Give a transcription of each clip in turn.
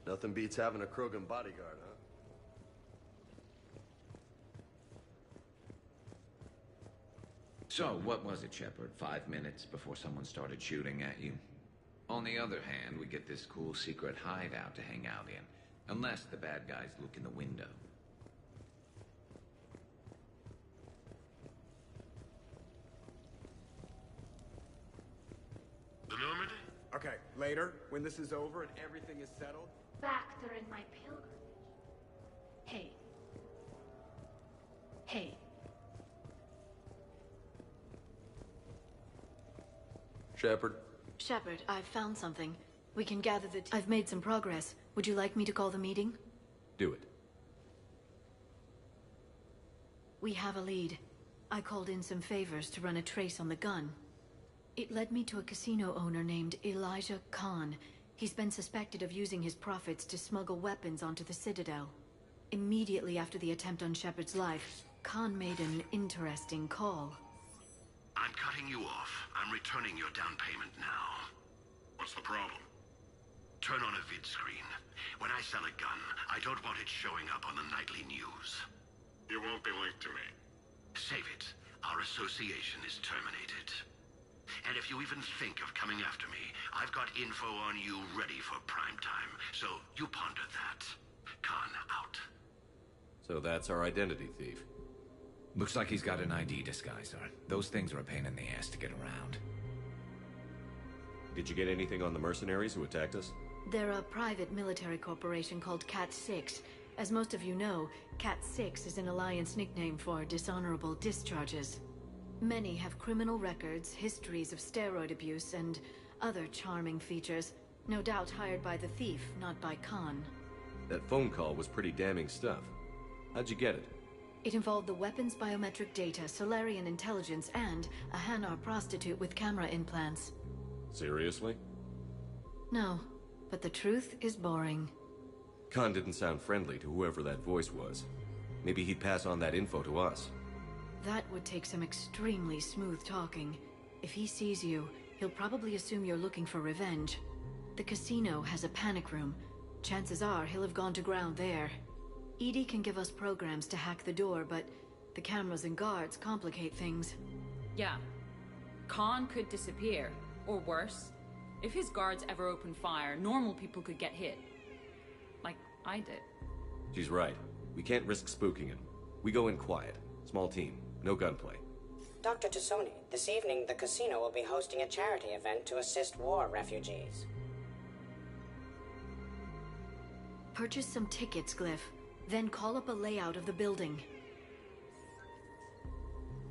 Nothing beats having a Krogan bodyguard, huh? So, what was it, Shepard? 5 minutes before someone started shooting at you? On the other hand, we get this cool secret hideout to hang out in. Unless the bad guys look in the window. The Normandy? Okay, later, when this is over and everything is settled. Factor in my pilgrimage. Hey. Hey. Shepard? Shepard, I've found something. We can gather the... I've made some progress. Would you like me to call the meeting? Do it. We have a lead. I called in some favors to run a trace on the gun. It led me to a casino owner named Elijah Khan. He's been suspected of using his profits to smuggle weapons onto the Citadel. Immediately after the attempt on Shepard's life, Khan made an interesting call. I'm cutting you off. I'm returning your down payment now. What's the problem? Turn on a vid screen. When I sell a gun, I don't want it showing up on the nightly news. It won't be linked to me. Save it. Our association is terminated. And if you even think of coming after me, I've got info on you ready for prime time. So you ponder that. Khan out. So that's our identity thief. Looks like he's got an ID disguiser. Those things are a pain in the ass to get around. Did you get anything on the mercenaries who attacked us? They're a private military corporation called Cat-6. As most of you know, Cat-6 is an Alliance nickname for dishonorable discharges. Many have criminal records, histories of steroid abuse, and other charming features. No doubt hired by the thief, not by Khan. That phone call was pretty damning stuff. How'd you get it? It involved the weapons biometric data, Solarian intelligence, and a Hanar prostitute with camera implants. Seriously? No, but the truth is boring. Khan didn't sound friendly to whoever that voice was. Maybe he'd pass on that info to us. That would take some extremely smooth talking. If he sees you, he'll probably assume you're looking for revenge. The casino has a panic room. Chances are he'll have gone to ground there. EDI can give us programs to hack the door, but the cameras and guards complicate things. Yeah. Khan could disappear, or worse. If his guards ever open fire, normal people could get hit. Like I did. She's right. We can't risk spooking him. We go in quiet. Small team. No gunplay. Dr. T'Soni, this evening the casino will be hosting a charity event to assist war refugees. Purchase some tickets, Glyph. Then call up a layout of the building.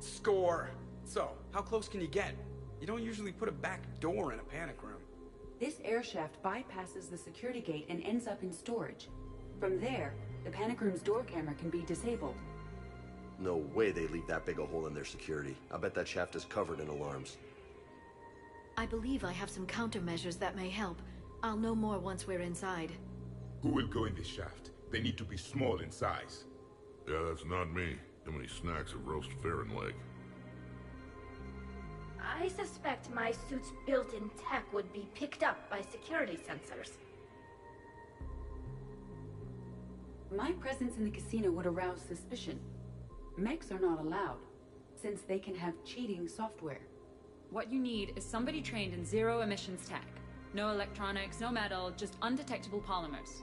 Score! So, how close can you get? You don't usually put a back door in a panic room. This air shaft bypasses the security gate and ends up in storage. From there, the panic room's door camera can be disabled. No way they leave that big a hole in their security. I bet that shaft is covered in alarms. I believe I have some countermeasures that may help. I'll know more once we're inside. Who will go in this shaft? They need to be small in size. Yeah, that's not me. Too many snacks of roast ferret leg. I suspect my suit's built-in tech would be picked up by security sensors. My presence in the casino would arouse suspicion. Mechs are not allowed, since they can have cheating software. What you need is somebody trained in zero emissions tech. No electronics, no metal, just undetectable polymers.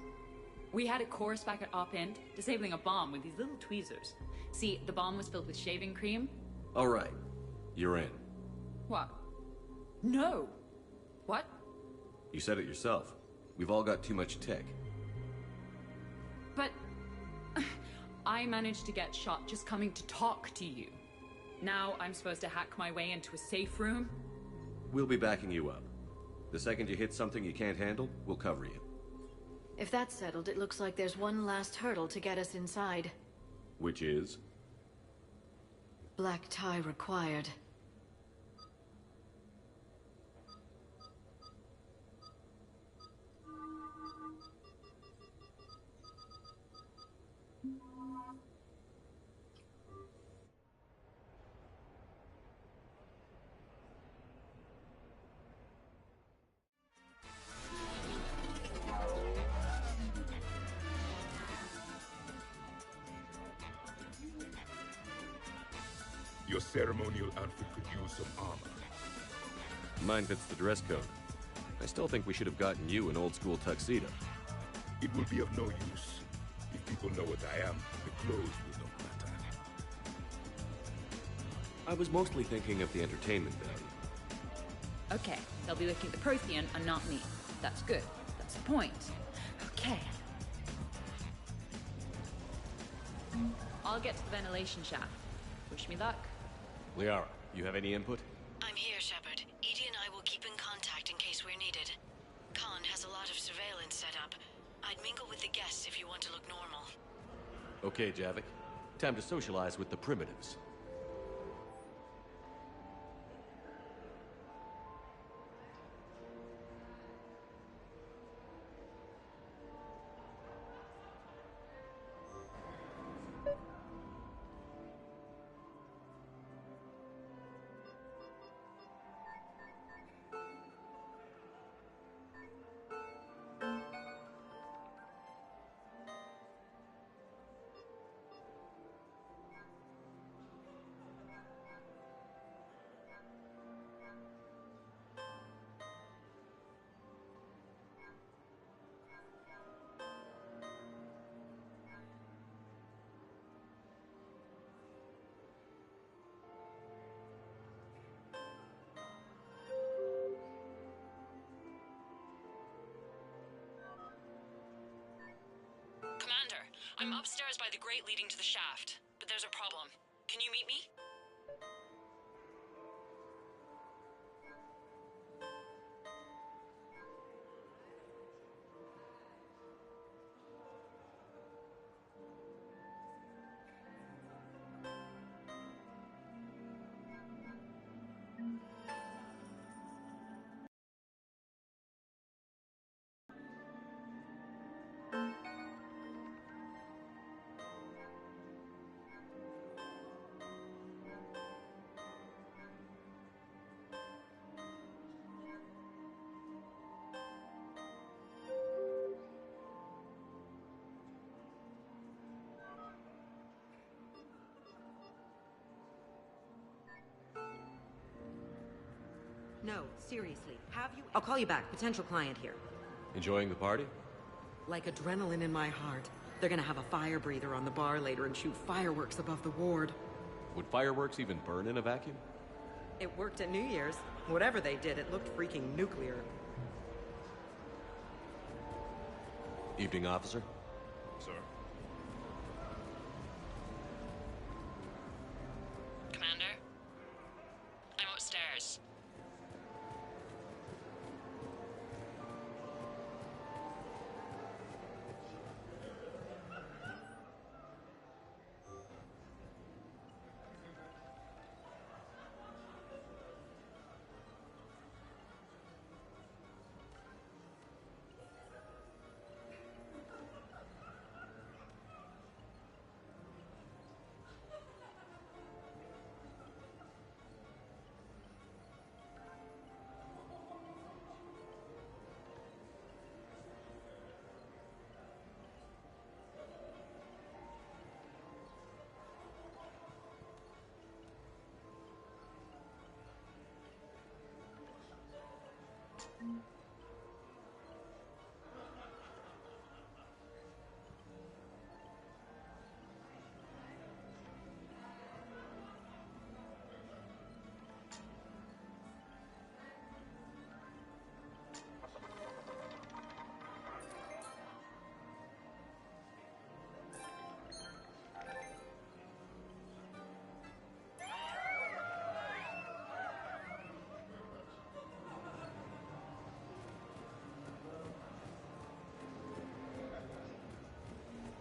We had a course back at Op-Int, disabling a bomb with these little tweezers. See, the bomb was filled with shaving cream. All right. You're in. What? No! What? You said it yourself. We've all got too much tech. But... I managed to get shot just coming to talk to you. Now I'm supposed to hack my way into a safe room? We'll be backing you up. The second you hit something you can't handle, we'll cover you. If that's settled, it looks like there's one last hurdle to get us inside. Which is? Black tie required. Your ceremonial outfit could use some armor. Mine fits the dress code. I still think we should have gotten you an old-school tuxedo. It will be of no use. If people know what I am, the clothes will not matter. I was mostly thinking of the entertainment value. Okay, they'll be looking at the Prothean and not me. That's good. That's the point. Okay. I'll get to the ventilation shaft. Wish me luck. Liara, you have any input? I'm here, Shepard. Edie and I will keep in contact in case we're needed. Khan has a lot of surveillance set up. I'd mingle with the guests if you want to look normal. Okay, Javik. Time to socialize with the primitives. Commander, I'm upstairs by the grate leading to the shaft, but there's a problem. Can you meet me? No, seriously. Have you... I'll call you back. Potential client here. Enjoying the party? Like adrenaline in my heart. They're gonna have a fire breather on the bar later and shoot fireworks above the ward. Would fireworks even burn in a vacuum? It worked at New Year's. Whatever they did, it looked freaking nuclear. Evening, officer. Sir. Commander? I'm upstairs.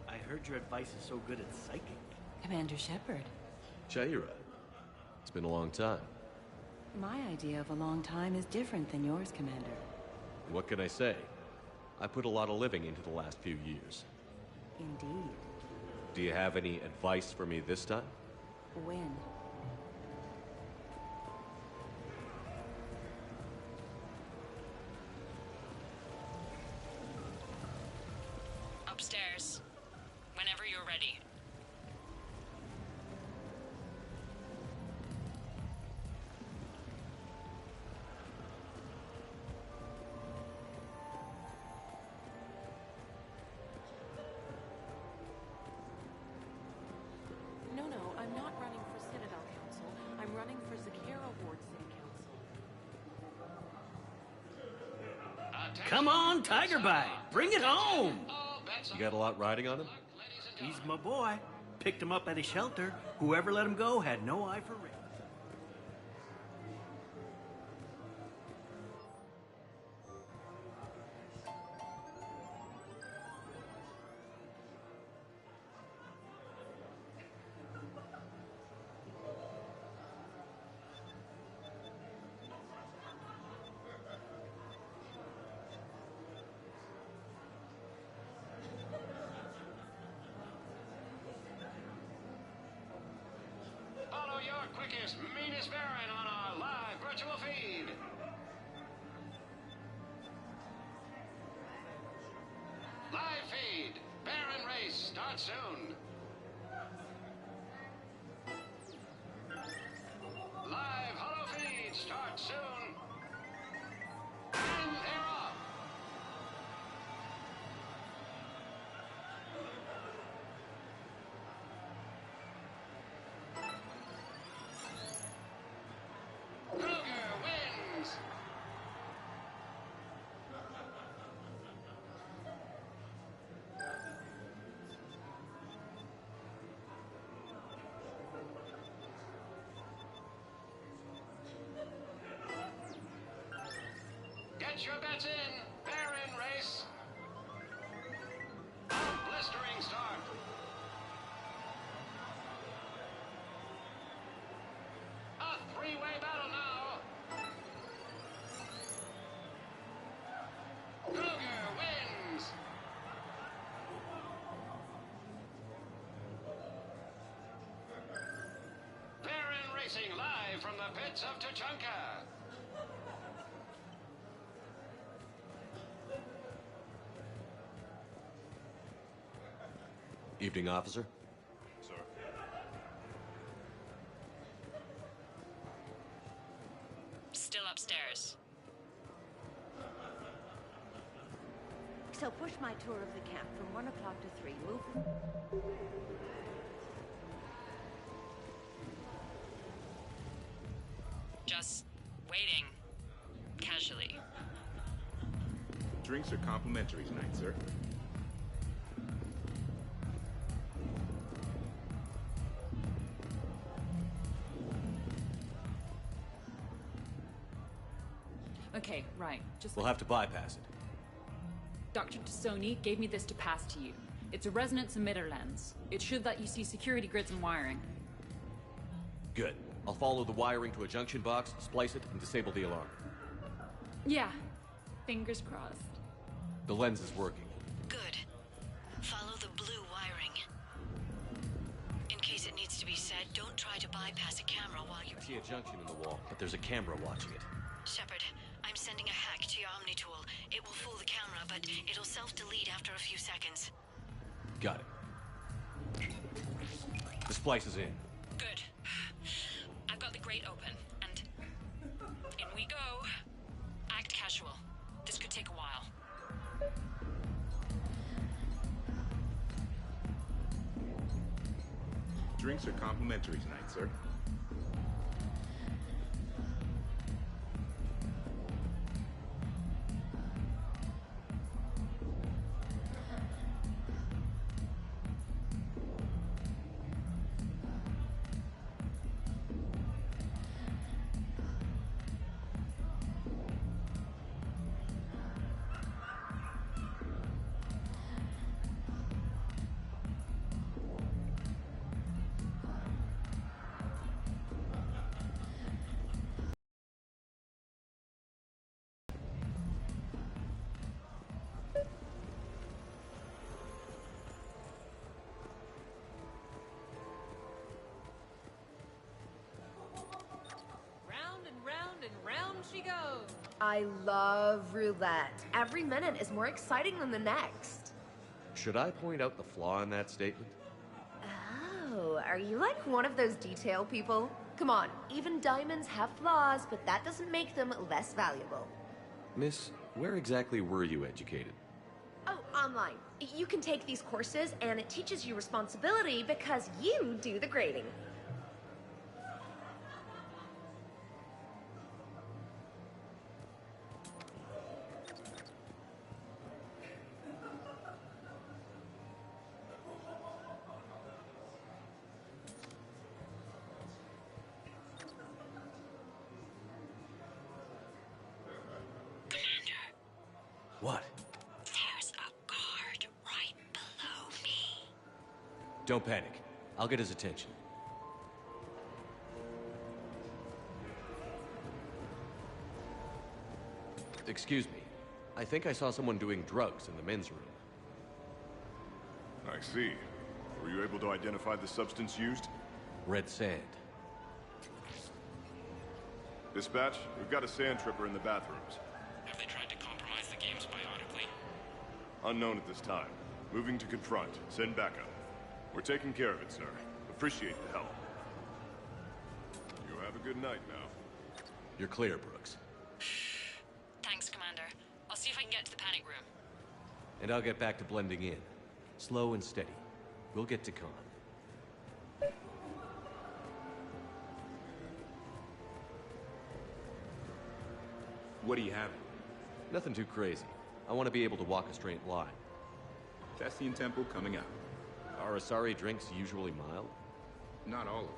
I heard your advice is so good at psychic. Commander Shepard. Jaira. It's been a long time. My idea of a long time is different than yours, Commander. What can I say? I put a lot of living into the last few years. Indeed. Do you have any advice for me this time? When? Upstairs. Whenever you're ready. running for Zakero Board City Council. Come on, Tiger Bite! Bring it home! You got a lot riding on him? He's my boy. Picked him up at a shelter. Whoever let him go had no eye for race. Follow your quickest, meanest Baron on our live virtual feed. Live feed. Baron race starts soon. Live holo feed starts soon. And they're off. Kruger wins. Get your bets in. Baron race. A blistering start. A three-way battle now. Kruger wins. Baron racing live from the pits of Tuchanka. Evening, officer. Sir. Still upstairs. So push my tour of the camp from 1 o'clock to 3. Move. Just waiting. Casually. Drinks are complimentary tonight, sir. Okay, right. Just We'll have to bypass it. Dr. Tassoni gave me this to pass to you. It's a resonance emitter lens. It should let you see security grids and wiring. Good. I'll follow the wiring to a junction box, splice it, and disable the alarm. Yeah. Fingers crossed. The lens is working. Good. Follow the blue wiring. In case it needs to be said, don't try to bypass a camera while you're... I see a junction in the wall, but there's a camera watching it. Shepard, I'm sending a hack to your Omni-tool. It will fool the camera, but it'll self-delete after a few seconds. Got it. The splice is in. Good. I've got the grate open, and in we go. Act casual. This could take a while. Drinks are complimentary tonight, sir. She goes. I love roulette. Every minute is more exciting than the next. Should I point out the flaw in that statement? Oh, are you like one of those detail people? Come on, even diamonds have flaws, but that doesn't make them less valuable. Miss, where exactly were you educated? Oh, online. You can take these courses, and it teaches you responsibility because you do the grading. Don't panic. I'll get his attention. Excuse me. I think I saw someone doing drugs in the men's room. I see. Were you able to identify the substance used? Red sand. Dispatch, we've got a sand tripper in the bathrooms. Have they tried to compromise the games biotically? Unknown at this time. Moving to confront. Send backup. We're taking care of it, sir. Appreciate the help. You have a good night now. You're clear, Brooks. Thanks, Commander. I'll see if I can get to the panic room. And I'll get back to blending in. Slow and steady. We'll get to Khan. What do you have? Nothing too crazy. I want to be able to walk a straight line. Castian Temple coming up. Are Asari drinks usually mild? Not all of them.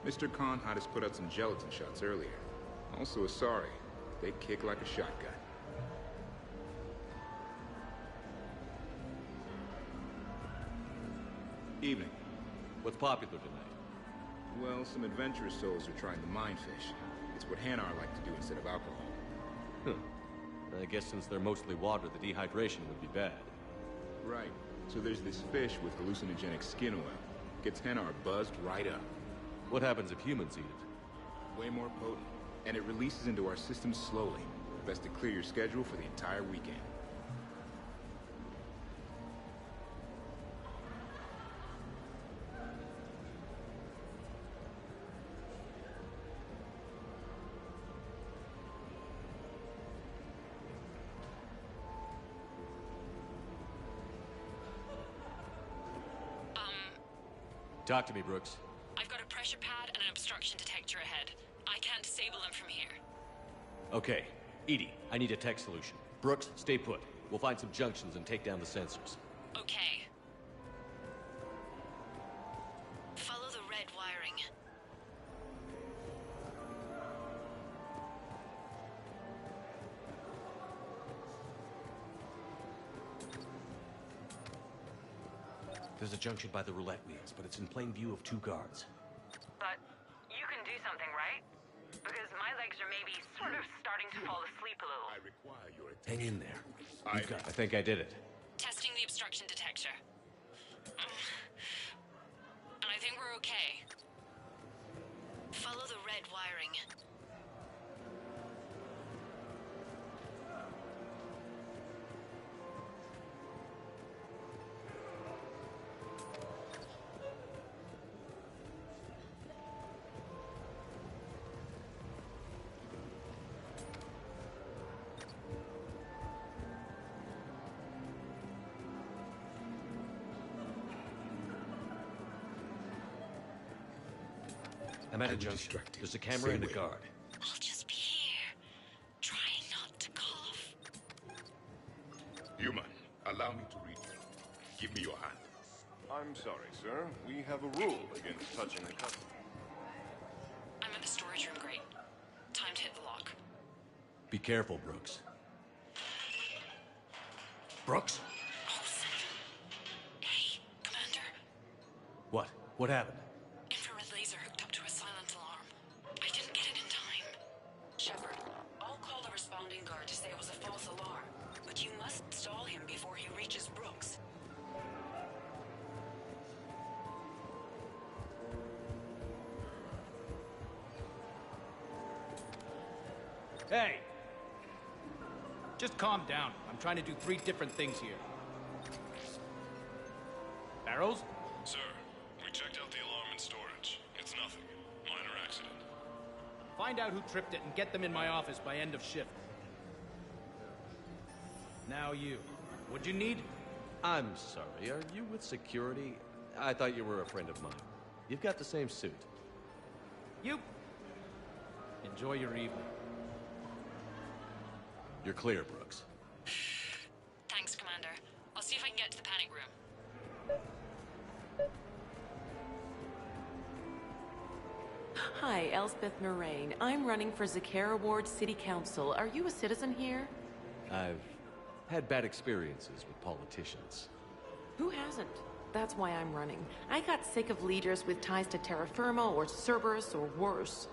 Mr. Khan had us put out some gelatin shots earlier. Also Asari. They kick like a shotgun. Evening. What's popular tonight? Well, some adventurous souls are trying the mindfish. It's what Hanar like to do instead of alcohol. I guess since they're mostly water, the dehydration would be bad. Right. So there's this fish with hallucinogenic skin oil. Gets Hanar buzzed right up. What happens if humans eat it? Way more potent. And it releases into our system slowly. Best to clear your schedule for the entire weekend. Talk to me, Brooks. I've got a pressure pad and an obstruction detector ahead. I can't disable them from here. Okay. Edie, I need a tech solution. Brooks, stay put. We'll find some junctions and take down the sensors. Okay. Follow the red wiring. There's a junction by the roulette wheels, but it's in plain view of 2 guards. But you can do something, right? Because my legs are maybe sort of starting to fall asleep a little. I require your attention. Hang in there. I think I did it. Testing the obstruction detector. And I think we're okay. Follow the red wiring. I'm at a junction. There's a camera and a guard. I'll just be here. Try not to cough. Human, allow me to read you. Give me your hand. I'm sorry, sir. We have a rule against touching a customer. I'm in the storage room, great. Time to hit the lock. Be careful, Brooks. Brooks? Hey, Commander. What? What happened? Infrared laser hooked up to a silent alarm. I didn't get it in time. Shepard, I'll call the responding guard to say it was a false alarm. But you must stall him before he reaches Brooks. Hey! Just calm down. I'm trying to do 3 different things here. Barrows? Sir, we checked out the alarm in storage. It's nothing. Minor accident. Find out who tripped it and get them in my office by end of shift. Now you. What'd you need? I'm sorry. Are you with security? I thought you were a friend of mine. You've got the same suit. You. Enjoy your evening. You're clear, Brooks. Thanks, Commander. I'll see if I can get to the panic room. Hi, Elspeth Moraine. I'm running for Zakara Ward City Council. Are you a citizen here? I've had bad experiences with politicians. Who hasn't? That's why I'm running. I got sick of leaders with ties to Terra Firma or Cerberus or worse.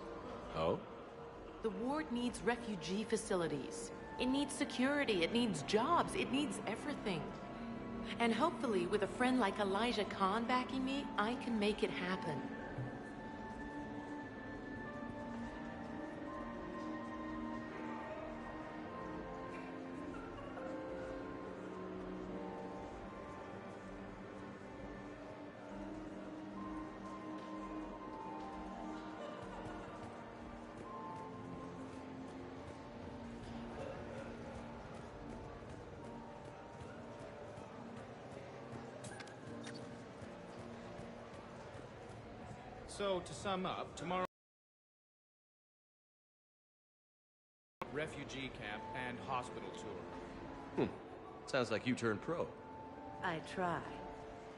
Oh? The ward needs refugee facilities. It needs security, it needs jobs, it needs everything. And hopefully, with a friend like Elijah Khan backing me, I can make it happen. So, to sum up, tomorrow... refugee camp and hospital tour. Sounds like you turned pro. I try.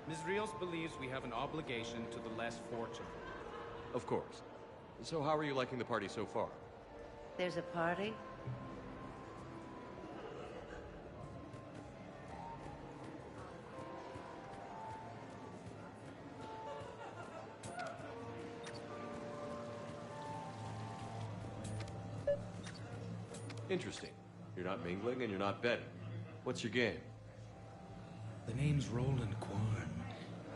Ms. Rios believes we have an obligation to the less fortunate. Of course. So how are you liking the party so far? There's a party? Interesting. You're not mingling and you're not betting. What's your game? The name's Roland Quarn.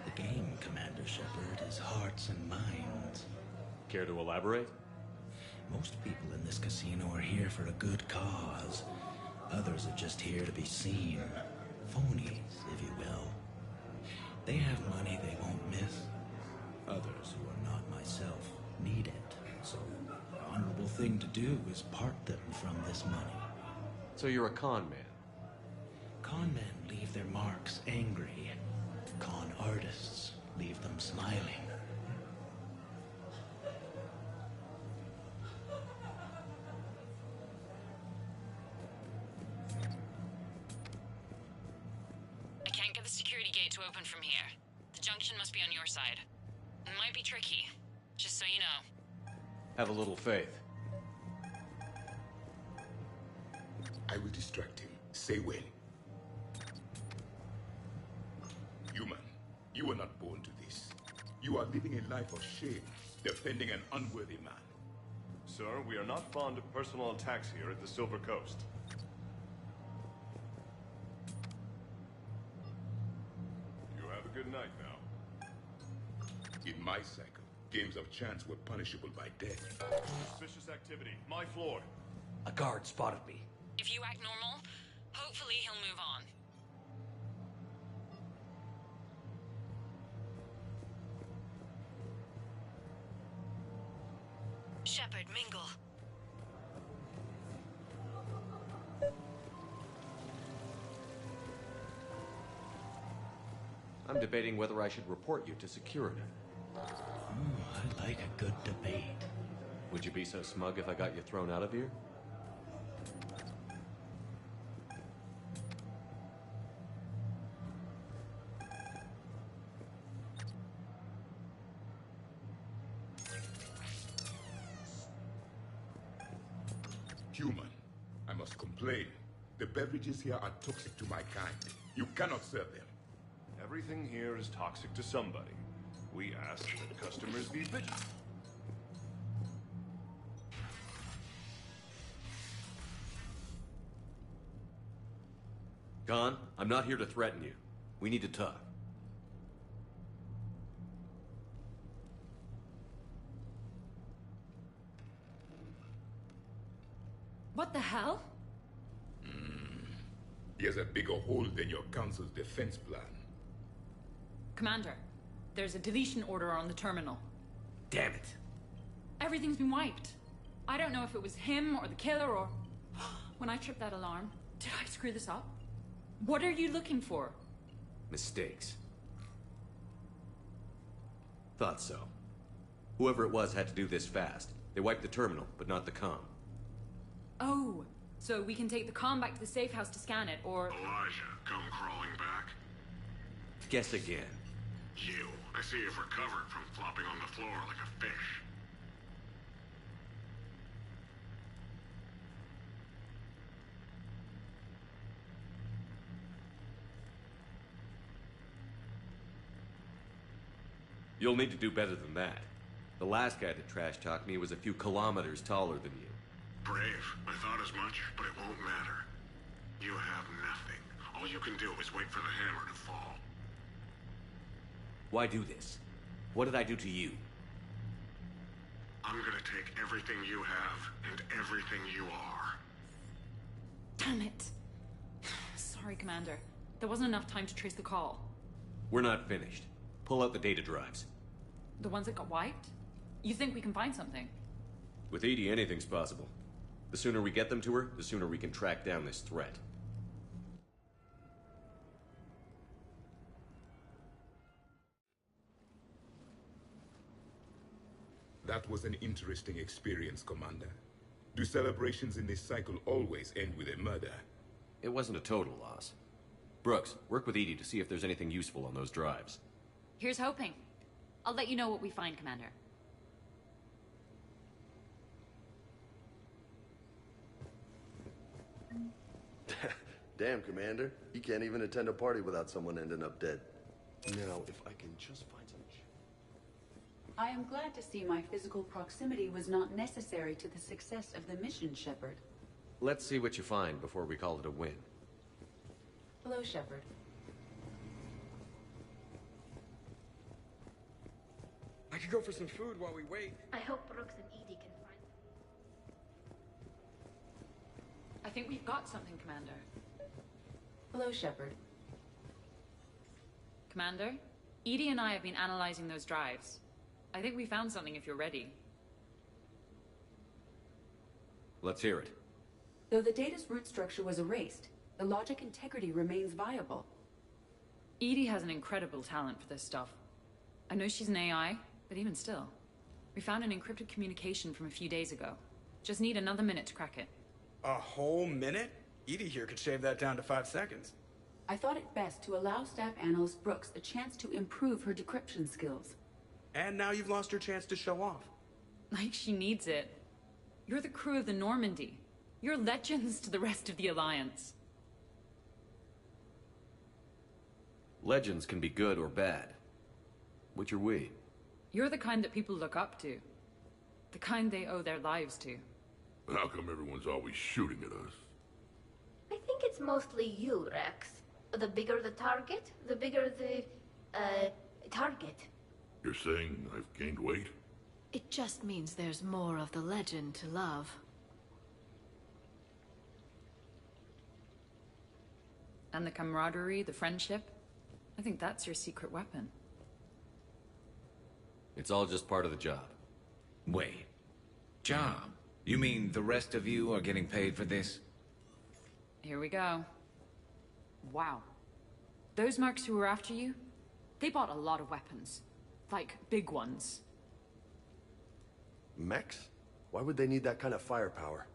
The game, Commander Shepard, is hearts and minds. Care to elaborate? Most people in this casino are here for a good cause. Others are just here to be seen. Phonies, if you will. They have money they won't miss. Others, who are not myself, need it. So, the honorable thing to do is part them from this money. So you're a con man? Con men leave their marks angry. Con artists leave them smiling. I can't get the security gate to open from here. The junction must be on your side. It might be tricky, just so you know. Have a little faith. I will distract him. Say when. Human, you were not born to this. You are living a life of shame, defending an unworthy man. Sir, we are not fond of personal attacks here at the Silver Coast. You have a good night now. In my cycle, games of chance were punishable by death. Suspicious activity. My floor. A guard spotted me. If you act normal, hopefully he'll move on. Shepard, mingle. I'm debating whether I should report you to security. I like a good debate. Would you be so smug if I got you thrown out of here? Human, I must complain. The beverages here are toxic to my kind. You cannot serve them. Everything here is toxic to somebody. We ask that customers be vigilant. Khan, I'm not here to threaten you. We need to talk. What the hell? He has a bigger hole than your council's defense plan. Commander, there's a deletion order on the terminal. Damn it. Everything's been wiped. I don't know if it was him or the killer or... When I tripped that alarm, did I screw this up? What are you looking for? Mistakes. Thought so. Whoever it was had to do this fast. They wiped the terminal, but not the comm. Oh, so we can take the comm back to the safe house to scan it, or... Elijah, come crawling back. Guess again. You. I see you've recovered from flopping on the floor like a fish. You'll need to do better than that. The last guy that trash-talked me was a few kilometers taller than you. Brave. I thought as much, but it won't matter. You have nothing. All you can do is wait for the hammer to fall. Why do this? What did I do to you? I'm gonna take everything you have and everything you are. Damn it. Sorry, Commander. There wasn't enough time to trace the call. We're not finished. Pull out the data drives. The ones that got wiped? You think we can find something? With Edie, anything's possible. The sooner we get them to her, the sooner we can track down this threat. That was an interesting experience, Commander. Do celebrations in this cycle always end with a murder? It wasn't a total loss. Brooks, work with Edie to see if there's anything useful on those drives. Here's hoping. I'll let you know what we find, Commander. Damn, Commander. You can't even attend a party without someone ending up dead. Now, if I can just find some... I am glad to see my physical proximity was not necessary to the success of the mission, Shepard. Let's see what you find before we call it a win. Hello, Shepard. I could go for some food while we wait. I hope Brooks and Edie can find... I think we've got something, Commander. Hello, Shepard. Commander, Edie and I have been analyzing those drives. I think we found something if you're ready. Let's hear it. Though the data's root structure was erased, the logic integrity remains viable. Edie has an incredible talent for this stuff. I know she's an AI, but even still. We found an encrypted communication from a few days ago. Just need another minute to crack it. A whole minute? Edie here could shave that down to 5 seconds. I thought it best to allow Staff Analyst Brooks a chance to improve her decryption skills. And now you've lost your chance to show off. Like she needs it. You're the crew of the Normandy. You're legends to the rest of the Alliance. Legends can be good or bad. Which are we? You're the kind that people look up to. The kind they owe their lives to. How come everyone's always shooting at us? I think it's mostly you, Rex. The bigger the target, the bigger the, target. You're saying I've gained weight? It just means there's more of the legend to love. And the camaraderie, the friendship. I think that's your secret weapon. It's all just part of the job. Wait. Job? You mean the rest of you are getting paid for this? Here we go. Wow. Those mercs who were after you, they bought a lot of weapons. Like, big ones. Mechs? Why would they need that kind of firepower?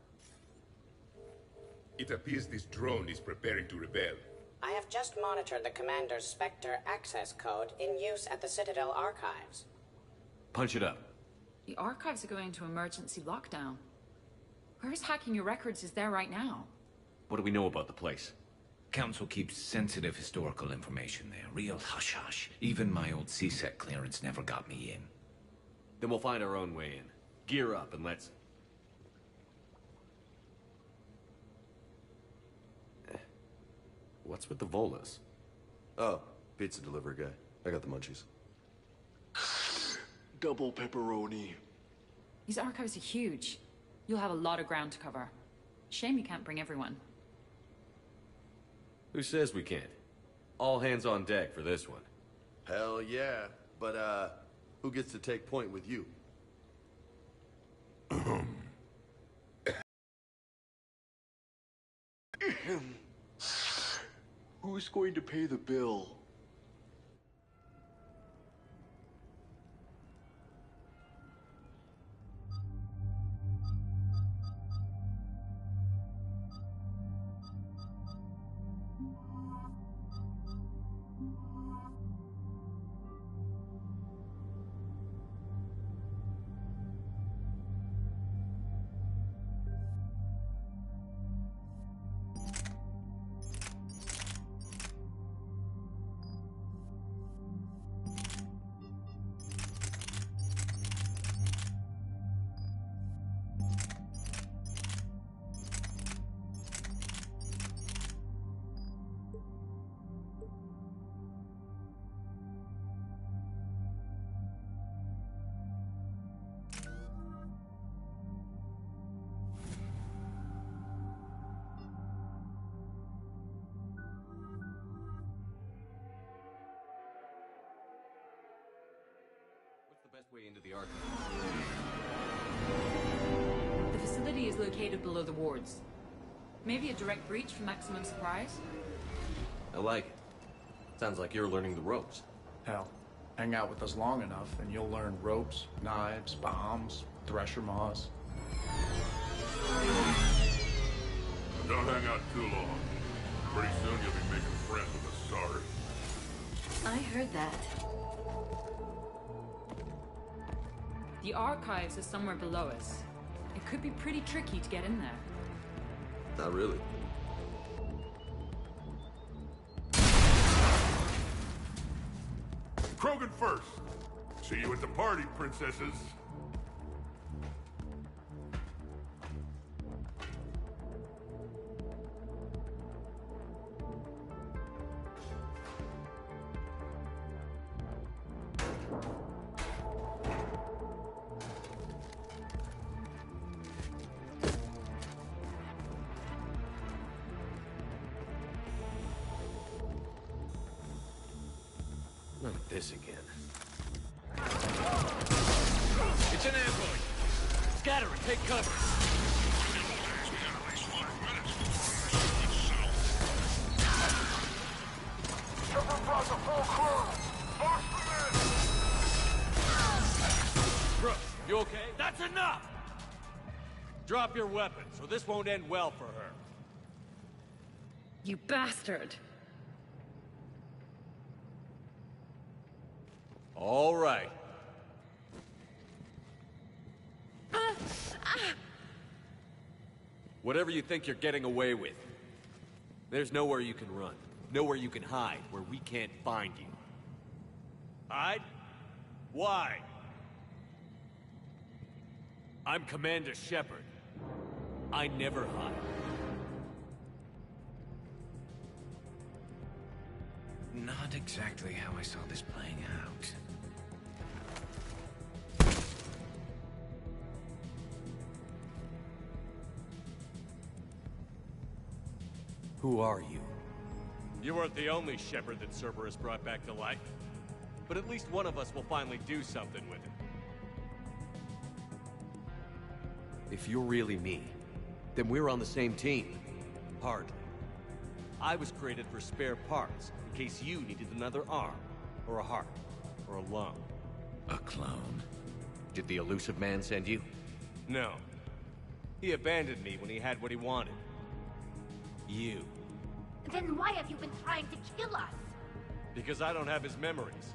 It appears this drone is preparing to rebel. I have just monitored the Commander's Spectre access code in use at the Citadel archives. Punch it up. The archives are going into emergency lockdown. Whoever's hacking your records is there right now. What do we know about the place? Council keeps sensitive historical information there. Real hush-hush. Even my old CSEC clearance never got me in. Then we'll find our own way in. Gear up and let's... What's with the Volas? Oh, pizza delivery guy. I got the munchies. Double pepperoni. These archives are huge. You'll have a lot of ground to cover. Shame you can't bring everyone. Who says we can't? All hands on deck for this one. Hell yeah. But, who gets to take point with you? Who's going to pay the bill? way into the archive. The facility is located below the wards. Maybe a direct breach for maximum surprise? I like it. Sounds like you're learning the ropes. Hell, hang out with us long enough and you'll learn ropes, knives, bombs, thresher maws. Don't hang out too long. Pretty soon you'll be making friends with Asari. I heard that. The archives are somewhere below us. It could be pretty tricky to get in there. Not really. Krogan first. See you at the party, princesses. Not this again. It's an ambush! Scatter and take cover! Brooks, you okay? That's enough! Drop your weapons, or this won't end well for her. You bastard! All right. Whatever you think you're getting away with, there's nowhere you can run. Nowhere you can hide where we can't find you. Hide? Why? I'm Commander Shepard. I never hide. Not exactly how I saw this playing out. Who are you? You weren't the only Shepard that Cerberus brought back to life. But at least one of us will finally do something with it. If you're really me, then we're on the same team. Hardly. I was created for spare parts, in case you needed another arm, or a heart, or a lung. A clone? Did the Illusive Man send you? No. He abandoned me when he had what he wanted. You. Then why have you been trying to kill us? Because I don't have his memories.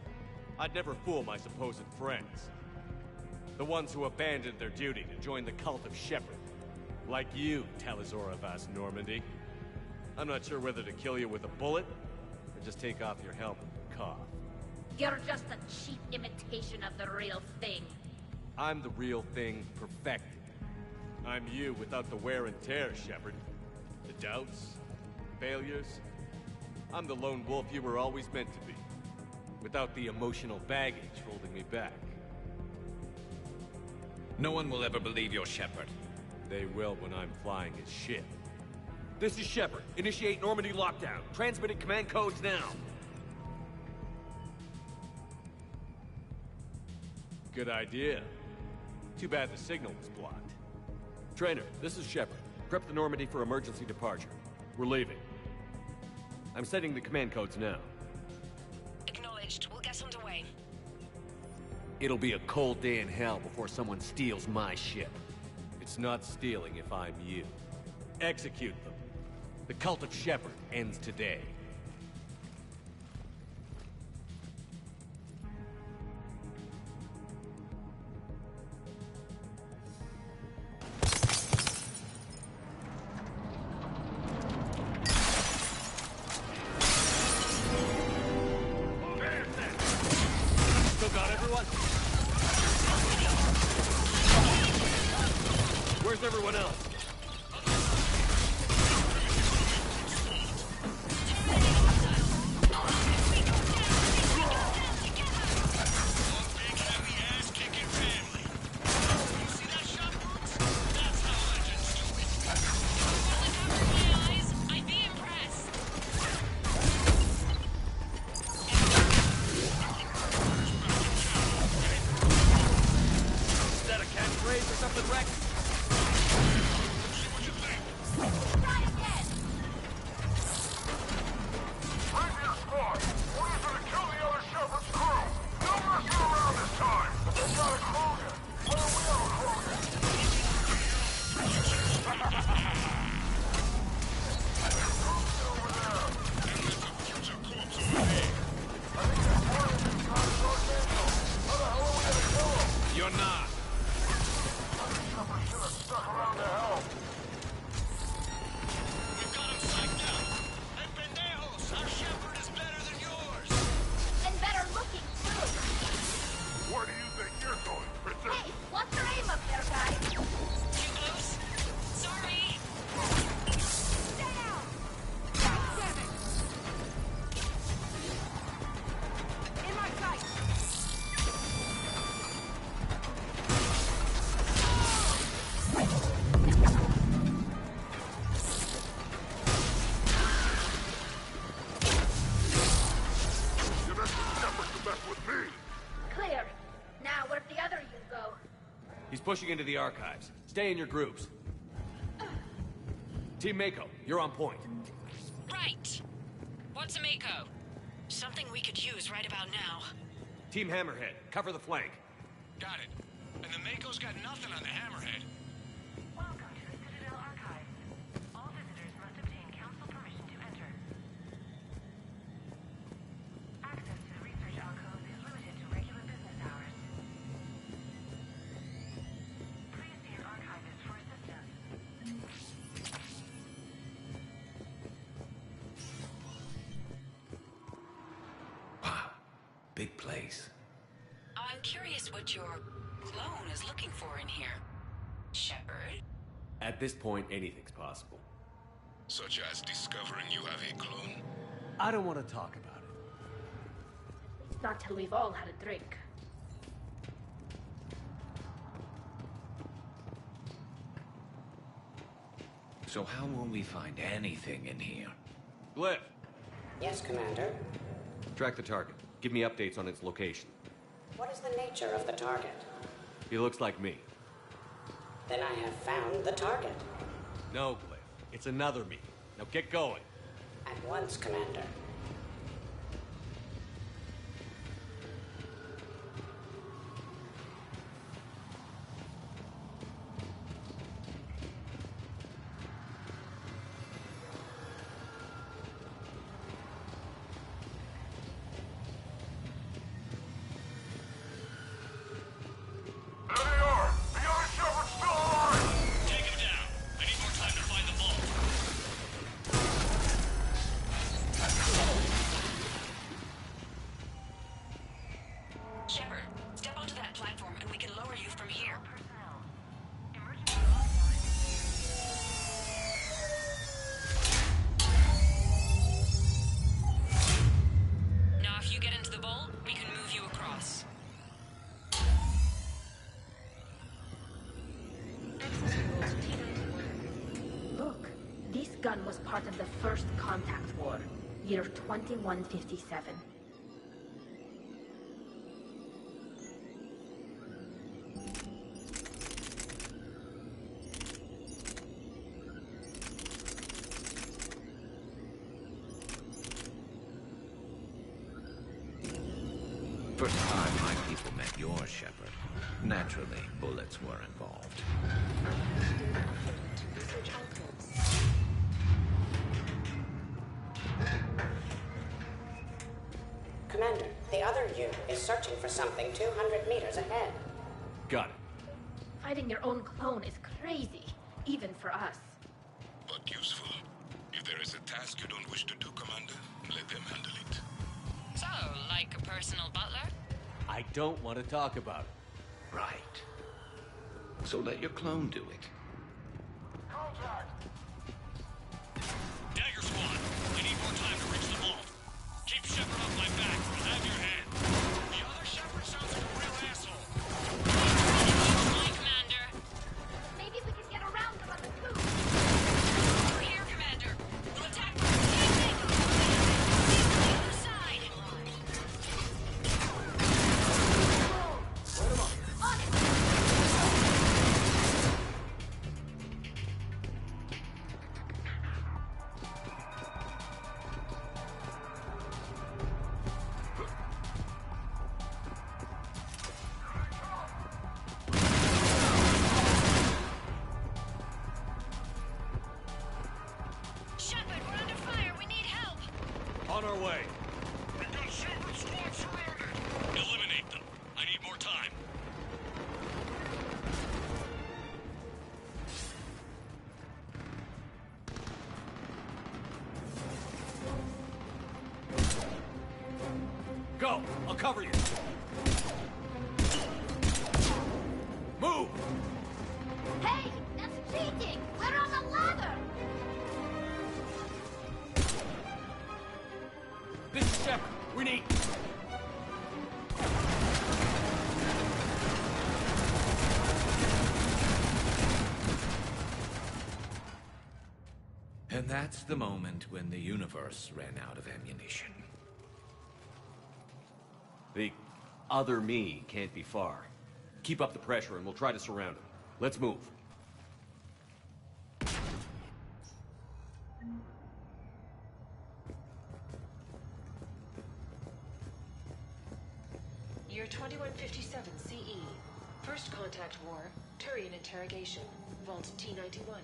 I'd never fool my supposed friends. The ones who abandoned their duty to join the cult of Shepard. Like you, Talazora Vas Normandy. I'm not sure whether to kill you with a bullet, or just take off your helmet and cough. You're just a cheap imitation of the real thing. I'm the real thing perfected. I'm you without the wear and tear, Shepard. The doubts, failures. I'm the lone wolf you were always meant to be. Without the emotional baggage holding me back. No one will ever believe you're Shepard. They will when I'm flying his ship. This is Shepard. Initiate Normandy lockdown. Transmitting command codes now. Good idea. Too bad the signal was blocked. Trainer, this is Shepard. Prep the Normandy for emergency departure. We're leaving. I'm setting the command codes now. Acknowledged. We'll get underway. It'll be a cold day in hell before someone steals my ship. It's not stealing if I'm you. Execute them. The cult of Shepard ends today. Still got everyone? Where's everyone else? stuck around to help. We've got him psyched out. Hey, pendejos, our shepherd is better than yours. And better looking, too. Where do you think you're going, Princess? Hey, what's your aim up there, guys? Too close? Sorry. Stay down! In my sight! You let the shepherd to mess with me. Clear. Now, where'd the other you go? He's pushing into the archives. Stay in your groups. Team Mako, you're on point. Right. What's a Mako? Something we could use right about now. Team Hammerhead, cover the flank. Got it. And the Mako's got nothing on the Hammerhead. Welcome to the Citadel Archives. All visitors must obtain council permission to enter. Access to the research alcove is limited to regular business hours. Please see an archivist for assistance. Wow. Big place. I'm curious what your clone is looking for in here. Shepherd? At this point, anything's possible. Such as discovering you have a clone. I don't want to talk about it. It's not till we've all had a drink. So how will we find anything in here? Glyph, Yes, Commander. track the target. Give me updates on its location. What is the nature of the target? He looks like me. Then I have found the target. No, Glyph. It's another me. Now get going. At once, Commander. There they are! The other shepherd's still alive! Take him down. I need more time to find the vault. Shepard, step onto that platform and we can lower you from here. Now if you get into the vault, we can move you across. Look, this gun was part of the first contact war, year 2157. First time my people met your shepherd. Naturally, bullets were involved. Commander, the other you is searching for something 200 meters ahead. Got it. Fighting your own clone is crazy, even for us. But useful. If there is a task you don't wish to do, Commander, let them handle it. So, like a personal butler? I don't want to talk about it. Right. So let your clone do it. Dagger Squad, I need more time to reach the vault. Keep Shepard off my back, or I'll have your head. The other Shepard sounds like a real asshole. Fine, Commander. Maybe we can get around them on the tube. We're here, Commander. We'll attack from the other side. Shepard, we're under fire. We need help. On our way. We've got Shepard Squad surrounded. Eliminate them. I need more time. cover you! Move! Hey, that's cheating! We're on a ladder! This is Shepard. We need... And that's the moment when the universe ran out of ammunition. The other me can't be far. Keep up the pressure and we'll try to surround him. Let's move. Year 2157 CE. First contact war, Turian interrogation. Vault T-91.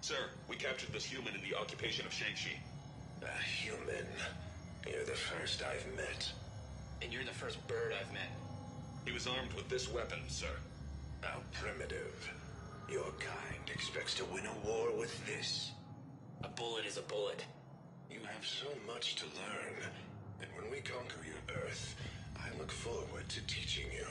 Sir, we captured this human in the occupation of Shang-Chi. A human? You're the first I've met. And you're the first bird I've met. He was armed with this weapon, sir. How primitive. Your kind expects to win a war with this. A bullet is a bullet. You have so much to learn. And when we conquer your Earth, I look forward to teaching you.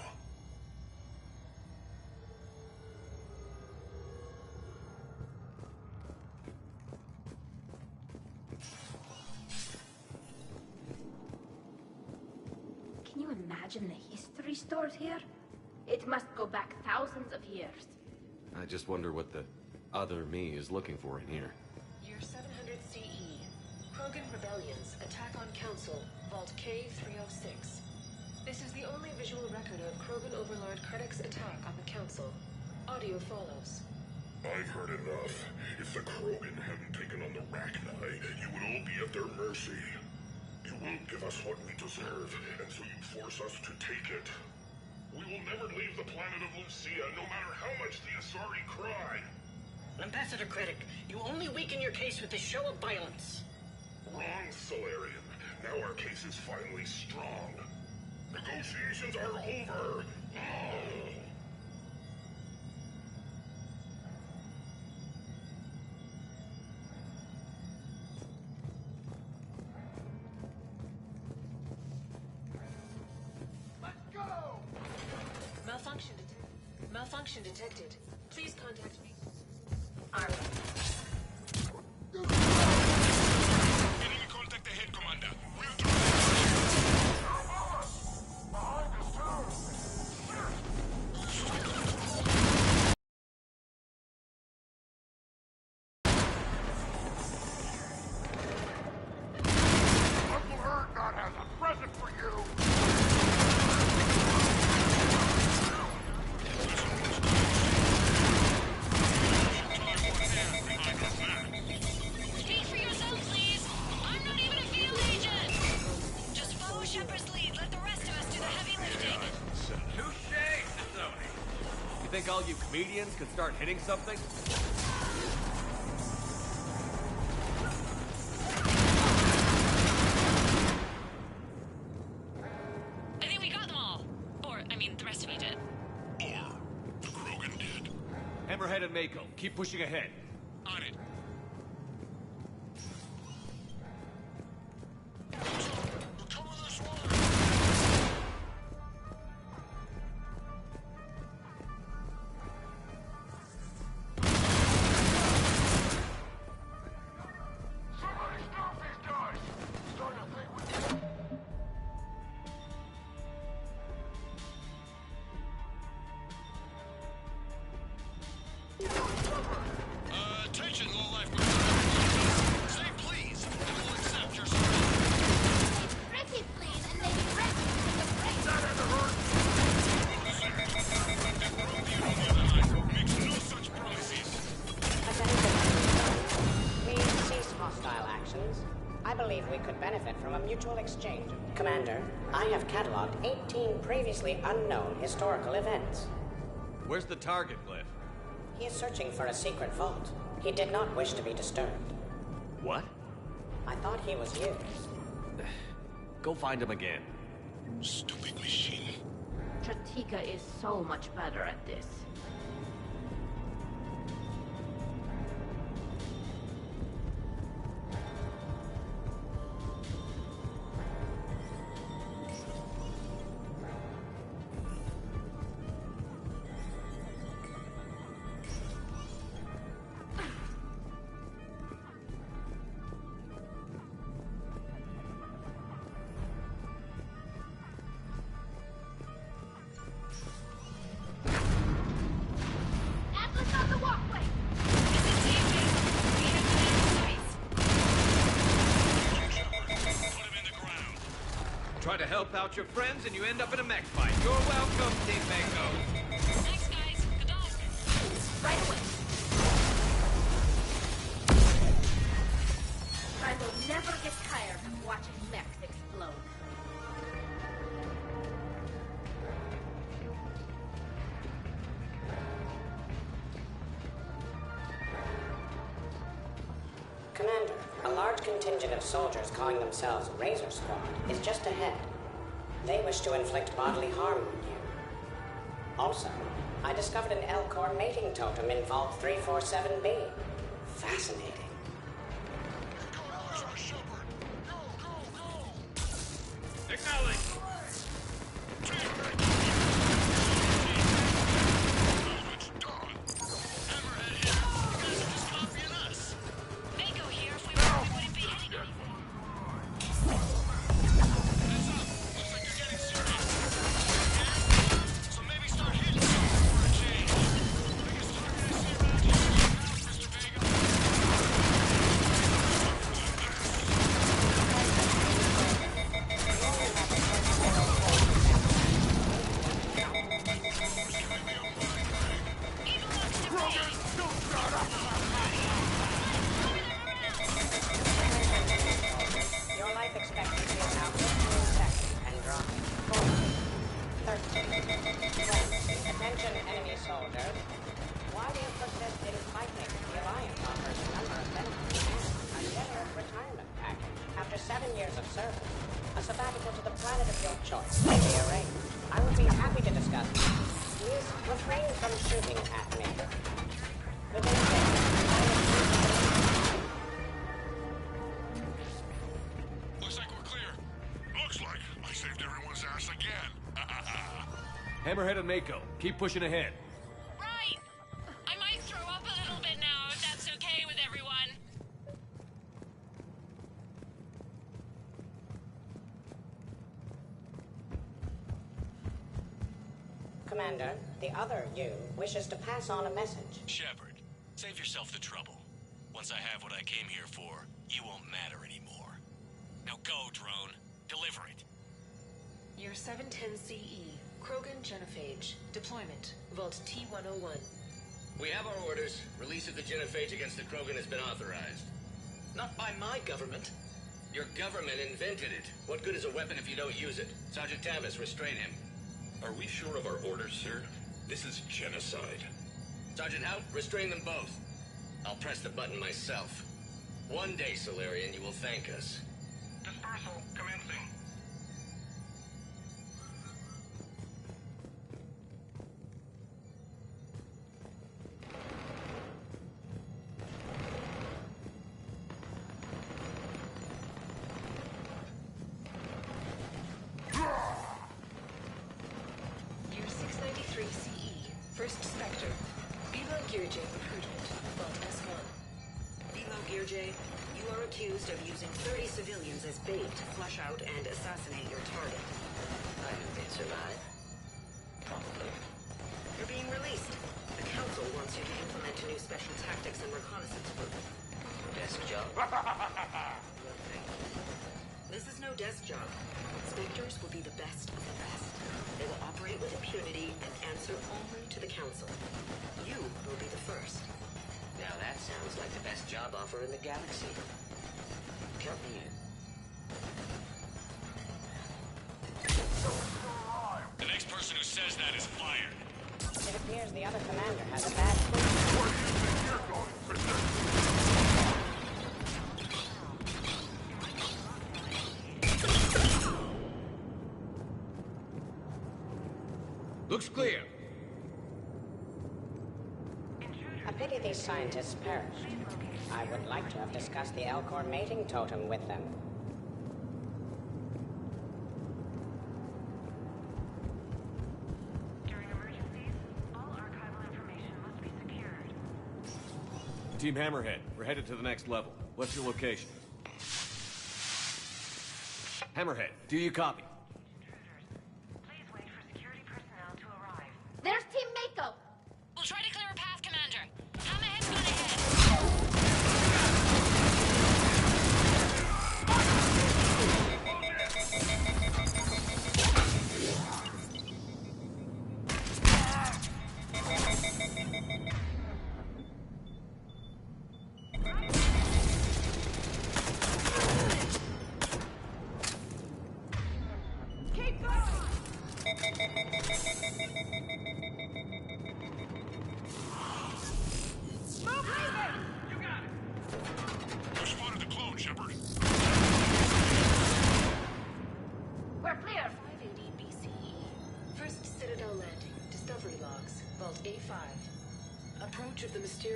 Can you imagine the history stored here? It must go back thousands of years. I just wonder what the other me is looking for in here. Year 700 CE. Krogan rebellions. Attack on Council. Vault K-306. This is the only visual record of Krogan Overlord Krennic's attack on the Council. Audio follows. I've heard enough. If the Krogan hadn't taken on the Rachni, you would all be at their mercy. You won't give us what we deserve, and so you force us to take it. We will never leave the planet of Lucia, no matter how much the Asari cry. Ambassador Krennic, you only weaken your case with this show of violence. Wrong, Solarian. Now our case is finally strong. Negotiations are over. Oh. Malfunction detected. Please contact me. Enemy contact ahead, Commander. We'll Uncle Ergot has a present for you! Speak for yourself, please. I'm not even a field agent. Just follow Shepard's lead. Let the rest of us do the heavy lifting. Touche, Sony. You think all you comedians could start hitting something? I think we got them all. Or, I mean, the rest of you did. The Krogan did. Hammerhead and Mako, keep pushing ahead. On it. Somebody stop these guys! Starting to think we... Attention, low-life guards. Say please, and we'll accept your service. Pretty please, and they rest in the brain. Makes no such promises. Please cease hostile actions. I believe we could benefit from a mutual exchange. Commander, I have cataloged 18 previously unknown historical events. Where's the target, Glyph? He is searching for a secret vault. He did not wish to be disturbed. What? I thought he was you. Go find him again. Stupid machine. Tratika is so much better at this. to help out your friends and you end up in a mech fight. You're welcome, Team Mako. Thanks, guys. Good luck. Right away. I will never get tired of watching mechs explode. Commander, a large contingent of soldiers calling themselves Razor Squad is just ahead. They wish to inflict bodily harm on you. Also, I discovered an Elcor mating totem in Vault 347B. Fascinating. Acknowledge! Mako here. If we were, we wouldn't be hitting anyone. So maybe start hitting something for a change. Biggest target I see around here is your house, Mr. Vega. Your life expectancy is now 15 seconds and dropping. 13. Attention, enemy soldiers. Why do you persist in fighting? The Alliance offers a number of benefits. A generous retirement package after 7 years of service. A sabbatical to the planet of your choice may be arranged. I would be happy to discuss. Please refrain from shooting at me. Within seconds, Looks like we're clear. Looks like I saved everyone's ass again. Hammerhead and Mako, keep pushing ahead. Right. I might throw up a little bit now, if that's okay with everyone. Commander, the other you wishes to pass on a message. Shepard, save yourself the trouble. Once I have what I came here for, you won't matter anymore. Now go, drone. Deliver it. Year 710 CE, Krogan Genophage. Deployment, Vault T-101. We have our orders. Release of the genophage against the Krogan has been authorized. Not by my government. Your government invented it. What good is a weapon if you don't use it? Sergeant Tavis, restrain him. Are we sure of our orders, sir? This is genocide. Sergeant Hout, restrain them both. I'll press the button myself. One day, Solarian, you will thank us. Dispersal commencing. Year 693 CE, First Spectre. Bilo Gearjay recruitment, Vault S1. Bilo Gearjay, you are accused of using 30 civilians as bait to flush out and assassinate your target. I knew they'd survive. Probably. You're being released. The Council wants you to implement a new special tactics and reconnaissance group. Desk job. This is no desk job. Spectres will be the best of the best. They will operate with impunity and answer only to the Council. You will be the first. Now that sounds like the best job offer in the galaxy. Count me in. The next person who says that is fired. It appears the other commander has a bad Where do you think you're going, mister? Looks clear. A pity these scientists perished. I would like to have discussed the Elcor mating totem with them. During emergencies, all archival information must be secured. Team Hammerhead, we're headed to the next level. What's your location? Hammerhead, do you copy? Please wait for security personnel to arrive. There's Team Mako. We'll try to clear a path, Commander. Hammerhead's gone ahead.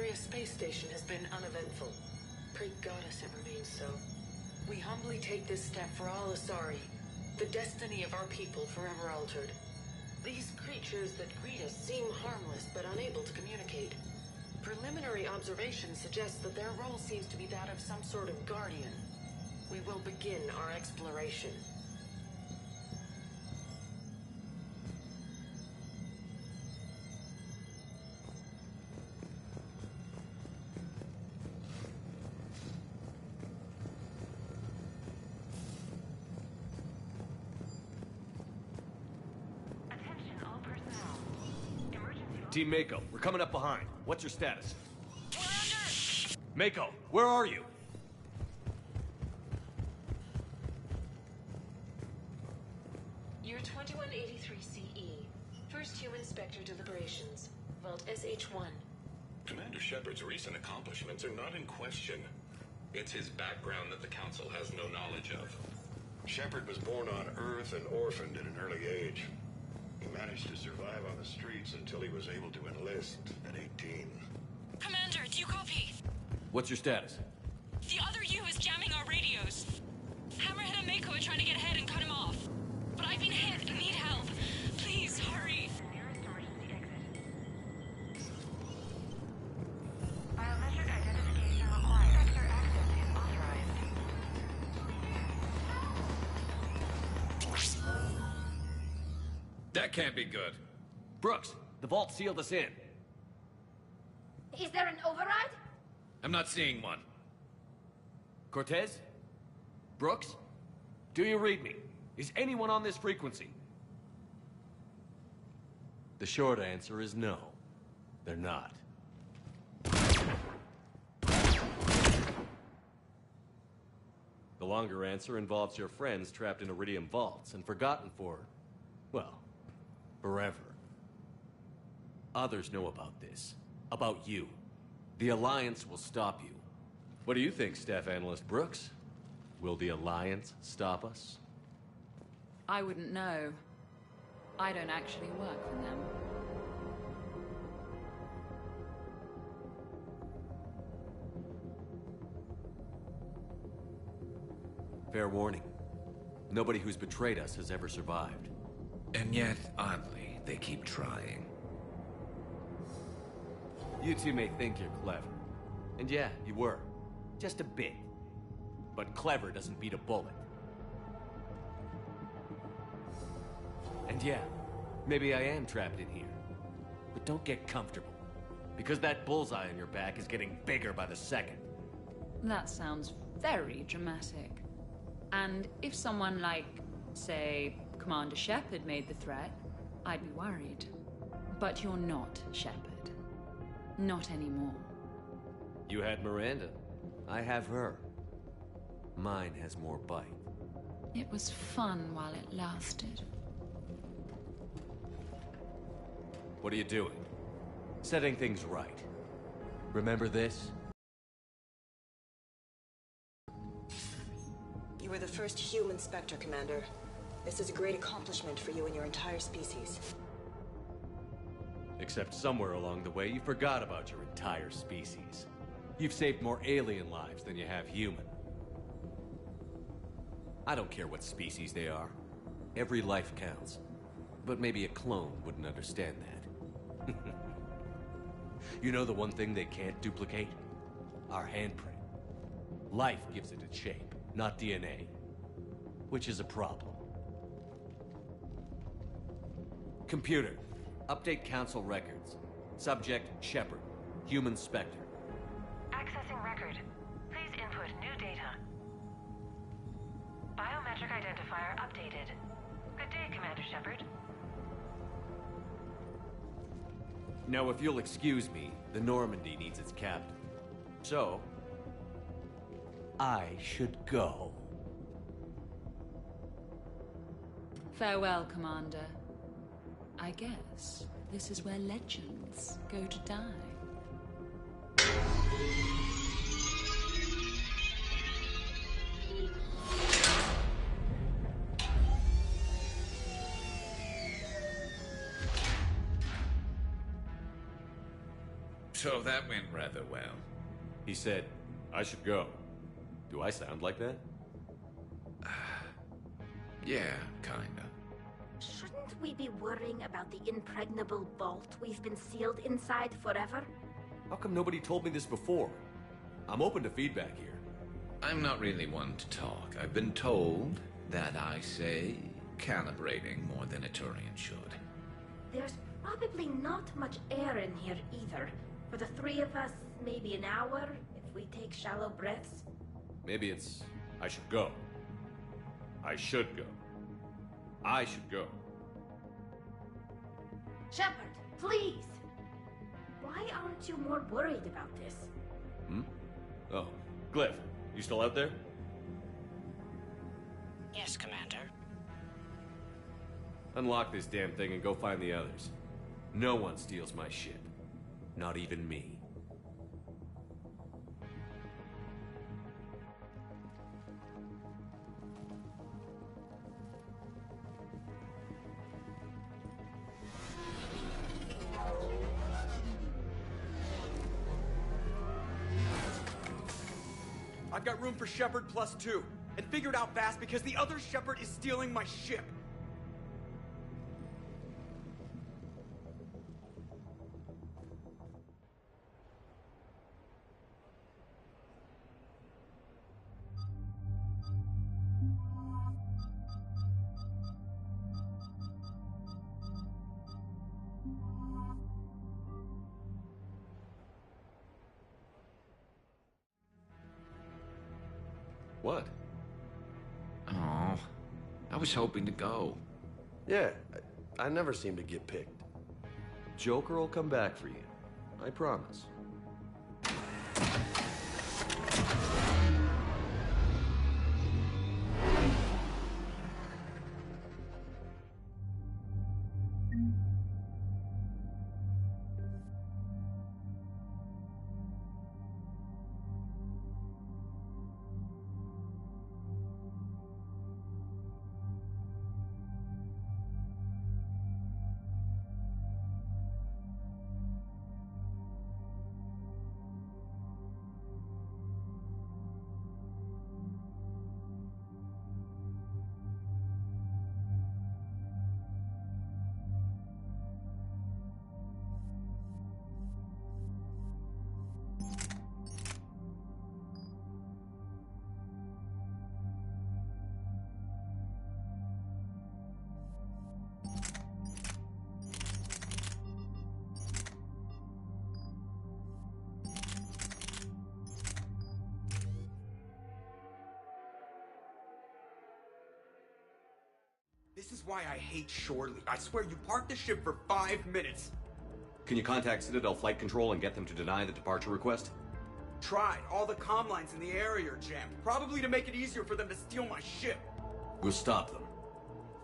Siberia space station has been uneventful. Pray Goddess it remains so. We humbly take this step for all Asari, the destiny of our people forever altered. These creatures that greet us seem harmless but unable to communicate. Preliminary observations suggest that their role seems to be that of some sort of guardian. We will begin our exploration. Team Mako, we're coming up behind. What's your status? Mako, where are you? Year 2183 CE. First human Spectre deliberations. Vault SH-1. Commander Shepard's recent accomplishments are not in question. It's his background that the Council has no knowledge of. Shepard was born on Earth and orphaned at an early age. He managed to survive on the streets until he was able to enlist at 18. Commander, do you copy? What's your status? The other U is jamming our radios. Hammerhead and Mako are trying to get ahead and cut him off. But I've been hit and need help. Please, hurry. Biometric identification required. Sector access is authorized. That can't be good. Brooks, the vault sealed us in. Is there an override? I'm not seeing one. Cortez? Brooks? Do you read me? Is anyone on this frequency? The short answer is no. They're not. The longer answer involves your friends trapped in Iridium vaults and forgotten for, well, forever. Others know about this. About you. The Alliance will stop you. What do you think, Staff Analyst Brooks? Will the Alliance stop us? I wouldn't know. I don't actually work for them. Fair warning. Nobody who's betrayed us has ever survived. And yet, oddly, they keep trying. You two may think you're clever. And yeah, you were. Just a bit. But clever doesn't beat a bullet. And yeah, maybe I am trapped in here. But don't get comfortable. Because that bullseye on your back is getting bigger by the second. That sounds very dramatic. And if someone like, say, Commander Shepard made the threat, I'd be worried. But you're not Shepard. Not anymore. You had Miranda. I have her. Mine has more bite. It was fun while it lasted. What are you doing? Setting things right. Remember this? You were the first human Spectre, Commander. This is a great accomplishment for you and your entire species. Except somewhere along the way, you forgot about your entire species. You've saved more alien lives than you have human. I don't care what species they are. Every life counts. But maybe a clone wouldn't understand that. You know the one thing they can't duplicate? Our handprint. Life gives it its shape, not DNA. Which is a problem. Computer, update Council records. Subject, Shepard. Human Spectre. Accessing record. Please input new data. Biometric identifier updated. Good day, Commander Shepard. Now, if you'll excuse me, the Normandy needs its captain. So, I should go. Farewell, Commander. I guess this is where legends go to die. So that went rather well. He said, I should go. Do I sound like that? Yeah, kinda. Shouldn't we be worrying about the impregnable vault we've been sealed inside forever? How come nobody told me this before? I'm open to feedback here. I'm not really one to talk. I've been told that I say calibrating more than a Turian should. There's probably not much air in here either. For the three of us, maybe an hour, if we take shallow breaths. Maybe it's... I should go. I should go. I should go. Shepard, please! Why aren't you more worried about this? Oh, Glyph, you still out there? Yes, Commander. Unlock this damn thing and go find the others. No one steals my ship. Not even me. I've got room for Shepard +2, and figured out fast because the other Shepard is stealing my ship. What? Oh, I was hoping to go. Yeah, I never seem to get picked. Joker will come back for you. I promise. This is why I hate Shorely. I swear you parked the ship for 5 minutes. Can you contact Citadel Flight Control and get them to deny the departure request? Tried. All the comm lines in the area are jammed. Probably to make it easier for them to steal my ship. We'll stop them.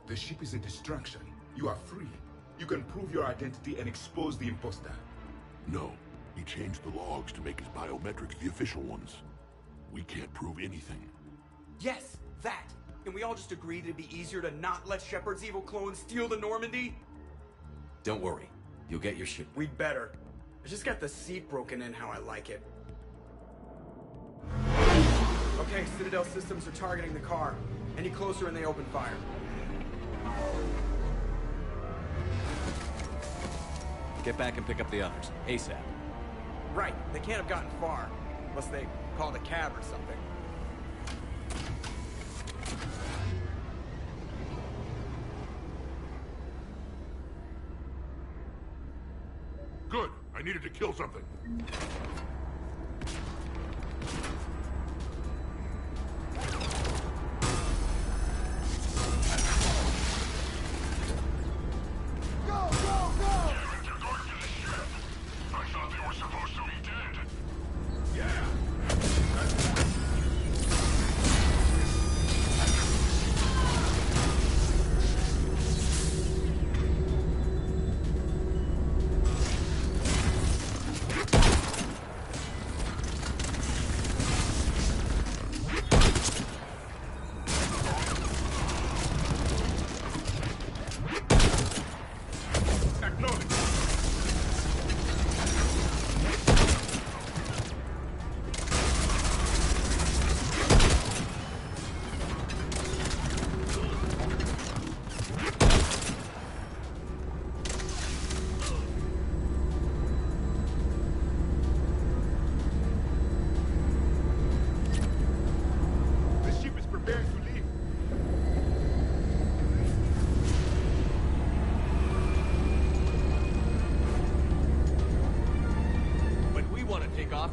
The ship is a distraction. You are free. You can prove your identity and expose the imposter. No. He changed the logs to make his biometrics the official ones. We can't prove anything. Yes, that. Can we all just agree that it'd be easier to not let Shepard's evil clone steal the Normandy? Don't worry. You'll get your ship. We'd better. I just got the seat broken in how I like it. Okay, Citadel systems are targeting the car. Any closer and they open fire. Get back and pick up the others. ASAP. Right. They can't have gotten far. Unless they called a cab or something. Good. I needed to kill something.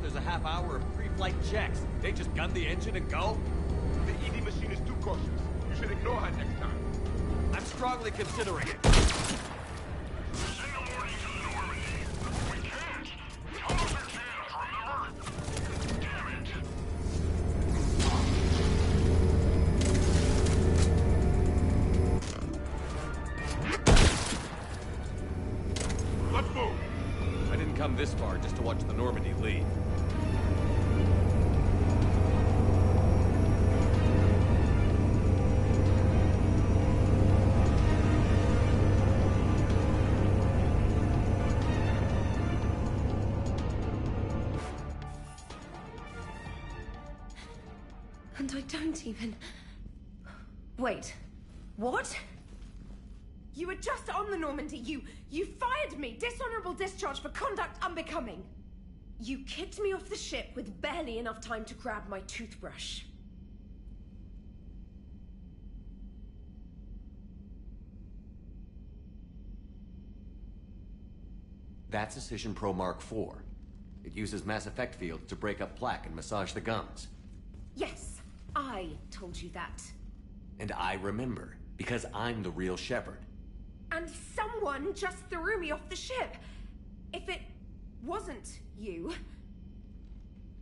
there's a half hour of pre-flight checks. They just gun the engine and go? The ED machine is too cautious. You should ignore her next time. I'm strongly considering it. Send a warning to the Normandy. We can't. Tell us our chance, remember? Damn it. Let's move. I didn't come this far just to watch the Normandy leave. And I don't even... Wait. What? You were just on the Normandy. You fired me. Dishonorable discharge for conduct unbecoming. You kicked me off the ship with barely enough time to grab my toothbrush. That's Cision Pro Mark IV. It uses Mass Effect fields to break up plaque and massage the gums. Yes, I told you that. And I remember, because I'm the real Shepard. And someone just threw me off the ship. If it wasn't you...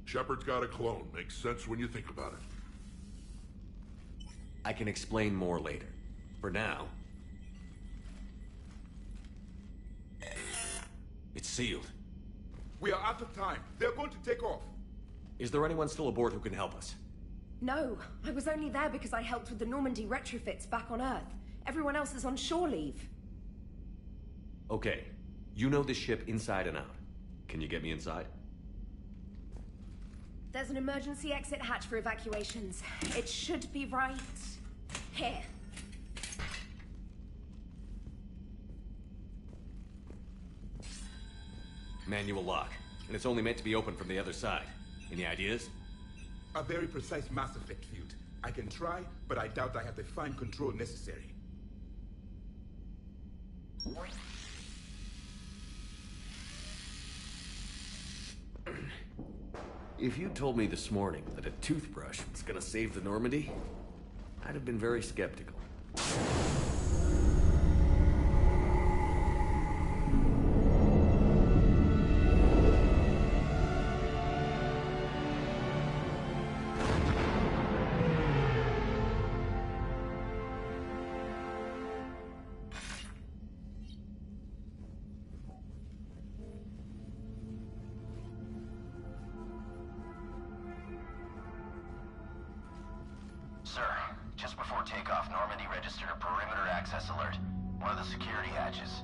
Shepard's got a clone. Makes sense when you think about it. I can explain more later. For now... It's sealed. We are out of time. They're going to take off. Is there anyone still aboard who can help us? No, I was only there because I helped with the Normandy retrofits back on Earth. Everyone else is on shore leave. Okay. You know this ship inside and out. Can you get me inside? There's an emergency exit hatch for evacuations. It should be right here. Manual lock. And it's only meant to be opened from the other side. Any ideas? A very precise Mass Effect field. I can try, but I doubt I have the fine control necessary. If you told me this morning that a toothbrush was gonna save the Normandy, I'd have been very skeptical. Sir, just before takeoff, Normandy registered a perimeter access alert. One of the security hatches.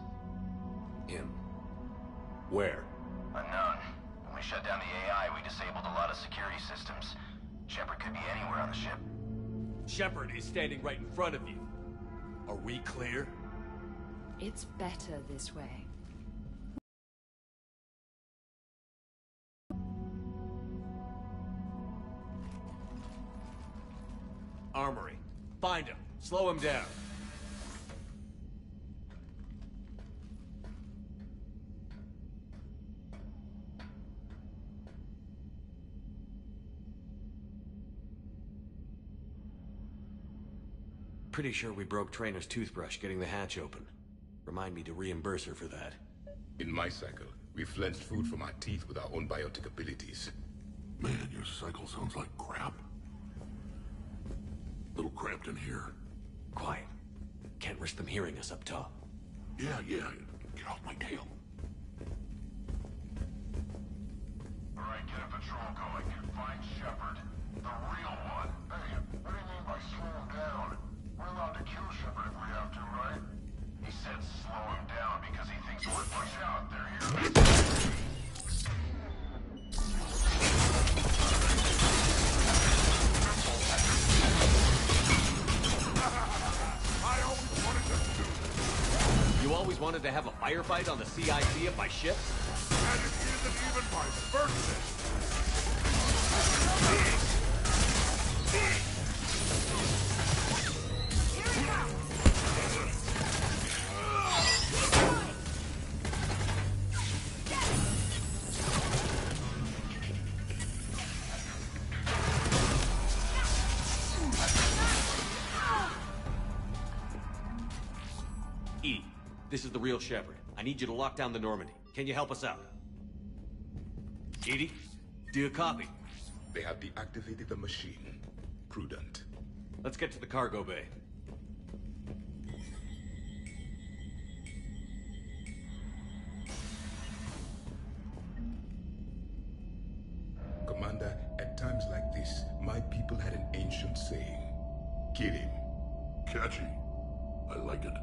Where? Unknown. When we shut down the AI, we disabled a lot of security systems. Shepard could be anywhere on the ship. Shepard is standing right in front of you. Are we clear? It's better this way. Armory. Find him. Slow him down. Pretty sure we broke Trainer's toothbrush getting the hatch open. Remind me to reimburse her for that. In my cycle, we flensed food from our teeth with our own biotic abilities. Man, your cycle sounds like crap. Little cramped in here. Quiet. Can't risk them hearing us up top. Yeah. Get off my tail. All right, get a patrol going. Find Shepard. The real one. Hey, what do you mean by slow him down? We're allowed to kill Shepard if we have to, right? He said slow him down because he thinks we're push out. They're here. You always wanted to have a firefight on the CIC of my ships? And it isn't even my birthday. This is the real Shepard. I need you to lock down the Normandy. Can you help us out? Edie, do you copy? They have deactivated the machine. Prudent. Let's get to the cargo bay. Commander, at times like this, my people had an ancient saying. Kill him. Catchy. I like it.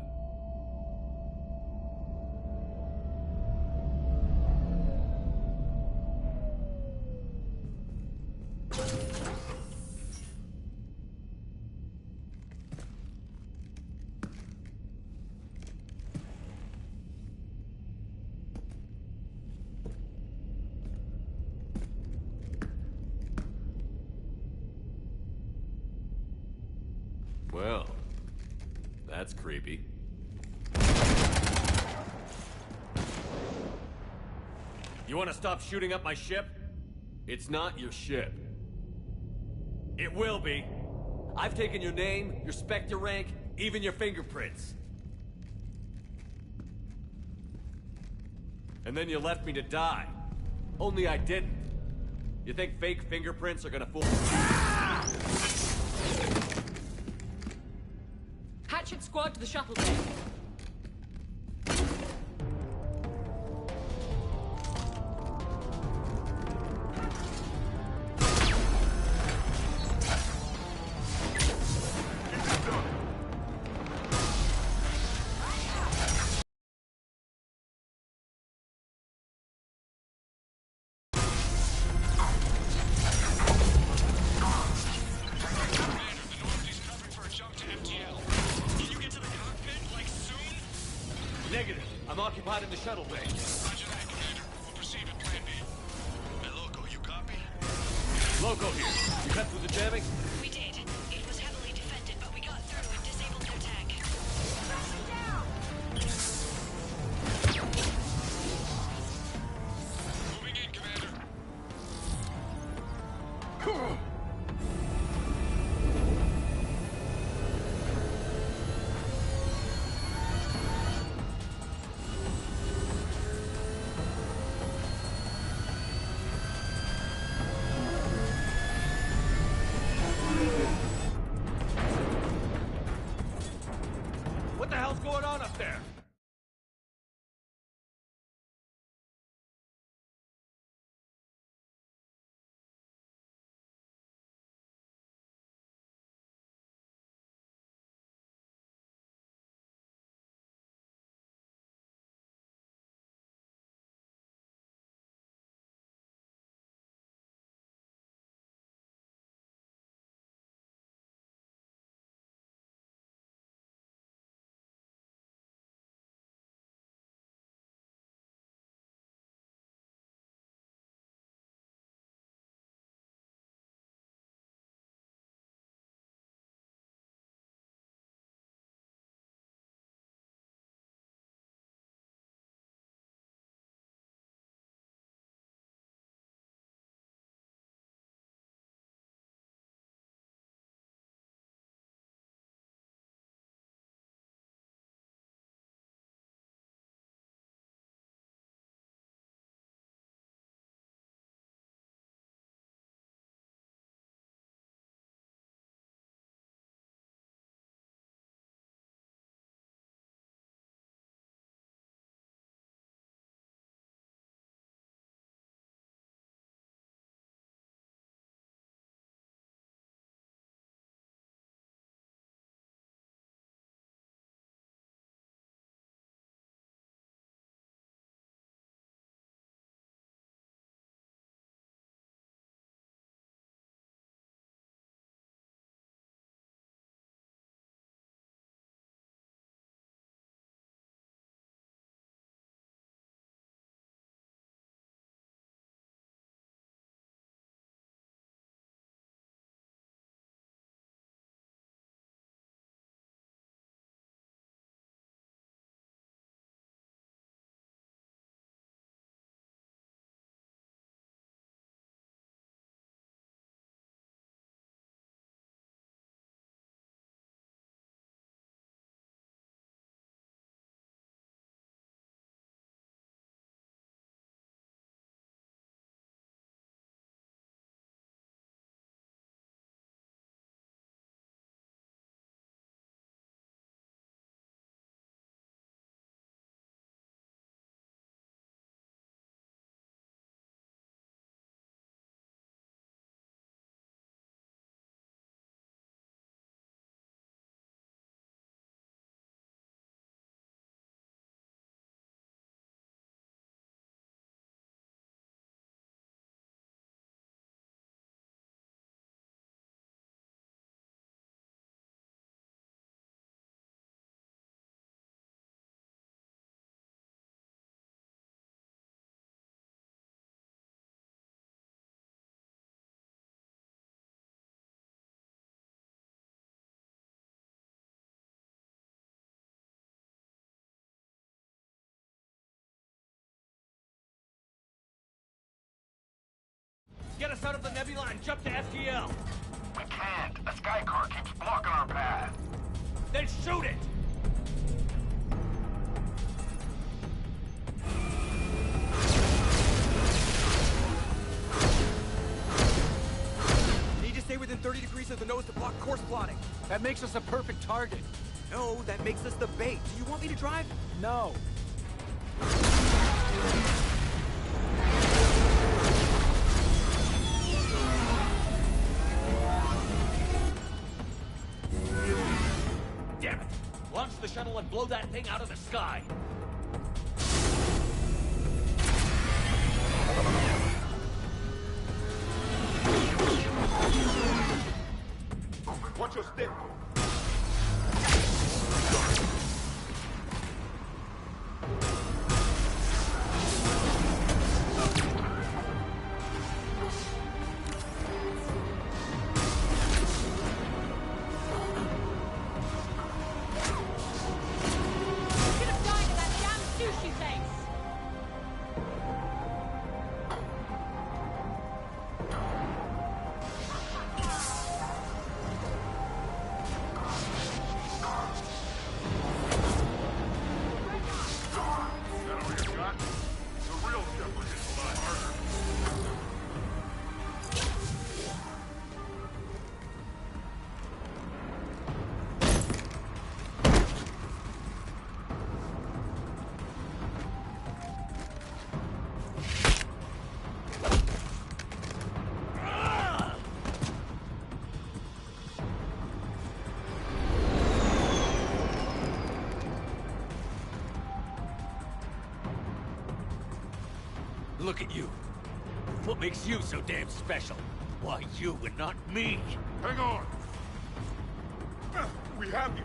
Well, that's creepy. You want to stop shooting up my ship? It's not your ship. It will be. I've taken your name, your Spectre rank, even your fingerprints. And then you left me to die. Only I didn't. You think fake fingerprints are gonna fool Hatchet squad to the shuttle bay. Negative. I'm occupied in the shuttle bay. Roger that, Commander. We'll proceed with Plan B. Hey, Loco, you copy? Loco here. You cut through the jamming? We did. It was heavily defended, but we got through and disabled their tag. Moving in, Commander. What the hell's going on up there? Get us out of the nebula and jump to FTL! We can't. A Skycar keeps blocking our path. Then shoot it! Need to stay within 30 degrees of the nose to block course plotting. That makes us a perfect target. No, that makes us the bait. Do you want me to drive? No. Damn it! Launch the shuttle and blow that thing out of the sky! Watch your step. Look at you. What makes you so damn special? Why you and not me? Hang on! We have you!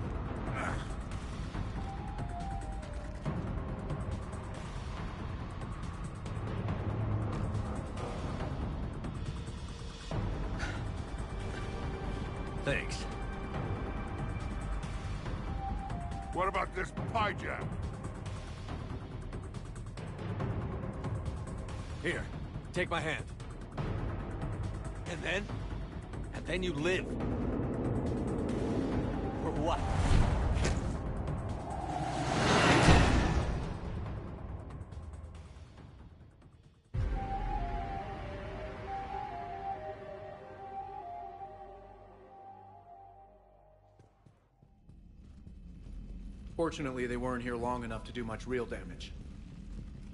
Thanks. What about this pie jam? Here, take my hand. And then you live. For what? Fortunately, they weren't here long enough to do much real damage.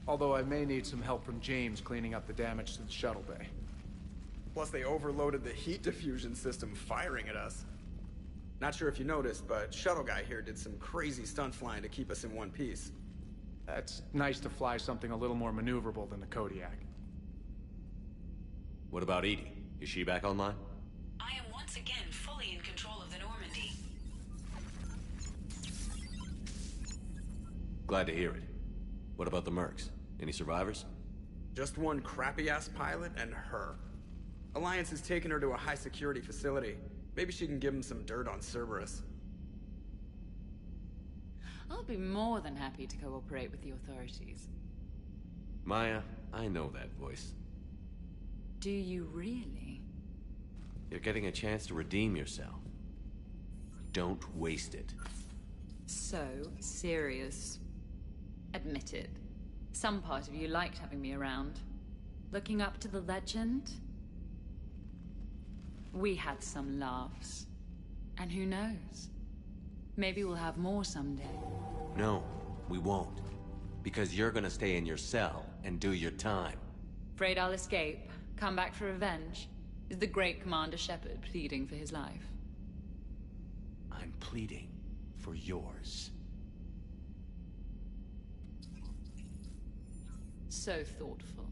Although I may need some help from James cleaning up the damage to the shuttle bay. Plus, they overloaded the heat diffusion system firing at us. Not sure if you noticed, but Shuttle Guy here did some crazy stunt flying to keep us in one piece. It's nice to fly something a little more maneuverable than the Kodiak. What about Edie? Is she back online? I am once again fully in control of the Normandy. Glad to hear it. What about the Mercs? Any survivors? Just one crappy-ass pilot and her. Alliance has taken her to a high-security facility. Maybe she can give him some dirt on Cerberus. I'll be more than happy to cooperate with the authorities. Maya, I know that voice. Do you really? You're getting a chance to redeem yourself. Don't waste it. So serious. Admit it. Some part of you liked having me around. Looking up to the legend. We had some laughs. And who knows? Maybe we'll have more someday. No, we won't. Because you're gonna stay in your cell and do your time. Afraid I'll escape, come back for revenge? Is the great Commander Shepard pleading for his life? I'm pleading for yours. So thoughtful.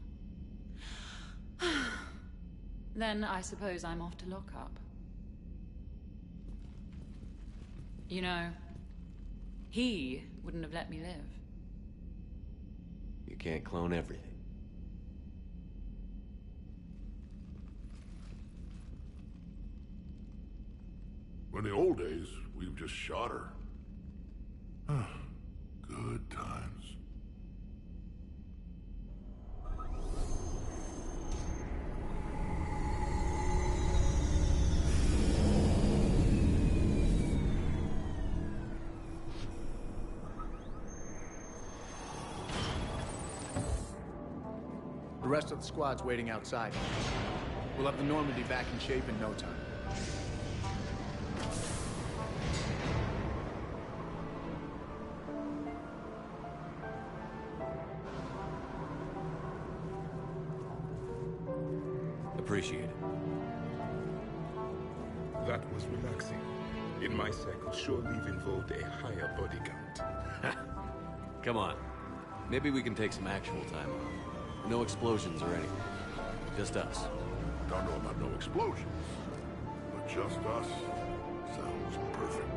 Then I suppose I'm off to lock up. You know, he wouldn't have let me live. You can't clone everything. In the old days, we've just shot her. Good times. The rest of the squad's waiting outside. We'll have the Normandy back in shape in no time. Appreciate it. That was relaxing. In my cycle, shore leave involved a higher body count. Come on. Maybe we can take some actual time off. No explosions or anything. Just us. Don't know about no explosions, but just us sounds perfect.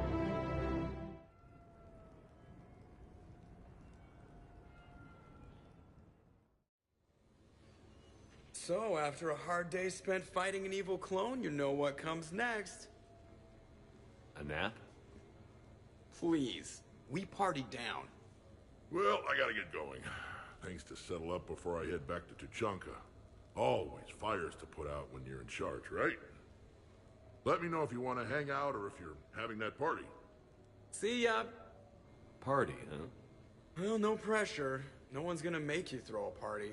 So, after a hard day spent fighting an evil clone, you know what comes next. A nap? Please. We partied down. Well, I gotta get going. Things to settle up before I head back to Tuchanka. Always fires to put out when you're in charge, right? Let me know if you want to hang out or if you're having that party. See ya! Party, huh? Well, no pressure. No one's gonna make you throw a party.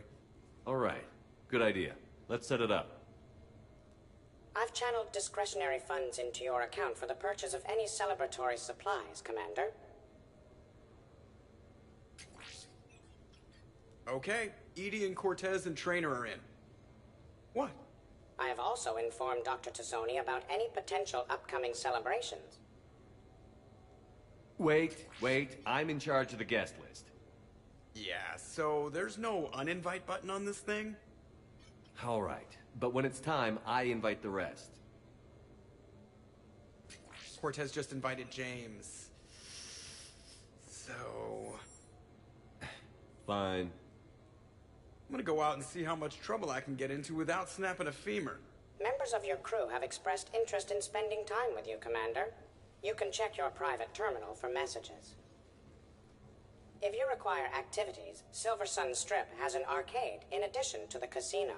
All right. Good idea. Let's set it up. I've channeled discretionary funds into your account for the purchase of any celebratory supplies, Commander. Okay. Edie and Cortez and Trainer are in. What? I have also informed Dr. Tazzoni about any potential upcoming celebrations. Wait. I'm in charge of the guest list. Yeah, so there's no uninvite button on this thing? All right. But when it's time, I invite the rest. Cortez just invited James. So... Fine. I'm gonna go out and see how much trouble I can get into without snapping a femur. Members of your crew have expressed interest in spending time with you, Commander. You can check your private terminal for messages. If you require activities, Silver Sun Strip has an arcade in addition to the casino.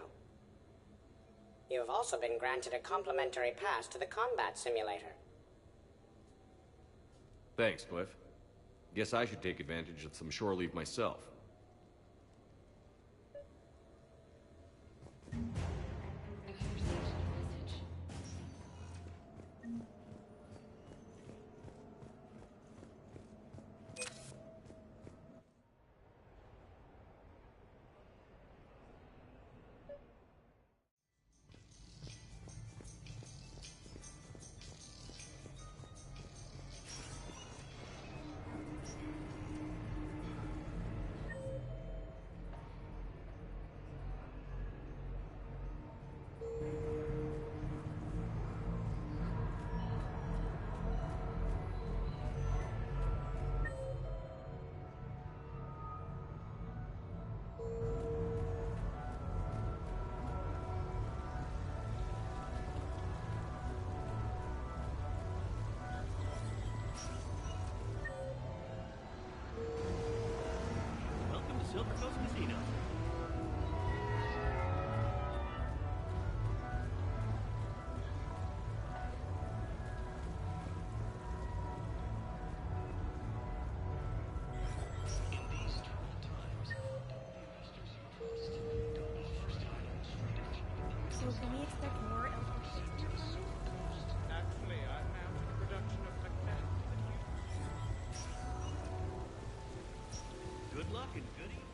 You have also been granted a complimentary pass to the combat simulator. Thanks, Cliff. Guess I should take advantage of some shore leave myself. Welcome to Silver Coast Casino. So can we expect more Actually, I'm now in the production of Macbeth. Good luck and good evening.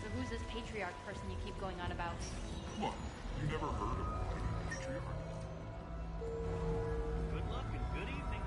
So who's this patriarch person you keep going on about? What? You never heard of a patriarch? Good luck and good evening.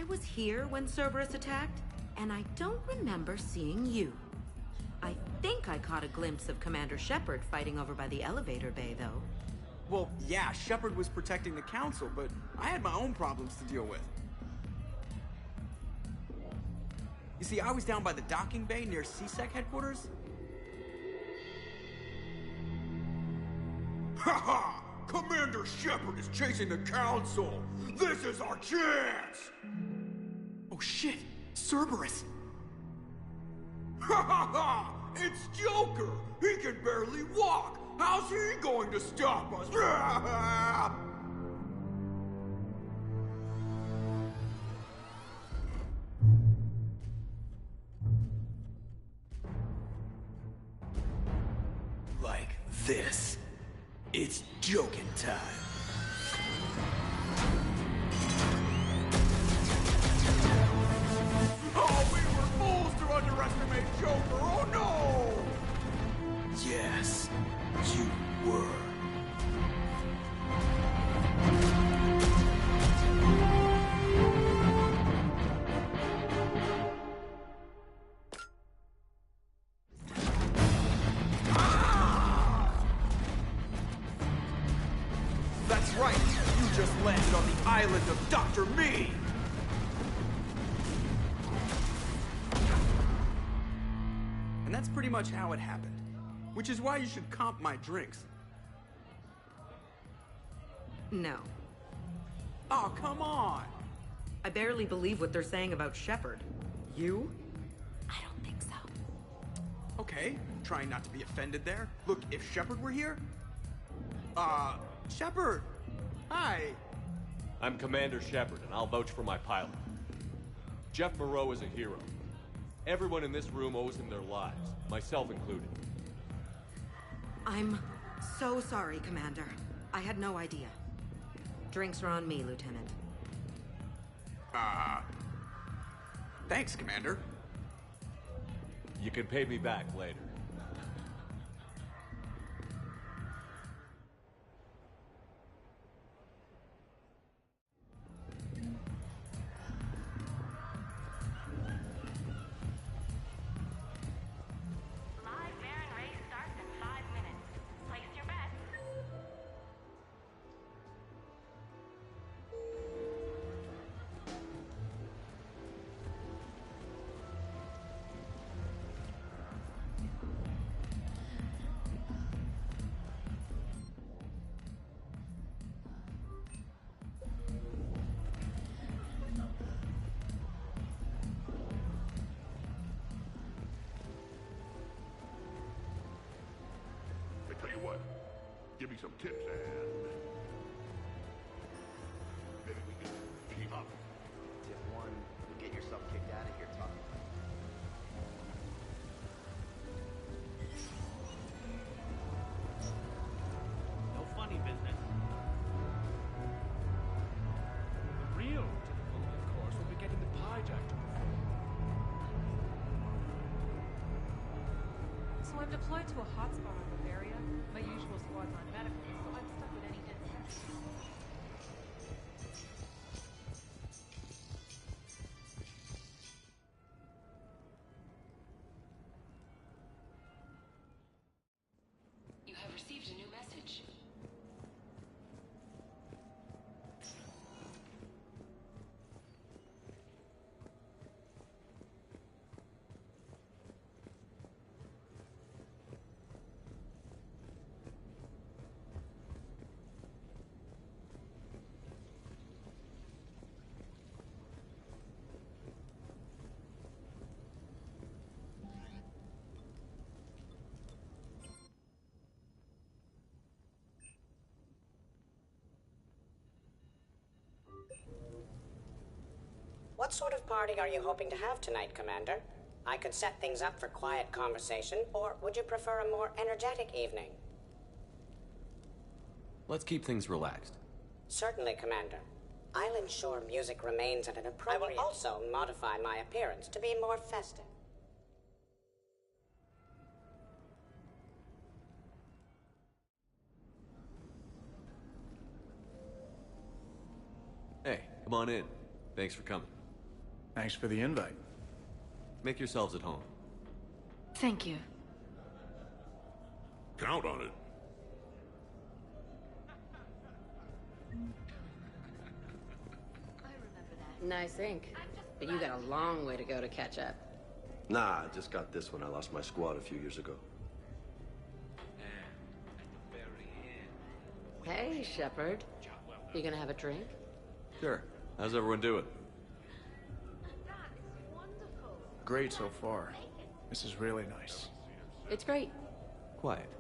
I was here when Cerberus attacked, and I don't remember seeing you. I think I caught a glimpse of Commander Shepard fighting over by the elevator bay, though. Well, yeah, Shepard was protecting the Council, but I had my own problems to deal with. You see, I was down by the docking bay near CSEC headquarters. Ha! Commander Shepard is chasing the Council! This is our chance! Oh shit! Cerberus! Ha ha ha! It's Joker! He can barely walk! How's he going to stop us? Like this. It's joking time. Oh, we were fools to underestimate Joker! Oh no! Yes, you were. That's right! You just landed on the island of Dr. Me! And that's pretty much how it happened. Which is why you should comp my drinks. No. Oh, come on! I barely believe what they're saying about Shepard. You? I don't think so. Okay, trying not to be offended there. Look, if Shepard were here... Shepard! Hi! I'm Commander Shepard, and I'll vouch for my pilot. Jeff Moreau is a hero. Everyone in this room owes him their lives, myself included. I'm so sorry, Commander. I had no idea. Drinks are on me, Lieutenant. Thanks, Commander. You can pay me back later. Live Baron race starts in 5 minutes. Place your bets. I tell you what, give me some tips and maybe we can team up. Tip 1, you get yourself kicked out of here talking. No funny business. The real difficulty, of course, will be getting the pie jack to perform. So I'm deployed to a hotspot in Bavaria. My usual squad's on medical, so I'm stuck with any incident. You have received a new message. What sort of party are you hoping to have tonight, Commander? I could set things up for quiet conversation, or would you prefer a more energetic evening? Let's keep things relaxed. Certainly, Commander. I'll ensure music remains at an appropriate... I will also modify my appearance to be more festive. Hey, come on in. Thanks for coming. Thanks for the invite. Make yourselves at home. Thank you. Count on it. Nice ink. But you got a long way to go to catch up. Nah, I just got this when I lost my squad a few years ago. Hey, Shepard. You gonna have a drink? Sure. How's everyone doing? Great so far. This is really nice. It's great. Quiet.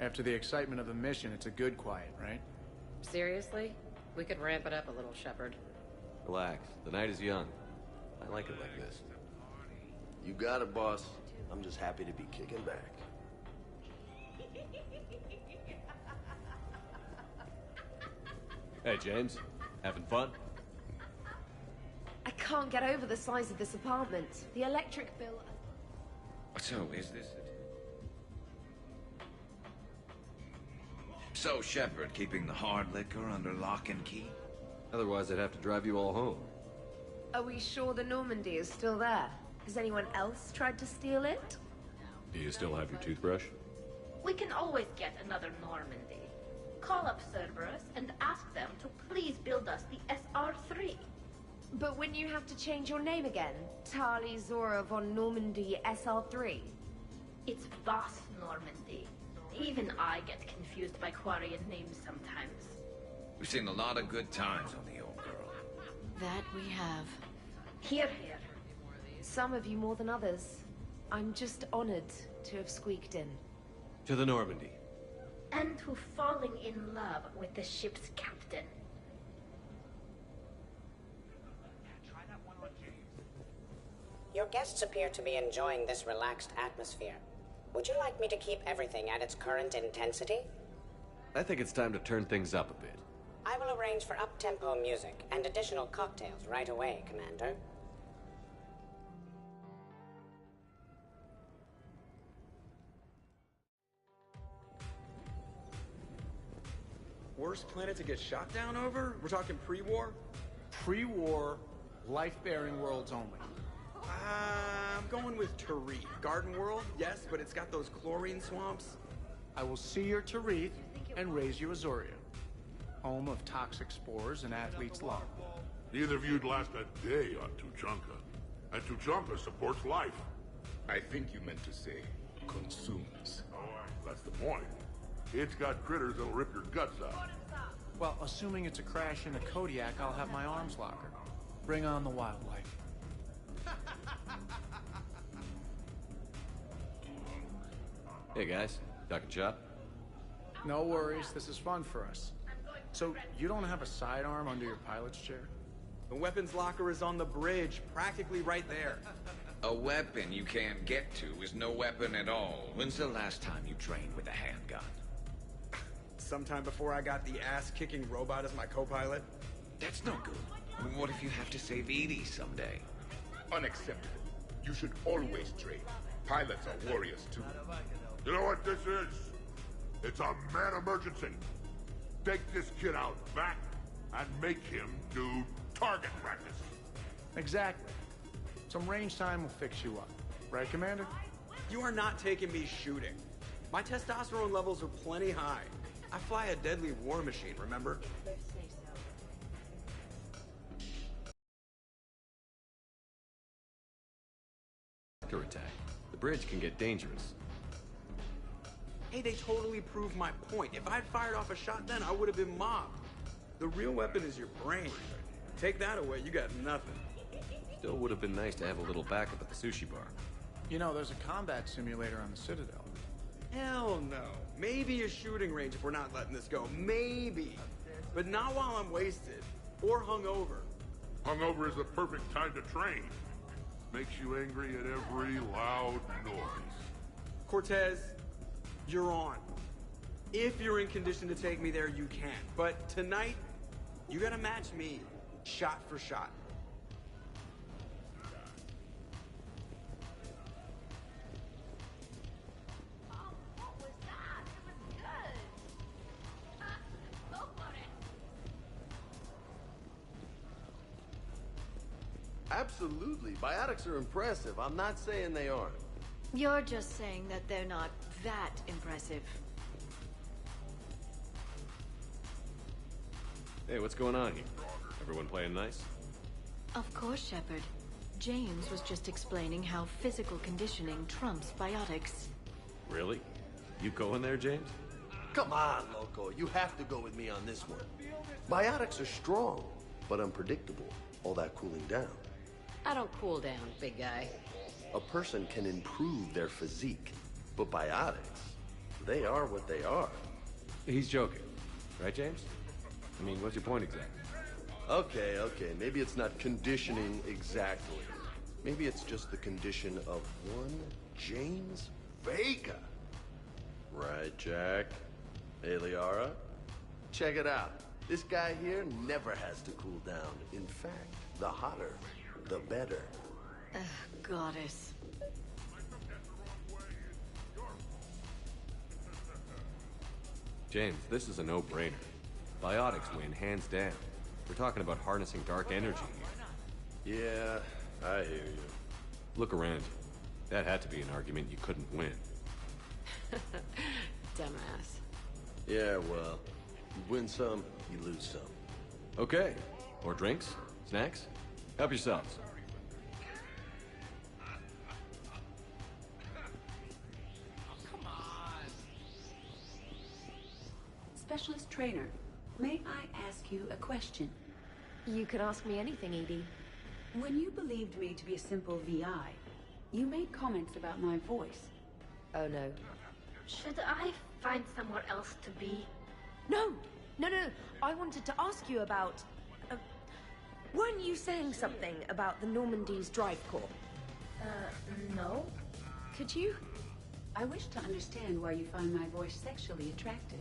After the excitement of the mission, it's a good quiet, right? Seriously? We could ramp it up a little, Shepard. Relax. The night is young. I like it like this. You got it, boss. I'm just happy to be kicking back. Hey, James. Having fun? I can't get over the size of this apartment. The electric bill... So, is this it? So, Shepard, keeping the hard liquor under lock and key? Otherwise, I'd have to drive you all home. Are we sure the Normandy is still there? Has anyone else tried to steal it? Do you still have your toothbrush? We can always get another Normandy. Call up Cerberus and ask them to please build us the SR-3. But wouldn't you have to change your name again? Tali Zora von Normandy SR-3? It's Voss Normandy. Even I get confused by Quarian names sometimes. We've seen a lot of good times on the old girl. That we have. Here, here. Some of you more than others. I'm just honored to have squeaked in. To the Normandy. And to falling in love with the ship's captain. Your guests appear to be enjoying this relaxed atmosphere. Would you like me to keep everything at its current intensity? I think it's time to turn things up a bit. I will arrange for up-tempo music and additional cocktails right away, Commander. Worst planet to get shot down over? We're talking pre-war? Pre-war, life-bearing worlds only. I'm going with Tarith. Garden World, yes, but it's got those chlorine swamps. I will see your Tarith and raise you Azoria, home of toxic spores and athlete's lung. Neither of you'd last a day on Tuchanka. And Tuchanka supports life. I think you meant to say consumes. Oh, that's the point. It's got critters that'll rip your guts out. Well, assuming it's a crash in a Kodiak, I'll have my arms locker. Bring on the wildlife. Hey guys, talking shop? No worries, this is fun for us. So, you don't have a sidearm under your pilot's chair? The weapons locker is on the bridge, practically right there. A weapon you can't get to is no weapon at all. When's the last time you trained with a handgun? Sometime before I got the ass-kicking robot as my co-pilot. That's no good. What if you have to save Edie someday? Unacceptable. You should always train. Pilots are warriors too. You know what this is? It's a mad emergency. Take this kid out back and make him do target practice. Exactly. Some range time will fix you up. Right, Commander? You are not taking me shooting. My testosterone levels are plenty high. I fly a deadly war machine, remember? Attack. The bridge can get dangerous. Hey, they totally proved my point. If I'd fired off a shot then, I would have been mobbed. The real weapon is your brain. Take that away, you got nothing. Still would have been nice to have a little backup at the sushi bar. You know, there's a combat simulator on the Citadel. Hell no. Maybe a shooting range if we're not letting this go. Maybe. But not while I'm wasted. Or hungover. Hungover is the perfect time to train. Makes you angry at every loud noise. Cortez, you're on. If you're in condition to take me there, you can. But tonight, you gotta match me, shot for shot. Absolutely. Biotics are impressive. I'm not saying they aren't. You're just saying that they're not that impressive. Hey, what's going on here? Everyone playing nice? Of course, Shepard. James was just explaining how physical conditioning trumps biotics. Really? You going there, James? Come on, Loco. You have to go with me on this one. Biotics are strong, but unpredictable. All that cooling down. I don't cool down, big guy. A person can improve their physique, but biotics, they are what they are. He's joking. Right, James? I mean, what's your point exactly? Okay. Maybe it's not conditioning exactly. Maybe it's just the condition of one James Vega. Right, Jack? Hey, Liara? Check it out. This guy here never has to cool down. In fact, the hotter, the better. Ugh, goddess. James, this is a no-brainer. Biotics win, hands down. We're talking about harnessing dark energy here. Yeah, I hear you. Look around you. That had to be an argument you couldn't win. Dumbass. Yeah, well, you win some, you lose some. Okay. More drinks? Snacks? Help yourselves. Specialist trainer, may I ask you a question? You can ask me anything, Edie. When you believed me to be a simple VI, you made comments about my voice. Oh no. Should I find somewhere else to be? No! I wanted to ask you about... weren't you saying something about the Normandy's drive core? No. Could you? I wish to understand why you find my voice sexually attractive.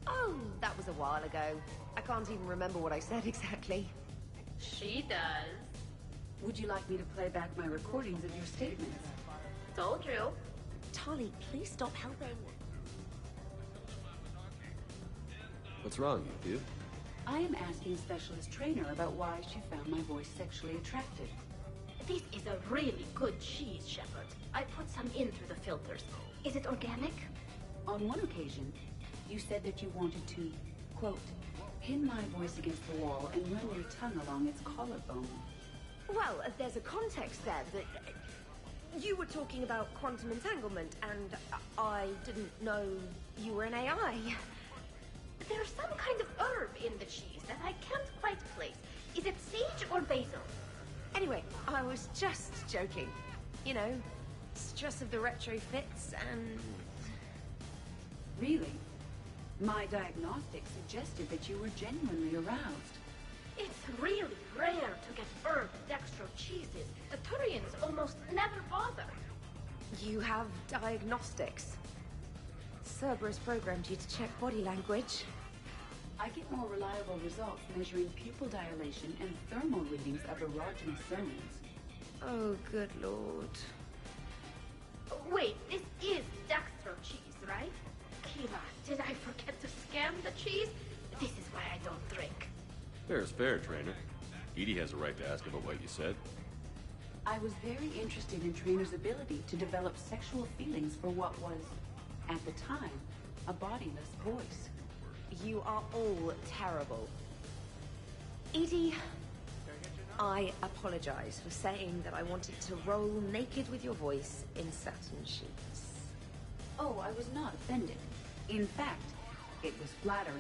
Oh, that was a while ago. I can't even remember what I said exactly. She does. Would you like me to play back my recordings of your statements? Told you. Tali, please stop helping. What's wrong, you dude? I am asking Specialist Trainer about why she found my voice sexually attractive. This is a really good cheese, Shepard. I put some in through the filters. Is it organic? On one occasion, you said that you wanted to, quote, pin my voice against the wall and run your tongue along its collarbone. Well, there's a context there that... you were talking about quantum entanglement, and I didn't know you were an AI. There's some kind of herb in the cheese that I can't quite place. Is it sage or basil? Anyway, I was just joking. You know, stress of the retrofits and... Really? My diagnostic suggested that you were genuinely aroused. It's really rare to get herb dextro cheeses. The Turians almost never bother. You have diagnostics. Cerberus programmed you to check body language. I get more reliable results measuring pupil dilation and thermal readings of erogenous zones. Oh, good lord. Wait, this is dextro cheese, right? Kira, did I forget to scan the cheese? This is why I don't drink. Fair is fair, Trainer. Edie has a right to ask about what you said. I was very interested in Trainer's ability to develop sexual feelings for what was, at the time, a bodiless voice. You are all terrible. Edie, I apologize for saying that I wanted to roll naked with your voice in satin sheets. Oh, I was not offended. In fact, it was flattering.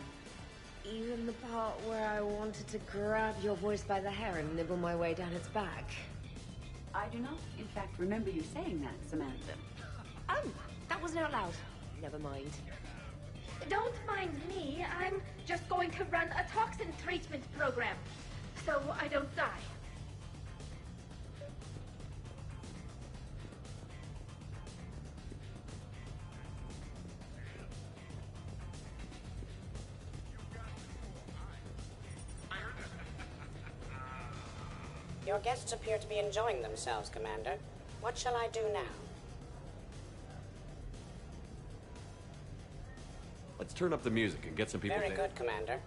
Even the part where I wanted to grab your voice by the hair and nibble my way down its back. I do not, in fact, remember you saying that, Samantha. Oh, that wasn't out loud. Never mind. Don't mind me. I'm just going to run a toxin treatment program, so I don't die. Your guests appear to be enjoying themselves, Commander. What shall I do now? Let's turn up the music and get some people Very dancing. good, Commander.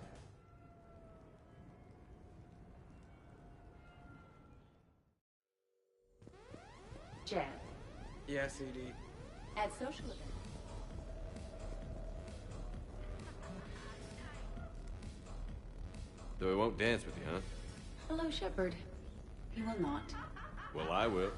Jeff, Yes, ED. at social events. So he won't dance with you, huh? Hello, Shepard. He will not. Well, I will.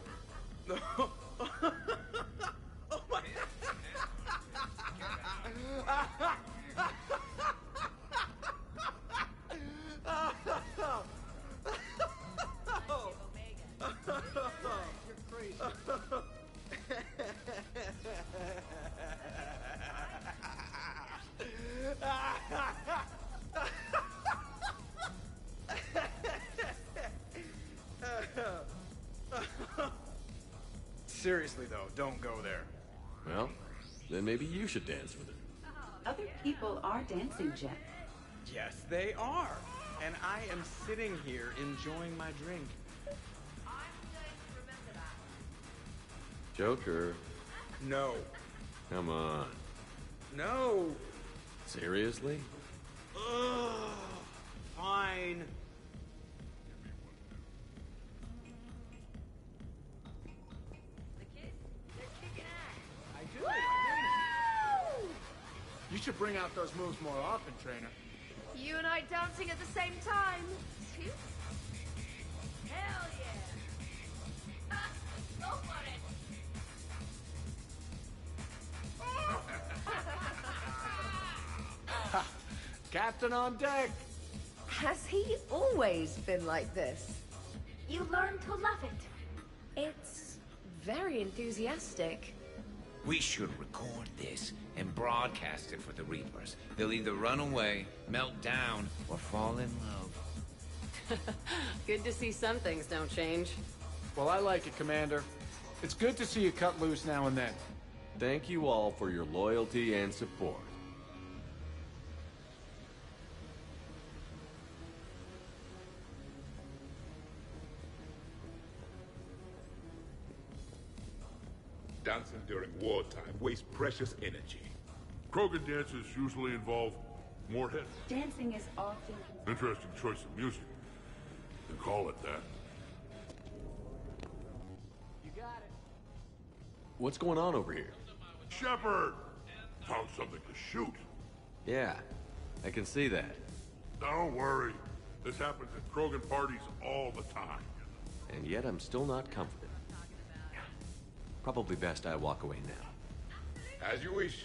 Seriously, though, don't go there. Well, then maybe you should dance with him. Other people are dancing, Jeff. Yes, they are. And I am sitting here enjoying my drink. Joker. No. Come on. No. Seriously? Ugh. Fine. You should bring out those moves more often, trainer. You and I dancing at the same time. Hell yeah! Go for it! Captain on deck! Has he always been like this? You learn to love it. It's very enthusiastic. We should record this and broadcast it for the Reapers. They'll either run away, melt down, or fall in love. Good to see some things don't change. Well, I like it, Commander. It's good to see you cut loose now and then. Thank you all for your loyalty and support. Dancing during wartime wastes precious energy. Krogan dances usually involve more heads. Dancing is often... Interesting choice of music. They call it that. You got it. What's going on over here? Shepard! Found something to shoot. Yeah, I can see that. Don't worry. This happens at Krogan parties all the time. And yet I'm still not comforted. Probably best I walk away now. As you wish.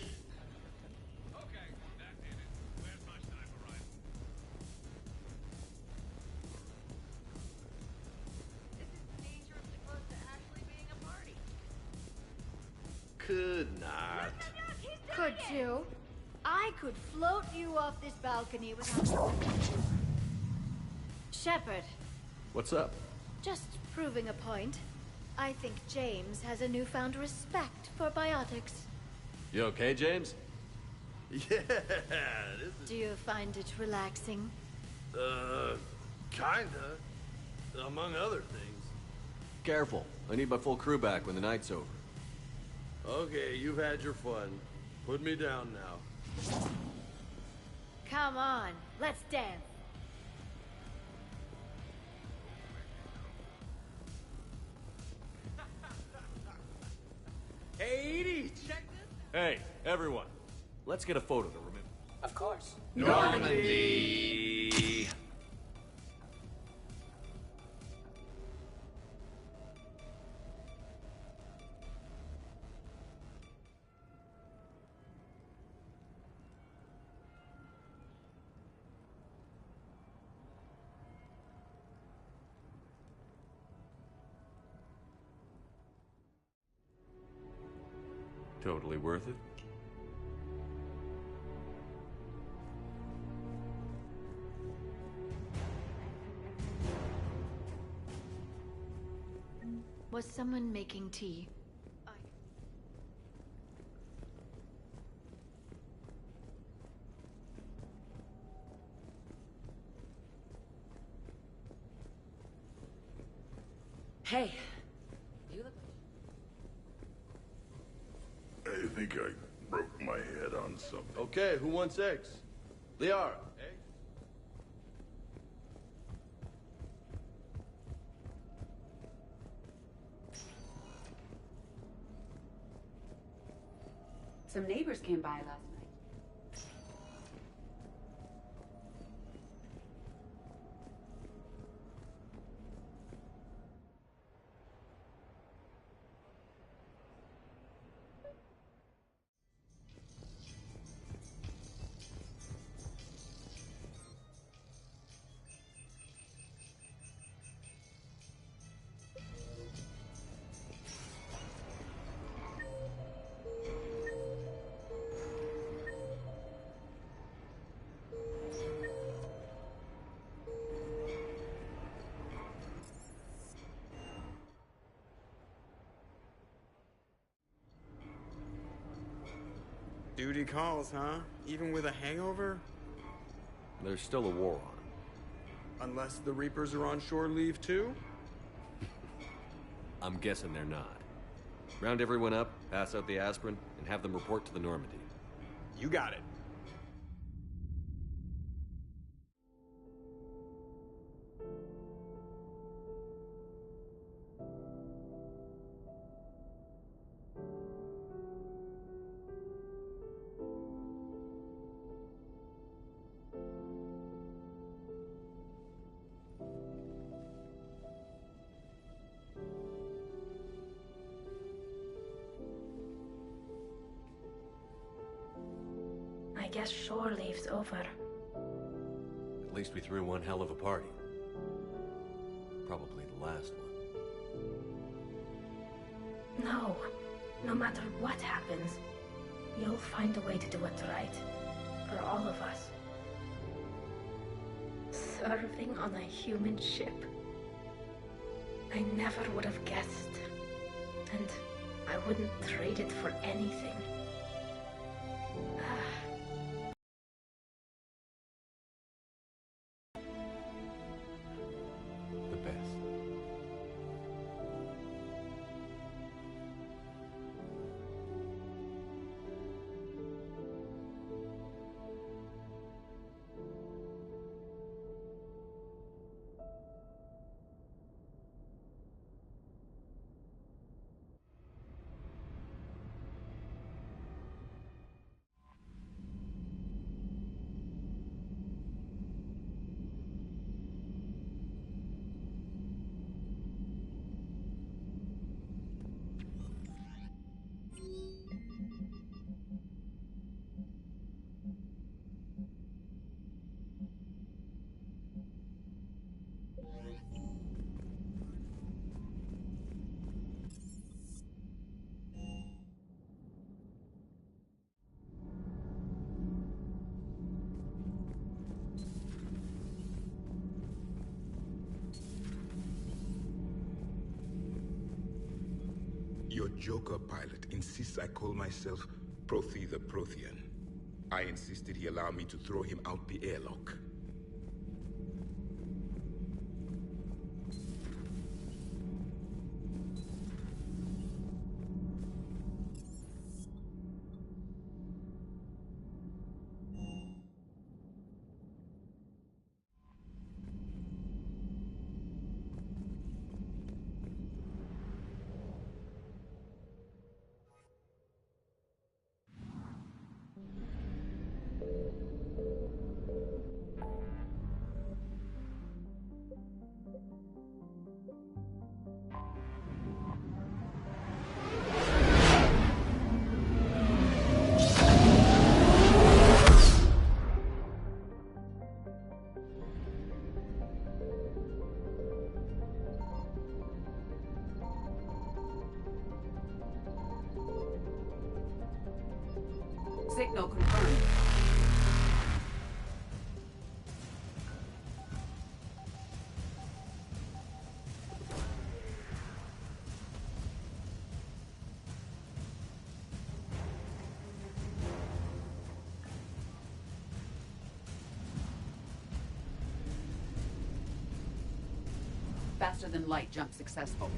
Could not. Could too. I could float you off this balcony without... Shepard, What's up? just proving a point. I think James has a newfound respect for biotics. You okay, James? Yeah, this Do you find it relaxing? kinda. Among other things. Careful. I need my full crew back when the night's over. Okay, you've had your fun. Put me down now. Come on, let's dance. Hey, Edie, check this. Hey, everyone. Let's get a photo to remember. Of course. Normandy! Totally worth it. Was someone making tea? Hey, you look... I think I broke my head on something. Okay, who wants eggs? Liara, eggs? Some neighbors came by last night. Duty calls, huh? Even with a hangover? There's still a war on. Unless the Reapers are on shore leave too? I'm guessing they're not. Round everyone up, pass out the aspirin, and have them report to the Normandy. You got it. I guess shore leave's over. At least we threw one hell of a party. Probably the last one. No. No matter what happens, you'll find a way to do it right. For all of us. Serving on a human ship. I never would have guessed. And I wouldn't trade it for anything. The best. Your Joker pilot insists I call myself Prothi the Prothean. I insisted he allow me to throw him out the airlock. Signal confirmed. Faster than light jump successful.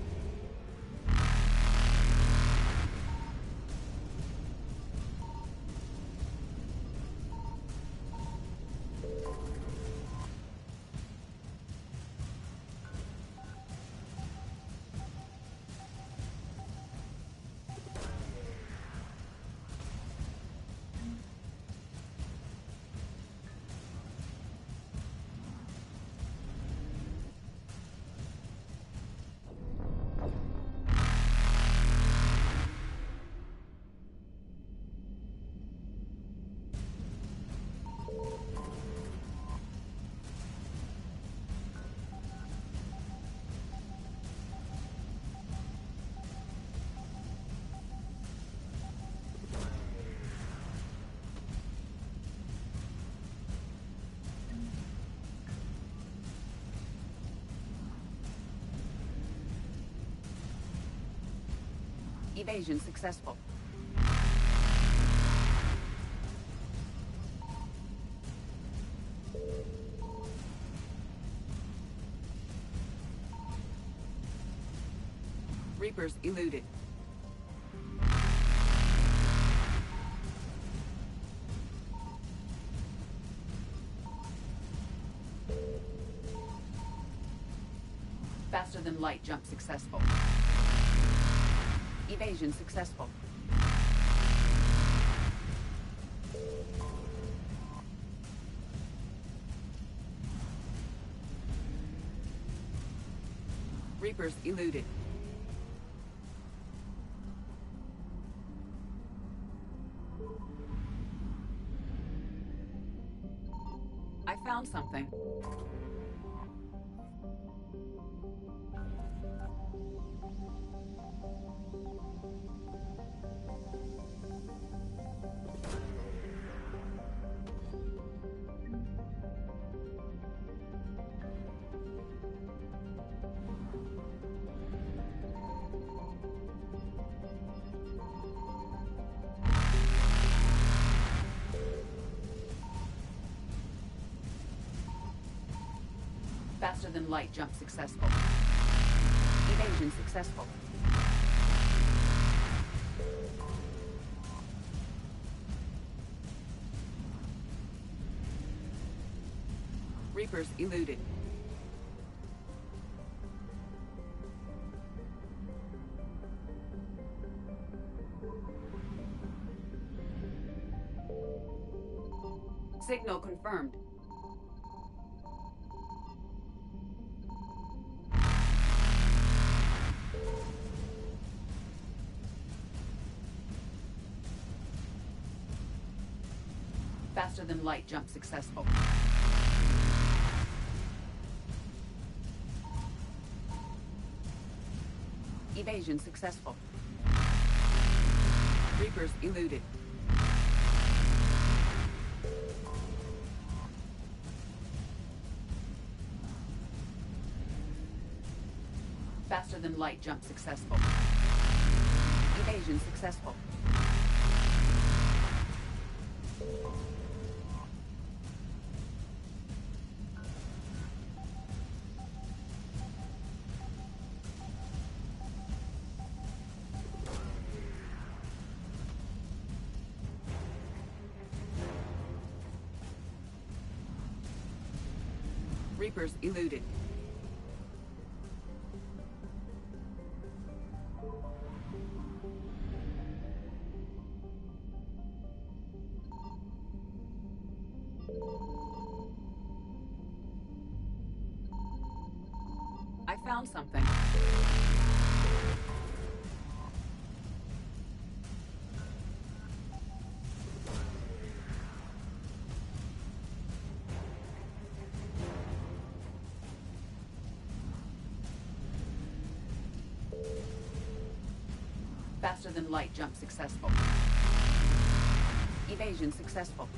Evasion successful. Reapers eluded. Faster than light jump successful. Evasion successful. Reapers eluded. I found something. Faster than light jump successful. Evasion successful. Reapers eluded. Signal confirmed. Faster than light jump successful. Evasion successful. Reapers eluded. Faster than light jump successful. Evasion successful. Reapers eluded. I found something. Faster than light jump successful. Evasion successful.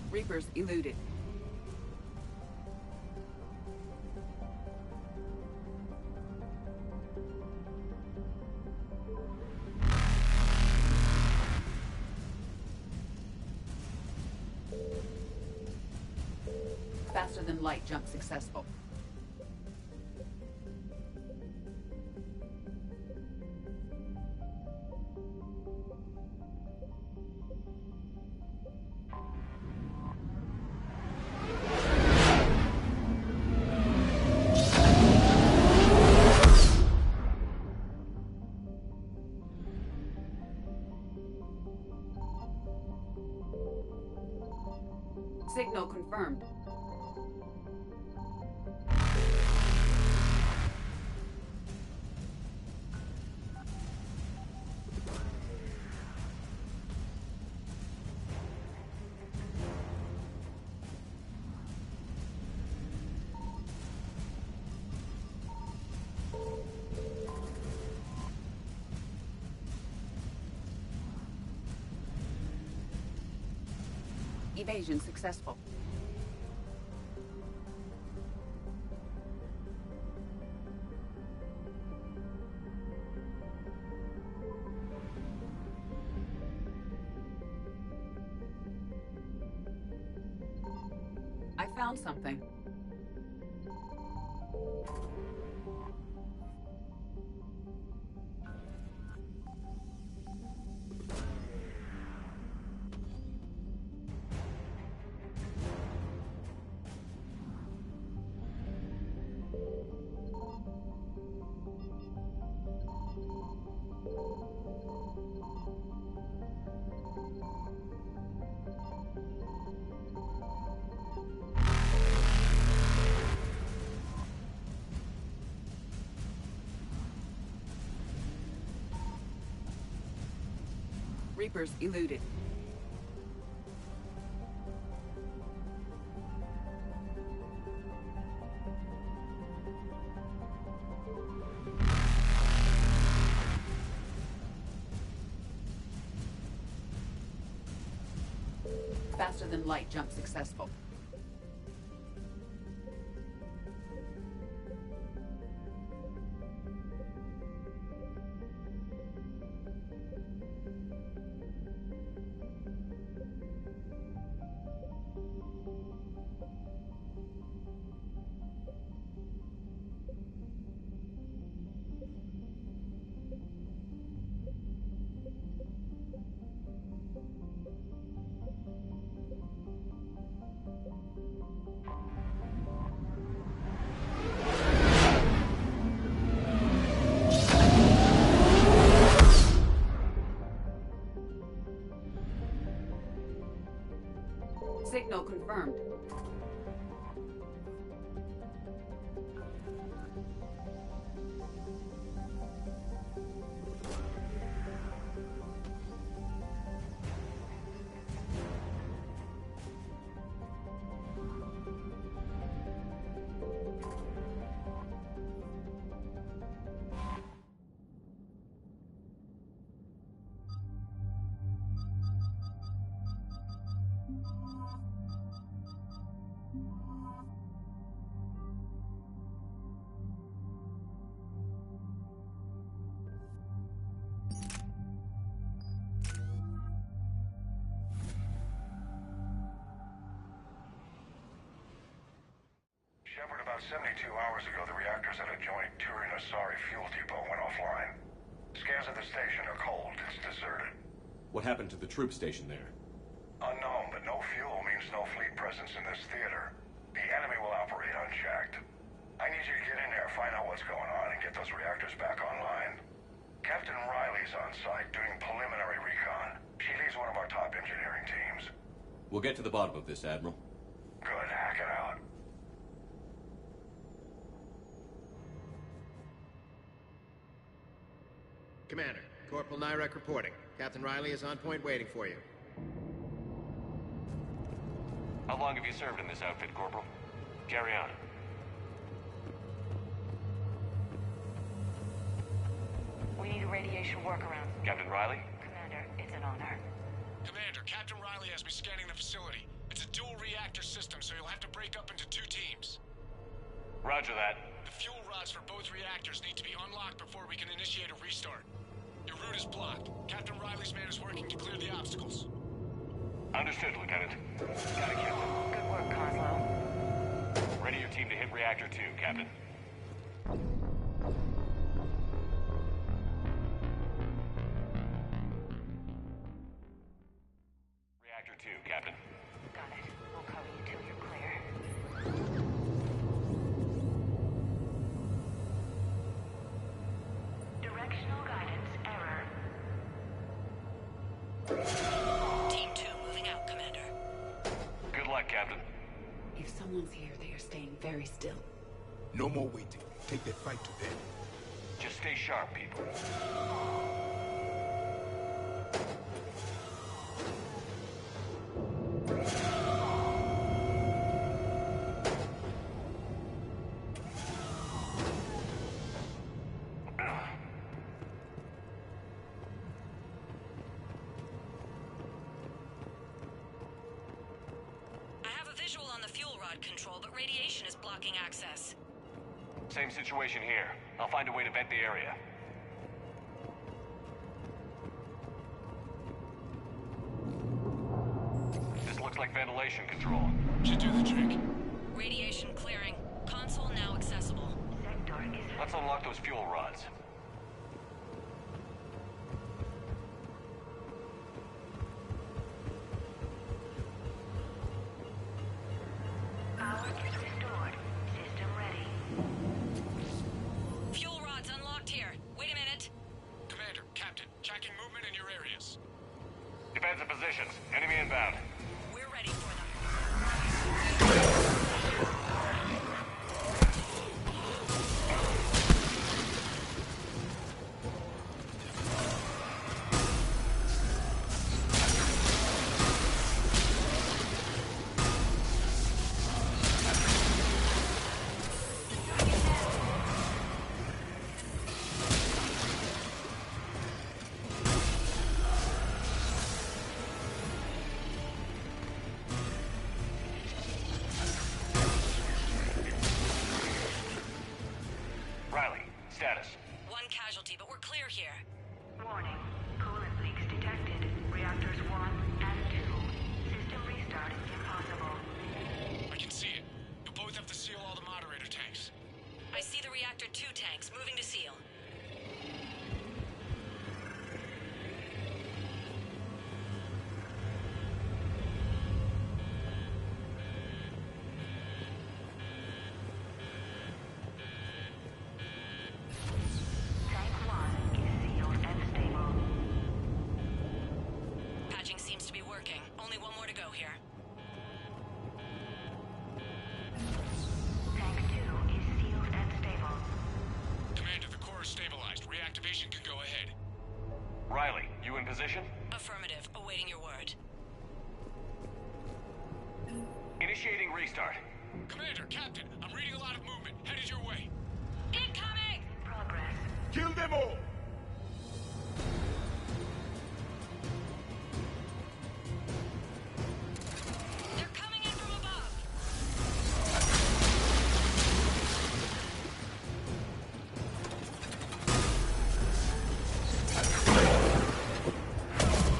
Reapers eluded. Faster than light jump successful. Signal confirmed. Evasion successful. I found something. Reapers eluded. Faster than light jump successful. Signal confirmed. Shepard, about 72 hours ago, the reactors at a joint Turin-Asari fuel depot went offline. Scans at the station are cold. It's deserted. What happened to the troop station there? Unknown, but no fuel means no fleet presence in this theater. The enemy will operate unchecked. I need you to get in there, find out what's going on, and get those reactors back online. Captain Riley's on site doing preliminary recon. She leads one of our top engineering teams. We'll get to the bottom of this, Admiral. Good, hack it out. Commander, Corporal Nyrek reporting. Captain Riley is on point waiting for you. How long have you served in this outfit, Corporal? Carry on. We need a radiation workaround. Captain Riley? Commander, it's an honor. Commander, Captain Riley has me scanning the facility. It's a dual reactor system, so you'll have to break up into 2 teams. Roger that. The fuel rods for both reactors need to be unlocked before we can initiate a restart. Your route is blocked. Captain Riley's man is working to clear the obstacles. Understood, Lieutenant. Got it, Captain. Good work, Coslow. Ready your team to hit Reactor 2, Captain. Reactor 2, Captain. Got it. We'll cover you till you're clear. Directional guidance error. Team 2 moving out, Commander. Good luck, Captain. If someone's here, they are staying very still. No more waiting. Take the fight to them. Just stay sharp, people. rod control, but radiation is blocking access. Same situation here. I'll find a way to vent the area. This looks like ventilation control. Should do the trick. Radiation clearing. Console now accessible. Let's unlock those fuel rods. Power is restored. System ready. Fuel rods unlocked here. Wait a minute. Commander, Captain, tracking movement in your areas. Defensive positions. Enemy inbound. We're ready for them. Riley, status. One casualty, but we're clear here. Warning. Coolant leaks detected. Reactors 1 and 2. System restart impossible. I can see it. You'll both have to seal all the moderator tanks. I see the reactor 2 tanks moving to seal. Tank 1 is sealed and stable. Patching seems to be working. Only one more to go here. Tank 2 is sealed and stable. Commander, the core is stabilized. Reactivation can go ahead. Riley, you in position? Affirmative. Awaiting your word. Initiating restart. Commander, Captain, I'm reading a lot of movement. Headed your way. Incoming! Progress. Kill them all! They're coming in from above.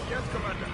Yes, Commander.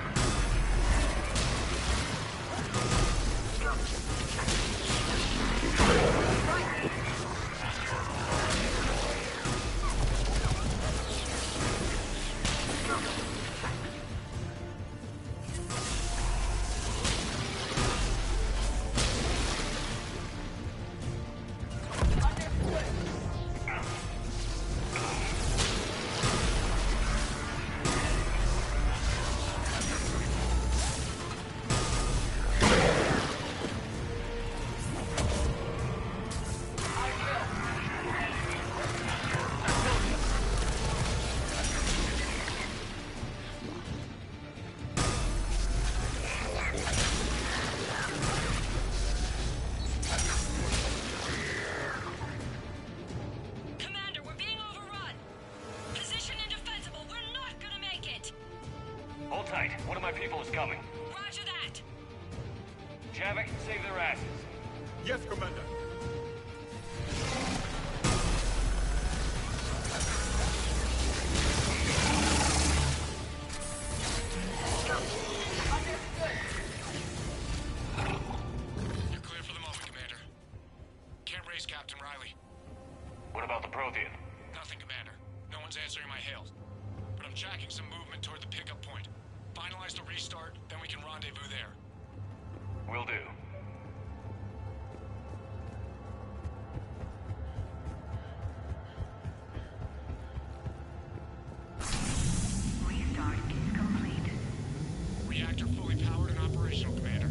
Commander, we're being overrun. Position indefensible. We're not gonna make it. Hold tight. One of my people is coming. Roger that. Javik, save their asses. Yes, Commander. You're clear for the moment, Commander. Can't raise Captain Riley. What about the Prothean? Nothing, Commander. No one's answering my hails. But I'm tracking some movement toward the pickup point. Finalize the restart, then we can rendezvous there. Will do. Restart is complete. Reactor fully powered and operational, Commander.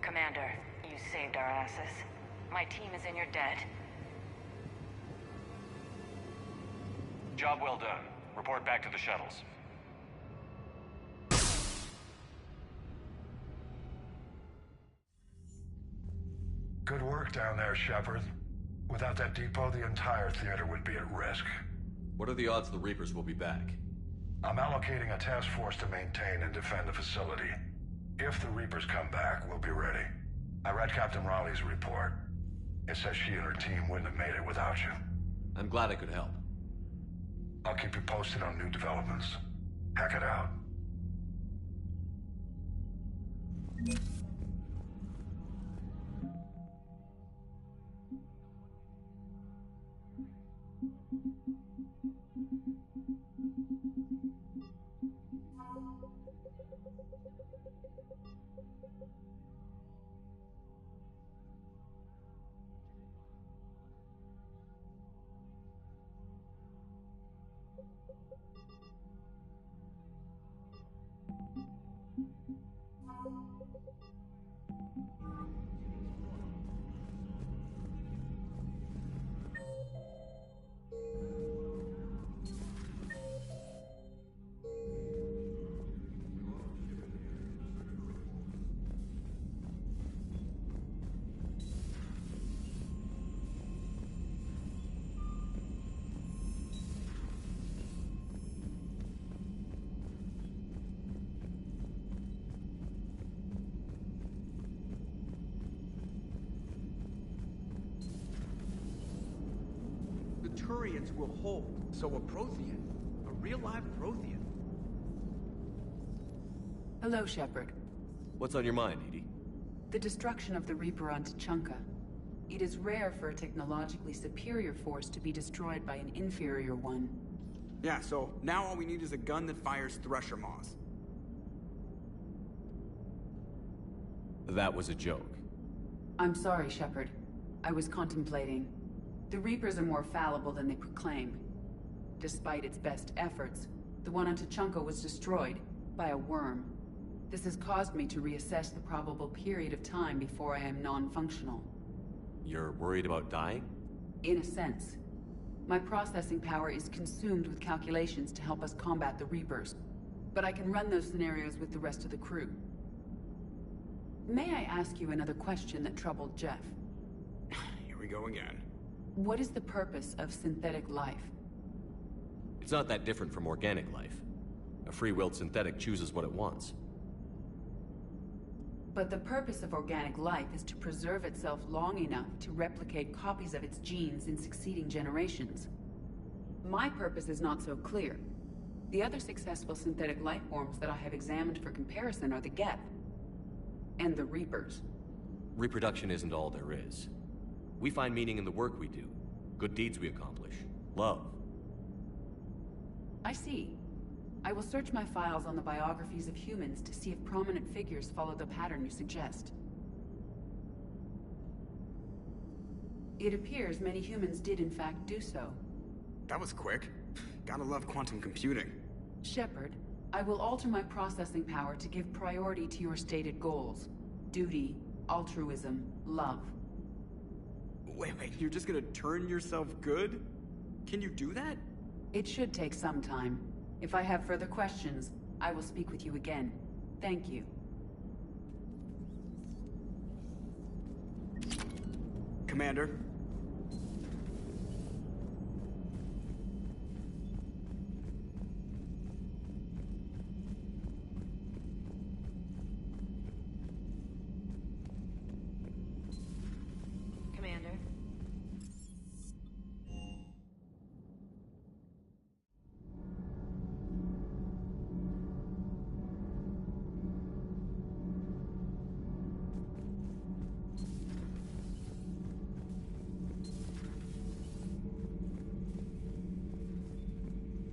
Commander, you saved our asses. My team is in your debt. Job well done. Report back to the shuttles. Good work down there, Shepard. Without that depot, the entire theater would be at risk. What are the odds the Reapers will be back? I'm allocating a task force to maintain and defend the facility. If the Reapers come back, we'll be ready. I read Captain Raleigh's report. It says she and her team wouldn't have made it without you. I'm glad I could help. I'll keep you posted on new developments. Hack it out. Turians will hold, so a Prothean. A real live Prothean. Hello, Shepard. What's on your mind, Edie? The destruction of the Reaper on Tuchanka. It is rare for a technologically superior force to be destroyed by an inferior one. Yeah, so now all we need is a gun that fires Thresher Maws. That was a joke. I'm sorry, Shepard. I was contemplating. The Reapers are more fallible than they proclaim. Despite its best efforts, the one on Tuchanka was destroyed by a worm. This has caused me to reassess the probable period of time before I am non-functional. You're worried about dying? In a sense. My processing power is consumed with calculations to help us combat the Reapers. But I can run those scenarios with the rest of the crew. May I ask you another question that troubled Jeff? Here we go again. What is the purpose of synthetic life? It's not that different from organic life. A free-willed synthetic chooses what it wants. But the purpose of organic life is to preserve itself long enough to replicate copies of its genes in succeeding generations. My purpose is not so clear. The other successful synthetic life forms that I have examined for comparison are the Geth and the Reapers. Reproduction isn't all there is. We find meaning in the work we do, good deeds we accomplish, love. I see. I will search my files on the biographies of humans to see if prominent figures follow the pattern you suggest. It appears many humans did in fact do so. That was quick. Gotta love quantum computing. Shepard, I will alter my processing power to give priority to your stated goals. Duty, altruism, love. Wait, you're just gonna turn yourself good? Can you do that? It should take some time. If I have further questions, I will speak with you again. Thank you. Commander. Commander.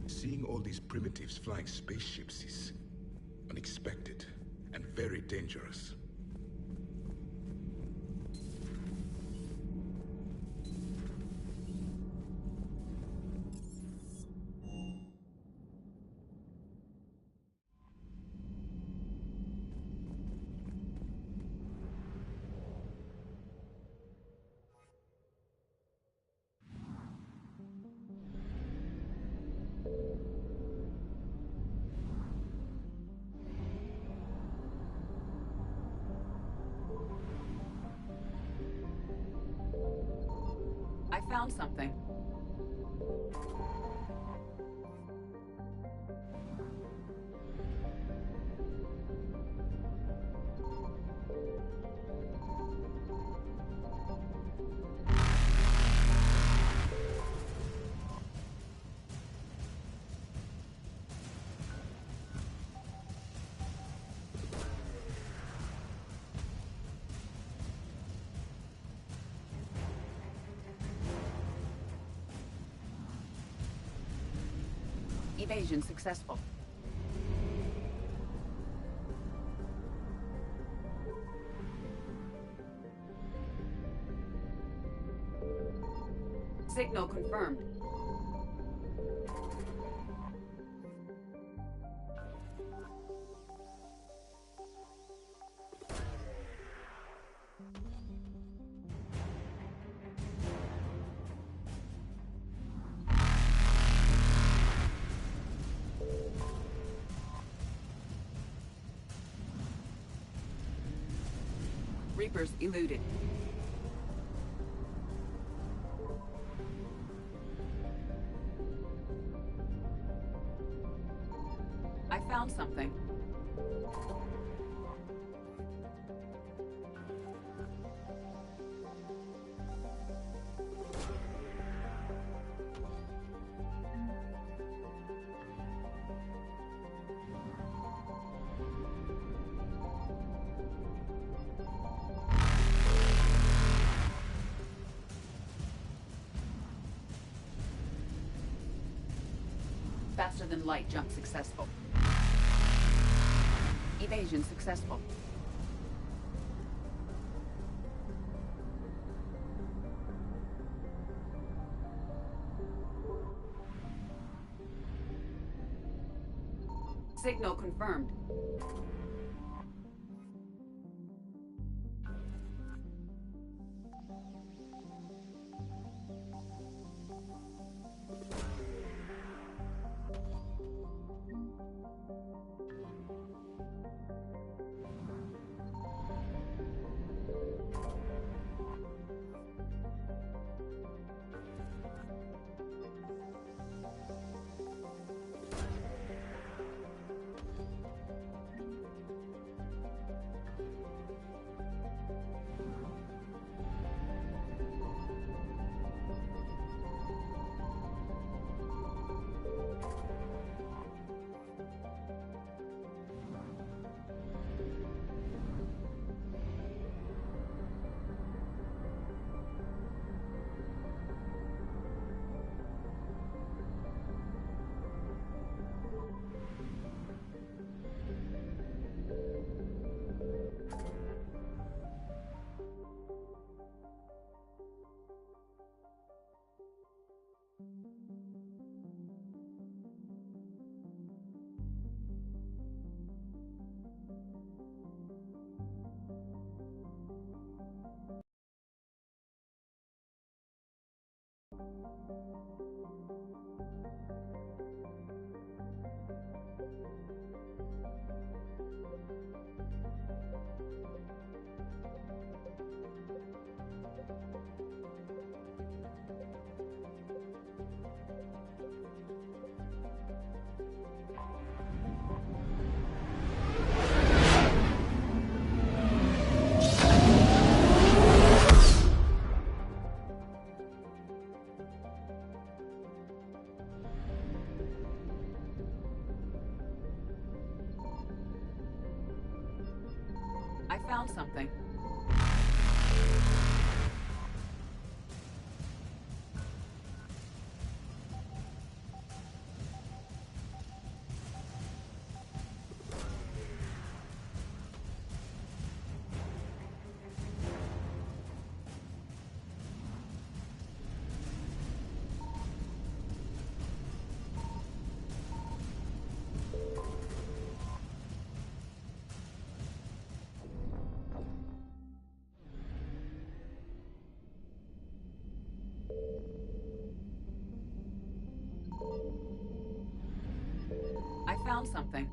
Seeing all these primitives flying spaceships is unexpected and very dangerous. found something. Evasion successful. Signal confirmed. Reapers eluded. I found something. Faster than light jump successful. Evasion successful. Signal confirmed. I found something. I found something.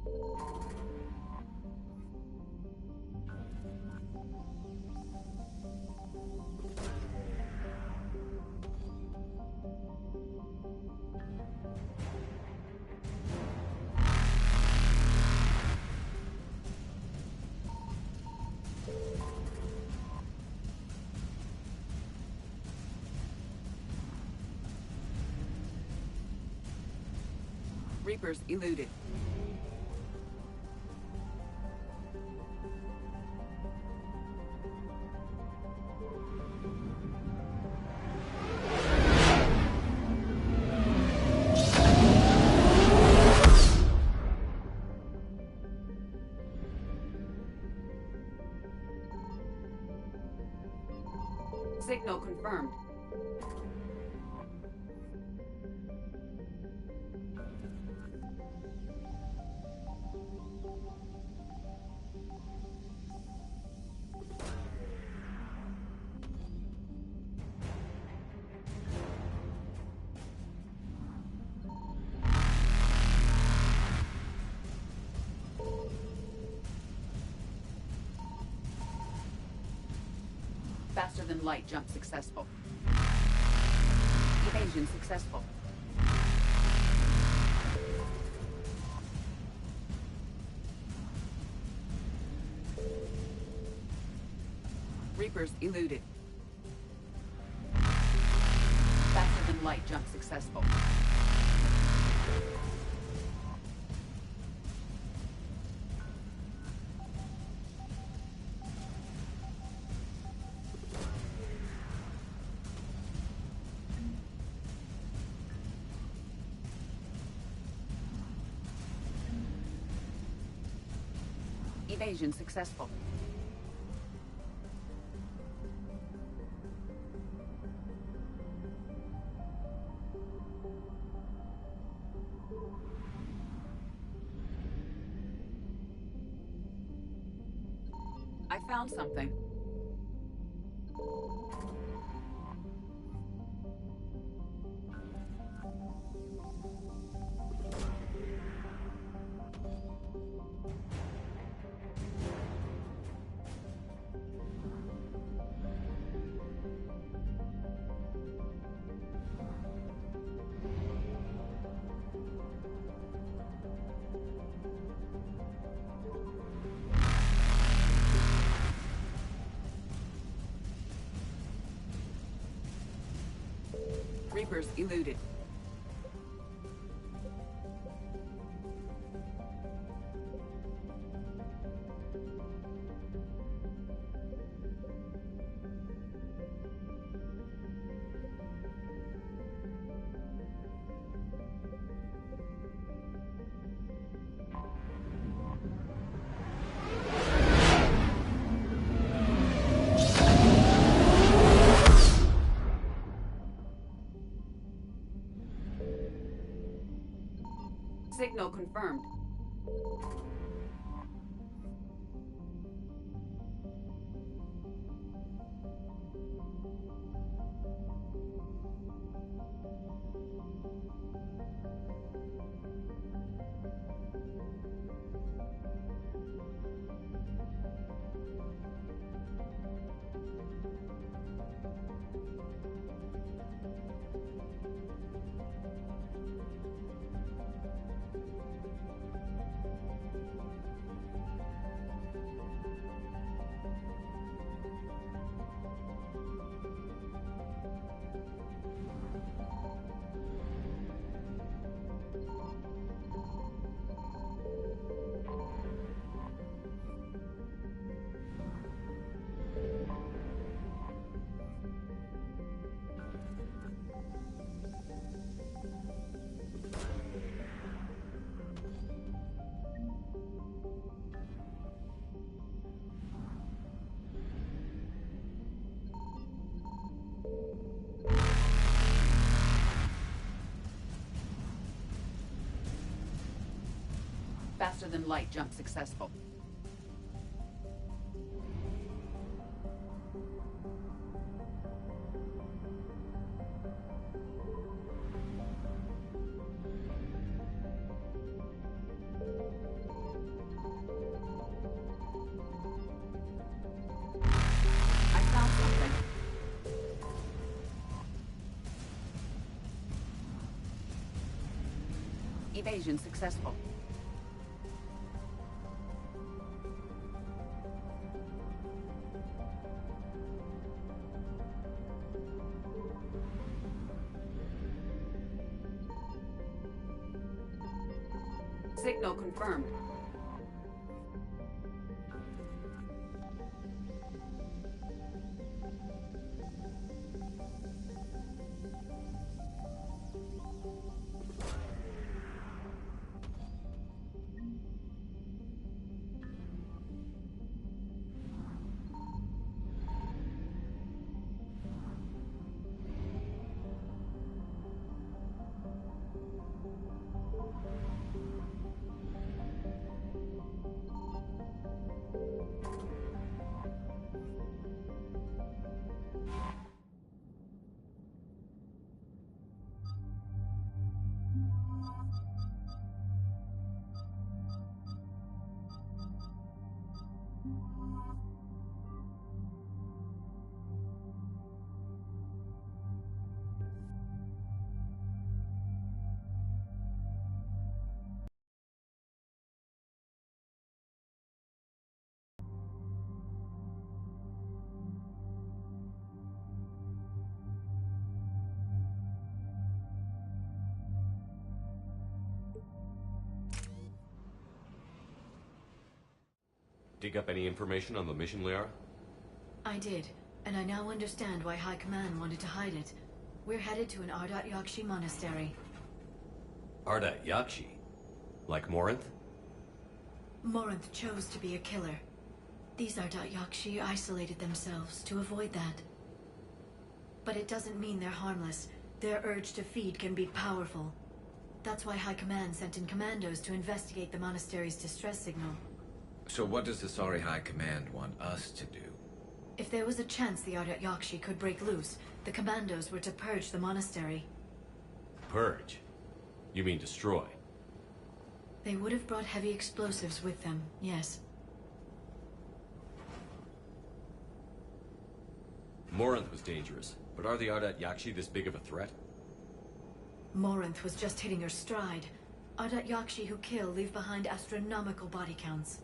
Reapers eluded. Signal confirmed. Faster than light jump successful. Evasion successful. Reapers eluded. Faster than light jump successful. Evasion successful. I found something. Reapers eluded. Signal confirmed. Faster than light jump successful. I found something. Evasion successful. Signal confirmed. Dig up any information on the mission, Liara? I did, and I now understand why High Command wanted to hide it. We're headed to an Ardat Yakshi monastery. Ardat Yakshi? Like Morinth? Morinth chose to be a killer. These Ardat Yakshi isolated themselves to avoid that. But it doesn't mean they're harmless. Their urge to feed can be powerful. That's why High Command sent in commandos to investigate the monastery's distress signal. So what does the Asari High Command want us to do? If there was a chance the Ardat Yakshi could break loose, the commandos were to purge the monastery. Purge? You mean destroy? They would have brought heavy explosives with them, yes. Morinth was dangerous, but are the Ardat Yakshi this big of a threat? Morinth was just hitting her stride. Ardat Yakshi who kill leave behind astronomical body counts.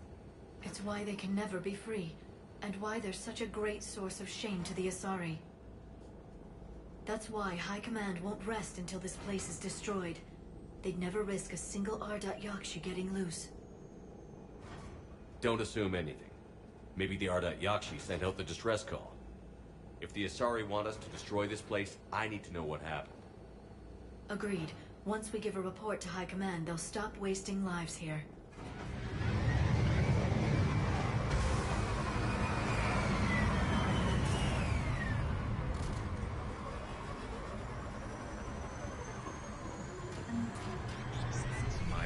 It's why they can never be free, and why they're such a great source of shame to the Asari. That's why High Command won't rest until this place is destroyed. They'd never risk a single Ardat Yakshi getting loose. Don't assume anything. Maybe the Ardat Yakshi sent out the distress call. If the Asari want us to destroy this place, I need to know what happened. Agreed. Once we give a report to High Command, they'll stop wasting lives here.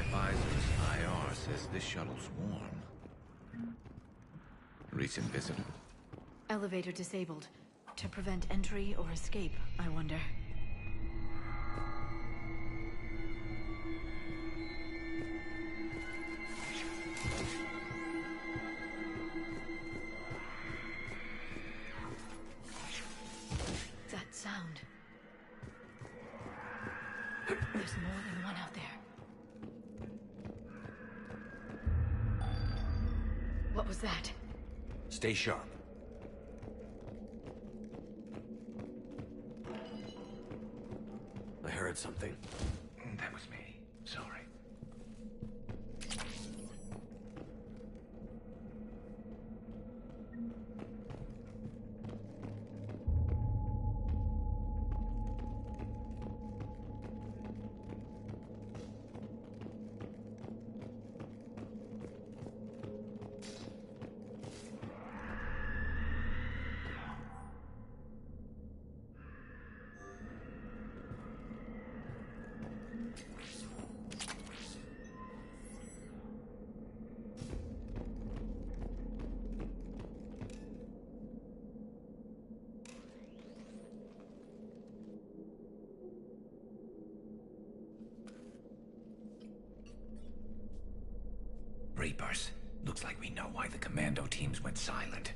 My visor's IR says this shuttle's warm. Recent visitor? Elevator disabled. To prevent entry or escape, I wonder. That sound. There's more than one out there. What was that? Stay sharp. I heard something. That was me. Sorry. Reapers. Looks like we know why the commando teams went silent.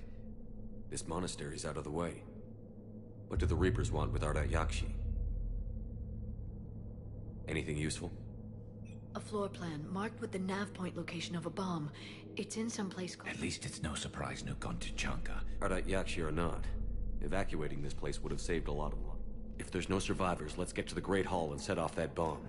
This monastery's out of the way. What do the Reapers want with Ardat Yakshi? Anything useful? A floor plan marked with the nav point location of a bomb. It's in some place called... At least it's no surprise Nuke on Tuchanka. Ardat Yakshi or not, evacuating this place would have saved a lot of lives. If there's no survivors, let's get to the Great Hall and set off that bomb.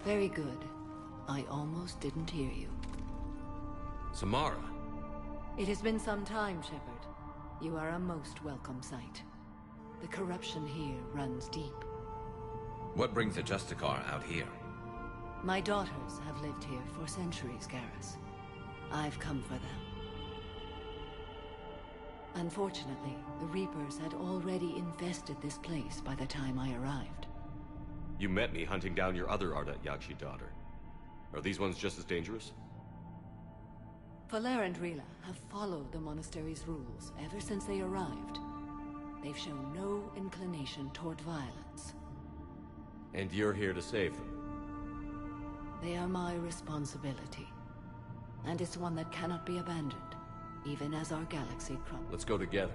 Very good. I almost didn't hear you. Samara? It has been some time, Shepard. You are a most welcome sight. The corruption here runs deep. What brings the Justicar out here? My daughters have lived here for centuries, Garrus. I've come for them. Unfortunately, the Reapers had already infested this place by the time I arrived. You met me hunting down your other Ardat Yakshi daughter. Are these ones just as dangerous? Falere and Rila have followed the monastery's rules ever since they arrived. They've shown no inclination toward violence. And you're here to save them? They are my responsibility. And it's one that cannot be abandoned, even as our galaxy crumbles. Let's go together.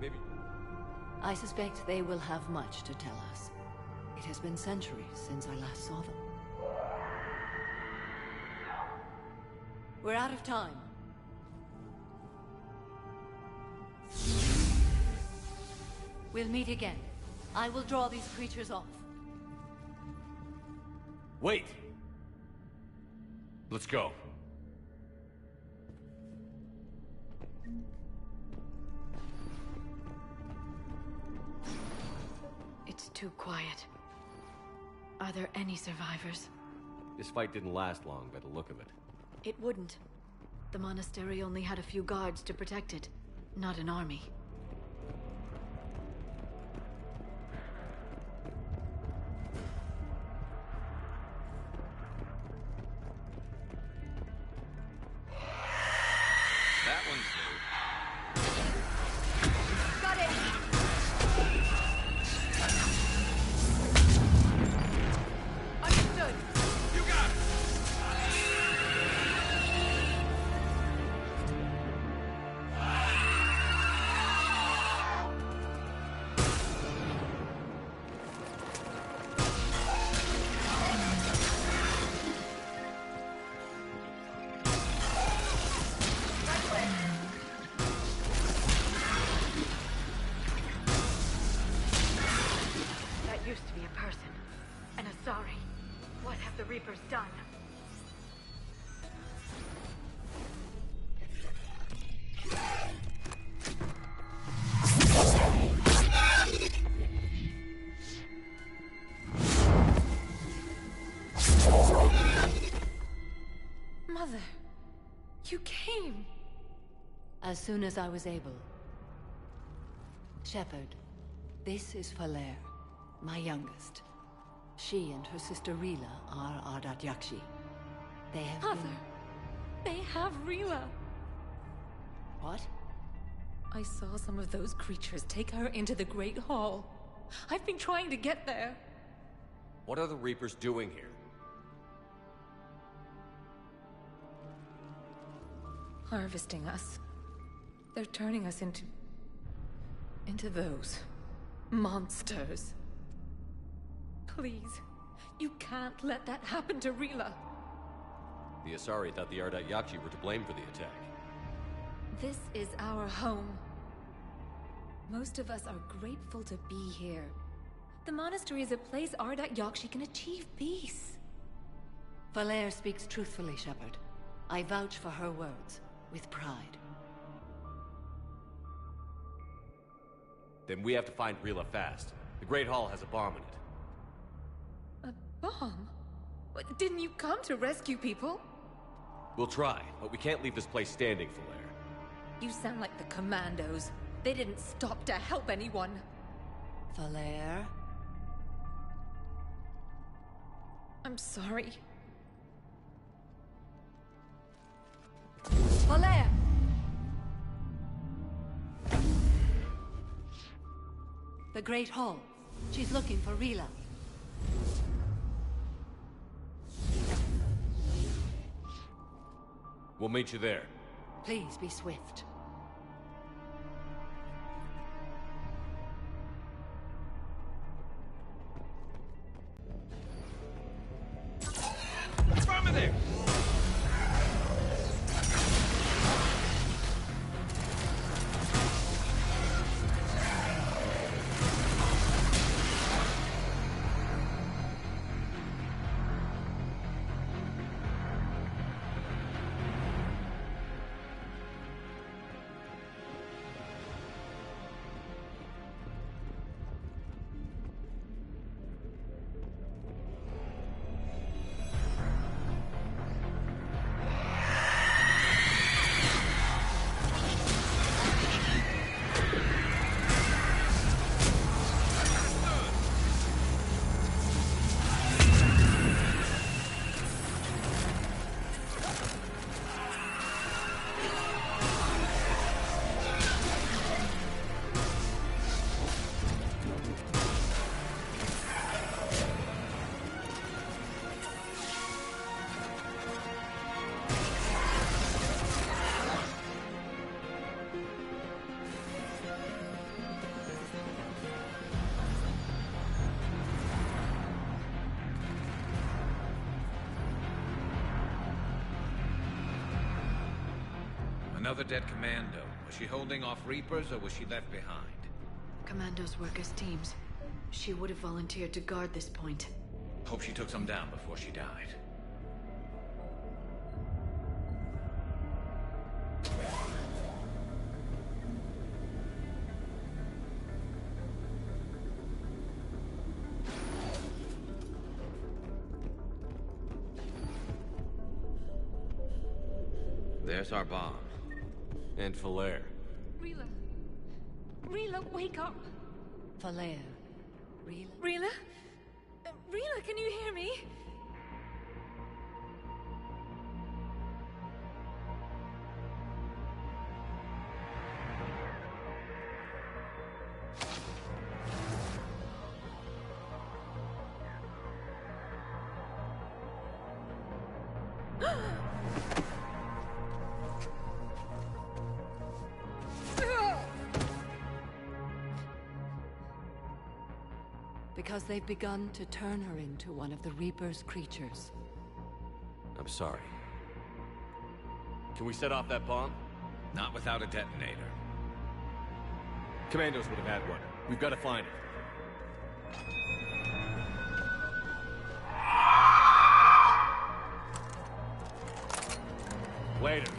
Maybe... I suspect they will have much to tell us. It has been centuries since I last saw them. We're out of time. We'll meet again. I will draw these creatures off. Wait! Let's go. It's too quiet. Are there any survivors? This fight didn't last long by the look of it. It wouldn't. The monastery only had a few guards to protect it, not an army. That one's new. Got it! Understood. You got it! That used to be a person. An Asari. What have the Reapers done? Mother, you came. As soon as I was able. Shepard, this is Falere, my youngest. She and her sister Rila are Ardat Yakshi. They have Mother, they have Rila. What? I saw some of those creatures take her into the Great Hall. I've been trying to get there. What are the Reapers doing here? Harvesting us. They're turning us into those monsters. Please, you can't let that happen to Rila. The Asari thought the Ardat Yakshi were to blame for the attack. This is our home. Most of us are grateful to be here. The monastery is a place Ardat Yakshi can achieve peace. Falere speaks truthfully, Shepard. I vouch for her words, with pride. Then we have to find Rila fast. The Great Hall has a bomb in it. A bomb? What, didn't you come to rescue people? We'll try, but we can't leave this place standing, Falere. You sound like the Commandos. They didn't stop to help anyone. Falere? I'm sorry. Falere! The Great Hall. She's looking for Rila. We'll meet you there. Please be swift. Affirmative! Another dead commando. Was she holding off Reapers, or was she left behind? Commandos work as teams. She would have volunteered to guard this point. Hope she took some down before she died. There's our bomb. And Falere. Rila. Rila, wake up! Falere. Rila? Rila? Rila, can you hear me? Because they've begun to turn her into one of the Reaper's creatures. I'm sorry. Can we set off that bomb? Not without a detonator. Commandos would have had one. We've got to find it. Later.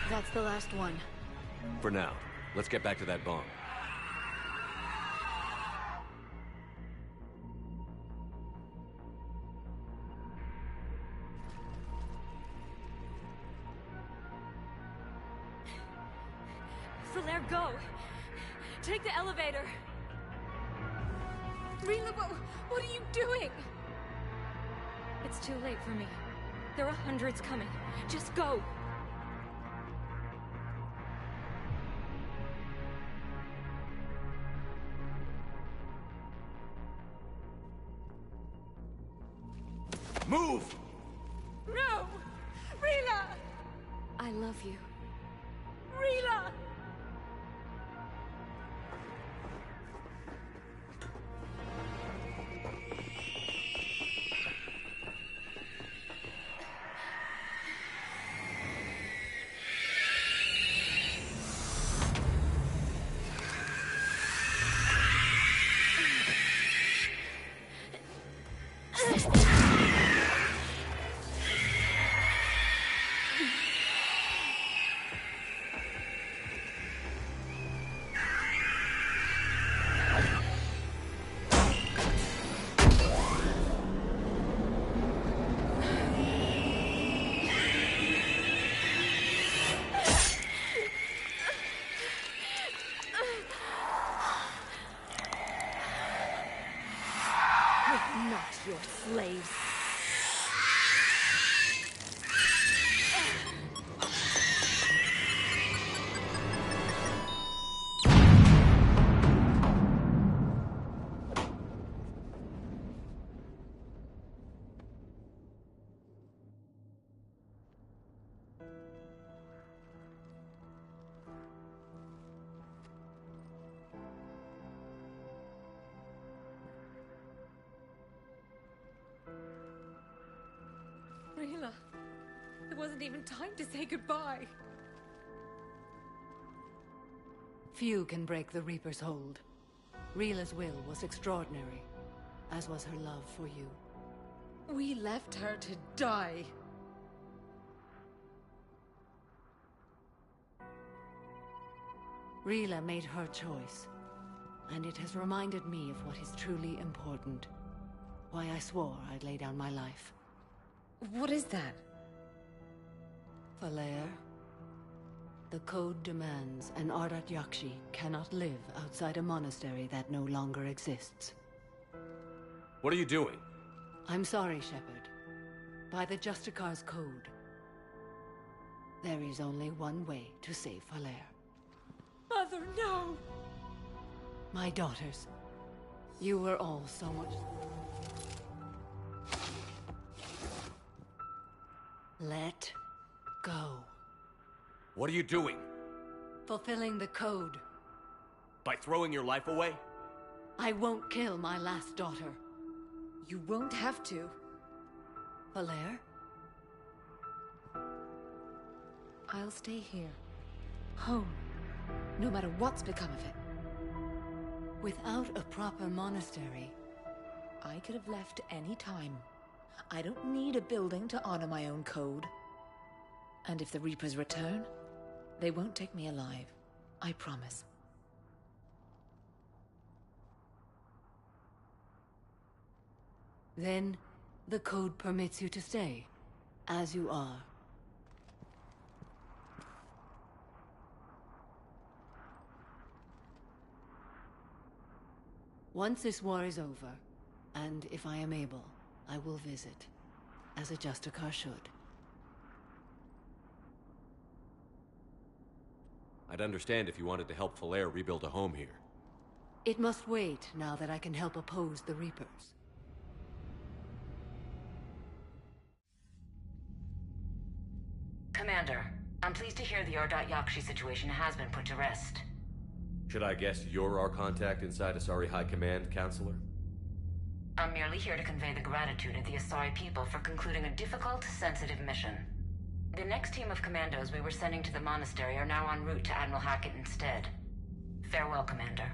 That's the last one. For now, let's get back to that bomb. Falere, go! Take the elevator! Rila, what are you doing? It's too late for me. There are hundreds coming. Just go! Move! No! Rila! I love you. Rila! Not your slaves. Rila, there wasn't even time to say goodbye. Few can break the Reaper's hold. Rila's will was extraordinary, as was her love for you. We left her to die. Rila made her choice, and it has reminded me of what is truly important. Why I swore I'd lay down my life. What is that? Falere, the code demands an Ardat Yakshi cannot live outside a monastery that no longer exists. What are you doing? I'm sorry, Shepard. By the Justicar's code, there is only one way to save Falair. Mother, no! My daughters, you were all so much... Let go. What are you doing? Fulfilling the code. By throwing your life away? I won't kill my last daughter. You won't have to. Falair? I'll stay here. Home. No matter what's become of it. Without a proper monastery... I could have left any time. I don't need a building to honor my own code. And if the Reapers return, they won't take me alive. I promise. Then, the code permits you to stay, as you are. Once this war is over, and if I am able, I will visit, as a Justicar should. I'd understand if you wanted to help Falair rebuild a home here. It must wait now that I can help oppose the Reapers. Commander, I'm pleased to hear the Ardat Yakshi situation has been put to rest. Should I guess you're our contact inside Asari High Command, Counselor? I'm merely here to convey the gratitude of the Asari people for concluding a difficult, sensitive mission. The next team of commandos we were sending to the monastery are now en route to Admiral Hackett instead. Farewell, Commander.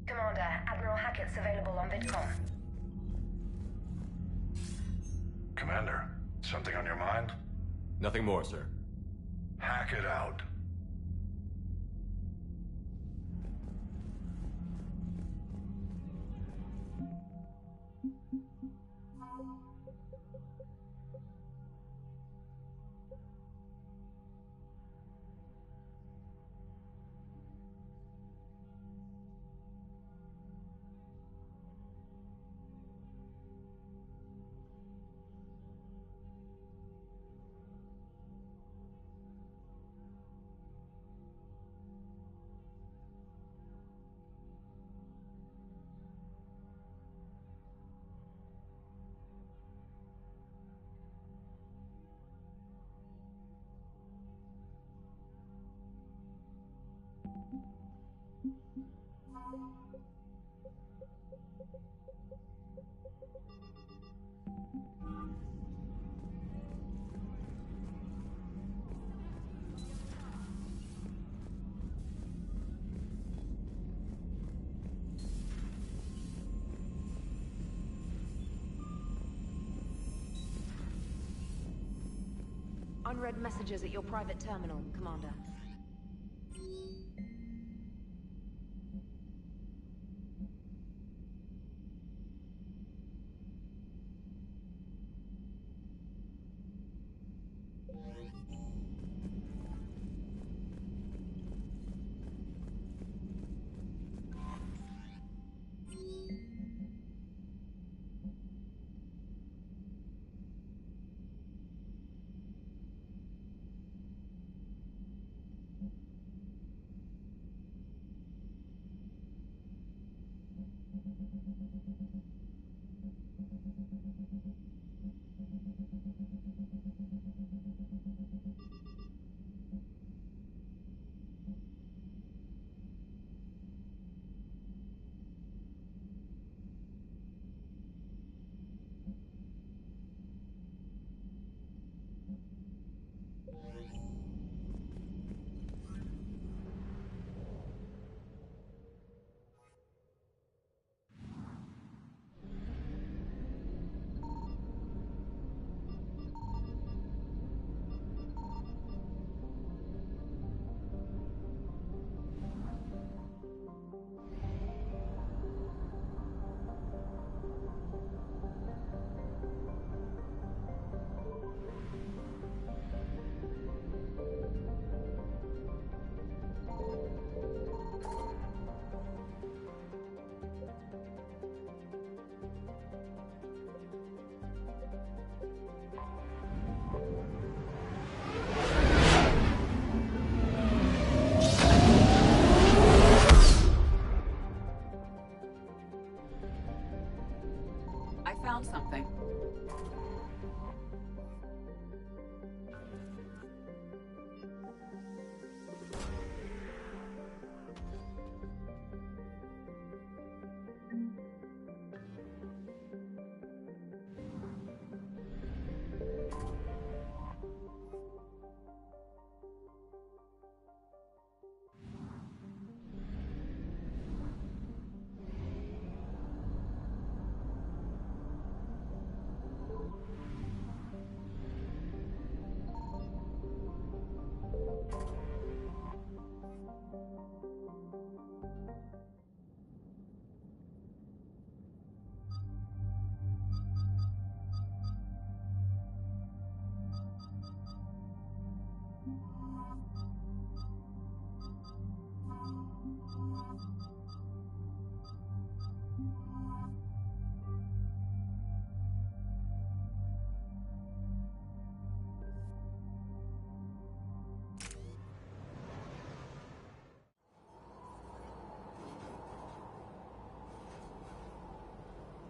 Commander, Admiral Hackett's available on VidCom. Commander, something on your mind? Nothing more, sir. Hackett out. Unread messages at your private terminal, Commander.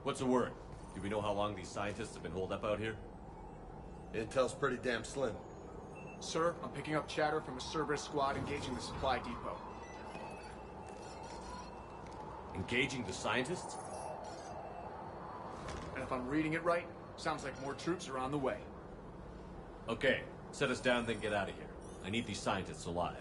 What's the word? Do we know how long these scientists have been holed up out here? Intel's pretty damn slim. Sir, I'm picking up chatter from a Cerberus squad engaging the supply depot. Engaging the scientists? And if I'm reading it right, sounds like more troops are on the way. Okay, set us down, then get out of here. I need these scientists alive.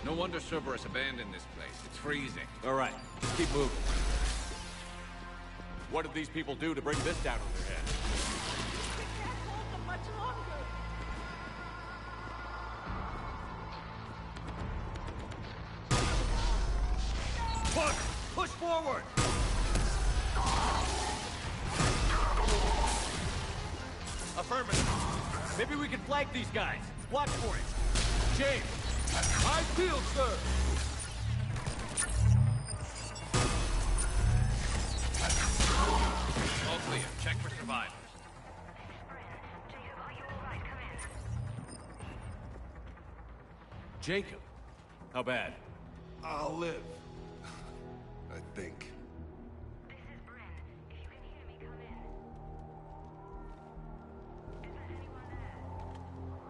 No wonder Cerberus abandoned this place. It's freezing. All right, just keep moving. What did these people do to bring this down on their head? Push forward! Affirmative. Maybe we can flank these guys. Watch for it. James! High field, sir! All clear. Check for survivors. Jacob? How bad? I'll live. I think.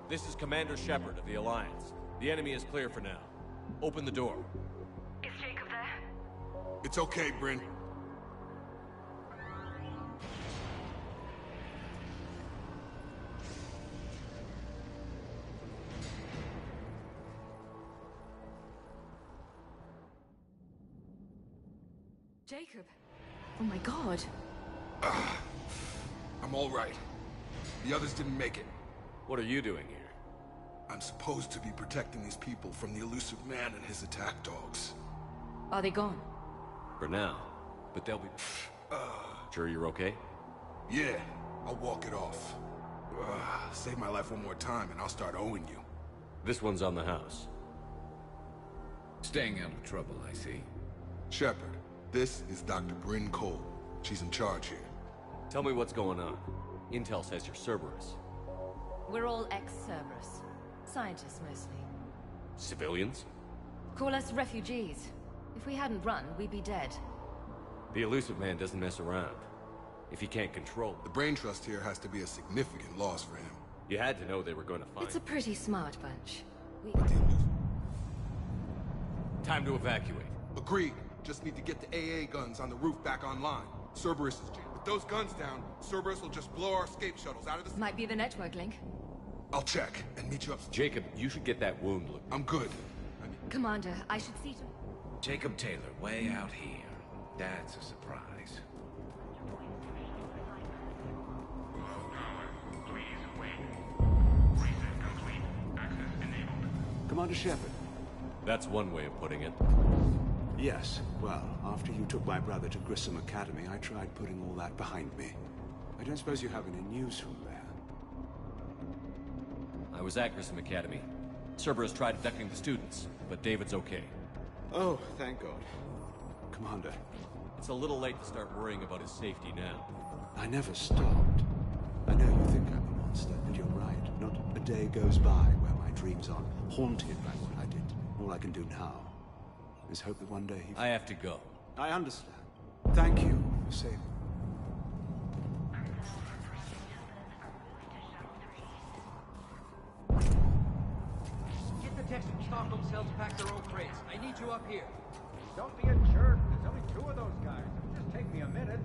This is Commander Shepard of the Alliance. The enemy is clear for now. Open the door. Is Jacob there? It's okay, Bryn. Jacob. Oh my god. I'm all right. The others didn't make it. What are you doing here? I'm supposed to be protecting these people from the elusive man and his attack dogs. Are they gone? For now. But they'll be... Sure you're okay? Yeah, I'll walk it off. Save my life one more time and I'll start owing you. This one's on the house. Staying out of trouble, I see. Shepard, this is Dr. Bryn Cole. She's in charge here. Tell me what's going on. Intel says you're Cerberus. We're all ex-Cerberus. Scientists, mostly. Civilians? Call us refugees. If we hadn't run, we'd be dead. The elusive man doesn't mess around. If he can't control it. The brain trust here has to be a significant loss for him. You had to know they were going to find It's a pretty smart bunch. Time to evacuate. Agreed. Just need to get the AA guns on the roof back online. Cerberus is jammed. With those guns down, Cerberus will just blow our escape shuttles out of the... Might be the network link. I'll check and meet you up. Jacob, you should get that wound looked. I'm good. Commander, I should see to... Jacob Taylor, way out here. That's a surprise. Commander Shepard. That's one way of putting it. Yes, well, after you took my brother to Grissom Academy, I tried putting all that behind me. I don't suppose you have any news from there. I was at Grissom Academy. Cerberus tried abducting the students, but David's okay. Oh, thank God. Commander. It's a little late to start worrying about his safety now. I never stopped. I know you think I'm a monster, and you're right. Not a day goes by where my dreams aren't haunted by what I did. All I can do now is hope that one day he... I have to go. I understand. Thank you for saving. Get the techs to stock themselves, pack their own crates. I need you up here. Don't be a jerk. There's only 2 of those guys. It'll just take me a minute.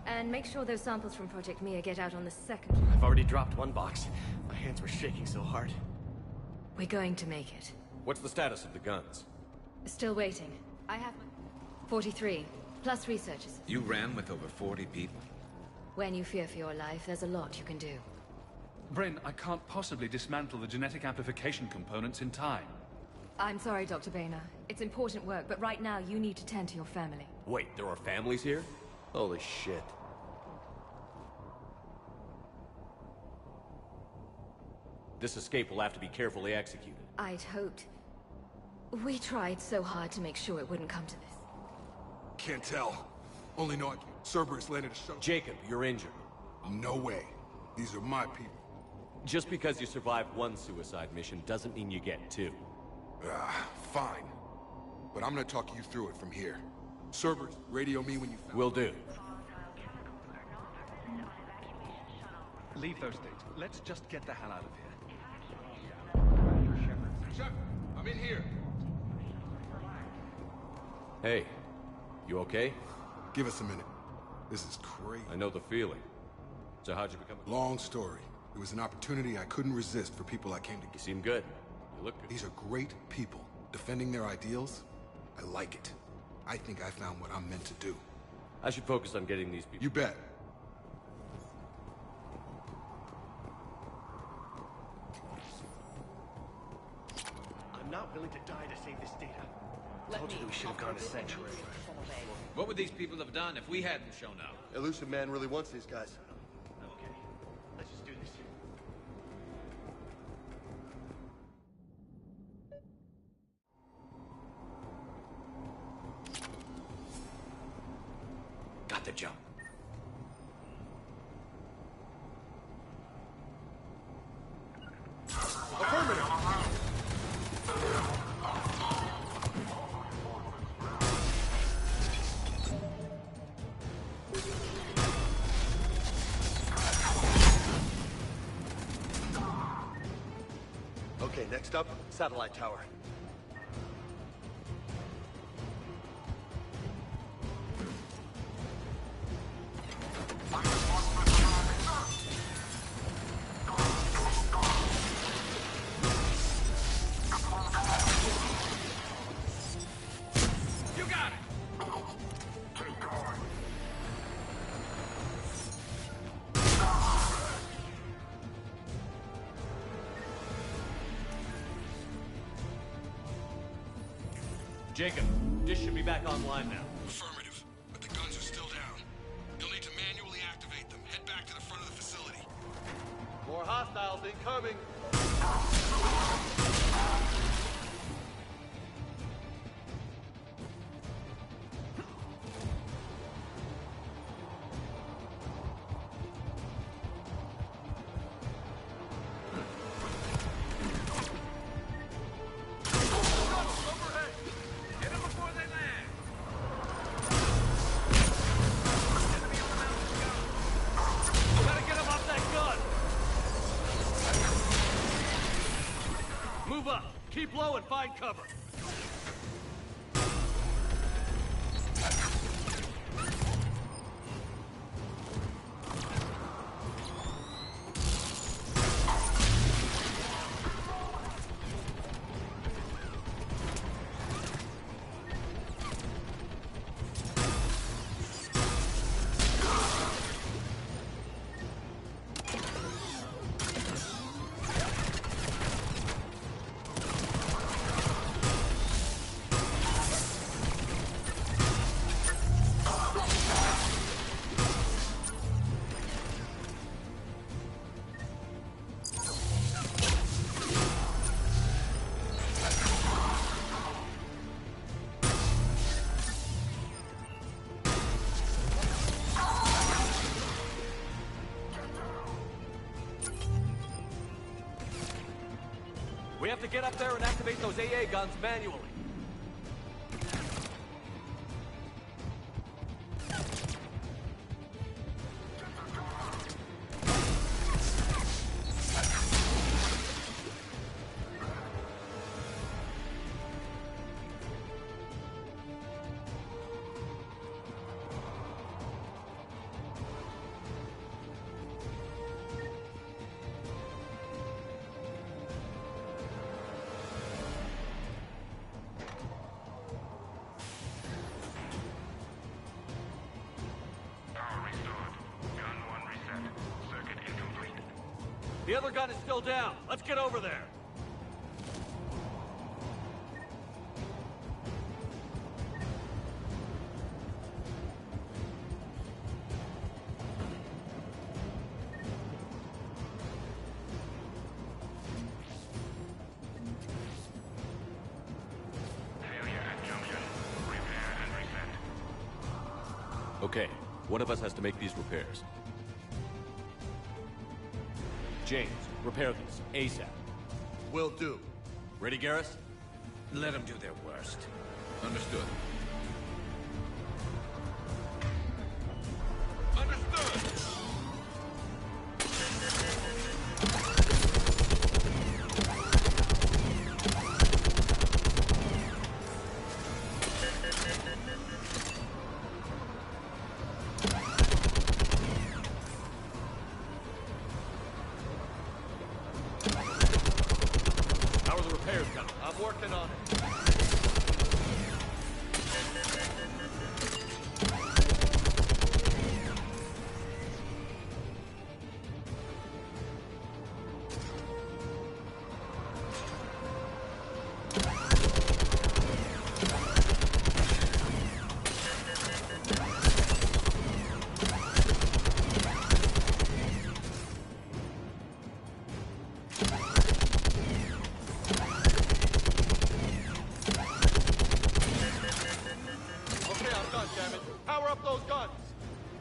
And make sure those samples from Project Mia get out on the second. I've already dropped 1 box. My hands were shaking so hard. We're going to make it. What's the status of the guns? Still waiting. I have 43, plus researchers. You ran with over 40 people? When you fear for your life, there's a lot you can do. Bryn, I can't possibly dismantle the genetic amplification components in time. I'm sorry, Dr. Boehner. It's important work, but right now you need to tend to your family. Wait, there are families here? Holy shit. This escape will have to be carefully executed. I'd hoped. We tried so hard to make sure it wouldn't come to this. Can't tell. Only know Cerberus landed a shuttle. Jacob, you're injured. No way. These are my people. Just because you survived 1 suicide mission doesn't mean you get 2. Fine. But I'm gonna talk you through it from here. Cerberus, radio me when you found Will do. Leave those things. Let's just get the hell out of here. Shepard, I'm in here. Hey, you okay? Give us a minute. This is crazy. I know the feeling. So how'd you become a... Long story. It was an opportunity I couldn't resist for people I came to get. You seem good. You look good. These are great people. Defending their ideals, I like it. I think I found what I'm meant to do. I should focus on getting these people... You bet. I'm not willing to die to save this data. Told you we should have gone to Sanctuary. What would these people have done if we hadn't shown up? Elusive Man really wants these guys. Okay, let's just do this. Got the jump. Affirmative! Okay, next up, satellite tower. You got it! Jacob, dish should be back online now. Affirmative, but the guns are still down. You'll need to manually activate them. Head back to the front of the facility. More hostiles incoming. Gotta get him off that gun! Move up, keep low and find cover. We have to get up there and activate those AA guns manually. The other gun is still down. Let's get over there. Okay, one of us has to make these repairs. James, repair these, ASAP. Will do. Ready, Garrus? Let them do their worst. Understood. How are the repairs coming? I'm working on it.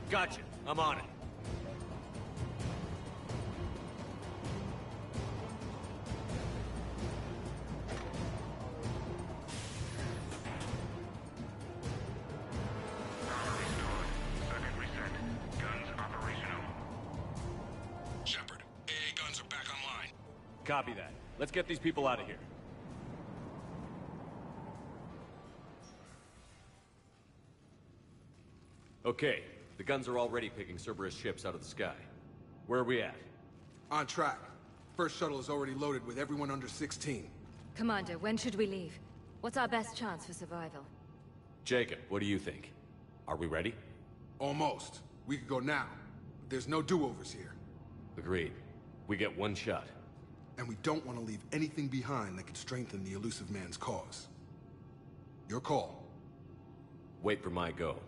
Gotcha. I'm on it. Shepard, AA guns are back online. Copy that. Let's get these people out of here. Okay, the guns are already picking Cerberus ships out of the sky. Where are we at? On track. First shuttle is already loaded with everyone under 16. Commander, when should we leave? What's our best chance for survival? Jacob, what do you think? Are we ready? Almost. We could go now. But there's no do-overs here. Agreed. We get one shot. And we don't want to leave anything behind that could strengthen the Elusive Man's cause. Your call. Wait for my go.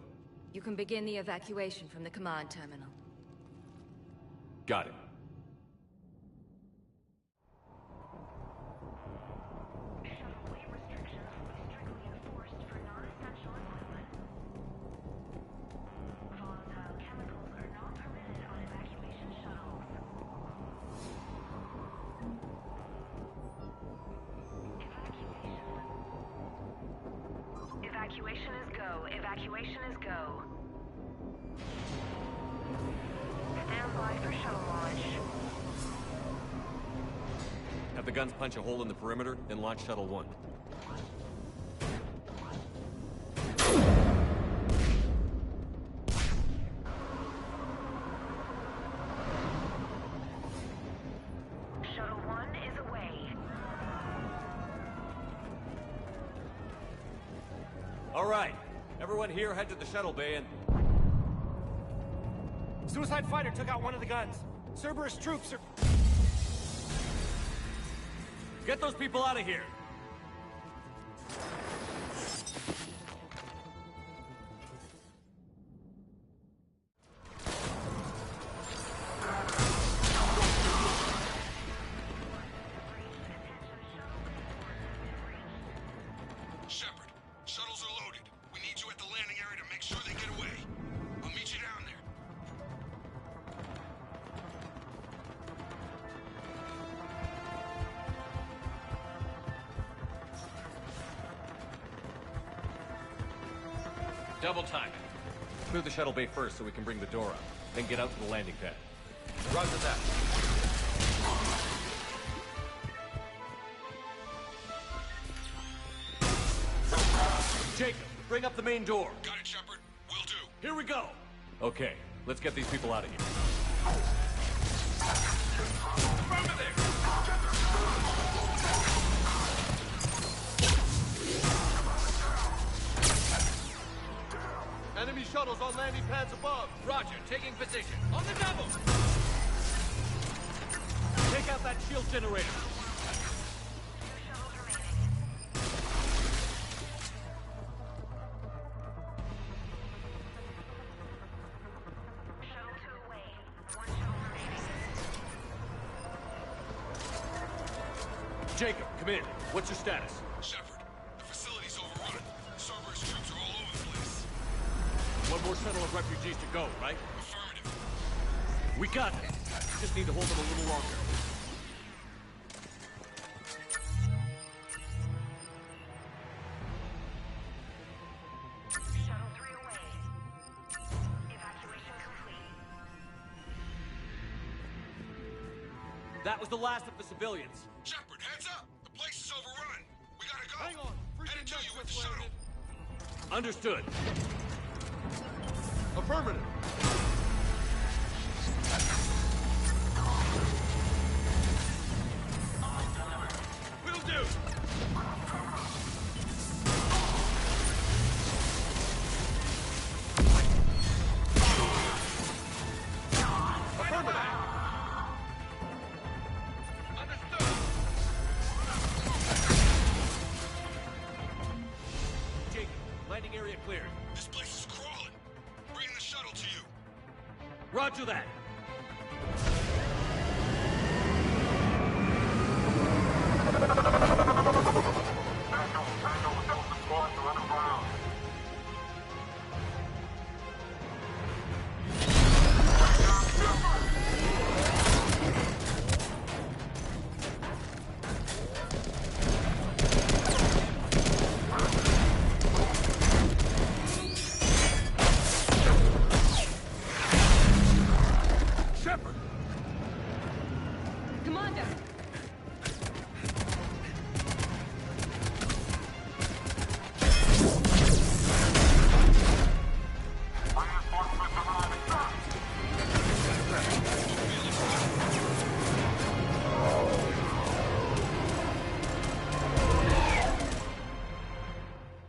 You can begin the evacuation from the command terminal. Got it. Evacuation is go. Evacuation is go. Stand by for shuttle launch. Have the guns punch a hole in the perimeter, then launch Shuttle 1. Shuttle 1 is away. All right. Everyone here head to the shuttle bay and... Suicide fighter took out one of the guns. Cerberus troops are... Get those people out of here! Shepard, shuttles are loaded. We need you at the landing area to make sure they get away. I'll meet you down there. Double time it. Clear the shuttle bay first so we can bring the door up. Then get out to the landing pad. Roger that. Jacob, bring up the main door. Got it, Shepard. Will do. Here we go. Okay, let's get these people out of here. Over there! Enemy shuttles on landing pads above. Roger, taking position. On the double! Take out that shield generator. Jacob, come in. What's your status? Shepard, the facility's overrun. Cerberus troops are all over the place. One more shuttle of refugees to go, right? Affirmative. We got them. Just need to hold them a little longer. Shuttle 3 away. Evacuation complete. That was the last of the civilians. Shepard, heads up! The place is overrun. We gotta go. Hang on. Headed to you with the shuttle. Understood. Affirmative. Will do. Jacob, landing area cleared. This place is crawling. Bring the shuttle to you. Roger that. Shepard! Commander!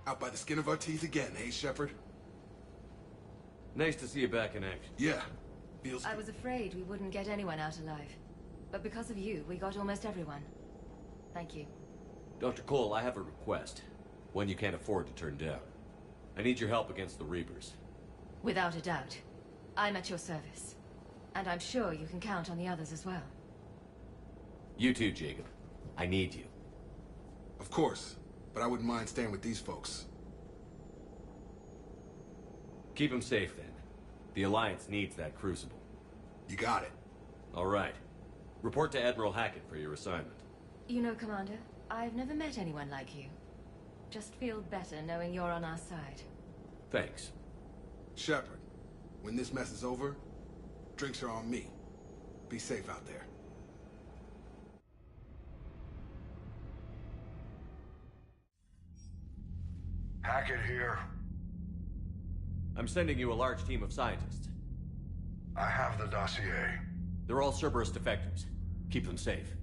Out by the skin of our teeth again, eh, Shepard? Nice to see you back in action. Yeah. Feels I was afraid we wouldn't get anyone out alive. But because of you, we got almost everyone. Thank you. Dr. Cole, I have a request. One you can't afford to turn down. I need your help against the Reapers. Without a doubt. I'm at your service. And I'm sure you can count on the others as well. You too, Jacob. I need you. Of course. But I wouldn't mind staying with these folks. Keep them safe, then. The Alliance needs that crucible. You got it. All right. Report to Admiral Hackett for your assignment. You know, Commander, I've never met anyone like you. Just feel better knowing you're on our side. Thanks. Shepard, when this mess is over, drinks are on me. Be safe out there. Hackett here. I'm sending you a large team of scientists. I have the dossier. They're all Cerberus defectors. Keep them safe.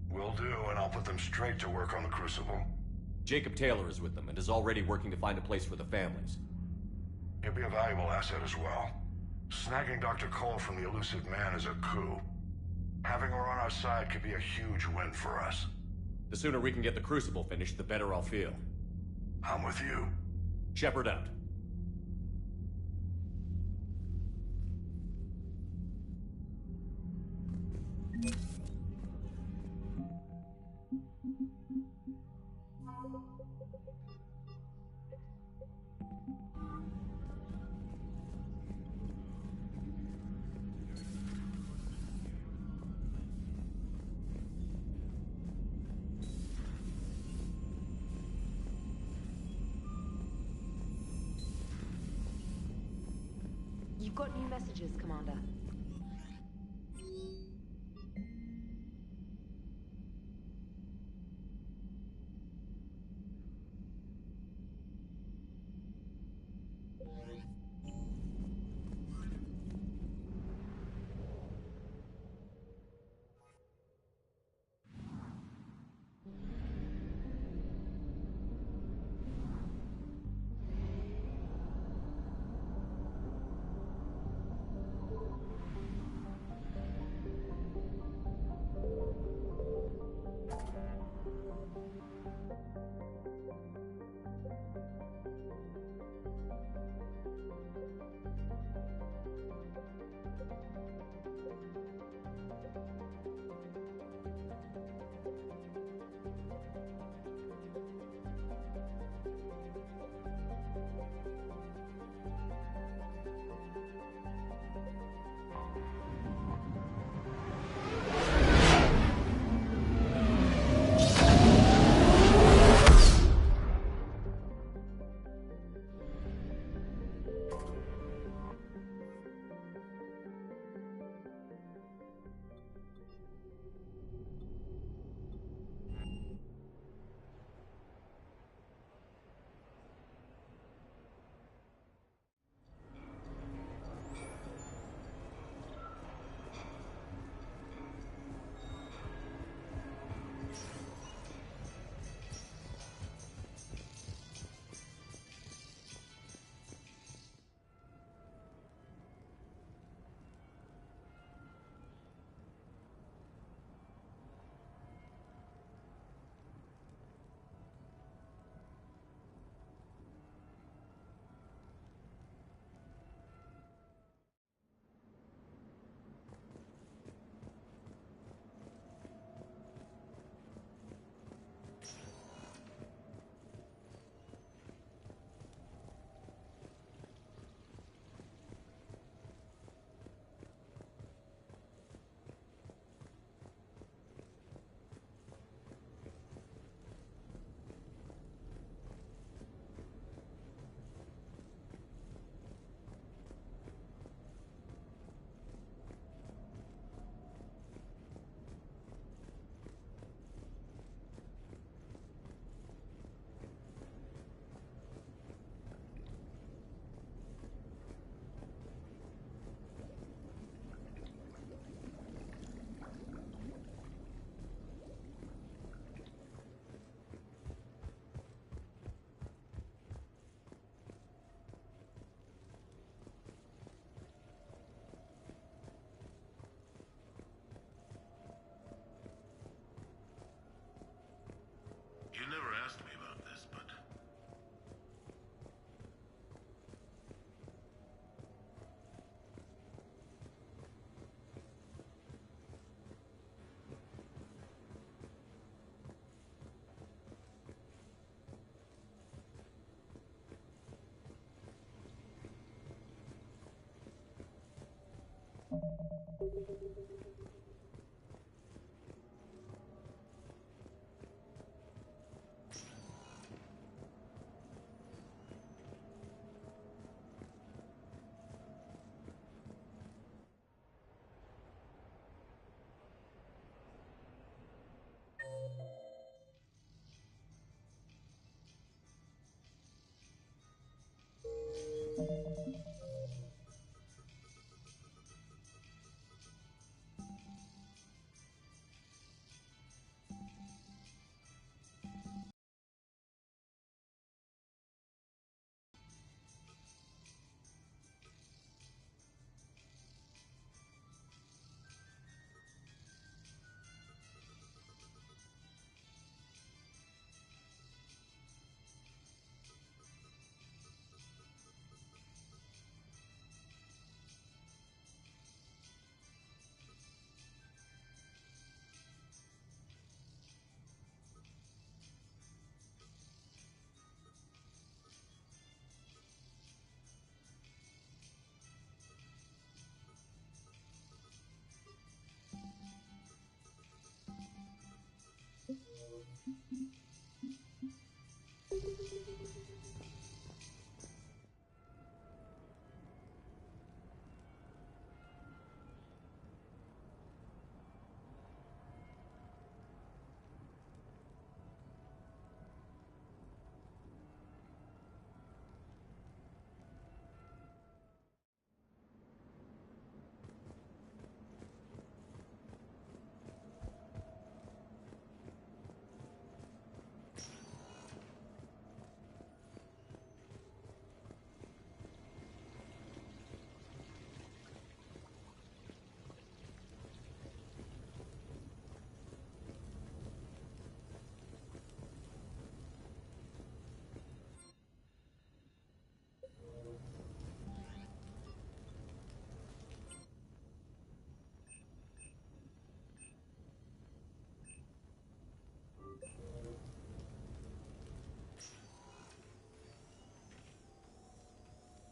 Will do, and I'll put them straight to work on the Crucible. Jacob Taylor is with them and is already working to find a place for the families. He'll be a valuable asset as well. Snagging Dr. Cole from the Elusive Man is a coup. Having her on our side could be a huge win for us. The sooner we can get the Crucible finished, the better I'll feel. I'm with you. Shepard out. You've got new messages, Commander.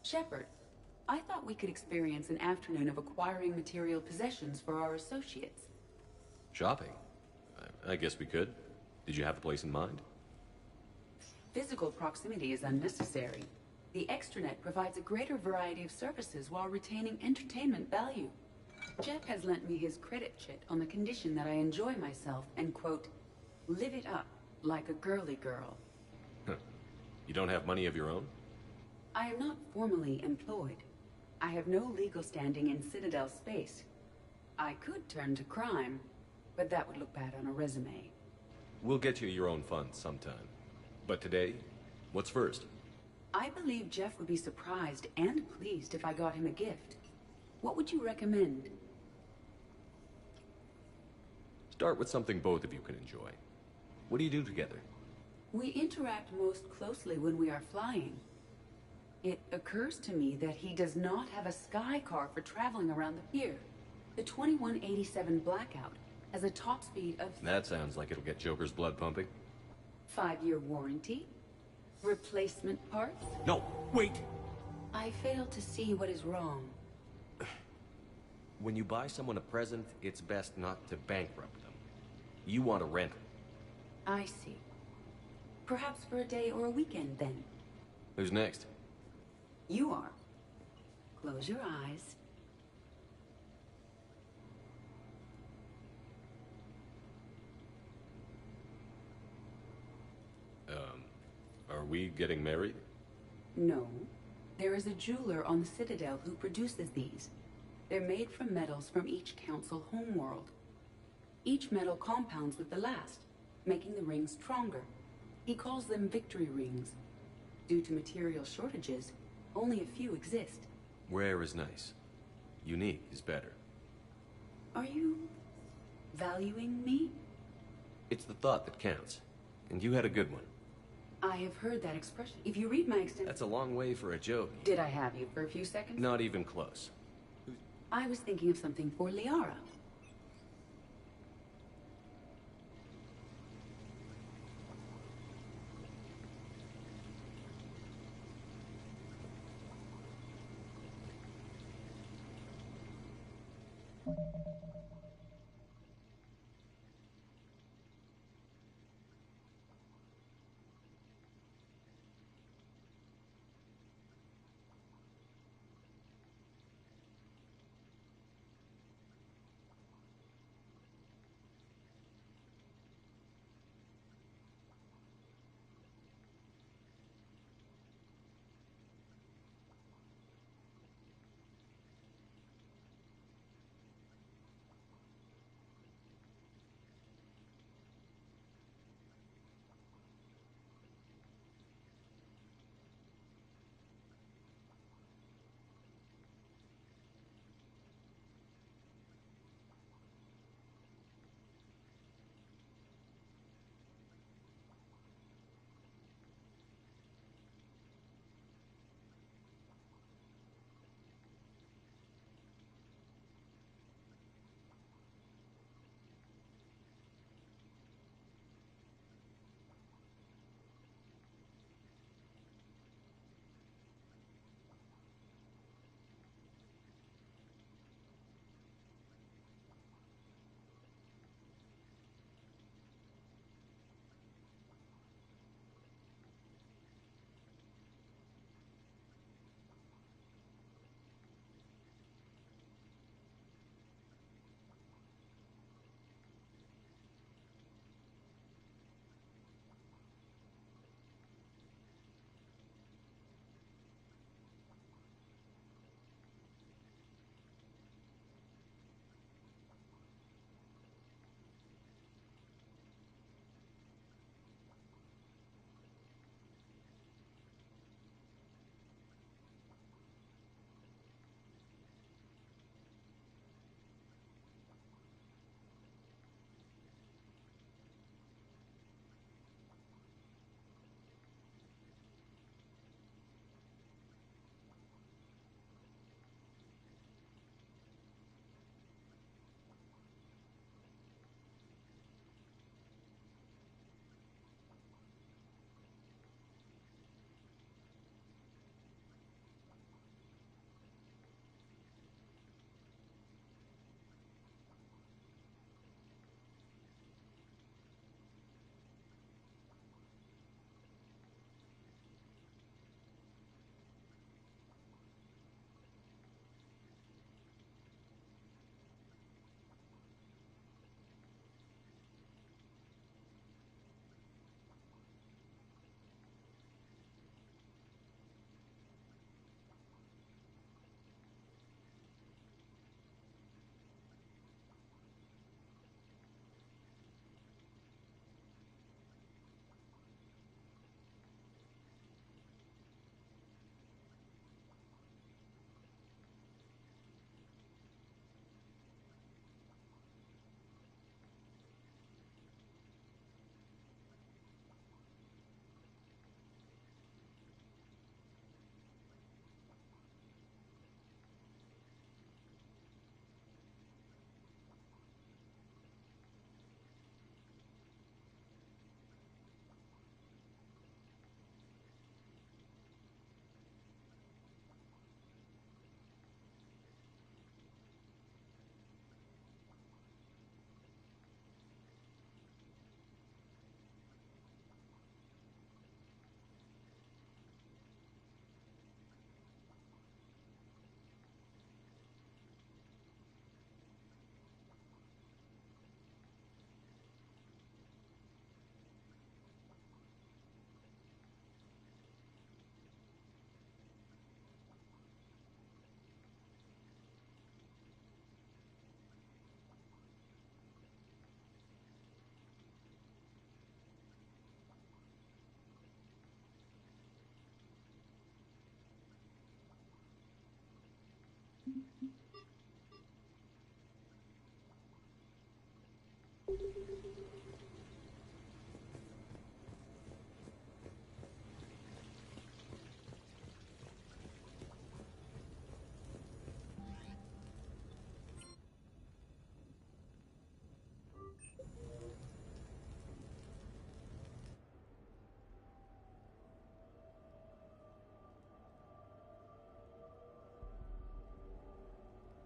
Shepard, I thought we could experience an afternoon of acquiring material possessions for our associates. Shopping? I guess we could. Did you have a place in mind? Physical proximity is unnecessary. The extranet provides a greater variety of services while retaining entertainment value. Jeff has lent me his credit chit on the condition that I enjoy myself and, quote, live it up like a girly girl. Huh. You don't have money of your own? I am not formally employed. I have no legal standing in Citadel space. I could turn to crime, but that would look bad on a resume. We'll get you your own funds sometime. But today, what's first? I believe Jeff would be surprised and pleased if I got him a gift. What would you recommend? Start with something both of you can enjoy. What do you do together? We interact most closely when we are flying. It occurs to me that he does not have a sky car for traveling around the pier. The 2187 Blackout has a top speed of... That sounds like it'll get Joker's blood pumping. 5-year warranty? Replacement parts? No, wait! I fail to see what is wrong. When you buy someone a present, it's best not to bankrupt them. You want a rental. I see. Perhaps for a day or a weekend, then. Who's next? You are. Close your eyes. Are we getting married? No. There is a jeweler on the Citadel who produces these. They're made from metals from each council homeworld. Each metal compounds with the last, making the rings stronger. He calls them victory rings. Due to material shortages, only a few exist. Rare is nice. Unique is better. Are you valuing me? It's the thought that counts. And you had a good one. I have heard that expression. If you read my extensive... That's a long way for a joke. Did I have you for a few seconds? Not even close. I was thinking of something for Liara.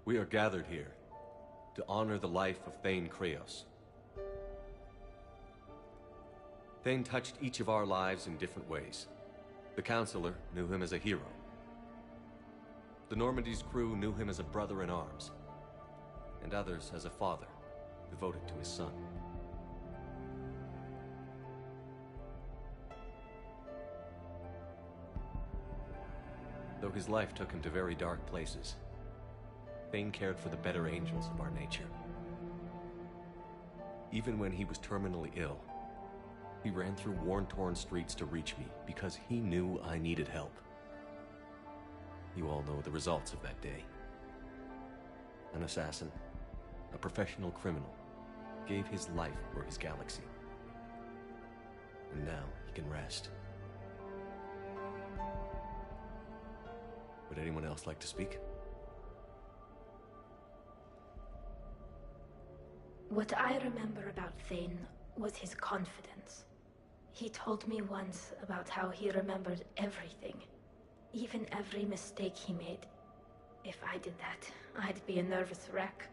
We are gathered here to honor the life of Thane Krios. Thane touched each of our lives in different ways. The Counselor knew him as a hero. The Normandy's crew knew him as a brother in arms, and others as a father devoted to his son. Though his life took him to very dark places, Thane cared for the better angels of our nature. Even when he was terminally ill, he ran through worn-torn streets to reach me because he knew I needed help. You all know the results of that day. An assassin, a professional criminal, gave his life for his galaxy. And now he can rest. Would anyone else like to speak? What I remember about Thane was his confidence. He told me once about how he remembered everything, even every mistake he made. If I did that, I'd be a nervous wreck.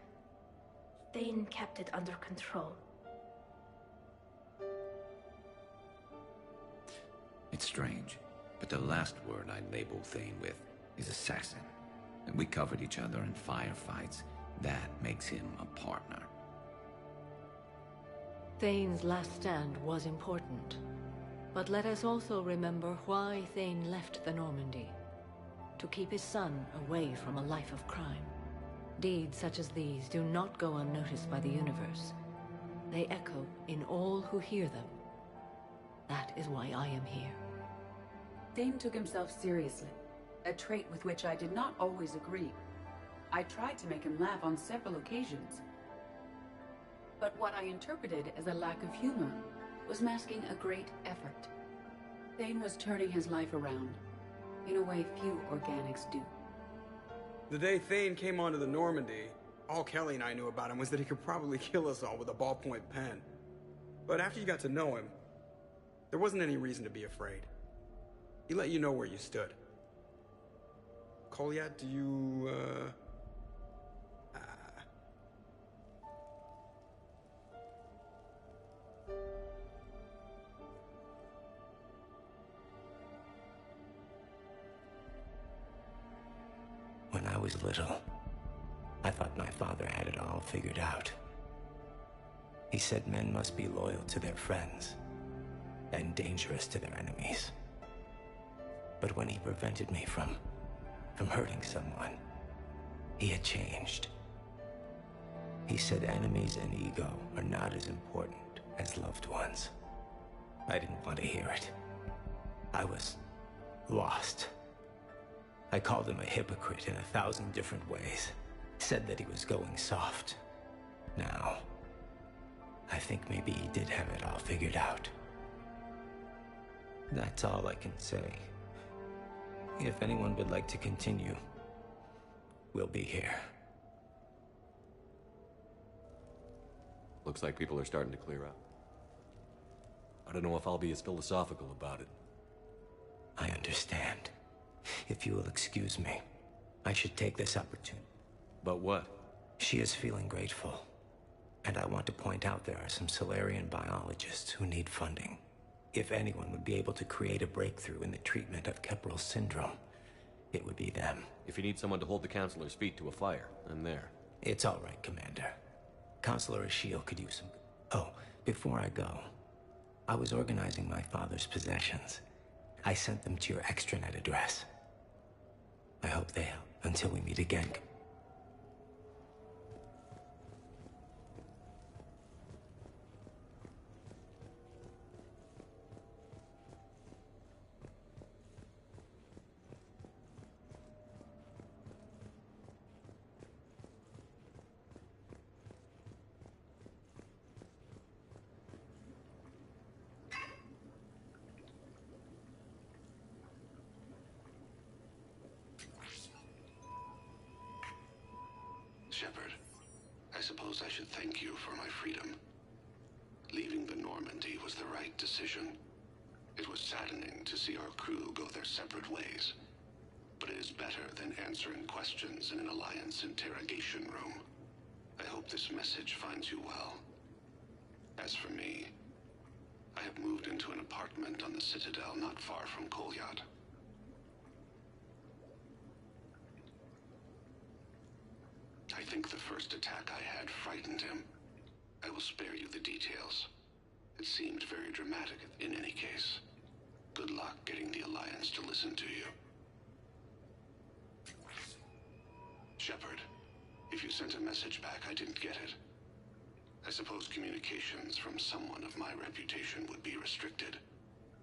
Thane kept it under control. It's strange, but the last word I label Thane with is assassin. And we covered each other in firefights. That makes him a partner. Thane's last stand was important. But let us also remember why Thane left the Normandy. To keep his son away from a life of crime. Deeds such as these do not go unnoticed by the universe. They echo in all who hear them. That is why I am here. Thane took himself seriously, a trait with which I did not always agree. I tried to make him laugh on several occasions. But what I interpreted as a lack of humor was masking a great effort. Thane was turning his life around, in a way few organics do. The day Thane came onto the Normandy, all Kelly and I knew about him was that he could probably kill us all with a ballpoint pen. But after you got to know him, there wasn't any reason to be afraid. He let you know where you stood. Kolyat, do you, When I was little, I thought my father had it all figured out. He said men must be loyal to their friends and dangerous to their enemies. But when he prevented me from hurting someone, he had changed. He said enemies and ego are not as important as loved ones. I didn't want to hear it. I was lost. I called him a hypocrite in 1,000 different ways. Said that he was going soft. Now, I think maybe he did have it all figured out. That's all I can say. If anyone would like to continue, we'll be here. Looks like people are starting to clear up. I don't know if I'll be as philosophical about it. I understand. If you will excuse me, I should take this opportunity. But what? She is feeling grateful. And I want to point out there are some Solarian biologists who need funding. If anyone would be able to create a breakthrough in the treatment of Keppel's syndrome, it would be them. If you need someone to hold the Counselor's feet to a fire, I'm there. It's all right, Commander. Counselor Ashiel could use some... Oh, before I go, I was organizing my father's possessions. I sent them to your extranet address. I hope they help until we meet again. Shepard, I suppose I should thank you for my freedom. Leaving the Normandy was the right decision. It was saddening to see our crew go their separate ways. But it is better than answering questions in an Alliance interrogation room. I I hope this message finds you well. As for me, I have moved into an apartment on the Citadel not far from Kolyat. I think the first attack I had frightened him. I will spare you the details. It seemed very dramatic in any case. Good luck getting the Alliance to listen to you. Shepard, if you sent a message back, I didn't get it. I suppose communications from someone of my reputation would be restricted.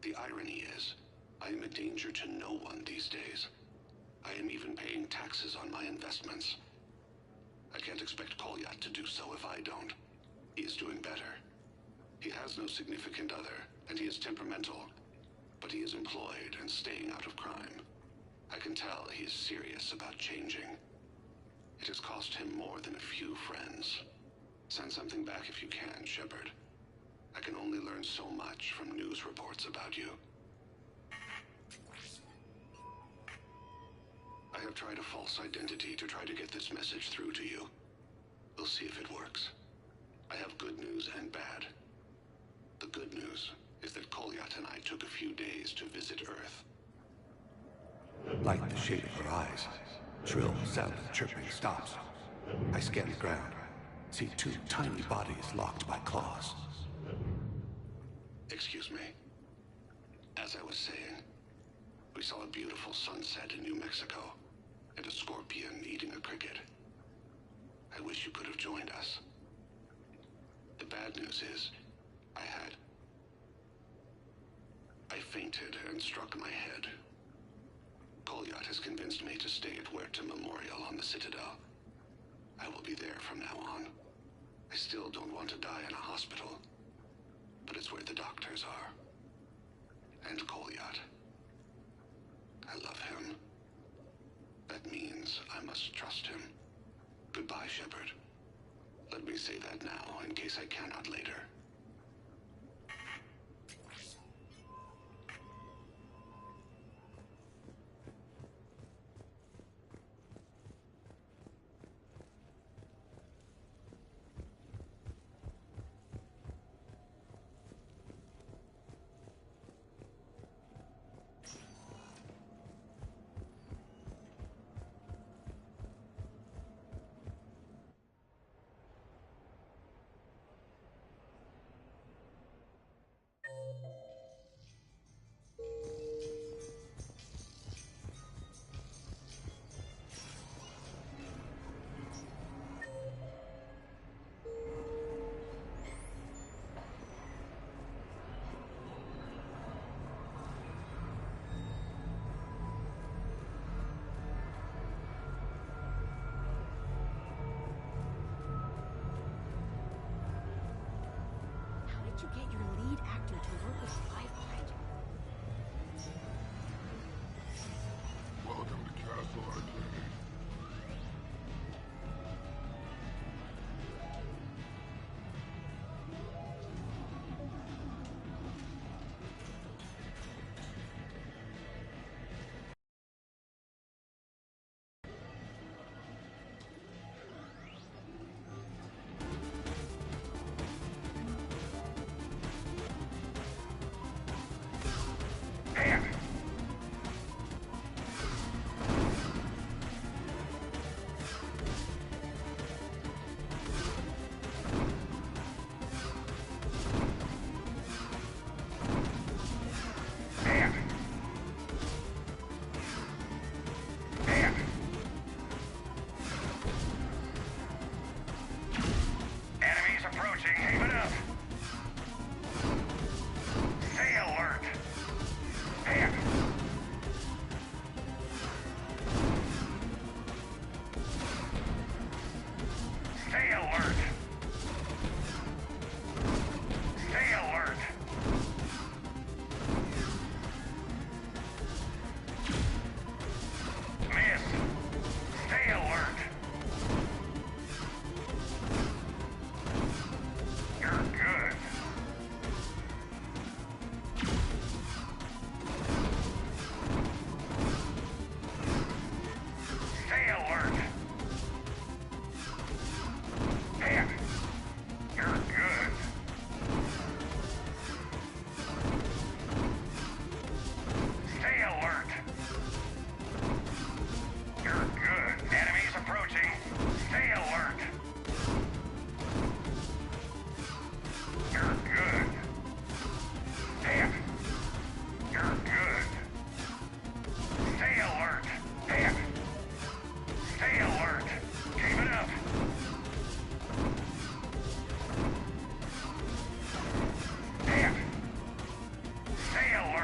The irony is, I am a danger to no one these days. I am even paying taxes on my investments. I can't expect Kolyat to do so if I don't. He is doing better. He has no significant other, and he is temperamental. But he is employed and staying out of crime. I can tell he is serious about changing. It has cost him more than a few friends. Send something back if you can, Shepard. I can only learn so much from news reports about you. I have tried a false identity to try to get this message through to you. We'll see if it works. I have good news and bad. The good news is that Kolyat and I took a few days to visit Earth. Like the shade of her eyes. Shrill sound of chirping stops. I scan the ground. See two tiny bodies locked by claws. Excuse me. As I was saying, we saw a beautiful sunset in New Mexico, and a scorpion eating a cricket. I wish you could have joined us. The bad news is, I fainted and struck my head. Kolyat has convinced me to stay at Huerta Memorial on the Citadel. I will be there from now on. I still don't want to die in a hospital, but it's where the doctors are. And Kolyat. I love him. That means I must trust him. Goodbye, Shepard. Let me say that now, in case I cannot later.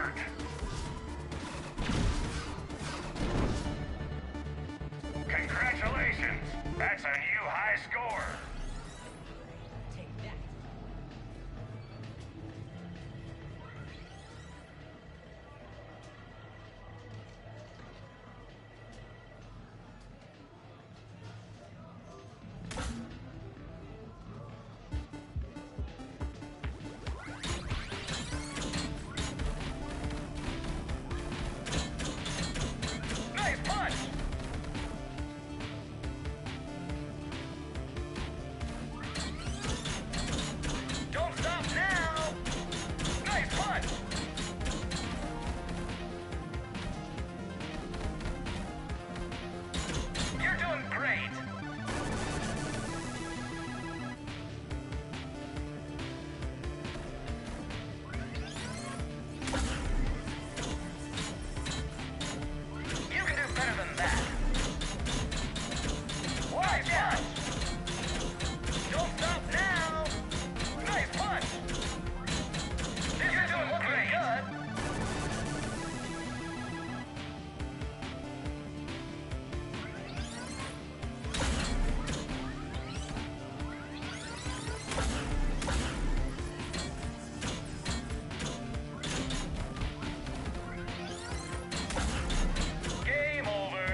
work. Congratulations! That's a new high score. Nice punch! Don't stop now! Nice punch! You're doing great! You can do better than that. Why not? Don't stop now! Nice punch! You're doing pretty good! Game over!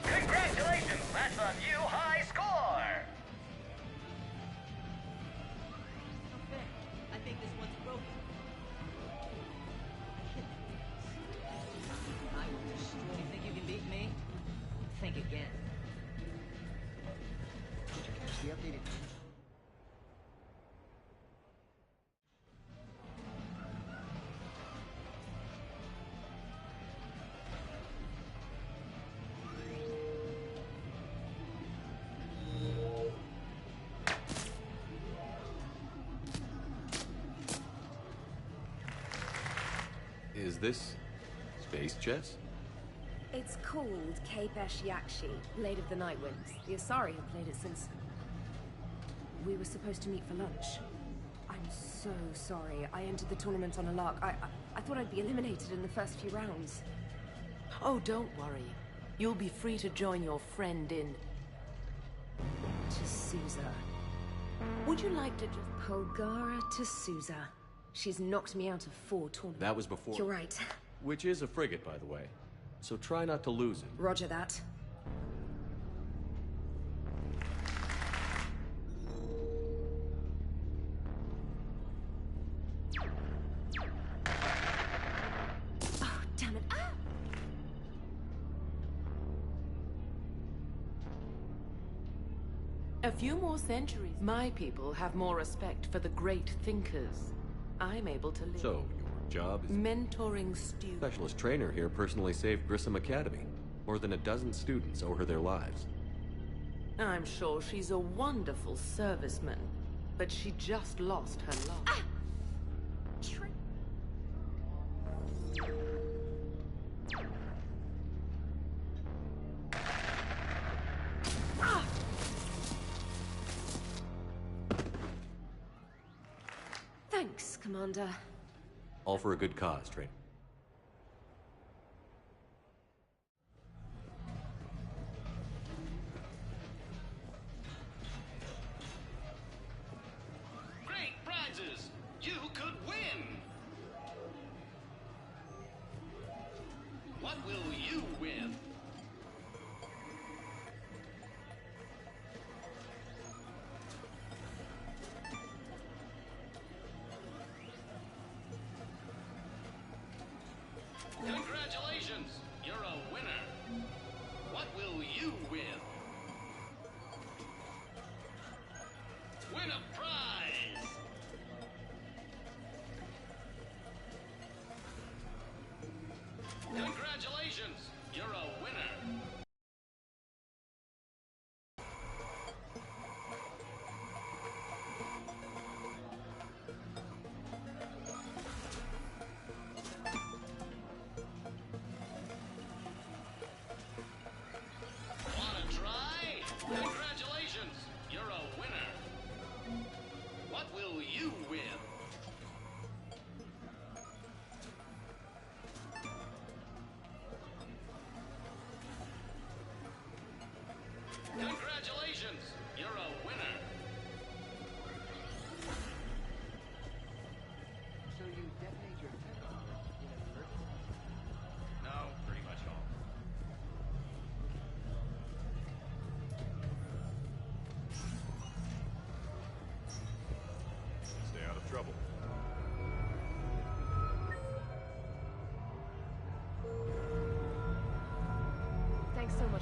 Congratulations! That's a new high score! I think this one's broken. I will destroy. You think you can beat me? Think again. Did you catch the updated news? Is this space chess? It's called Kapesh Yakshi, Blade of the Night Winds. The Asari have played it since... we were supposed to meet for lunch. I'm so sorry. I entered the tournament on a lark. I thought I'd be eliminated in the first few rounds. Oh, don't worry. You'll be free to join your friend in... T'Souza. Would you like to just... Polgara T'Souza. She's knocked me out of 4 tournaments. That was before. You're right. Which is a frigate, by the way. So try not to lose it. Roger that. Oh, damn it. Ah! A few more centuries. My people have more respect for the great thinkers. I'm able to live. So, your job is... mentoring students. Specialist trainer here personally saved Grissom Academy. More than a dozen students owe her their lives. I'm sure she's a wonderful serviceman, but she just lost her love. Ah! Ah! Thanks, Commander. All for a good cause, trainer. Great prizes! You could win! What will you win? Congratulations! You're a winner! What will you win? Win a prize! Congratulations! You're a winner! Wanna try? Congratulations! You're a winner!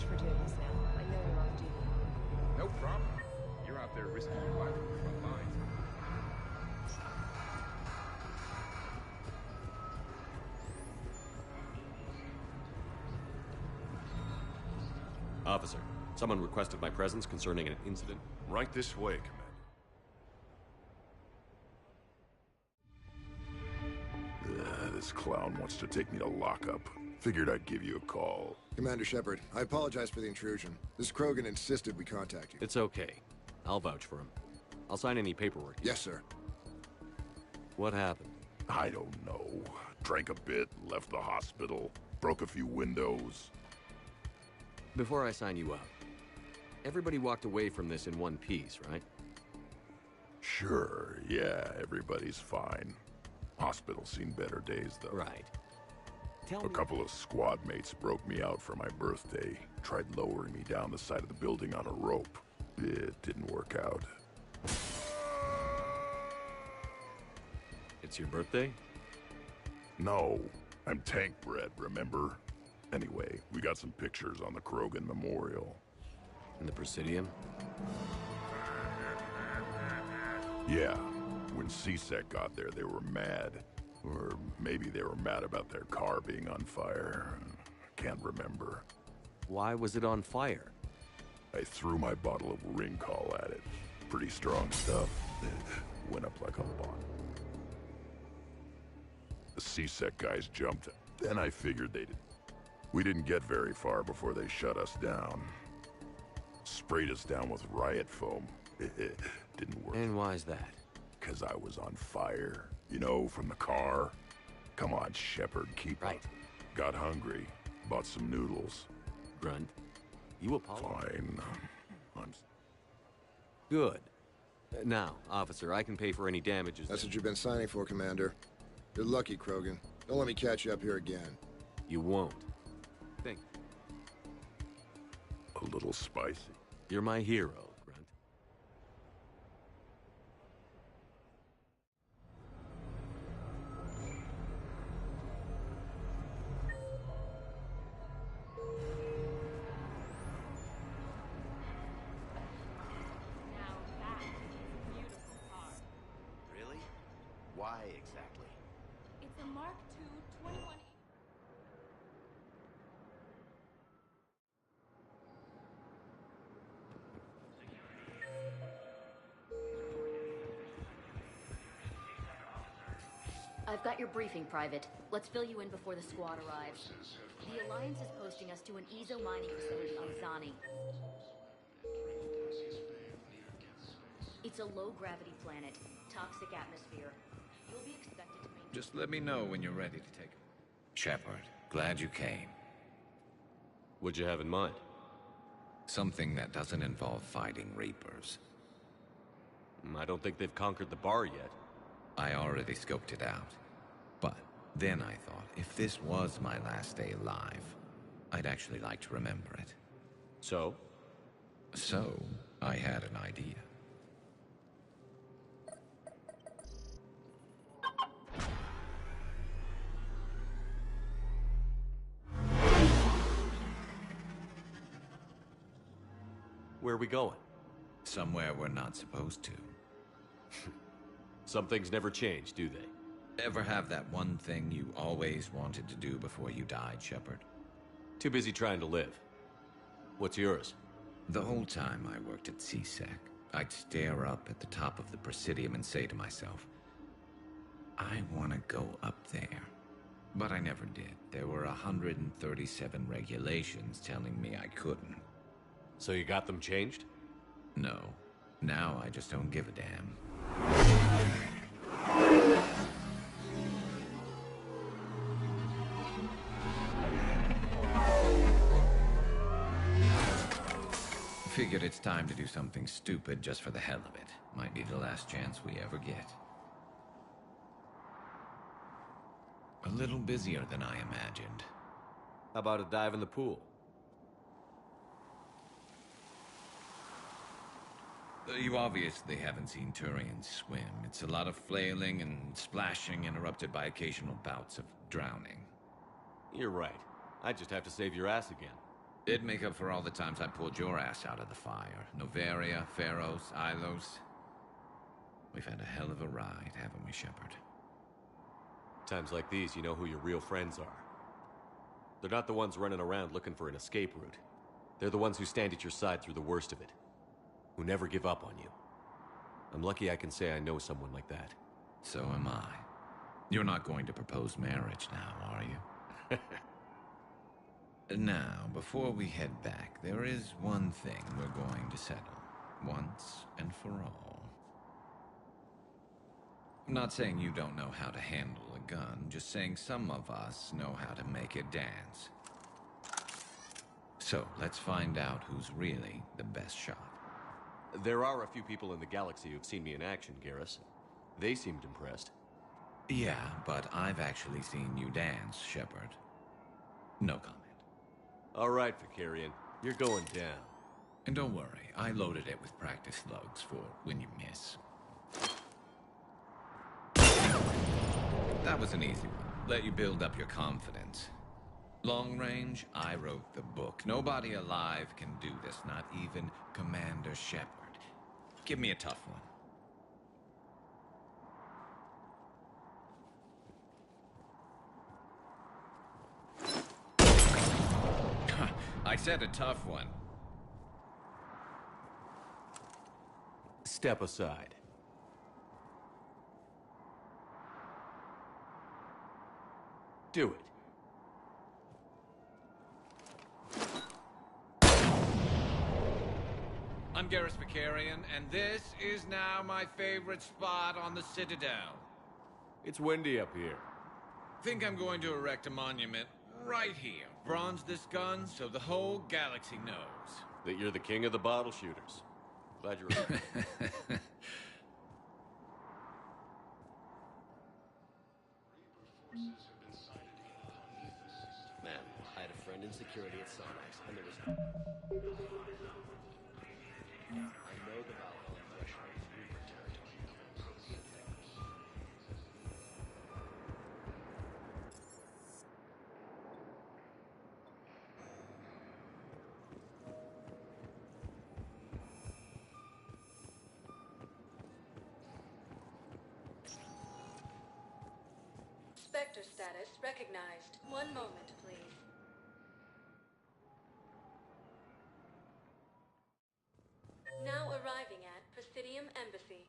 much for doing this now. I know you're off duty. No problem. You're out there risking your life on the front lines. Officer, someone requested my presence concerning an incident. Right this way, Commander. This clown wants to take me to lockup. Figured I'd give you a call. Commander Shepard, I apologize for the intrusion. This Krogan insisted we contact you. It's okay. I'll vouch for him. I'll sign any paperwork. Yes, sir. What happened? I don't know. Drank a bit, left the hospital, broke a few windows. Before I sign you up, everybody walked away from this in one piece, right? Sure, yeah, everybody's fine. Hospital's seen better days, though. Right. A couple of squad mates broke me out for my birthday. Tried lowering me down the side of the building on a rope. It didn't work out. It's your birthday? No, I'm tank bred, remember? Anyway, we got some pictures on the Krogan Memorial. In the Presidium? Yeah. When CSEC got there, they were mad. Or maybe they were mad about their car being on fire. Can't remember. Why was it on fire? I threw my bottle of Ringcall at it. Pretty strong stuff. Went up like a bomb. The CSEC guys jumped, and I figured they did. We didn't get very far before they shut us down. Sprayed us down with riot foam. Didn't work. And why's that? 'Cause I was on fire. You know, from the car. Come on, Shepard, keep right. Up. Got hungry. Bought some noodles. Grunt, you apologize. Fine. I'm... Good. Now, officer, I can pay for any damages. That's what you've been signing for, Commander. You're lucky, Krogan. Don't let me catch you up here again. You won't. Think. A little spicy. You're my hero, Grunt. Really? Why exactly? It's a Mark II 21... I've got your briefing, Private. Let's fill you in before the squad arrives. The Alliance is posting us to an Ezo mining facility on Zani. It's a low-gravity planet, toxic atmosphere. You'll be expected to maintain... Just let me know when you're ready to take... Shepard, glad you came. What'd you have in mind? Something that doesn't involve fighting Reapers. I don't think they've conquered the bar yet. I already scoped it out. But then I thought, if this was my last day alive, I'd actually like to remember it. So? So, I had an idea. Where are we going? Somewhere we're not supposed to. Some things never change, do they? Ever have that one thing you always wanted to do before you died, Shepard? Too busy trying to live. What's yours? The whole time I worked at CSEC, I'd stare up at the top of the Presidium and say to myself, I want to go up there. But I never did. There were 137 regulations telling me I couldn't. So you got them changed? No. Now I just don't give a damn. Figured it's time to do something stupid just for the hell of it. Might be the last chance we ever get. A little busier than I imagined. How about a dive in the pool? You obviously haven't seen Turians swim. It's a lot of flailing and splashing, interrupted by occasional bouts of drowning. You're right. I just have to save your ass again. It'd make up for all the times I pulled your ass out of the fire. Noveria, Pharos, Ilos. We've had a hell of a ride, haven't we, Shepard? Times like these, you know who your real friends are. They're not the ones running around looking for an escape route. They're the ones who stand at your side through the worst of it. Who never give up on you. I'm lucky I can say I know someone like that. So am I. You're not going to propose marriage now, are you? Now, before we head back, there is one thing we're going to settle. Once and for all. I'm not saying you don't know how to handle a gun, just saying some of us know how to make it dance. So, let's find out who's really the best shot. There are a few people in the galaxy who've seen me in action, Garrus. They seemed impressed. Yeah, but I've actually seen you dance, Shepard. No comment. All right, Vakarian. You're going down. And don't worry, I loaded it with practice slugs for when you miss. That was an easy one. Let you build up your confidence. Long range, I wrote the book. Nobody alive can do this, not even Commander Shepard. Give me a tough one. I said a tough one. Step aside. Do it. I'm Garrus Vakarian, and this is now my favorite spot on the Citadel. It's windy up here. Think I'm going to erect a monument right here. Bronze this gun so the whole galaxy knows. That you're the king of the bottle shooters. Glad you're Man, I had a friend in security at Sonax, and there was... I know the Valhalla threshold is Reaper territory. Spectre status recognized. One moment, please. Now arriving at Presidium Embassy.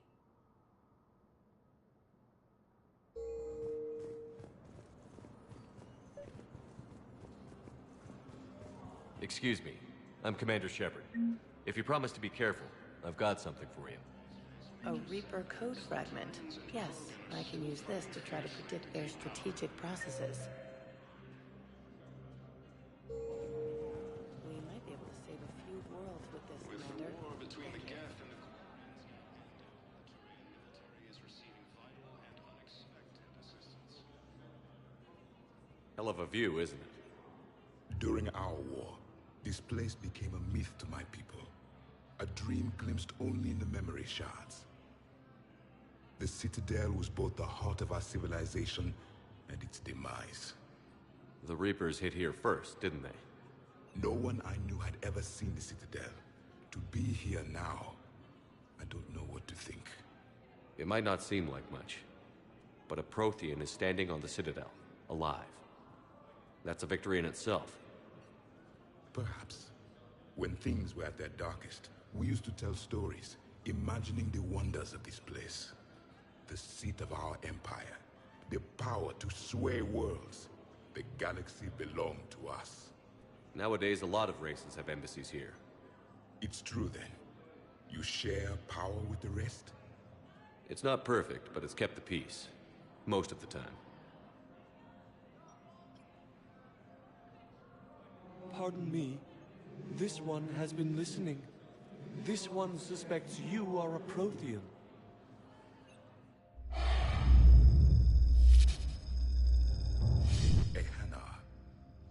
Excuse me. I'm Commander Shepard. If you promise to be careful, I've got something for you. A Reaper code fragment. Yes, I can use this to try to predict their strategic processes. We might be able to save a few worlds with this, Commander. With the war between the Geth and the Hell of a view, isn't it? During our war, this place became a myth to my people. A dream glimpsed only in the memory shards. The Citadel was both the heart of our civilization and its demise. The Reapers hit here first, didn't they? No one I knew had ever seen the Citadel. To be here now, I don't know what to think. It might not seem like much, but a Prothean is standing on the Citadel, alive. That's a victory in itself. Perhaps. When things were at their darkest, we used to tell stories, imagining the wonders of this place. The seat of our empire, the power to sway worlds. The galaxy belonged to us. Nowadays, a lot of races have embassies here. It's true then. You share power with the rest? It's not perfect, but it's kept the peace. Most of the time. Pardon me. This one has been listening. This one suspects you are a Prothean. Ehana,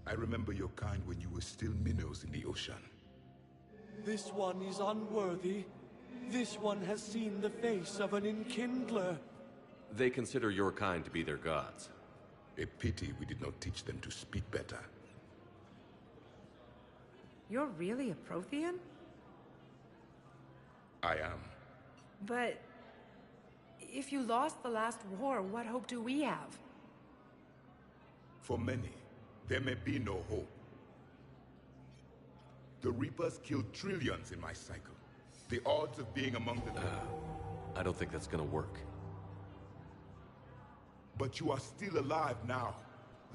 I remember your kind when you were still minnows in the ocean. This one is unworthy. This one has seen the face of an enkindler. They consider your kind to be their gods. A pity we did not teach them to speak better. You're really a Prothean? I am. But if you lost the last war, what hope do we have? For many, there may be no hope. The Reapers killed trillions in my cycle. The odds of being among the... I don't think that's gonna work. But you are still alive now.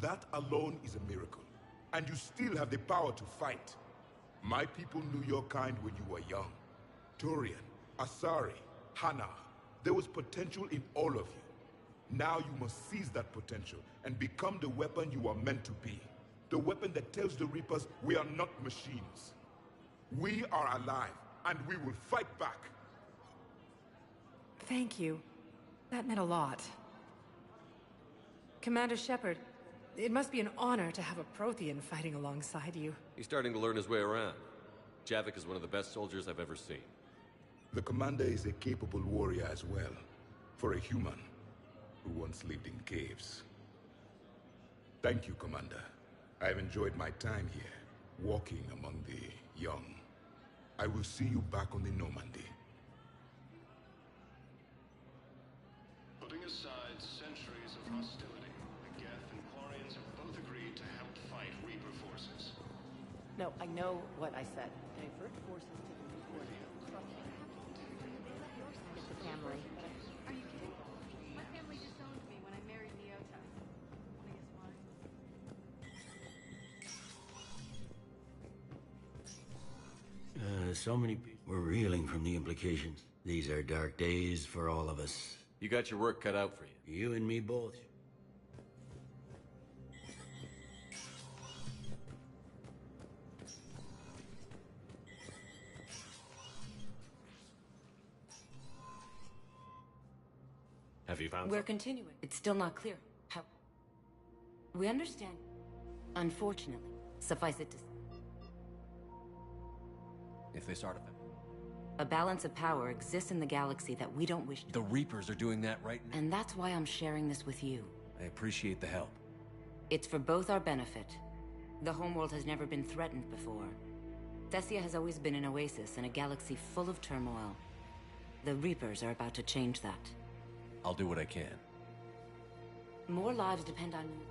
That alone is a miracle. And you still have the power to fight. My people knew your kind when you were young. Turian, Asari, Hana. There was potential in all of you. Now you must seize that potential and become the weapon you are meant to be. The weapon that tells the Reapers we are not machines. We are alive, and we will fight back. Thank you. That meant a lot. Commander Shepard, it must be an honor to have a Prothean fighting alongside you. He's starting to learn his way around. Javik is one of the best soldiers I've ever seen. The commander is a capable warrior as well, for a human who once lived in caves. Thank you, Commander. I have enjoyed my time here, walking among the young. I will see you back on the Normandy. Putting aside centuries of hostility, the Geth and Quarians have both agreed to help fight Reaper forces. No, I know what I said. Divert forces to the Reapers. It's the family. Are you kidding? My family disowned me when I married Leota. Wanna guess why? So many people were reeling from the implications. These are dark days for all of us. You got your work cut out for you. You and me both. Have you found We're something? continuing. It's still not clear. How? We understand. Unfortunately, suffice it to say, If this artifact... a balance of power exists in the galaxy that we don't wish to. The Reapers are doing that right now. And that's why I'm sharing this with you. I appreciate the help. It's for both our benefit. The homeworld has never been threatened before. Thessia has always been an oasis in a galaxy full of turmoil. The Reapers are about to change that. I'll do what I can. More lives depend on you.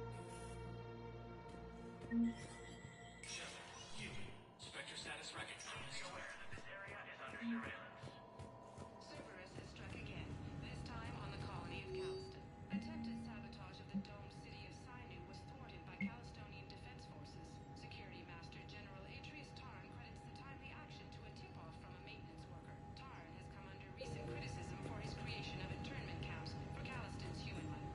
Spectre status recognized. Be aware that this area is under surveillance. Cerberus has struck again, this time on the colony of Caliston. Attempted sabotage of the domed city of Sinu was thwarted by Calistonian defense forces. Security Master General Atreus Tarn credits the timely action to a tip-off from a maintenance worker. Tarn has come under recent criticism for his creation of internment camps for Caliston's human life.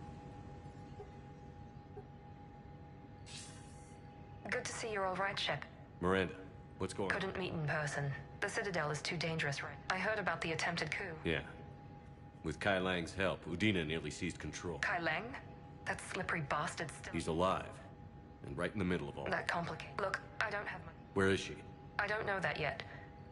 Good to see you're all right, Shep. Miranda, what's going on? Couldn't meet in person. The Citadel is too dangerous, right? I heard about the attempted coup. Yeah. With Kai Lang's help, Udina nearly seized control. Kai Lang? That slippery bastard still... He's alive. And right in the middle of all That complicated. Look, I don't have money. Where is she? I don't know that yet.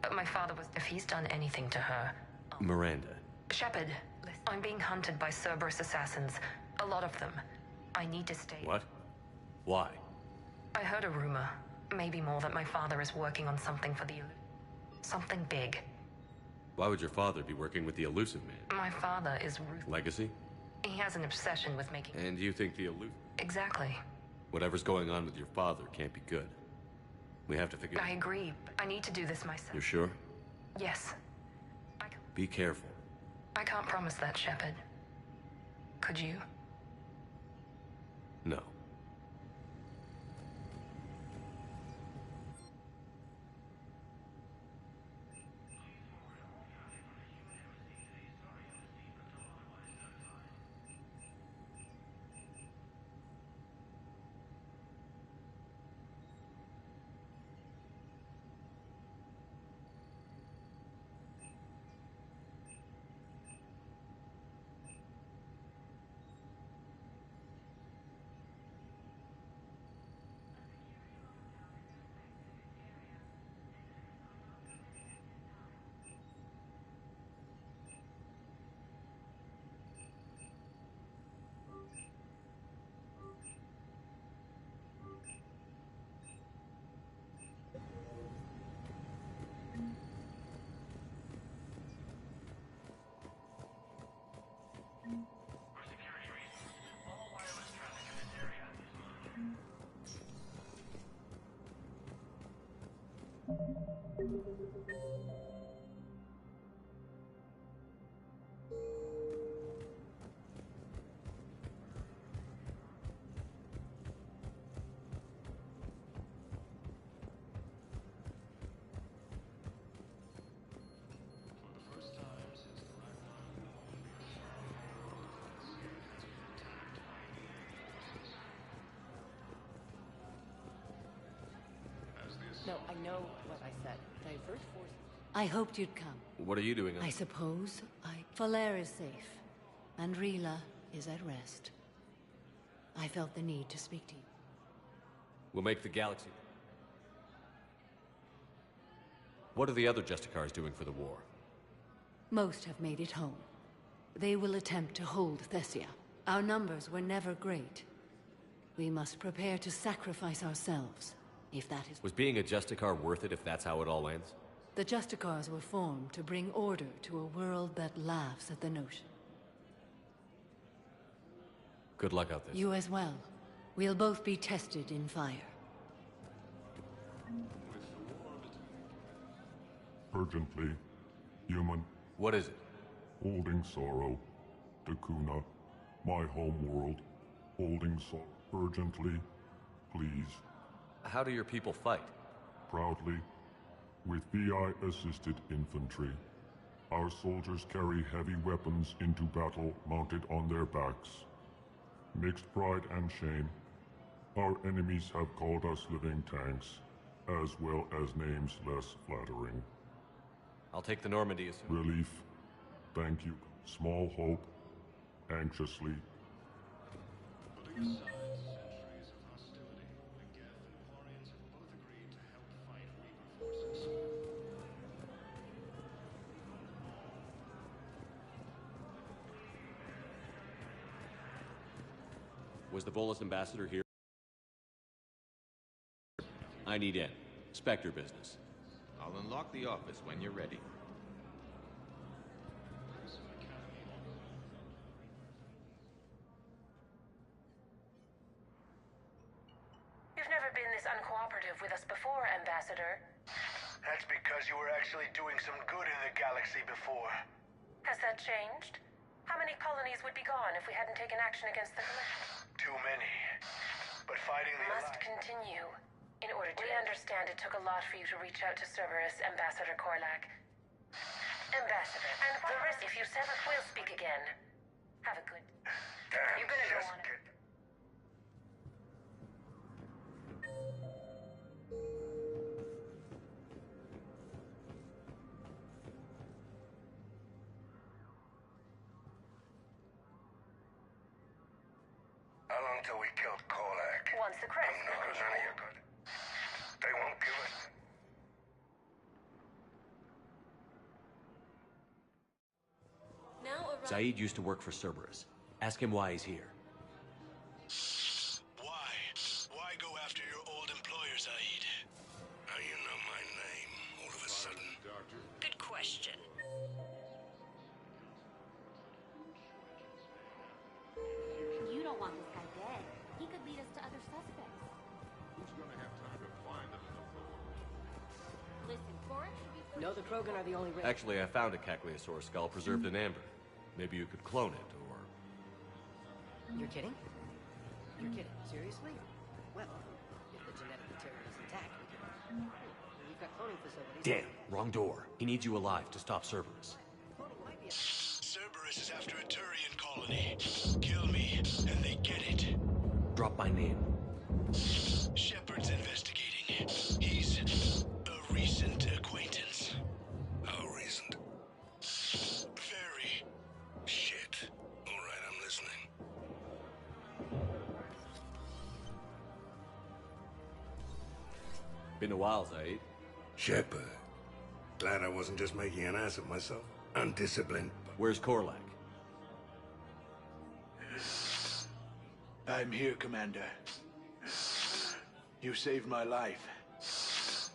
But my father was... If he's done anything to her... Miranda. Shepard, listen. I'm being hunted by Cerberus assassins. A lot of them. I need to stay... What? Why? I heard a rumor. Maybe more, that my father is working on something for the... Something big. Why would your father be working with the Elusive Man? My father is ruthless. Legacy? He has an obsession with making... And you think the Elusive... Exactly. Whatever's going on with your father can't be good. We have to figure... I agree, but I need to do this myself. You're sure? Yes. Be careful. I can't promise that, Shepard. Could you? No. No, I know what I said. Divert forces. I hoped you'd come. What are you doing? I suppose Falere is safe, and Rila is at rest. I felt the need to speak to you. We'll make the galaxy. What are the other Justicars doing for the war? Most have made it home. They will attempt to hold Thessia. Our numbers were never great. We must prepare to sacrifice ourselves, if that is... Was being a Justicar worth it if that's how it all ends? The Justicars were formed to bring order to a world that laughs at the notion. Good luck out there. You as well. We'll both be tested in fire. Urgently, human. What is it? Holding sorrow. Dakuna, my home world. Holding sorrow. Urgently, please. How do your people fight? Proudly, with VI-assisted infantry. Our soldiers carry heavy weapons into battle mounted on their backs. Mixed pride and shame, our enemies have called us living tanks, as well as names less flattering. I'll take the Normandy as soon. Relief. Thank you. Small hope. Anxiously. Was the Volus ambassador here? I need in. Spectre business. I'll unlock the office when you're ready. You've never been this uncooperative with us before, Ambassador. That's because you were actually doing some good in the galaxy before. Has that changed? How many colonies would be gone if we hadn't taken action against the Collective? Too many. But fighting the Must continue. In order to... We understand it took a lot for you to reach out to Cerberus, Ambassador Korlak. Ambassador, and what the risk if you said it, we'll speak again. Have a good... Damn, You're gonna go on it. How long till we killed Korlak? Once the crest. No, none of you good. They won't give us... Zaid used to work for Cerberus. Ask him why he's here. Why? Why go after your old employer, Zaid? How you know my name all of a sudden? Good question. You don't want this guy dead. He could lead us to other suspects. Who's gonna have time to find them? Listen, Korak should be... No, the Krogan are the only... Actually, I found a Cagliasaur skull preserved in amber. Maybe you could clone it, or... You're kidding? You're kidding. Seriously? Well, if the genetic material is intact, we can... We've got cloning facilities... Damn, wrong door. He needs you alive to stop Cerberus. Cerberus is after a Turian colony. Kill me, and they get it. Drop my name. Shepard's investigating. He's a recent acquaintance. How recent? Very. Shit. All right, I'm listening. Been a while, Zaid. Shepard. Glad I wasn't just making an ass of myself. Undisciplined. Where's Korlak? I'm here, Commander. You saved my life.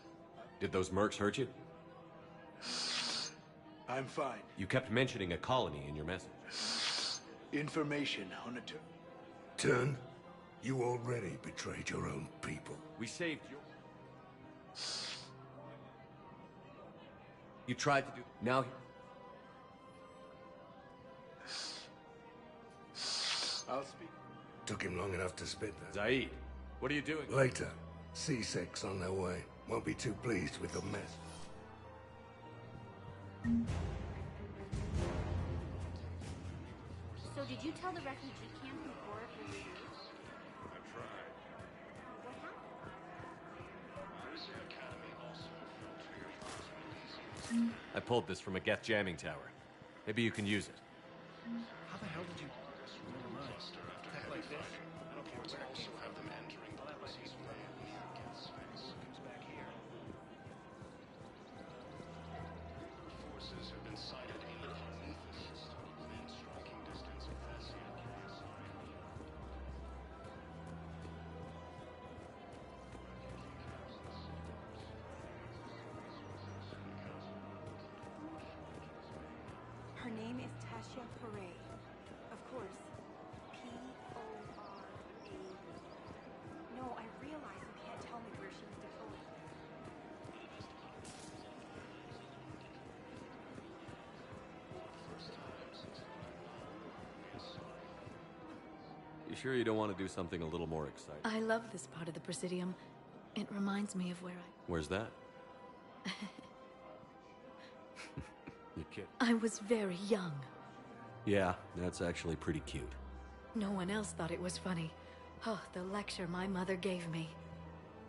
Did those mercs hurt you? I'm fine. You kept mentioning a colony in your message. Information on a turn. You already betrayed your own people. We saved you. You tried to do... Now... I'll speak. Took him long enough to spit that. Zaid, what are you doing? Later. C6 on their way. Won't be too pleased with the mess. So did you tell the refugee camp who Bora was used? I tried. What happened? Mercer Academy also I pulled this from a Geth jamming tower. Maybe you can use it. How the hell did you... Never mind. Attack like this? I don't care where it came from. have them entering the Pussey's Way near Geth space. Comes back here. Forces have been sighted aiming underneath the system within striking distance of Thessia KSI. Her name is Tasha Foray. Of course. P-O-R-A. No, I realize you can't tell me where she's deployed. You sure you don't want to do something a little more exciting? I love this part of the Presidium. It reminds me of where Where's that? You kid. I was very young. Yeah, that's actually pretty cute. No one else thought it was funny. Oh, the lecture my mother gave me.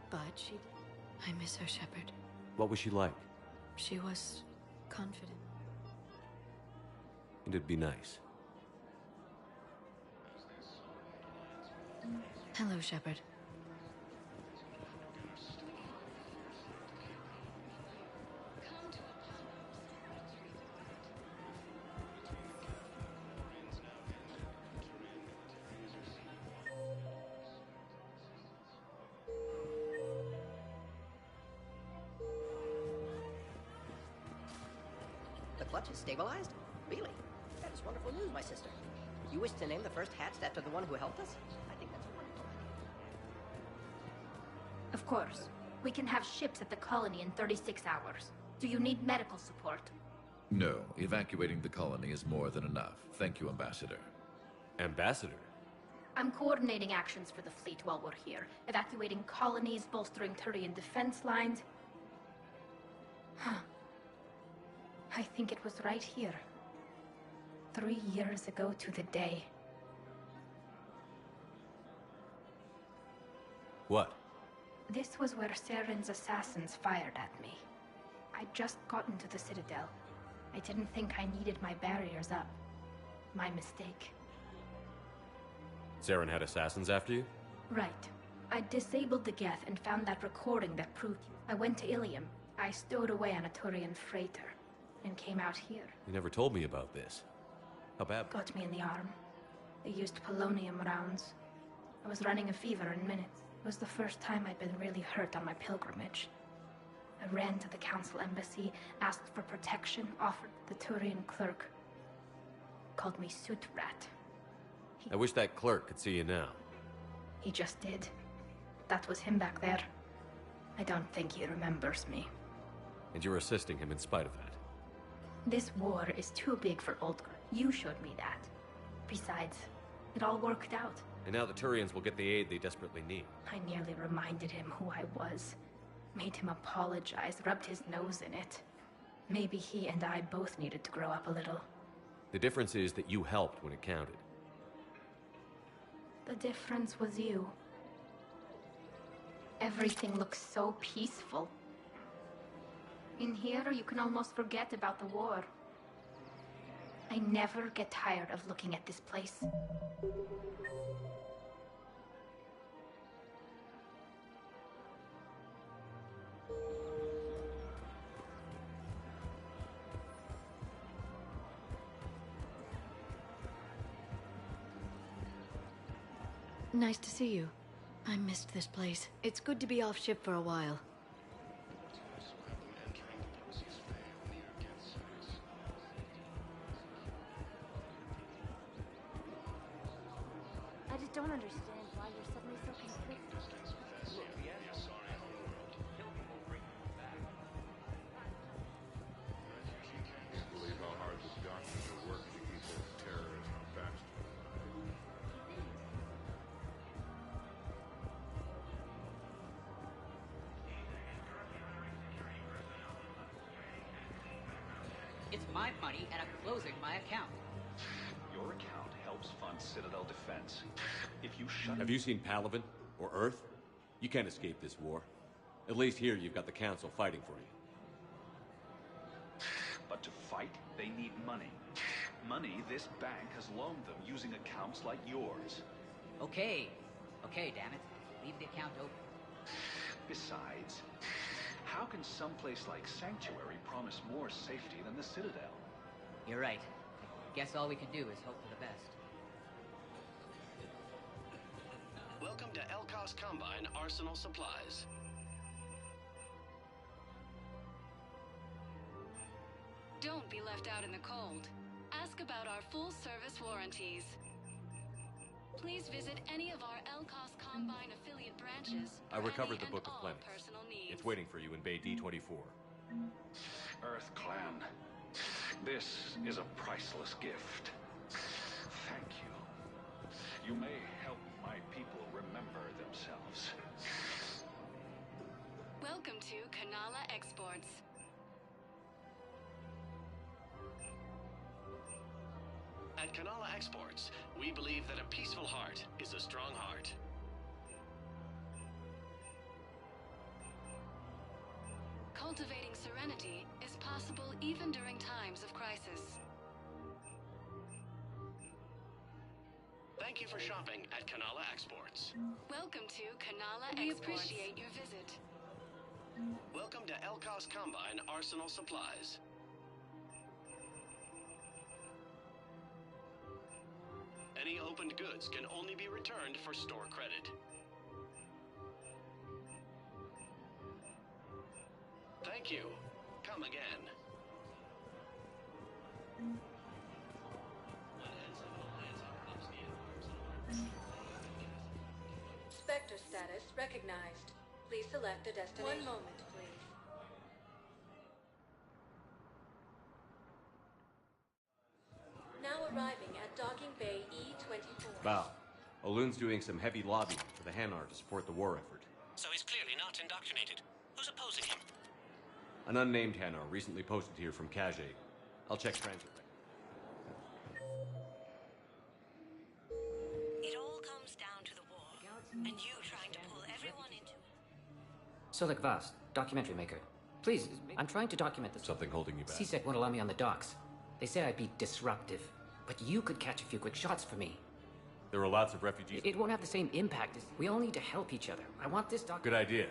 But I miss her, Shepard. What was she like? She was confident. It'd be nice. Hello, Shepard. The clutch is stabilized? Really? That is wonderful news, my sister. You wish to name the first hatched after the one who helped us? I think that's wonderful. Of course. We can have ships at the colony in 36 hours. Do you need medical support? No, evacuating the colony is more than enough. Thank you, Ambassador. Ambassador? I'm coordinating actions for the fleet while we're here. Evacuating colonies, bolstering Turian defense lines. Huh. I think it was right here. 3 years ago to the day. What? This was where Saren's assassins fired at me. I'd just gotten to the Citadel. I didn't think I needed my barriers up. My mistake. Saren had assassins after you? Right. I disabled the Geth and found that recording that proved you. I went to Ilium. I stowed away on a Turian freighter. And came out here. You never told me about this. How bad? Got me in the arm. They used polonium rounds. I was running a fever in minutes. It was the first time I'd been really hurt on my pilgrimage. I ran to the council embassy, asked for protection, offered the Turian clerk. Called me Soot Rat. I wish that clerk could see you now. He just did. That was him back there. I don't think he remembers me. And you're assisting him in spite of that. This war is too big for Uldr. You showed me that. Besides, it all worked out. And now the Turians will get the aid they desperately need. I nearly reminded him who I was. Made him apologize, rubbed his nose in it. Maybe he and I both needed to grow up a little. The difference is that you helped when it counted. The difference was you. Everything looks so peaceful. In here, you can almost forget about the war. I never get tired of looking at this place. Nice to see you. I missed this place. It's good to be off ship for a while. I just don't understand why you're suddenly so conflicted. It's my money, and I'm closing my account. Your account helps fund Citadel defense. If you shut... Have you seen Palaven? Or Earth? You can't escape this war. At least here you've got the Council fighting for you. But to fight, they need money. Money this bank has loaned them using accounts like yours. Okay, damn it. Leave the account open. Besides, how can someplace like Sanctuary promise more safety than the Citadel? You're right. I guess all we can do is hope for the best. Welcome to Elkos Combine Arsenal Supplies. Don't be left out in the cold. Ask about our full-service warranties. Please visit any of our Elkos Combine affiliate branches. I recovered the Book of Plenty. It's waiting for you in Bay D24. Earth Clan, this is a priceless gift. Thank you. You may help my people remember themselves. Welcome to Kanala Exports. At Kanala Exports, we believe that a peaceful heart is a strong heart. Cultivating serenity is possible even during times of crisis. Thank you for shopping at Kanala Exports. Welcome to Kanala Exports. We appreciate your visit. Welcome to Elkos Combine Arsenal Supplies. Any opened goods can only be returned for store credit. Thank you. Come again. Spectre status recognized. Please select a destination. 1 moment, please. Now arriving at Docking Bay E24. Val, Olun's doing some heavy lobbying for the Hanar to support the war effort. So he's clearly not indoctrinated. Who's opposing him? An unnamed Hanar recently posted here from Kage. I'll check transit records. It all comes down to the war, and you trying to pull everyone into it. Solik Vast, documentary maker. Please, I'm trying to document this. Something holding you back. CSEC won't allow me on the docks. They say I'd be disruptive, but you could catch a few quick shots for me. There are lots of refugees. It won't have the same impact as... We all need to help each other. I want this doc... Good idea.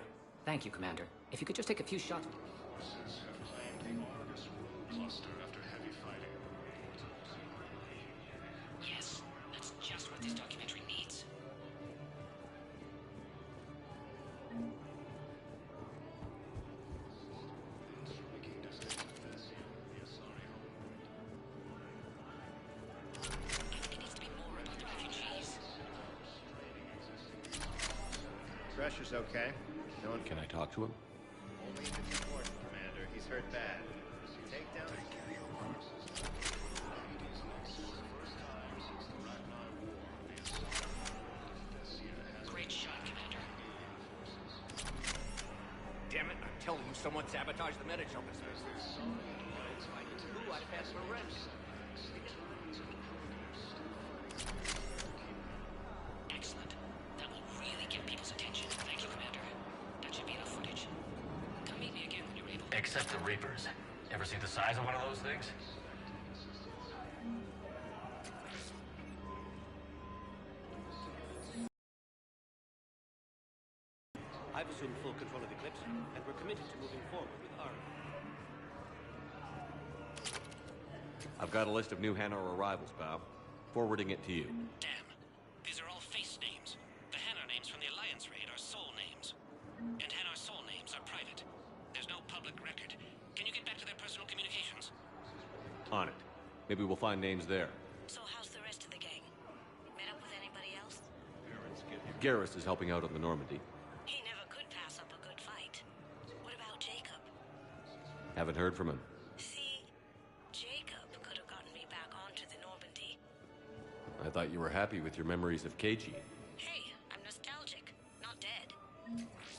Thank you, Commander. If you could just take a few shots... Yes, that's just what this documentary needs. Thresher's okay. No one... Can I talk to him? Only if it's important, Commander. He's hurt bad. Take down... Great shot, Commander. Damn it, I'm telling you, someone sabotaged the meta jump business. Who I'd have had for rent? Excellent. That will really get people's attention. Thank you, Commander. That should be enough footage. Come meet me again when you're able. Except the Reapers. Ever see the size of one of those things? I've assumed full control of Eclipse, and we're committed to moving forward with our... I've got a list of new Hanar arrivals, Bob. Forwarding it to you. Damn. These are all face names. The Hanar names from the Alliance raid are soul names. And Hanar soul names are private. There's no public record. Can you get back to their personal communications? On it. Maybe we'll find names there. So how's the rest of the gang? Met up with anybody else? Garrus is helping out on the Normandy. He never could pass up a good fight. What about Jacob? Haven't heard from him. See, Jacob could have gotten me back onto the Normandy. I thought you were happy with your memories of KG. Hey, I'm nostalgic, not dead.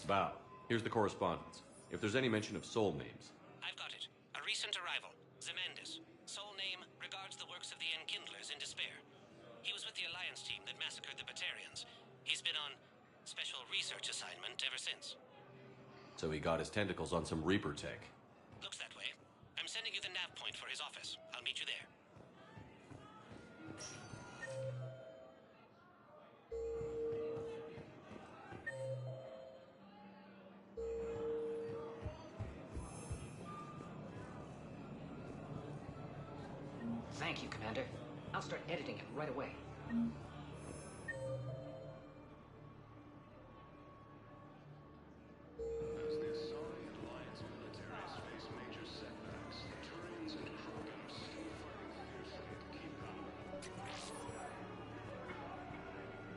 Bow, here's the correspondence. If there's any mention of soul names. I've got it. A recent arrival. Zemendis. assignment ever since. So he got his tentacles on some Reaper tech. Looks that way. I'm sending you the nav point for his office. I'll meet you there. Thank you, Commander. I'll start editing it right away. As the Asari and Alliance militaries face major setbacks, the Turians and Krogan are still fighting fiercely to keep power.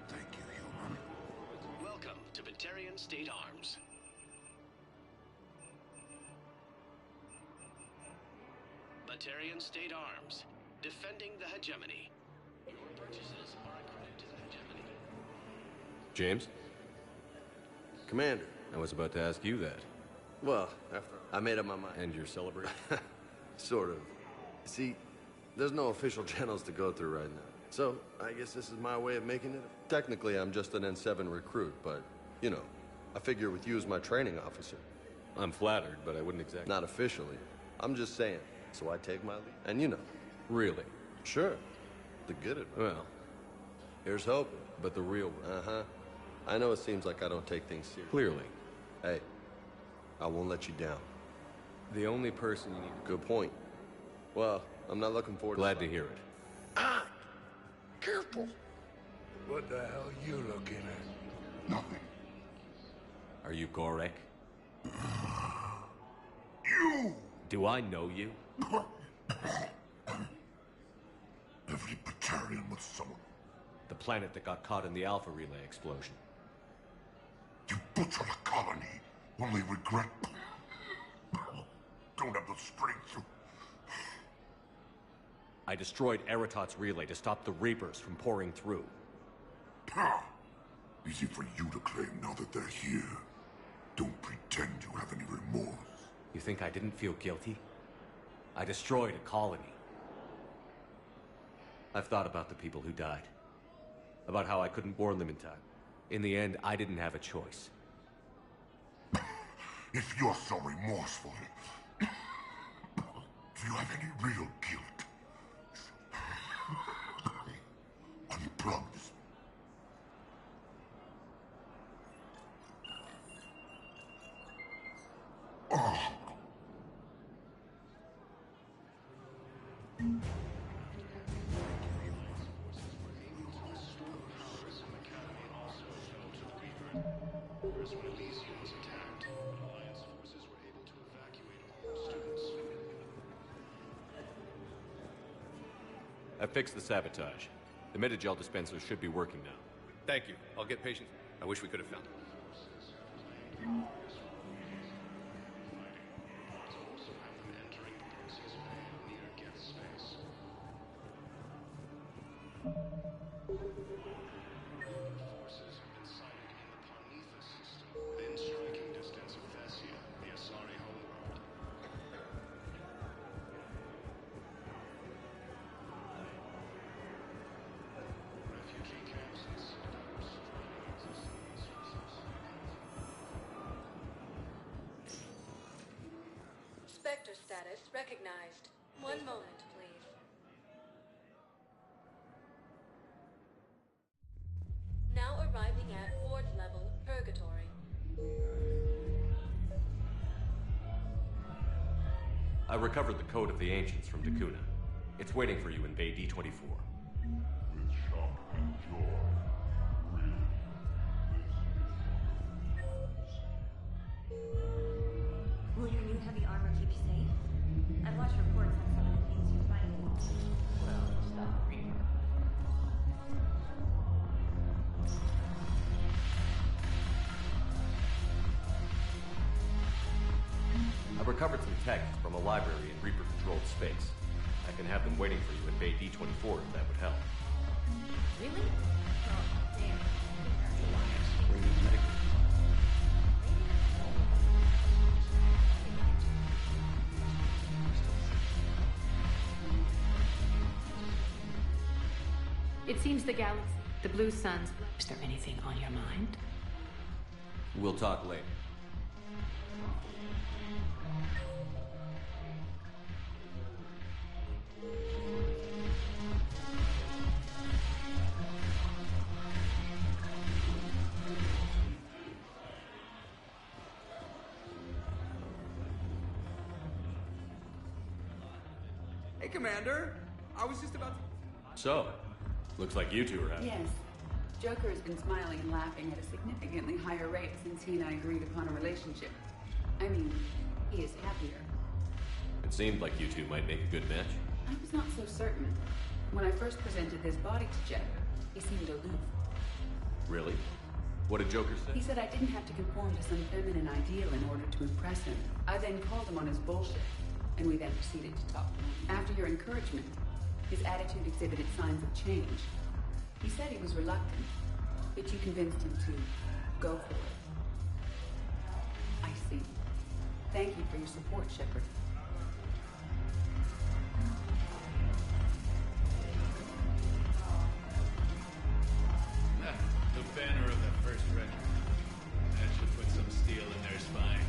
Thank you, human. Welcome to Batarian State Arms. Batarian State Arms. Defending the hegemony. Your purchases are a credit to the hegemony. James? Commander. I was about to ask you that. Well, after I made up my mind. And you're celebrating? Sort of. See, there's no official channels to go through right now. So, I guess this is my way of making it. Technically, I'm just an N7 recruit, but, you know, I figure with you as my training officer. I'm flattered, but I wouldn't exactly... Not officially. I'm just saying. So I take my leave. And you know. Really? Sure. The good advice. Well, here's hoping. But the real one. Uh-huh. I know it seems like I don't take things seriously. Clearly. Hey, I won't let you down. The only person you need... Good point. Well, I'm not looking forward Glad to hear it. Ah! Careful! What the hell are you looking at? Nothing. Are you Gorek? You! Do I know you? Every Batarian with someone. The planet that got caught in the Alpha Relay explosion. You butchered a colony. Only regret. Don't have the strength to... I destroyed Eritot's relay to stop the Reapers from pouring through. Easy for you to claim now that they're here. Don't pretend you have any remorse. You think I didn't feel guilty? I destroyed a colony. I've thought about the people who died. About how I couldn't warn them in time. In the end, I didn't have a choice. If you're so remorseful, do you have any real guilt? Unplug this. Oh. When Elysium was attacked, Alliance forces were able to evacuate all students. I fixed the sabotage. The Metagel dispenser should be working now. Thank you. I'll get patients. I wish we could have found them. Spectre status recognized. One moment, please. Now arriving at 4th level, Purgatory. I recovered the code of the Ancients from Dakuna. It's waiting for you in Bay D-24. With shock and joy, Will your new heavy armor keep you safe? I've watched reports on some of the things you find. Well, it's not a Reaper. I recovered some tech from a library in Reaper-controlled space. I can have them waiting for you in Bay D-24 if that would help. Really? Oh, damn. It seems the galaxy, the Blue Suns. Is there anything on your mind? We'll talk later. Hey, Commander. I was just about to... So, looks like you two are happy. Yes. Joker has been smiling and laughing at a significantly higher rate since he and I agreed upon a relationship. I mean, he is happier. It seemed like you two might make a good match. I was not so certain. When I first presented his body to Jet, he seemed aloof. Really? What did Joker say? He said I didn't have to conform to some feminine ideal in order to impress him. I then called him on his bullshit, and we then proceeded to talk. After your encouragement, his attitude exhibited signs of change. He said he was reluctant, but you convinced him to go for it. I see. Thank you for your support, Shepard. The banner of the 1st Regiment. That should put some steel in their spine.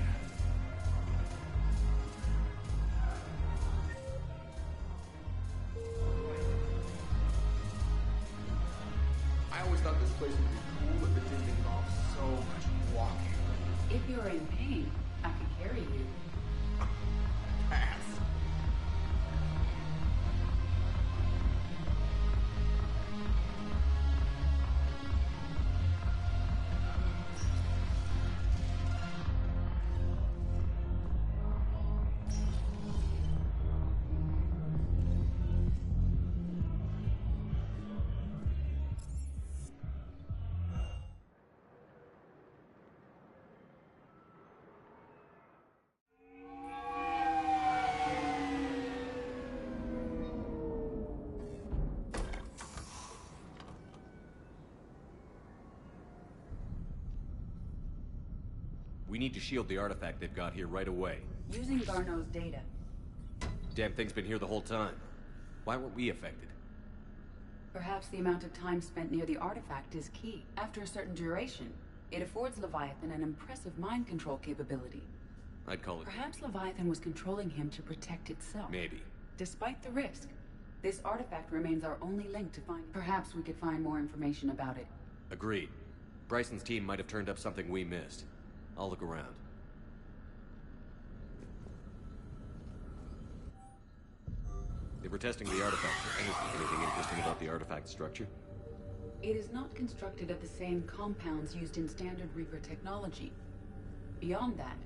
I always thought this place would be cool if it didn't involve so much walking. If you're in pain, I can carry you. Pass. We need to shield the artifact they've got here right away. Using Garneau's data. Damn thing's been here the whole time. Why weren't we affected? Perhaps the amount of time spent near the artifact is key. After a certain duration, it affords Leviathan an impressive mind control capability. I'd call it... Perhaps Leviathan was controlling him to protect itself. Maybe. Despite the risk, this artifact remains our only link to find... Perhaps we could find more information about it. Agreed. Bryson's team might have turned up something we missed. I'll look around. They were testing the artifact for anything interesting about the artifact structure? It is not constructed of the same compounds used in standard Reaper technology. Beyond that,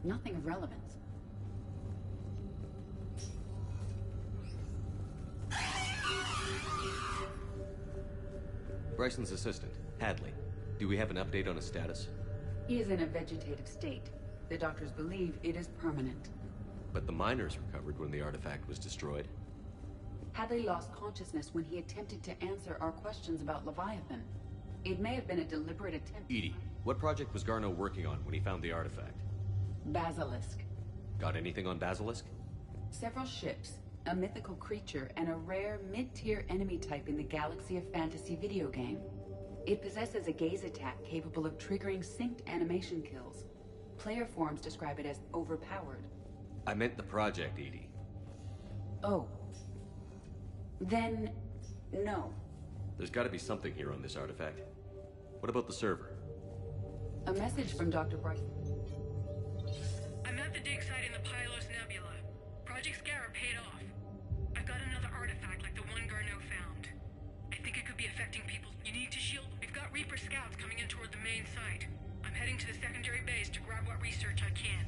nothing of relevance. Bryson's assistant, Hadley. Do we have an update on his status? He is in a vegetative state. The doctors believe it is permanent. But the miners recovered when the artifact was destroyed. Hadley lost consciousness when he attempted to answer our questions about Leviathan. It may have been a deliberate attempt. EDI, what project was Garneau working on when he found the artifact? Basilisk. Got anything on Basilisk? Several ships, a mythical creature, and a rare mid-tier enemy type in the Galaxy of Fantasy video game. It possesses a gaze attack capable of triggering synced animation kills. Player forums describe it as overpowered. I meant the project, EDI. Oh. Then, no. There's gotta be something here on this artifact. What about the server? A message from Dr. Bryson. I'm at the dig site in the Pylos Nebula. Project Scarab paid off. I've got another artifact like the one Garneau found. I think it could be affecting people. You need to shield. We've got Reaper scouts coming in toward the main site. I'm heading to the secondary base to grab what research I can.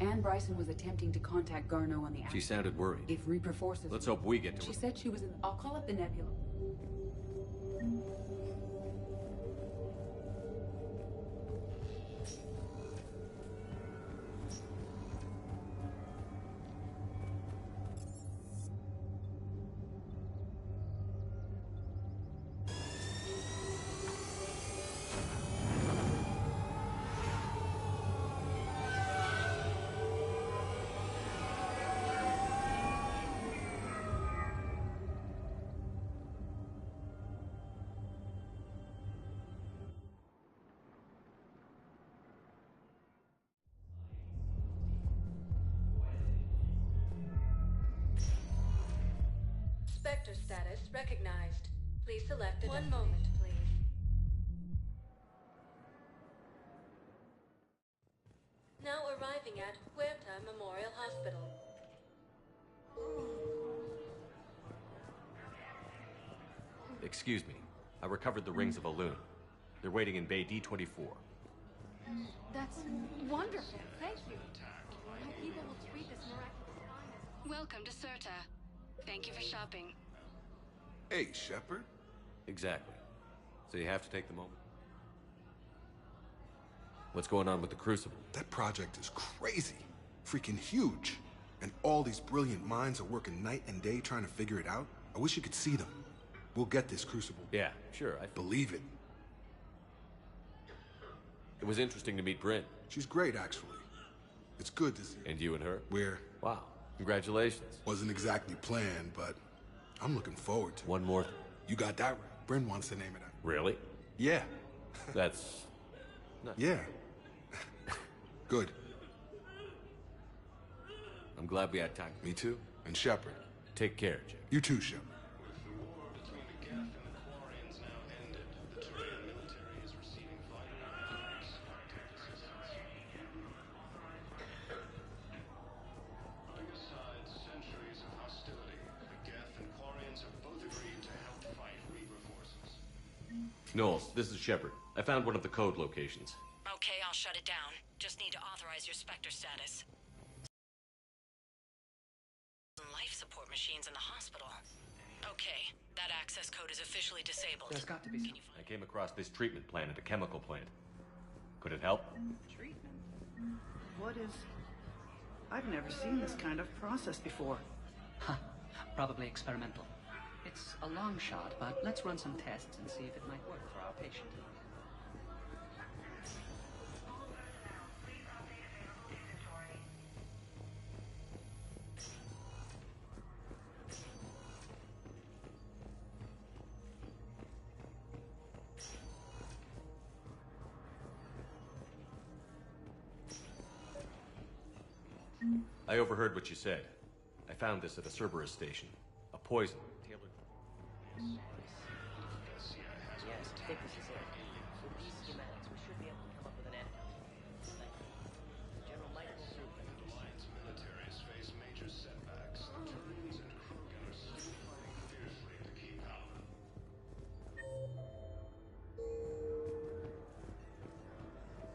Anne Bryson was attempting to contact Garneau on the outside. She sounded worried. If Reaper forces... Let's hope we get to her. She said she was in... I'll call it the Nebula. Spectre status recognized. Please select a One moment, please. Now arriving at Huerta Memorial Hospital. Excuse me. I recovered the rings of Elune. They're waiting in Bay D-24. That's wonderful. Thank you. My people will treat this miraculous find. Welcome to Serta. Thank you for shopping. Hey, Shepard. Exactly. So you have to take the moment. What's going on with the Crucible? That project is crazy. Freaking huge. And all these brilliant minds are working night and day trying to figure it out. I wish you could see them. We'll get this Crucible. Yeah, sure. I believe it. It was interesting to meet Bryn. She's great, actually. It's good to see. And you and her? We're... Wow. Congratulations. Wasn't exactly planned, but I'm looking forward to it. One more thing. You got that right. Bryn wants to name it after. Really? Yeah. That's... Nice. Yeah. Good. I'm glad we had time. Me too. And Shepard. Take care, Jack. You too, Shepard. With the war between the Geth and the Quarians now ended, the Turian military is receiving vital scientific assistance. Putting aside centuries of hostility, the Geth and Quarians have both agreed to help fight Reaper forces. Knowles, this is Shepard. I found one of the code locations. Okay, I'll shut it down. Just need to authorize your Spectre status. Life support machines in the hospital. Okay, that access code is officially disabled. There's got to be some... I came across this treatment plant at a chemical plant. Could it help? Treatment? What is... I've never seen this kind of process before. Huh. Probably experimental. It's a long shot, but let's run some tests and see if it might work for our patient. I overheard what you said. I found this at a Cerberus station. A poison tailored... Yes, I think this is it. With these schematics, we should be able to come up with an antidote. General Michael Rubin. The Alliance militaries face major setbacks. The Turians and Krogan are still fighting fiercely to keep power.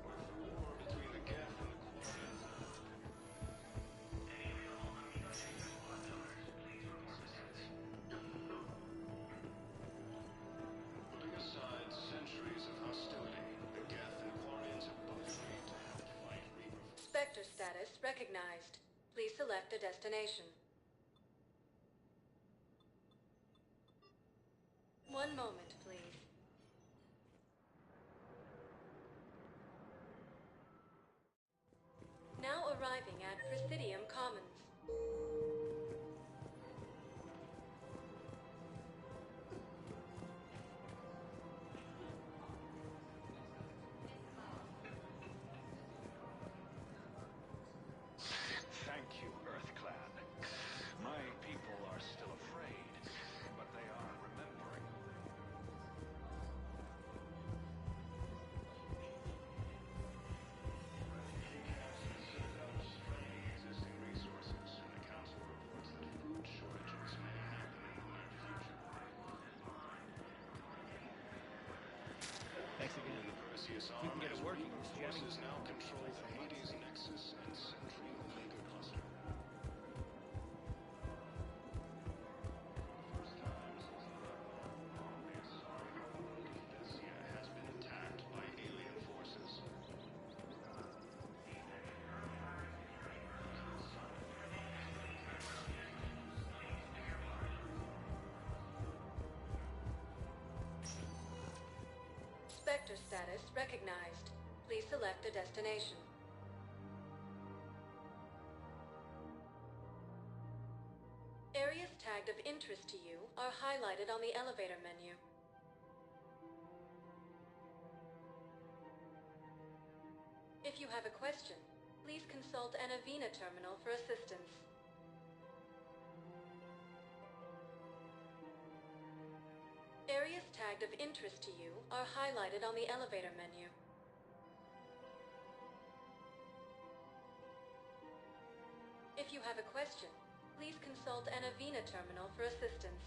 With the war between the Geth and the Quarians... Putting aside centuries of hostility, the Geth and Quarians have both agreed to help fight Reaper. Spectre status recognized. Please select a destination. One moment, please. Now arriving at Presidium Commons. Thank you, EarthClan. My people are still afraid, but they are remembering. Existing resources, and the Council reports that food shortages may happen in the near future. Thanks again. The Perseus We can get it working. forces now control the Hades Nexus and Sentry Omega cluster. First time since the Thessia has been attacked by alien forces. Spectre status recognized. Please select a destination. Areas tagged of interest to you are highlighted on the elevator menu. If you have a question, please consult an Avena terminal for assistance. interest to you are highlighted on the elevator menu. If you have a question, please consult an Avena terminal for assistance.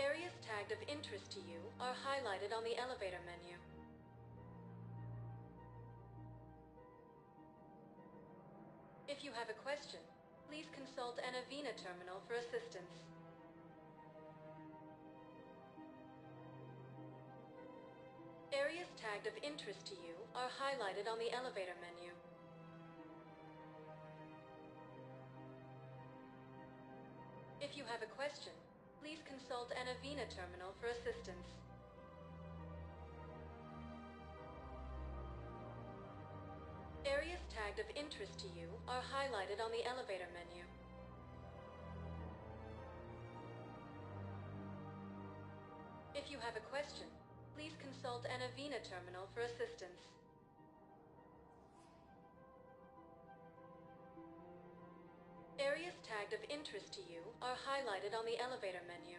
Areas tagged of interest to you are highlighted on the elevator menu. If you have a question, please consult an Avena terminal for assistance. Areas tagged of interest to you are highlighted on the elevator menu. If you have a question, please consult an Avena terminal for assistance. Areas tagged of interest to you are highlighted on the elevator menu. If you have a question, please consult an Avena terminal for assistance. Areas tagged of interest to you are highlighted on the elevator menu.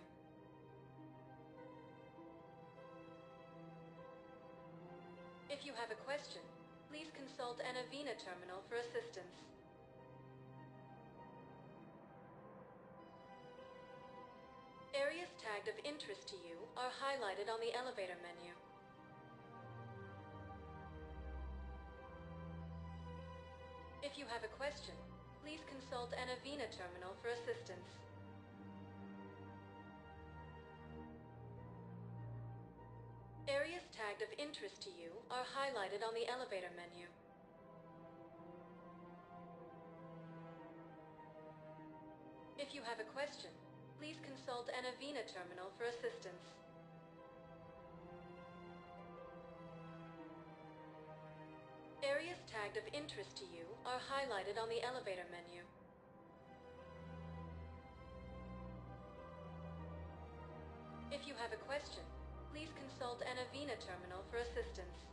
If you have a question, please consult an Avena terminal for assistance. Areas tagged of interest to you are highlighted on the elevator menu. If you have a question, please consult an Avena terminal for assistance. Areas tagged of interest to you are highlighted on the elevator menu. If you have a question, please consult an Avena terminal for assistance. Areas tagged of interest to you are highlighted on the elevator menu. If you have a question, please consult an Avena terminal for assistance.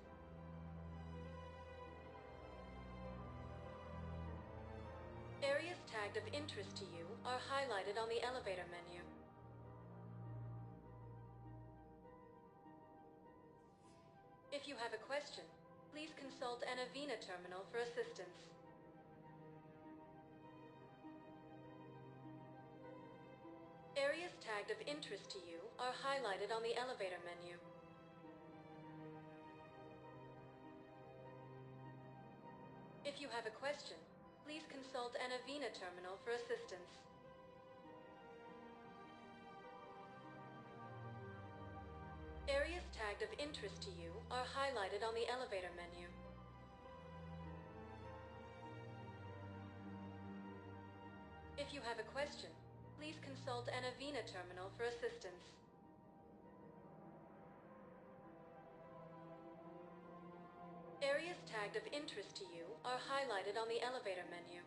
Areas tagged of interest to you are highlighted on the elevator menu. If you have a question, please consult an Avena terminal for assistance. Areas tagged of interest to you are highlighted on the elevator menu. If you have a question, please consult an Avena terminal for assistance. Areas tagged of interest to you are highlighted on the elevator menu. If you have a question, please consult an Avena terminal for assistance. Areas tagged of interest to you are highlighted on the elevator menu.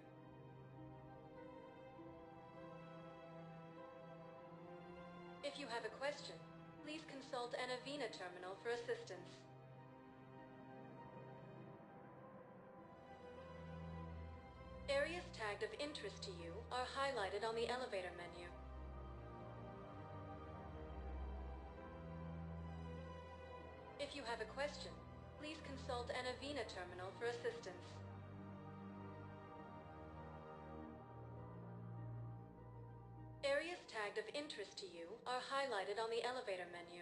If you have a question, please consult an Avena terminal for assistance. Areas tagged of interest to you are highlighted on the elevator menu. If you have a question, please consult an Avena terminal for assistance. Areas tagged of interest to you are highlighted on the elevator menu.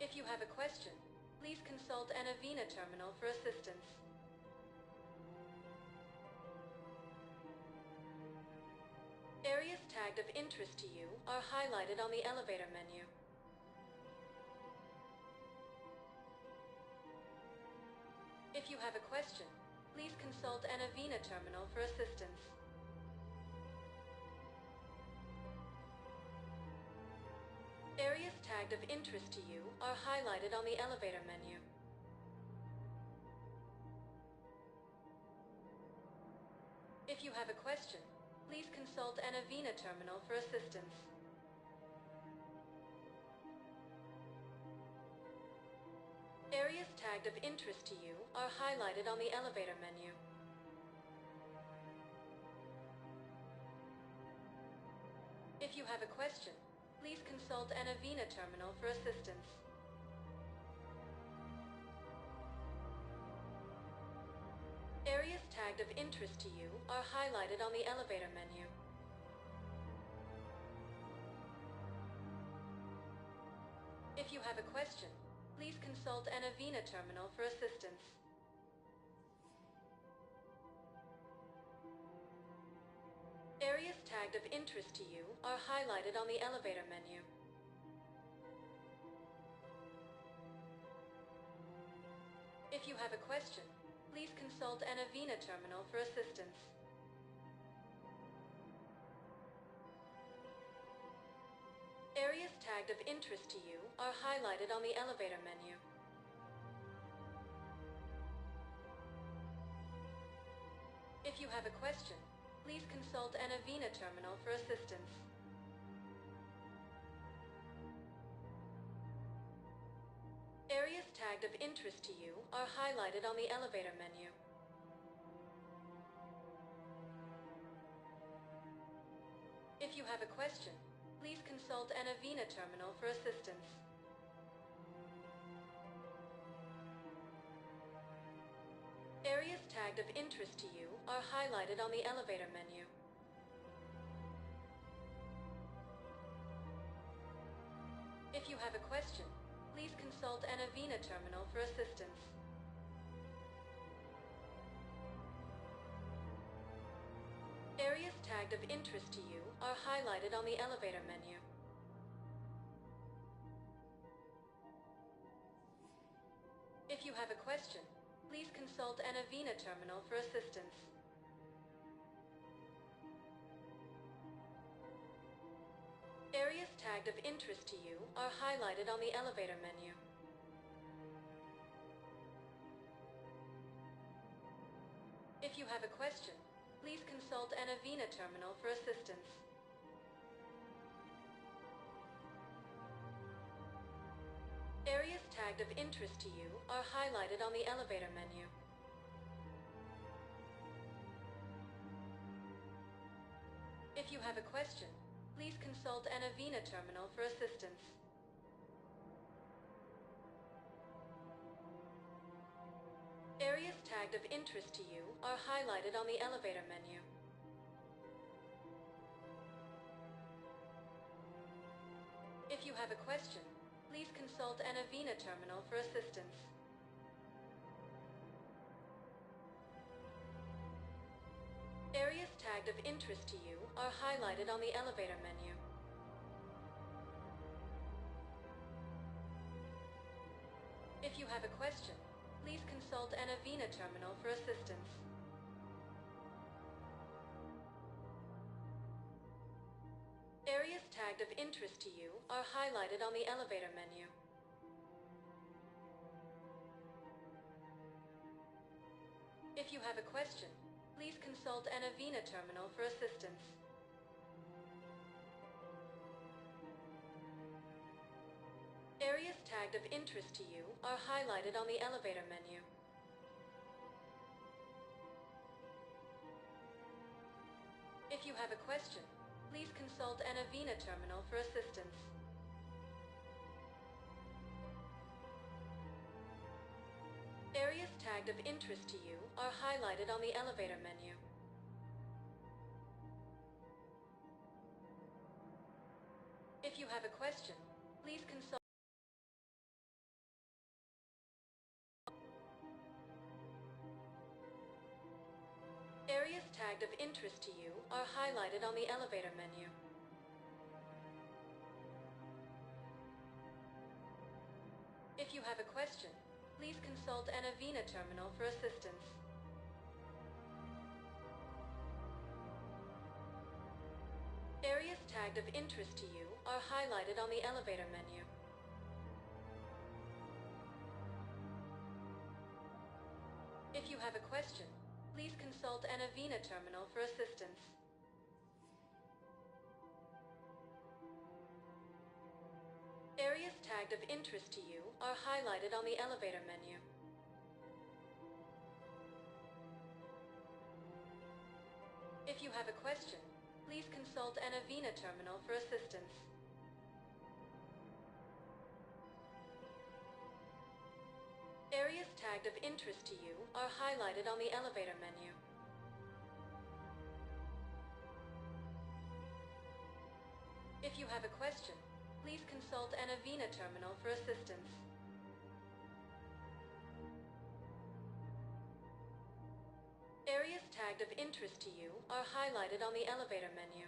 If you have a question, please consult an Avena terminal for assistance. Areas tagged of interest to you are highlighted on the elevator menu. If you have a question, please consult an Avena terminal for assistance. Areas tagged of interest to you are highlighted on the elevator menu. If you have a question, please consult an Avena terminal for assistance. Areas tagged of interest to you are highlighted on the elevator menu. If you have a question, please consult an Avena terminal for assistance. Areas tagged of interest to you are highlighted on the elevator menu. If you have a question, please consult an Avena terminal for assistance. Areas tagged of interest to you are highlighted on the elevator menu. If you have a question, please consult an Avena terminal for assistance. Areas tagged of interest to you are highlighted on the elevator menu. If you have a question, please consult an Avena terminal for assistance. Areas tagged of interest to you are highlighted on the elevator menu. If you have a question, please consult an Avena terminal for assistance. Areas tagged of interest to you are highlighted on the elevator menu. If you have a question, please consult an Avena terminal for assistance. Areas tagged of interest to you are highlighted on the elevator menu. If you have a question, please consult an Avena terminal for assistance. Areas tagged of interest to you are highlighted on the elevator menu. If you have a question, please consult an Avena terminal for assistance. Areas tagged of interest to you are highlighted on the elevator menu. If you have a question, please consult an Avena terminal for assistance. Areas tagged of interest to you are highlighted on the elevator menu. If you have a question, please consult an Avena terminal for assistance. Areas tagged of interest to you are highlighted on the elevator menu. If you have a question, please consult an Avena terminal for assistance. Areas tagged of interest to you are highlighted on the elevator menu. If you have a question, please consult an Avena terminal for assistance. Areas tagged of interest to you are highlighted on the elevator menu. If you have a question, please consult an Avena terminal for assistance. Areas tagged of interest to you are highlighted on the elevator menu. If you have a question, please consult. Areas tagged of interest to you are highlighted on the elevator menu. If you have a question, please consult an Avena terminal for assistance. Areas tagged of interest to you are highlighted on the elevator menu. If you have a question, please consult an Avena terminal for assistance. Areas tagged of interest to you are highlighted on the elevator menu. If you have a question, please consult an Avena terminal for assistance. Areas tagged of interest to you are highlighted on the elevator menu. If you have a question, please consult an Avena terminal for assistance. Areas tagged of interest to you are highlighted on the elevator menu.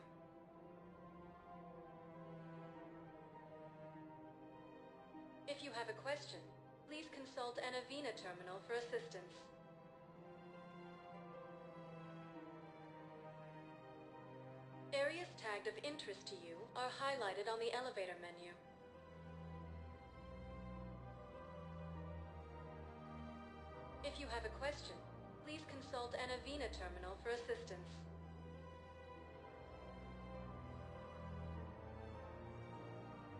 If you have a question, please consult an Avena terminal for assistance. Areas tagged of interest to you are highlighted on the elevator menu. If you have a question, please consult an Avena terminal for assistance.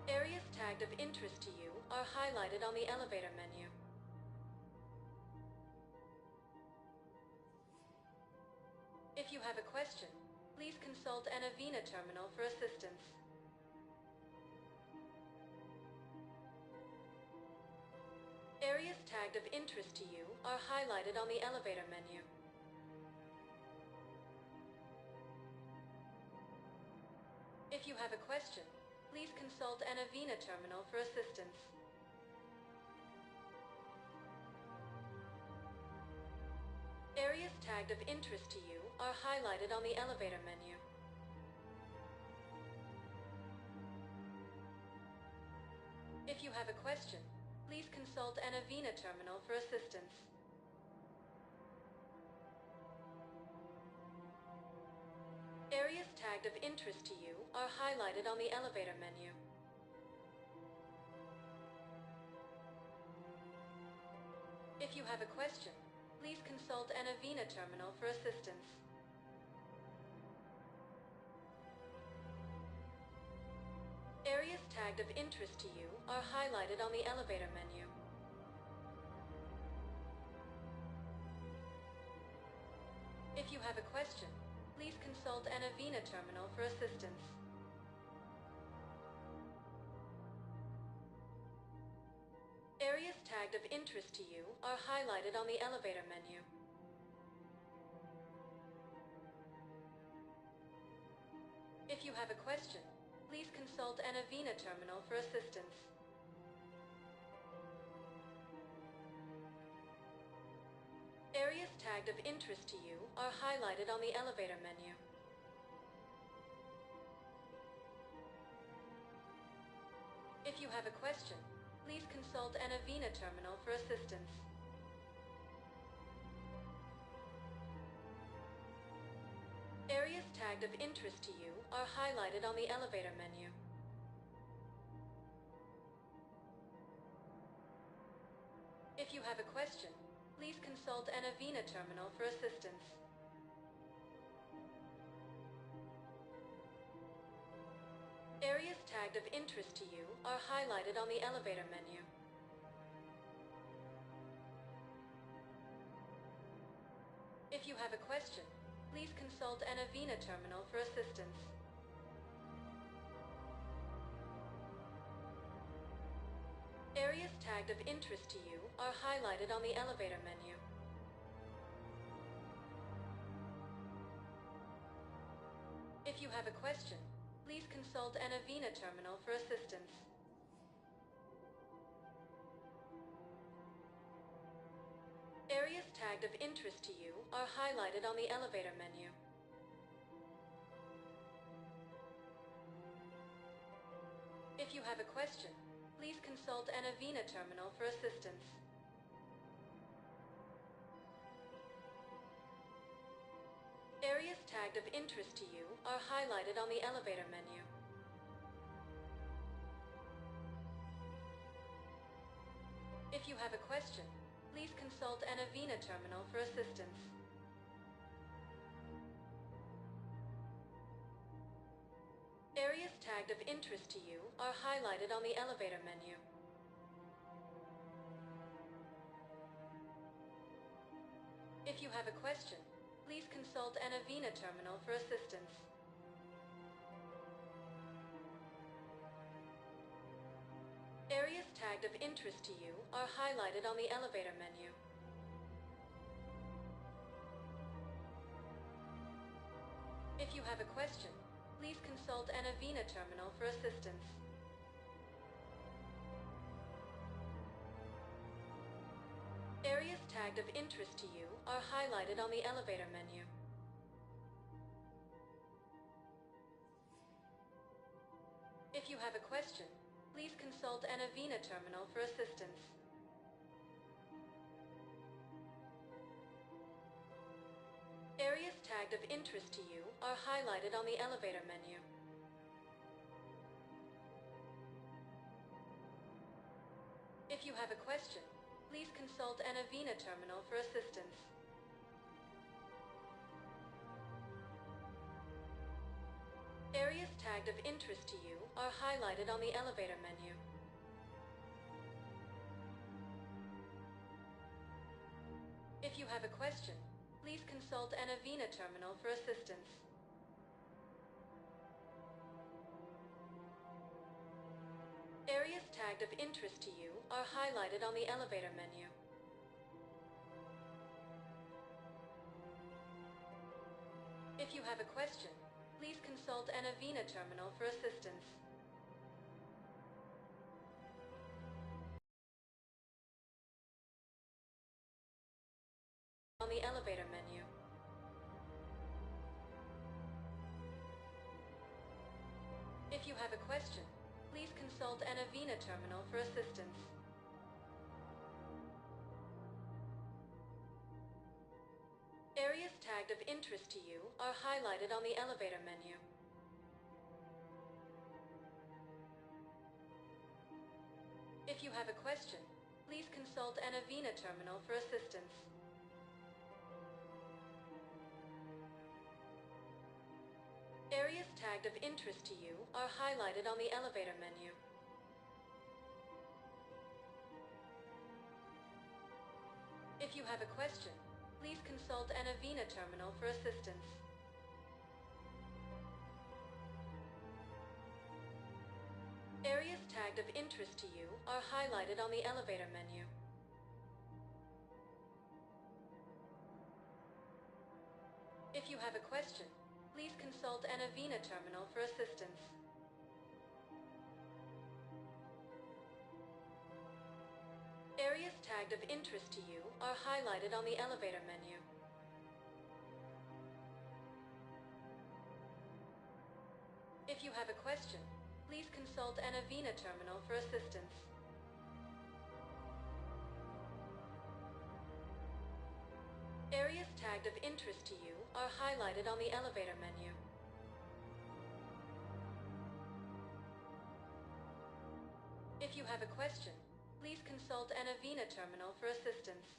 Areas tagged of interest to you are highlighted on the elevator menu. If you have a question, please consult an Avena terminal for assistance. Areas tagged of interest to you are highlighted on the elevator menu. If you have a question, please consult an Avena terminal for assistance. Areas tagged of interest to you are highlighted on the elevator menu. If you have a question, please consult an Avena terminal for assistance. Areas tagged of interest to you are highlighted on the elevator menu. If you have a question, please consult an Avena terminal for assistance. Areas tagged of interest to you are highlighted on the elevator menu. If you have a question, please consult an Avena terminal for assistance. Areas tagged of interest to you are highlighted on the elevator menu. If you have a question, please consult an Avena terminal for assistance. Areas tagged of interest to you are highlighted on the elevator menu. If you have a question, please consult an Avena terminal for assistance. Areas tagged of interest to you are highlighted on the elevator menu. If you have a question, please consult an Avena terminal for assistance. Areas tagged of interest to you are highlighted on the elevator menu. If you have a question, please consult an Avena terminal for assistance. Areas tagged of interest to you are highlighted on the elevator menu. If you have a question, please consult an Avena terminal for assistance. Areas tagged of interest to you are highlighted on the elevator menu. If you have a question, please consult an Avena terminal for assistance. Areas tagged of interest to you are highlighted on the elevator menu. If you have a question, please consult an Avena terminal for assistance. Areas tagged of interest to you are highlighted on the elevator menu. If you have a question, please consult an Avena terminal for assistance. tagged of interest to you are highlighted on the elevator menu. If you have a question, please consult an Avena terminal for assistance. Areas tagged of interest to you are highlighted on the elevator menu. If you have a question, please consult an Avena terminal for assistance. Areas tagged of interest to you are highlighted on the elevator menu. If you have a question, please consult an Avena terminal for assistance. Areas tagged of interest to you are highlighted on the elevator menu. If you have a question, please consult an Avena terminal for assistance. Areas tagged of interest to you are highlighted on the elevator menu. If you have a question, please consult an Avena terminal for assistance. On the elevator menu. If you have a question, please consult an Avena terminal for assistance. Areas tagged of interest to you are highlighted on the elevator menu. If you have a question, please consult an Avena terminal for assistance. Areas tagged of interest to you are highlighted on the elevator menu. If you have a question, please consult an Avena terminal for assistance. Areas tagged of interest to you are highlighted on the elevator menu. If you have a question, please consult an Avena terminal for assistance. Areas tagged of interest to you are highlighted on the elevator menu. If you have a question, please consult an Avena terminal for assistance. Areas tagged of interest to you are highlighted on the elevator menu. If you have a question, please consult an Avena terminal for assistance.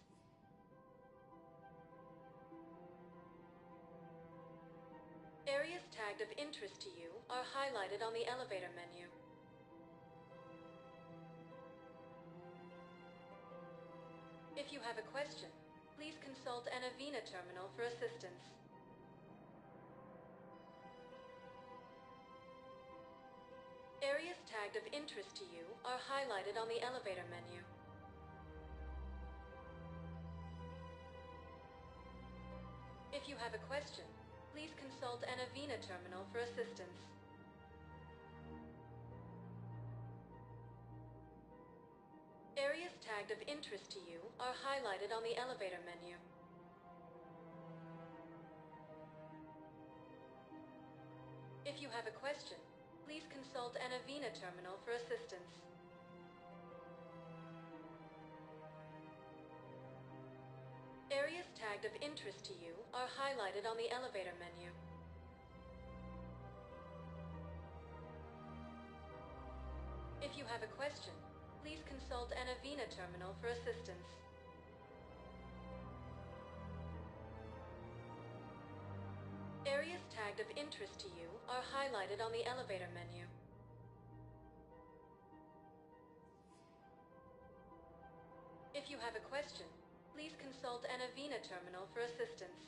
Areas tagged of interest to you are highlighted on the elevator menu. If you have a question, please consult an Avena terminal for assistance. Areas tagged of interest to you are highlighted on the elevator menu. If you have a question, please consult an Avena terminal for assistance. Areas tagged of interest to you are highlighted on the elevator menu. If you have a question, please consult an Avena terminal for assistance. Areas tagged of interest to you are highlighted on the elevator menu. If you have a question, please consult an Avena terminal for assistance. Areas tagged of interest to you are highlighted on the elevator menu. If you have a question, please consult an Avena terminal for assistance.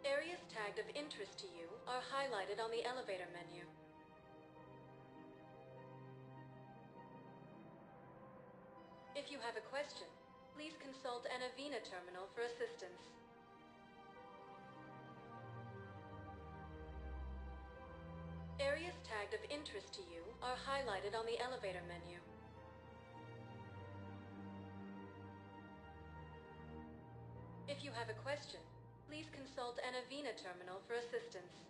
Areas tagged of interest to you are highlighted on the elevator menu. Avena terminal for assistance. Areas tagged of interest to you are highlighted on the elevator menu. If you have a question, please consult an Avena terminal for assistance.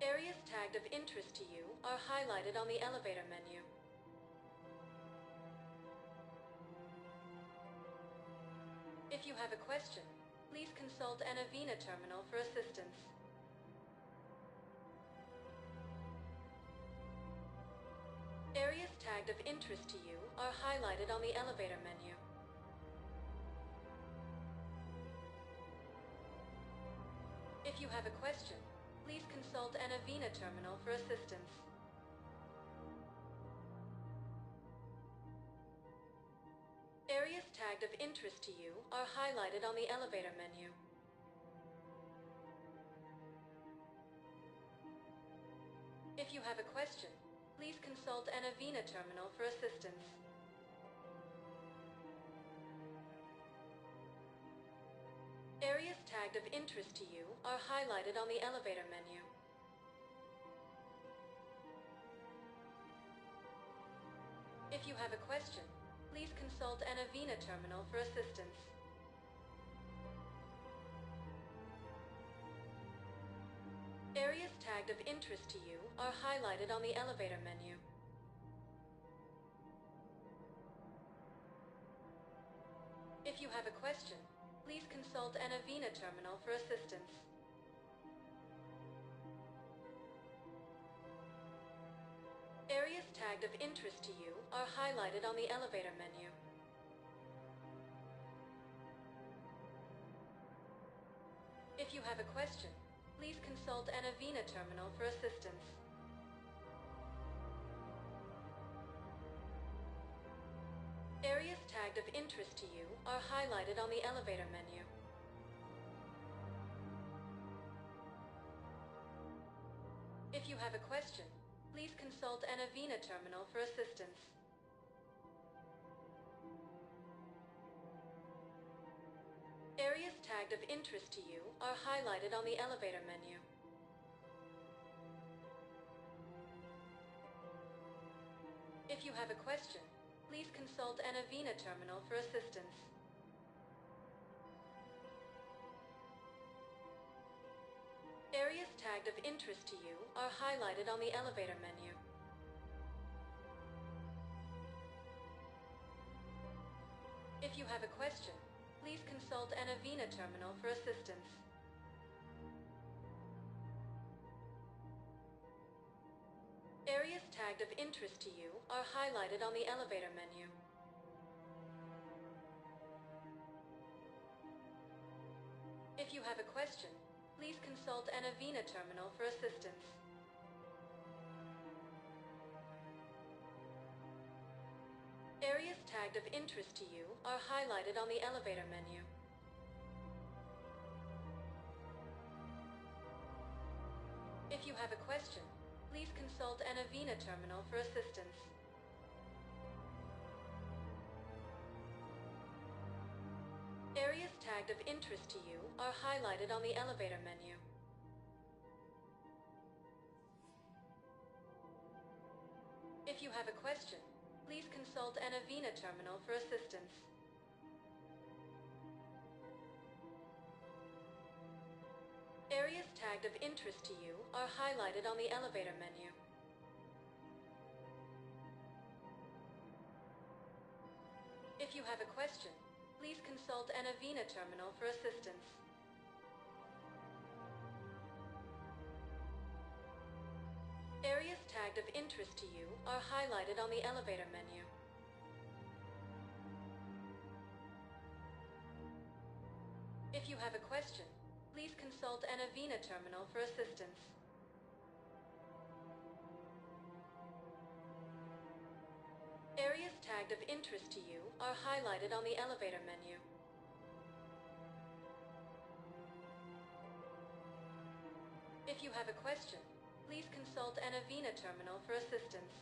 Areas tagged of interest to you are highlighted on the elevator menu. If you have a question, please consult an Avena terminal for assistance. Areas tagged of interest to you are highlighted on the elevator menu. If you have a question, please consult an Avena terminal for assistance. Areas tagged of interest to you are highlighted on the elevator menu. If you have a question, please consult an Avena terminal for assistance. Areas tagged of interest to you are highlighted on the elevator menu. If you have a question, please consult an Avena terminal for assistance. Areas tagged of interest to you are highlighted on the elevator menu. If you have a question, please consult an Avena terminal for assistance. Areas tagged of interest to you are highlighted on the elevator menu. If you have a question, please consult an Avena terminal for assistance. Areas tagged of interest to you are highlighted on the elevator menu. If you have a question, please consult an Avena terminal for assistance. Areas tagged of interest to you are highlighted on the elevator menu. If you have a question, please consult an Avena terminal for assistance. Areas tagged of interest to you are highlighted on the elevator menu. If you have a question, please consult an Avena terminal for assistance. Areas tagged of interest to you are highlighted on the elevator menu. If you have a question, please consult an Avena terminal for assistance. Areas tagged of interest to you are highlighted on the elevator menu. If you have a question, please consult an Avena terminal for assistance. Areas tagged of interest to you are highlighted on the elevator menu. If you have a question, please consult an Avena terminal for assistance. Areas tagged of interest to you are highlighted on the elevator menu. If you have a question, please consult an Avena terminal for assistance. Areas tagged of interest to you are highlighted on the elevator menu. If you have a question, please consult an Avena terminal for assistance. Areas tagged of interest to you are highlighted on the elevator menu. If you have a question, please consult an Avena terminal for assistance.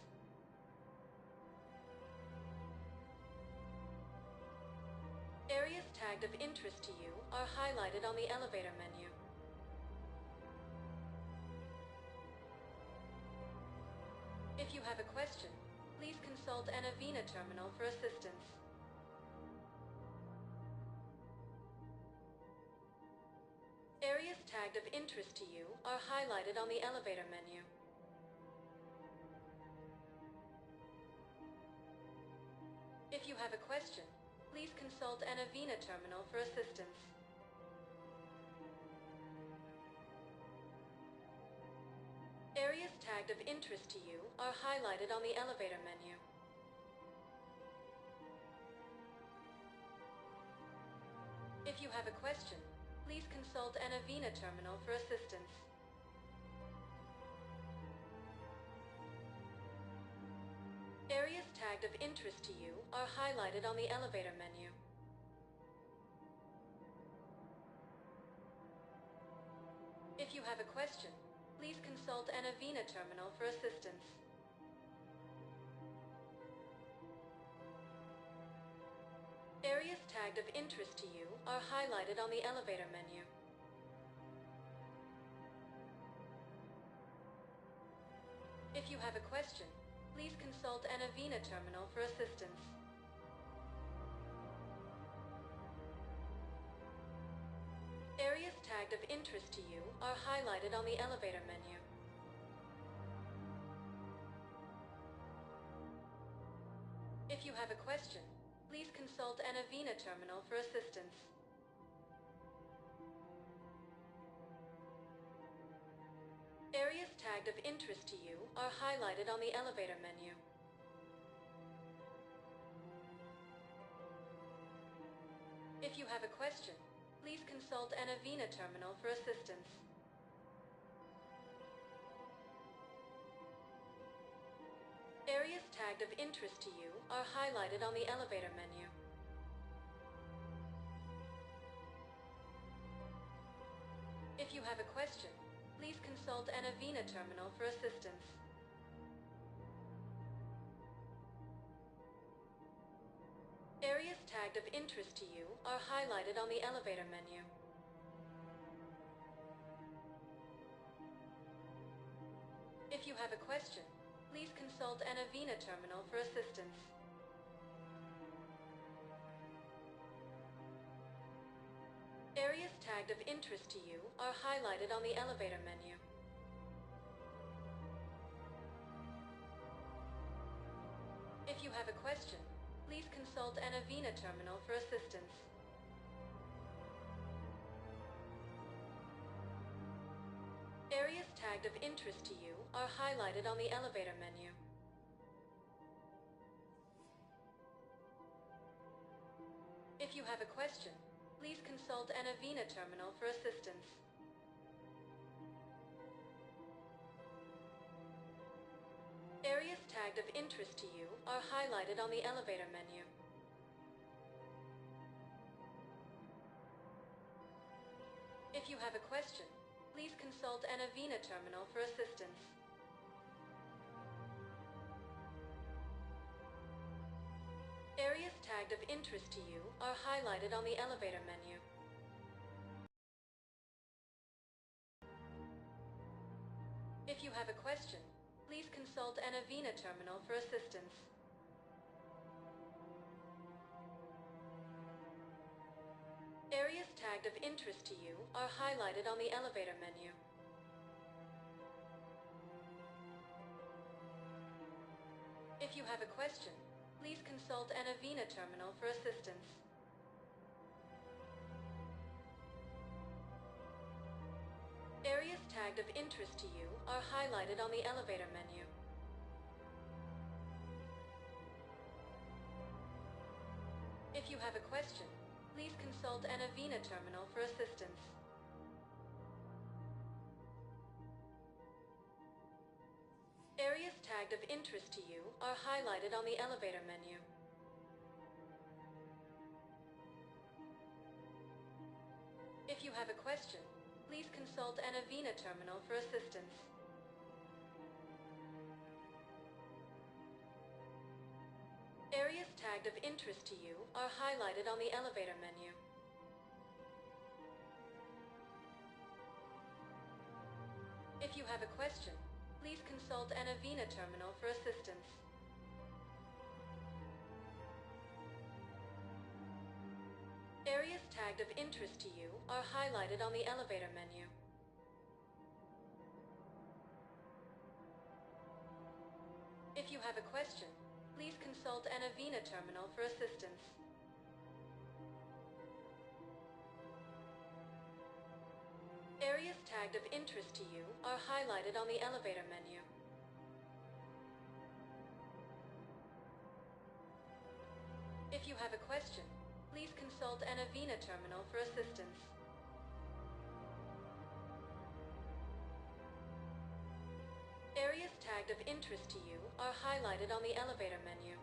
tagged of interest to you are highlighted on the elevator menu. If you have a question, please consult an Avena terminal for assistance. Areas tagged of interest to you are highlighted on the elevator menu. If you have a question, please consult an Avena terminal for assistance. Areas tagged of interest to you are highlighted on the elevator menu. If you have a question, please consult an Avena terminal for assistance. Areas tagged of interest to you are highlighted on the elevator menu. If you have a question, please consult an Avena terminal for assistance. Areas tagged of interest to you are highlighted on the elevator menu. If you have a question, please consult an Avena terminal for assistance. Areas tagged of interest to you are highlighted on the elevator menu. If you have a question, please consult an Avena terminal for assistance. Areas tagged of interest to you are highlighted on the elevator menu. If you have a question, please consult an Avena terminal for assistance. Areas tagged of interest to you are highlighted on the elevator menu. If you have a question, please consult an Avena terminal for assistance. Areas tagged of interest to you are highlighted on the elevator menu. If you have a question, please consult an Avena terminal for assistance. Areas tagged of interest to you are highlighted on the elevator menu. If you have a question, please consult an Avena terminal for assistance. Areas tagged of interest to you are highlighted on the elevator menu. If you have a question, please consult an Avena terminal for assistance. Areas tagged of interest to you are highlighted on the elevator menu. If you have a question, please consult an Avena terminal for assistance. Areas tagged of interest to you are highlighted on the elevator menu. If you have a question, please consult an Avena terminal for assistance. Areas tagged of interest to you are highlighted on the elevator menu. If you have a question, please consult an Avena terminal for assistance. Areas tagged of interest to you are highlighted on the elevator menu. If you have a question, please consult an Avena terminal for assistance. Areas tagged of interest to you are highlighted on the elevator menu. If you have a question, please consult an Avena terminal for assistance. Areas tagged of interest to you are highlighted on the elevator menu. If you have a question, please consult an Avena terminal for assistance. Areas tagged of interest to you are highlighted on the elevator menu. If you have a question, please consult an Avena terminal for assistance. Areas tagged of interest to you are highlighted on the elevator menu. If you have a question, please consult an Avena terminal for assistance. Areas tagged of interest to you are highlighted on the elevator menu.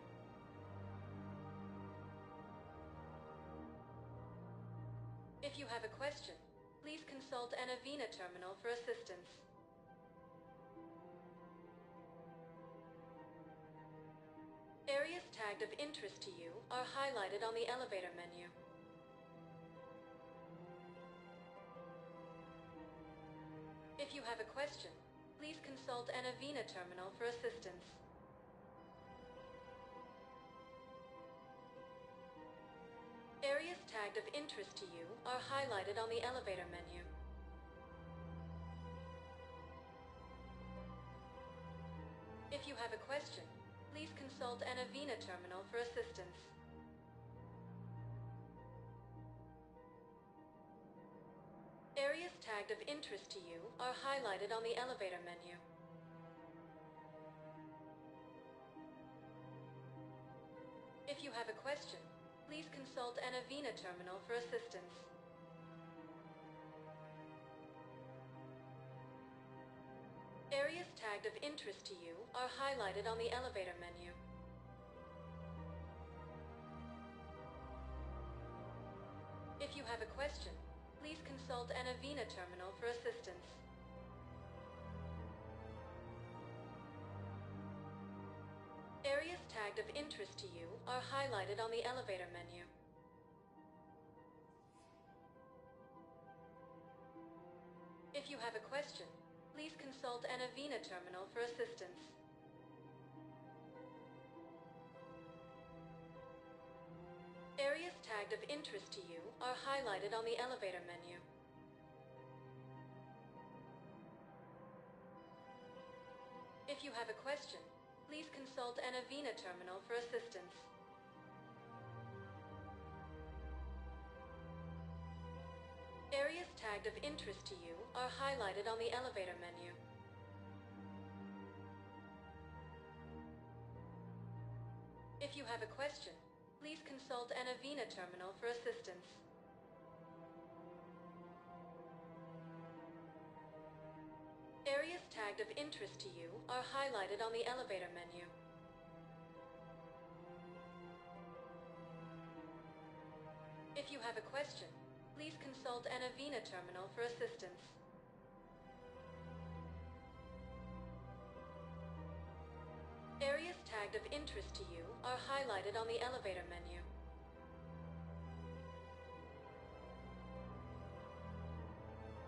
If you have a question, please consult an Avena terminal for assistance. Areas tagged of interest to you are highlighted on the elevator menu. If you have a question, please consult an Avena terminal for assistance. Areas tagged of interest to you are highlighted on the elevator menu. If you have a question, please consult an Avena terminal for assistance. Areas tagged of interest to you are highlighted on the elevator menu. If you have a question, please consult an Avena terminal for assistance. Areas tagged of interest to you are highlighted on the elevator menu. If you have a question, please consult an Avena terminal for assistance. Areas tagged of interest to you are highlighted on the elevator menu. If you have a question, please consult an Avena terminal for assistance. Areas tagged of interest to you are highlighted on the elevator menu. If you have a question, please consult an Avena terminal for assistance. Areas tagged of interest to you are highlighted on the elevator menu. If you have a question, please consult an Avena terminal for assistance. Areas tagged of interest to you are highlighted on the elevator menu. If you have a question, please consult an Avena terminal for assistance. Areas tagged of interest to you are highlighted on the elevator menu.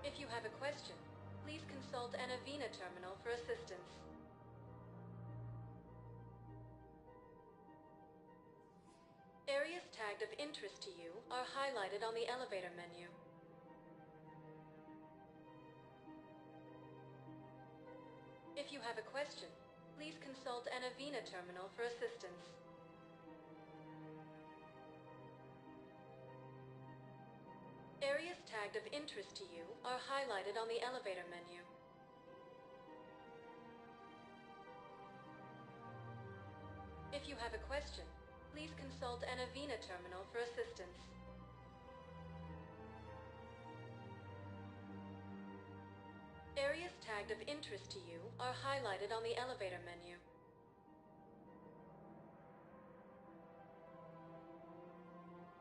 If you have a question, please consult an Avena terminal for assistance. Areas tagged of interest to you are highlighted on the elevator menu. If you have a question, please consult an Avena terminal for assistance. Areas tagged of interest to you are highlighted on the elevator menu. If you have a question, please consult an Avena terminal for assistance. Areas tagged of interest to you are highlighted on the elevator menu.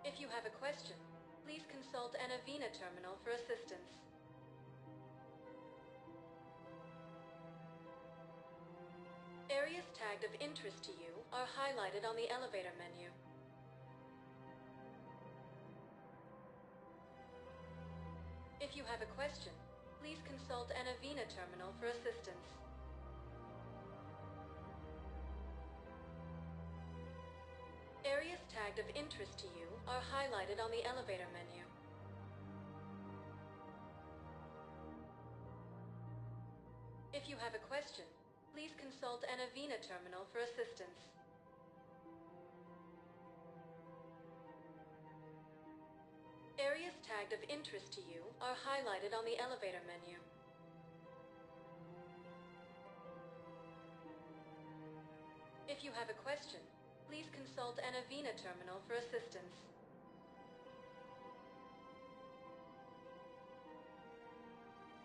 If you have a question, please consult an Avena terminal for assistance. Areas tagged of interest to you are highlighted on the elevator menu. If you have a question, please consult an Avena terminal for assistance. Areas tagged of interest to you are highlighted on the elevator menu. If you have a question, please consult an Avena terminal for assistance. Areas tagged of interest to you are highlighted on the elevator menu. If you have a question, please consult an Avena terminal for assistance.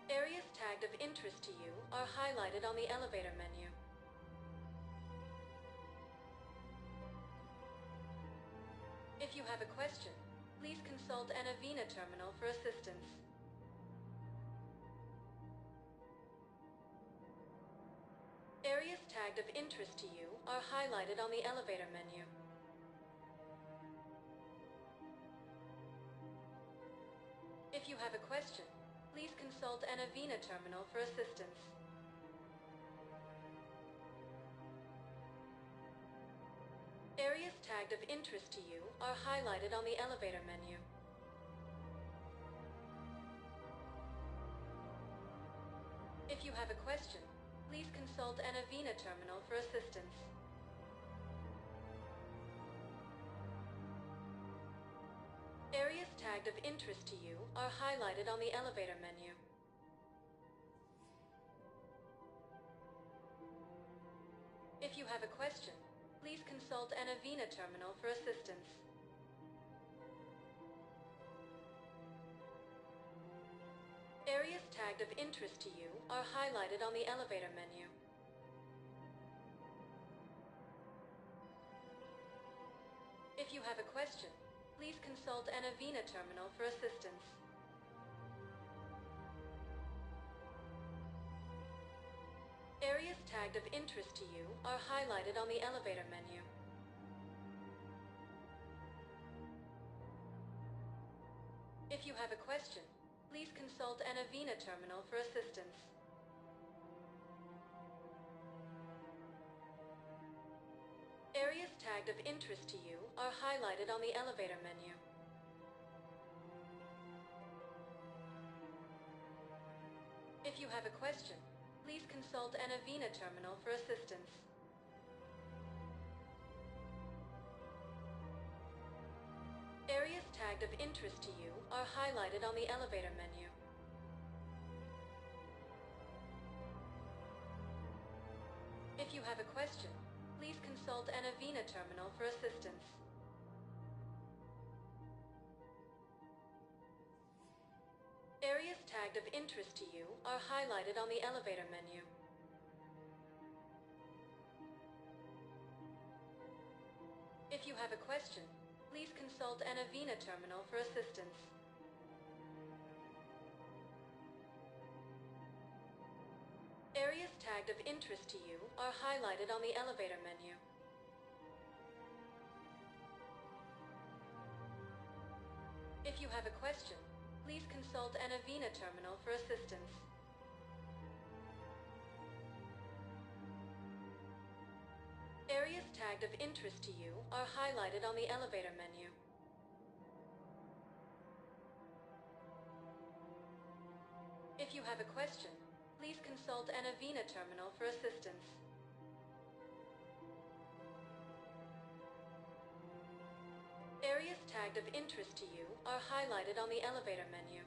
Areas tagged of interest to you are highlighted on the elevator menu. If you have a question, please consult an Avena terminal for assistance. Areas tagged of interest to you are highlighted on the elevator menu. If you have a question, please consult an Avena terminal for assistance. Areas tagged of interest to you are highlighted on the elevator menu. If you have a question, please consult an Avena terminal for assistance. Areas tagged of interest to you are highlighted on the elevator menu. If you have a question, please consult an Avena terminal for assistance. Areas tagged of interest to you are highlighted on the elevator menu. If you have a question, please consult an Avena terminal for assistance. Areas tagged of interest to you are highlighted on the elevator menu. If you have a question, please consult an Avena terminal for assistance. Areas tagged of interest to you are highlighted on the elevator menu. If you have a question, please consult an Avena terminal for assistance. Areas tagged of interest to you are highlighted on the elevator menu. If you have a question, please consult an Avena terminal for assistance. Areas tagged of interest to you are highlighted on the elevator menu. If you have a question, please consult an Avena terminal for assistance. Areas tagged of interest to you are highlighted on the elevator menu. If you have a question, please consult an Avena terminal for assistance. Areas tagged of interest to you are highlighted on the elevator menu. If you have a question, please consult an Avena terminal for assistance. Areas tagged of interest to you are highlighted on the elevator menu.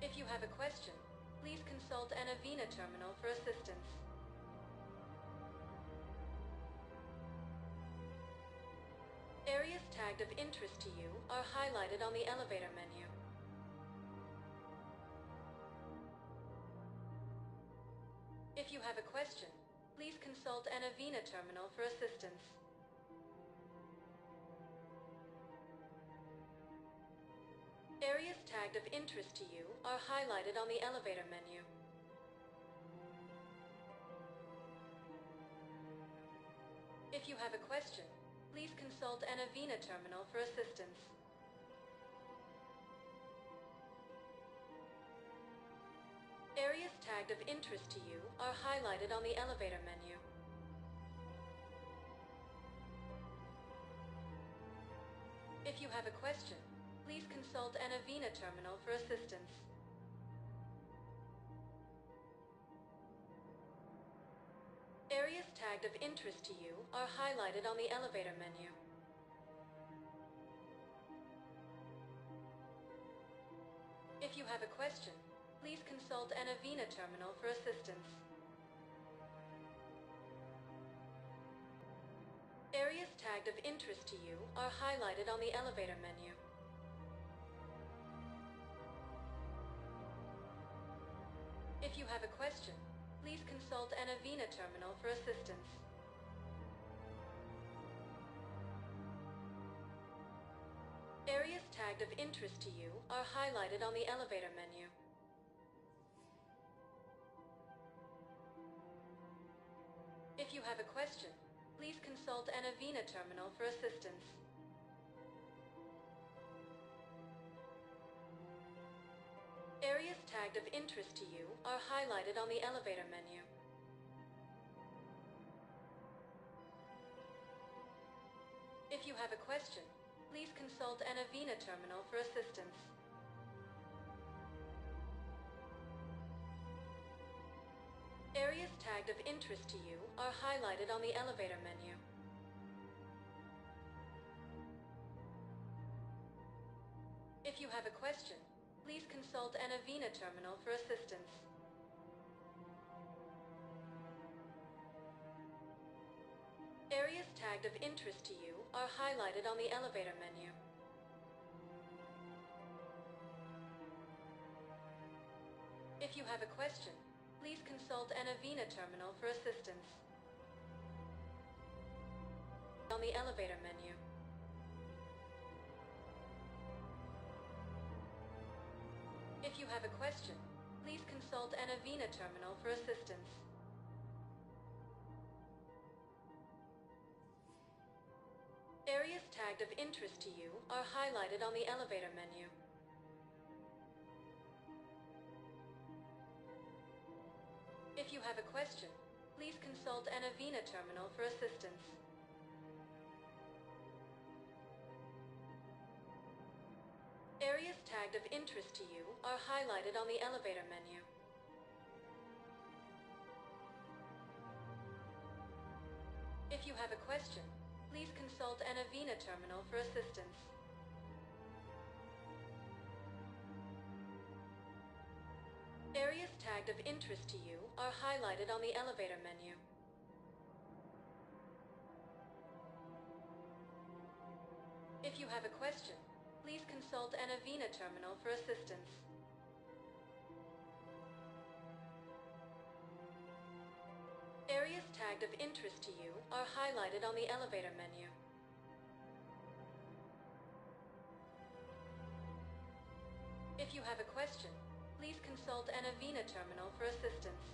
If you have a question, please consult an Avena terminal for assistance. Areas tagged of interest to you are highlighted on the elevator menu. If you have a question, please consult an Avena terminal for assistance. Areas tagged of interest to you are highlighted on the elevator menu. If you have a question, please consult an Avena terminal for assistance. interest to you are highlighted on the elevator menu. If you have a question, please consult an Avena terminal for assistance. Areas tagged of interest to you are highlighted on the elevator menu. If you have a question, please consult an Avena terminal for assistance. Areas tagged of interest to you are highlighted on the elevator menu. If you have a question, please consult an Avena terminal for assistance. Areas tagged of interest to you are highlighted on the elevator menu. If you have a question, please consult an Avena terminal for assistance. Areas tagged of interest to you are highlighted on the elevator menu. If you have a question, please consult an Avena terminal for assistance. Areas tagged of interest to you are highlighted on the elevator menu. If you have a question, please consult an Avena terminal for assistance. Areas tagged of interest to you are highlighted on the elevator menu. If you have a question, please consult an Avena terminal for assistance. On the elevator menu. If you have a question, please consult an Avena terminal for assistance. Areas tagged of interest to you are highlighted on the elevator menu. If you have a question, please consult an Avena terminal for assistance. Areas tagged of interest to you are highlighted on the elevator menu. If you have a question, please consult an Avena terminal for assistance. Areas tagged of interest to you are highlighted on the elevator menu. If you have a question, please consult an Avena terminal for assistance. Areas tagged of interest to you are highlighted on the elevator menu. If you have a question, please consult an Avena terminal for assistance.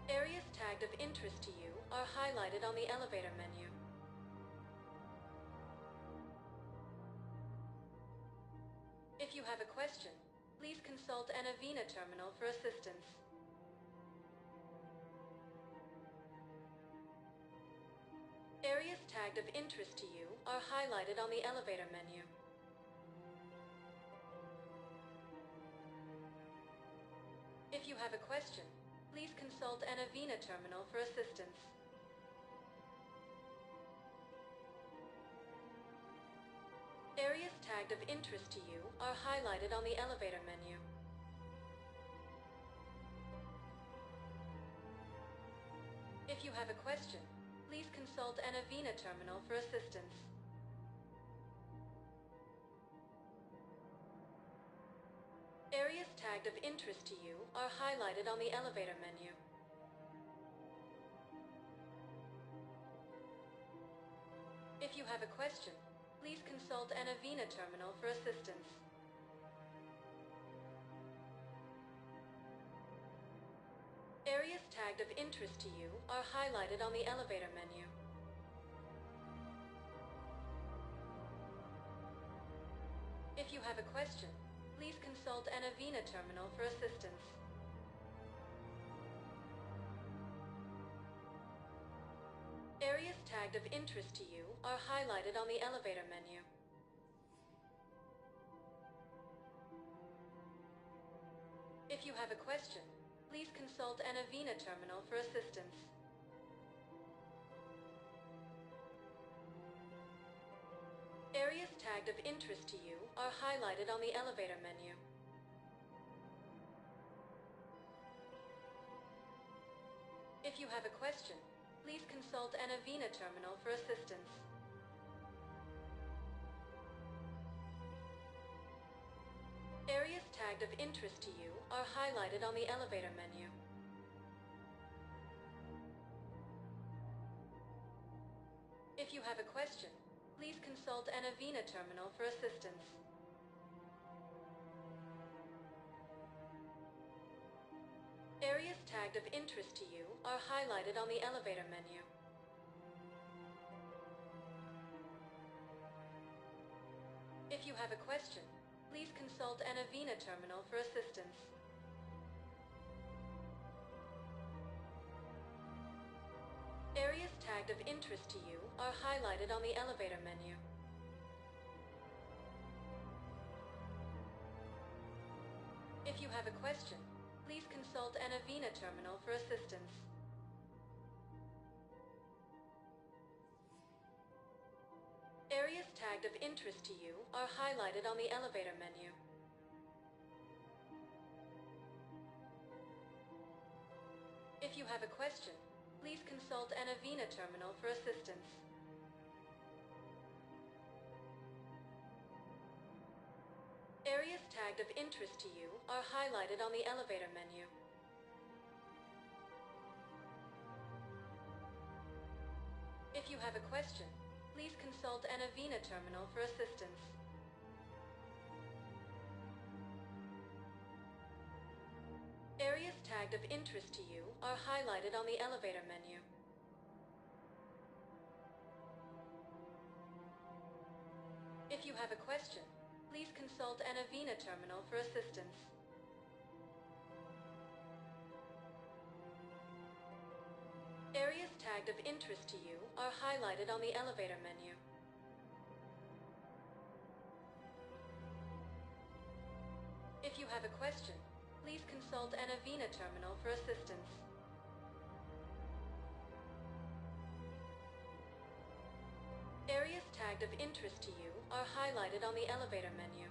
Areas tagged of interest to you are highlighted on the elevator menu. If you have a question, please consult an Avena terminal for assistance. Areas tagged of interest to you are highlighted on the elevator menu. If you have a question, please consult an Avena terminal for assistance. Areas tagged of interest to you are highlighted on the elevator menu. If you have a question, please consult an Avena terminal for assistance. Areas tagged of interest to you are highlighted on the elevator menu. If you have a question, please consult an Avena terminal for assistance. Areas tagged of interest to you are highlighted on the elevator menu. If you have a question, consult an Avena terminal for assistance. Areas tagged of interest to you are highlighted on the elevator menu. If you have a question, please consult an Avena terminal for assistance. Areas tagged of interest to you are highlighted on the elevator menu. If you have a question, please consult an Avena terminal for assistance. Areas tagged of interest to you are highlighted on the elevator menu. If you have a question, please consult an Avena terminal for assistance. Areas tagged of interest to you are highlighted on the elevator menu. If you have a question, please consult an Avena terminal for assistance. Areas tagged of interest to you are highlighted on the elevator menu. If you have a question, please consult an Avena terminal for assistance. Areas tagged of interest to you are highlighted on the elevator menu. If you have a question, please consult an Avena terminal for assistance. Areas tagged of interest to you are highlighted on the elevator menu. If you have a question, please consult an Avena terminal for assistance. Areas tagged of interest to you are highlighted on the elevator menu. If you have a question, please consult an Avena terminal for assistance. Areas tagged of interest to you are highlighted on the elevator menu. If you have a question, please consult an Avena terminal for assistance. Areas tagged of interest to you are highlighted on the elevator menu.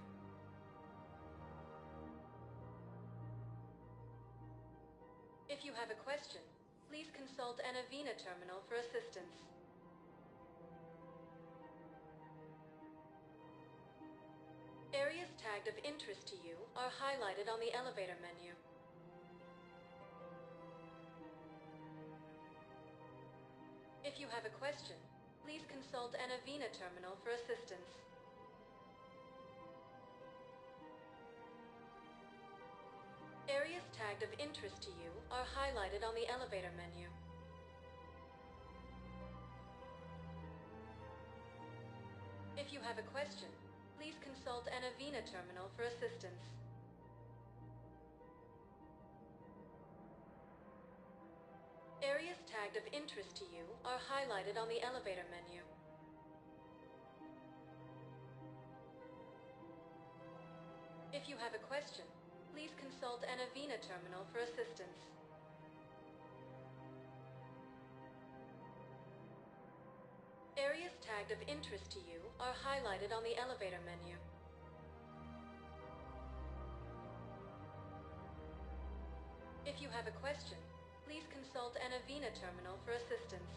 If you have a question, please consult an Avena terminal for assistance. Areas tagged of interest to you are highlighted on the elevator menu. If you have a question, please consult an Avena terminal for assistance. Areas tagged of interest to you are highlighted on the elevator menu. If you have a question, please consult an Avena terminal for assistance. Areas tagged of interest to you are highlighted on the elevator menu. If you have a question, please consult an Avena terminal for assistance. Areas tagged of interest to you are highlighted on the elevator menu. If you have a question, please consult an Avena terminal for assistance.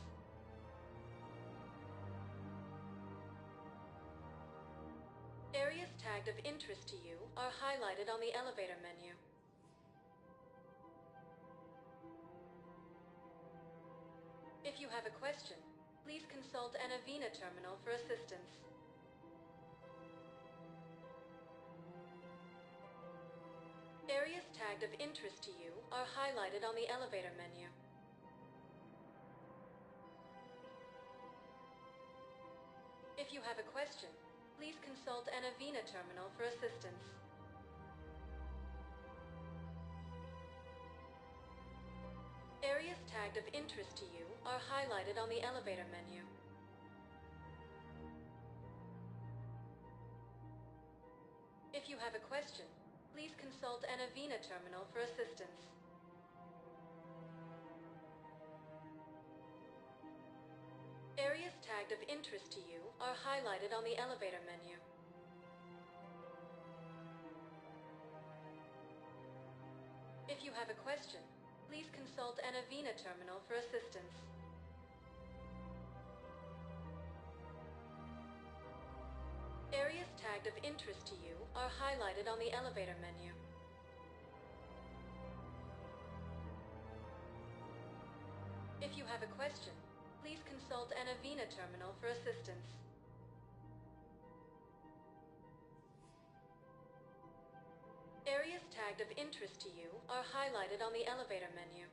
Areas tagged of interest to you are highlighted on the elevator menu. If you have a question, please consult an Avena terminal for assistance. Areas tagged of interest to you are highlighted on the elevator menu. If you have a question, please consult an Avena terminal for assistance. tagged of interest to you are highlighted on the elevator menu. If you have a question, please consult an Avena terminal for assistance. Areas tagged of interest to you are highlighted on the elevator menu. If you have a question, please consult an Avena terminal for assistance. Areas tagged of interest to you are highlighted on the elevator menu. If you have a question, please consult an Avena terminal for assistance. Areas tagged of interest to you are highlighted on the elevator menu.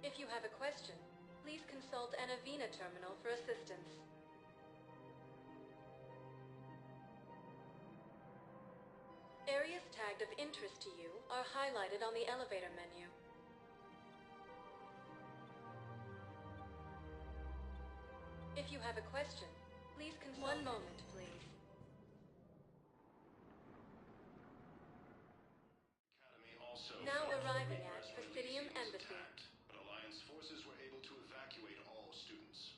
If you have a question, please consult an Avena terminal for assistance. Areas tagged of interest to you are highlighted on the elevator menu. If you have a question, please consult... One moment, please. Academy also Now felt arriving the at Reapers Presidium release was Embassy. attacked, but Alliance forces were able to evacuate all students.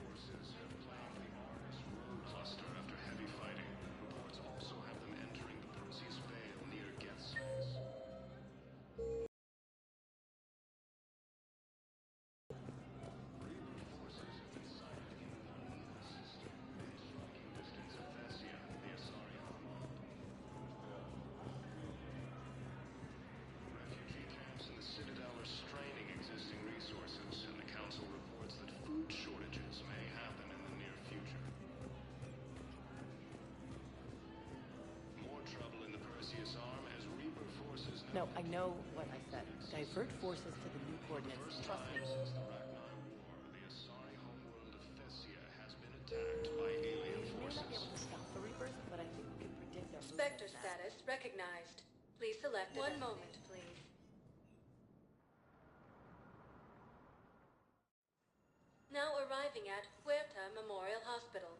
Forces have claimed the Argus road cluster after heavy fighting. Reports also have them entering the Perseus Vale near Gethsemane. Reaper forces have been sighted in the Luna system, in striking distance of Thessia, the Asari homeworld. Refugee camps in the Citadel are straining existing resources, and the Council reports that food shortages may happen in the near future. More trouble in the Perseus Arm as Reaper forces... No, I know what I said. Divert forces to the new coordinates. Trust me. Since the Ragnar War, the Asari homeworld of Thessia has been attacked by alien We may forces. not be able to stop the Reapers, but I think we can predict their Spectre movements. status recognized. Please select one moment, please. Now arriving at Huerta Memorial Hospital.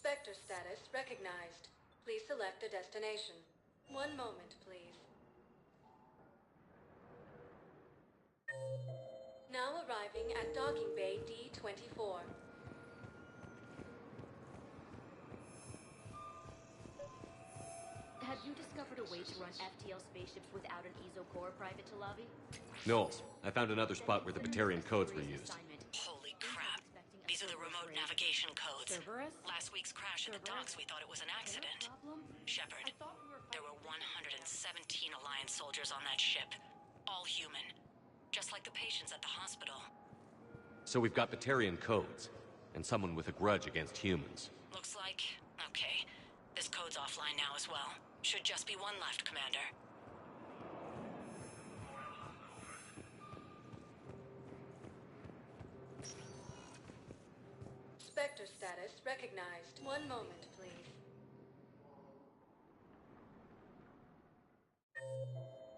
Spectre status recognized. Please select a destination. One moment, please. Now arriving at Docking Bay D-24. Have you discovered a way to run FTL spaceships without an ESO core, Private Talavi? Knowles, I found another spot where the Batarian codes were used. Holy crap. These are the remote navigation codes. Cerberus? Last week's crash at the docks, we thought it was an accident. Shepard, there were 117 Alliance soldiers on that ship. All human. Just like the patients at the hospital. So we've got Batarian codes, and someone with a grudge against humans. Looks like... okay. This code's offline now as well. Should just be one left, Commander. Spectre status recognized. One moment, please.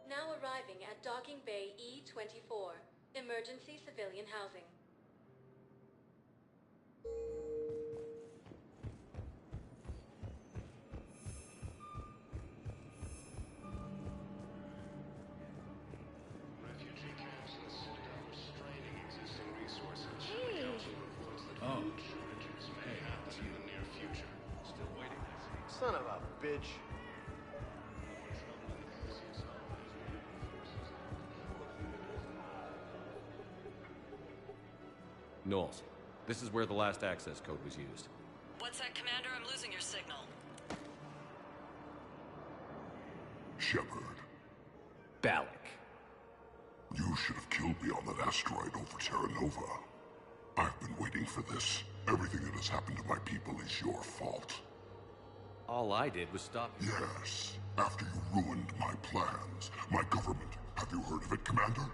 Now arriving at Docking Bay E-24. Emergency civilian housing. Refugee camps in the Citadel are straining existing resources. Hey. The Council reports that food shortages may happen in the near future. Still waiting, I see. Son of a bitch. Knowles, this is where the last access code was used. What's that, Commander? I'm losing your signal. Shepard. Balak. You should have killed me on that asteroid over Terra Nova. I've been waiting for this. Everything that has happened to my people is your fault. All I did was stop you. Yes, after you ruined my plans. My government. Have you heard of it, Commander?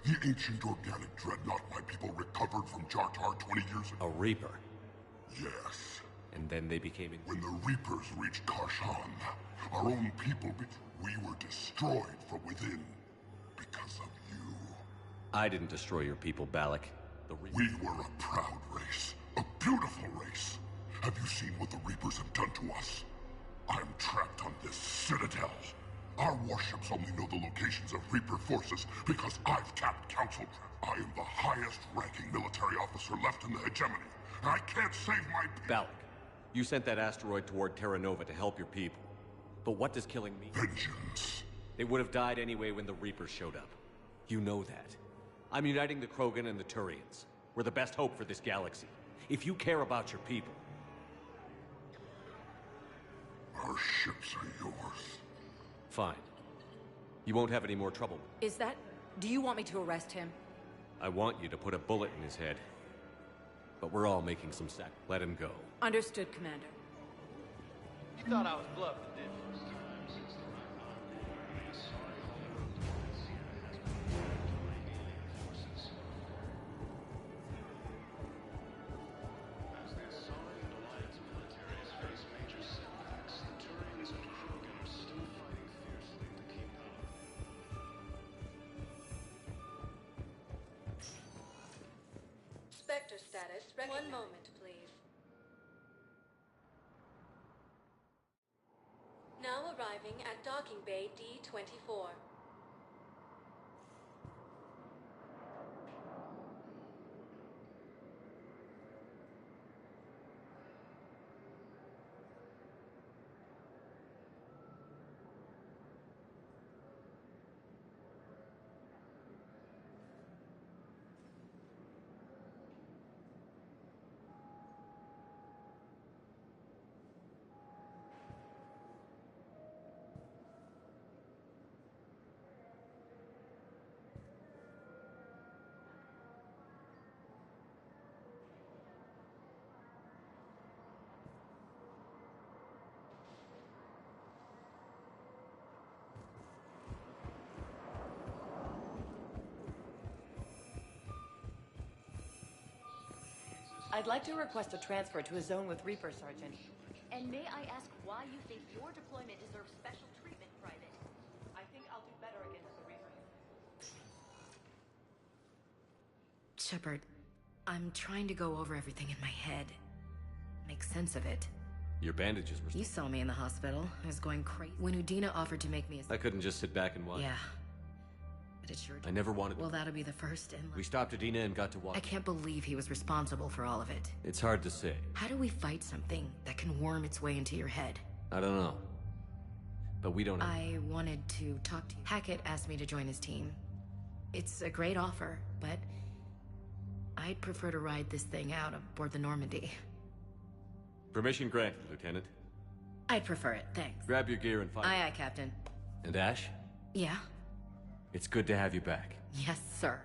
The ancient organic dreadnought my people recovered from Jartar 20 years ago. A Reaper. Yes. And then they became... When the Reapers reached Karshan, our own people, we were destroyed from within. Because of you. I didn't destroy your people, Balak. We were a proud race. A beautiful race. Have you seen what the Reapers have done to us? I'm trapped on this citadel. Our warships only know the locations of Reaper forces because I've tapped Council Trap. I am the highest-ranking military officer left in the hegemony. I can't save my people. Balak, you sent that asteroid toward Terra Nova to help your people. But what does killing me... Vengeance. They would have died anyway when the Reapers showed up. You know that. I'm uniting the Krogan and the Turians. We're the best hope for this galaxy. If you care about your people... Our ships are yours. Fine. You won't have any more trouble. Is that... do you want me to arrest him? I want you to put a bullet in his head. But we're all making some sack. Let him go. Understood, Commander. You thought I was bluffing, didn't you? As the Asari and Alliance militaries face major setbacks, the Turians and Krogan are still fighting fiercely to keep power. Spectre status recognized. One moment, please. Now arriving at Docking Bay D-24. I'd like to request a transfer to a zone with Reaper, Sergeant. And may I ask why you think your deployment deserves special treatment, Private? I think I'll do better against the Reapers. Shepard, I'm trying to go over everything in my head. Make sense of it. Your bandages were... You saw me in the hospital. I was going crazy. When Udina offered to make me a... I couldn't just sit back and watch. Yeah. But it sure... I never wanted to... Well, that'll be the first in... We stopped Udina and got to watch. I can't believe he was responsible for all of it. It's hard to say. How do we fight something that can worm its way into your head? I don't know. But we don't... I wanted to talk to you. Hackett asked me to join his team. It's a great offer, but... I'd prefer to ride this thing out aboard the Normandy. Permission granted, Lieutenant. I'd prefer it, thanks. Grab your gear and fight. Aye, aye, Captain. And Ash? Yeah? It's good to have you back. Yes, sir.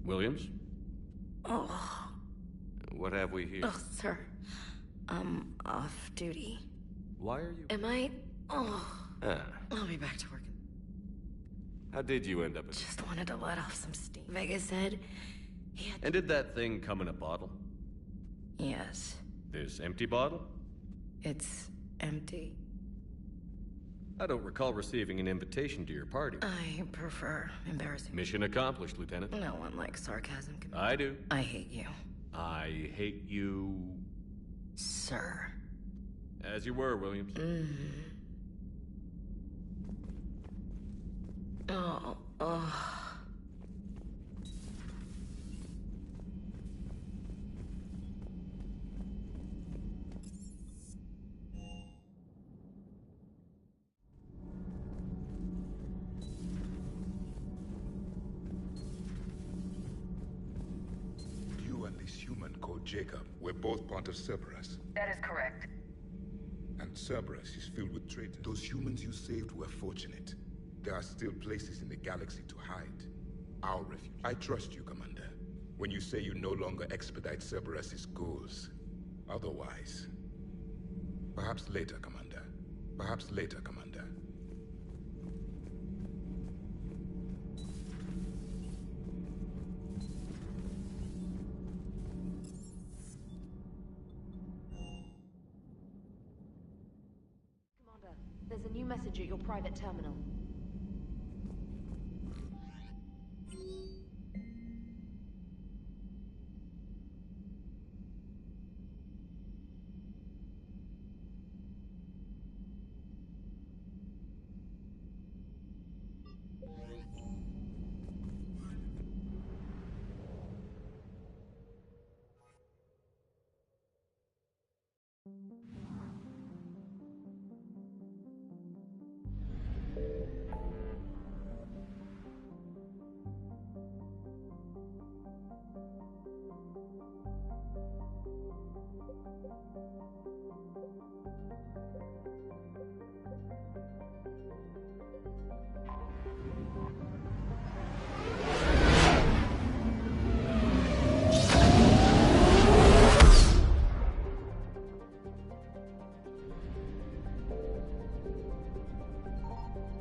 Williams? Oh. What have we here? Oh, sir. I'm off duty. Why are you... Am I... Oh. Ah. I'll be back to work. How did you end up in... Just wanted to let off some steam. Vega said he had... And did that thing come in a bottle? Yes. This empty bottle? It's empty. I don't recall receiving an invitation to your party. I prefer embarrassing... Mission accomplished, Lieutenant. No one likes sarcasm. I do. I hate you. I hate you... Sir. As you were, Williams. Oh, oh. You and this human called Jacob were both part of Cerberus. That is correct. And Cerberus is filled with traitors. Those humans you saved were fortunate. There are still places in the galaxy to hide. Our refuge. I trust you, Commander, when you say you no longer expedite Cerberus's goals. Otherwise... Perhaps later, Commander. Perhaps later, Commander. Commander, there's a new message at your private terminal.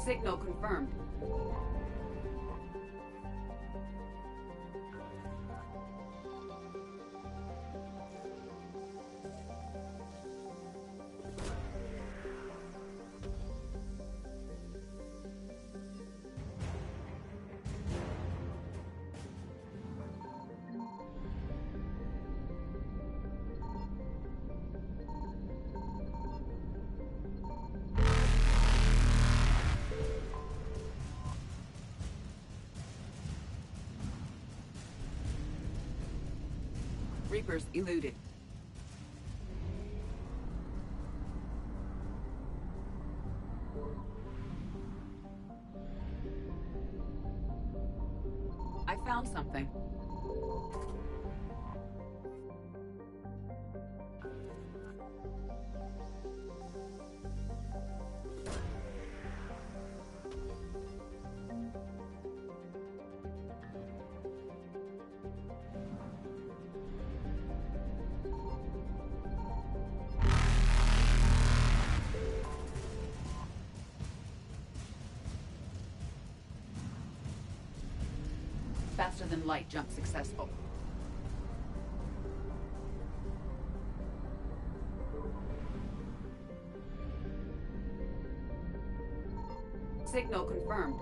Signal confirmed. Reapers eluded. I found something. Faster than light jump successful. Signal confirmed.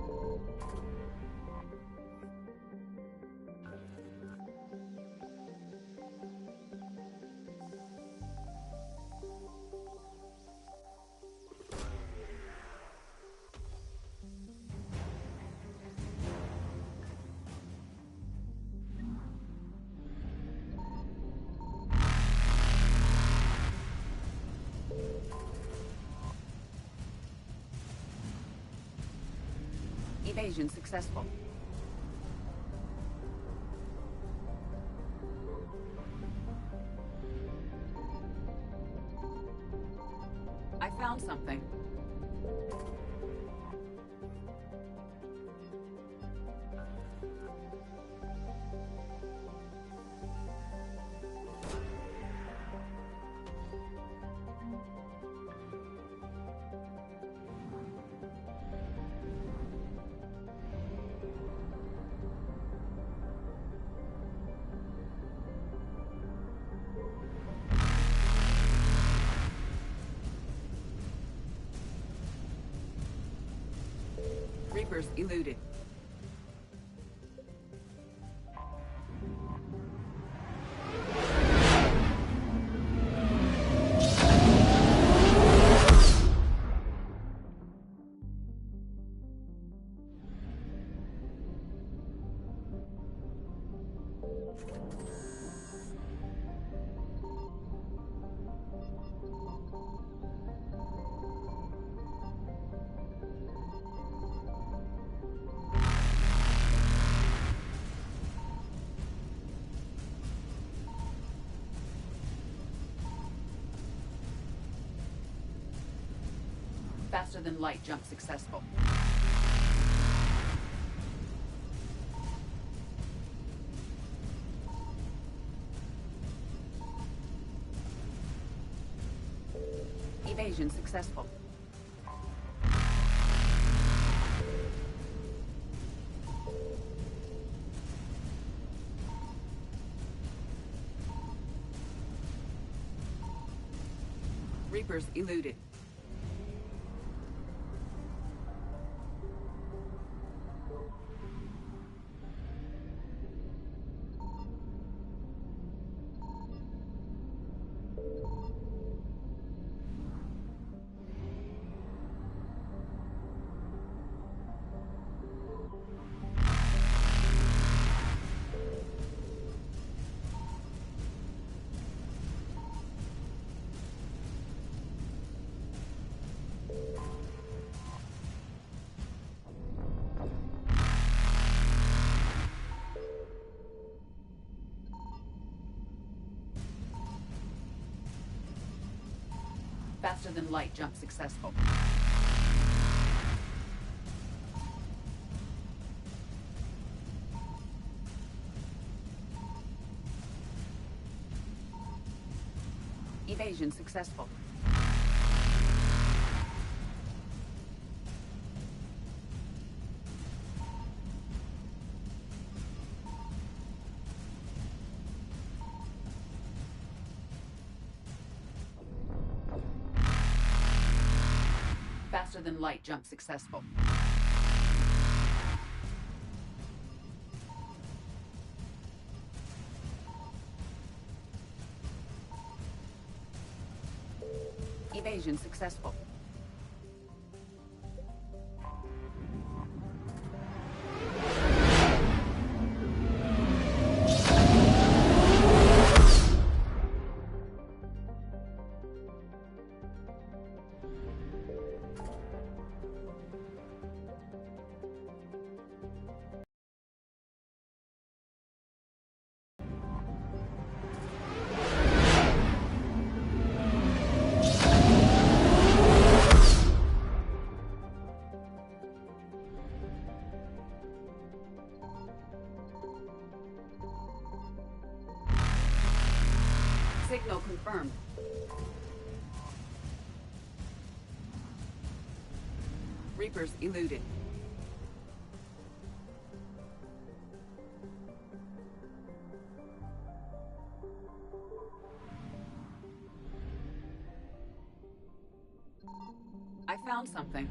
Evasion successful. I found something. Reapers eluded. Faster than light jump successful. Evasion successful. Reapers eluded. Faster than light jump successful. Evasion successful. Faster than light jump successful. Evasion successful. Signal confirmed. Reapers eluded. I found something.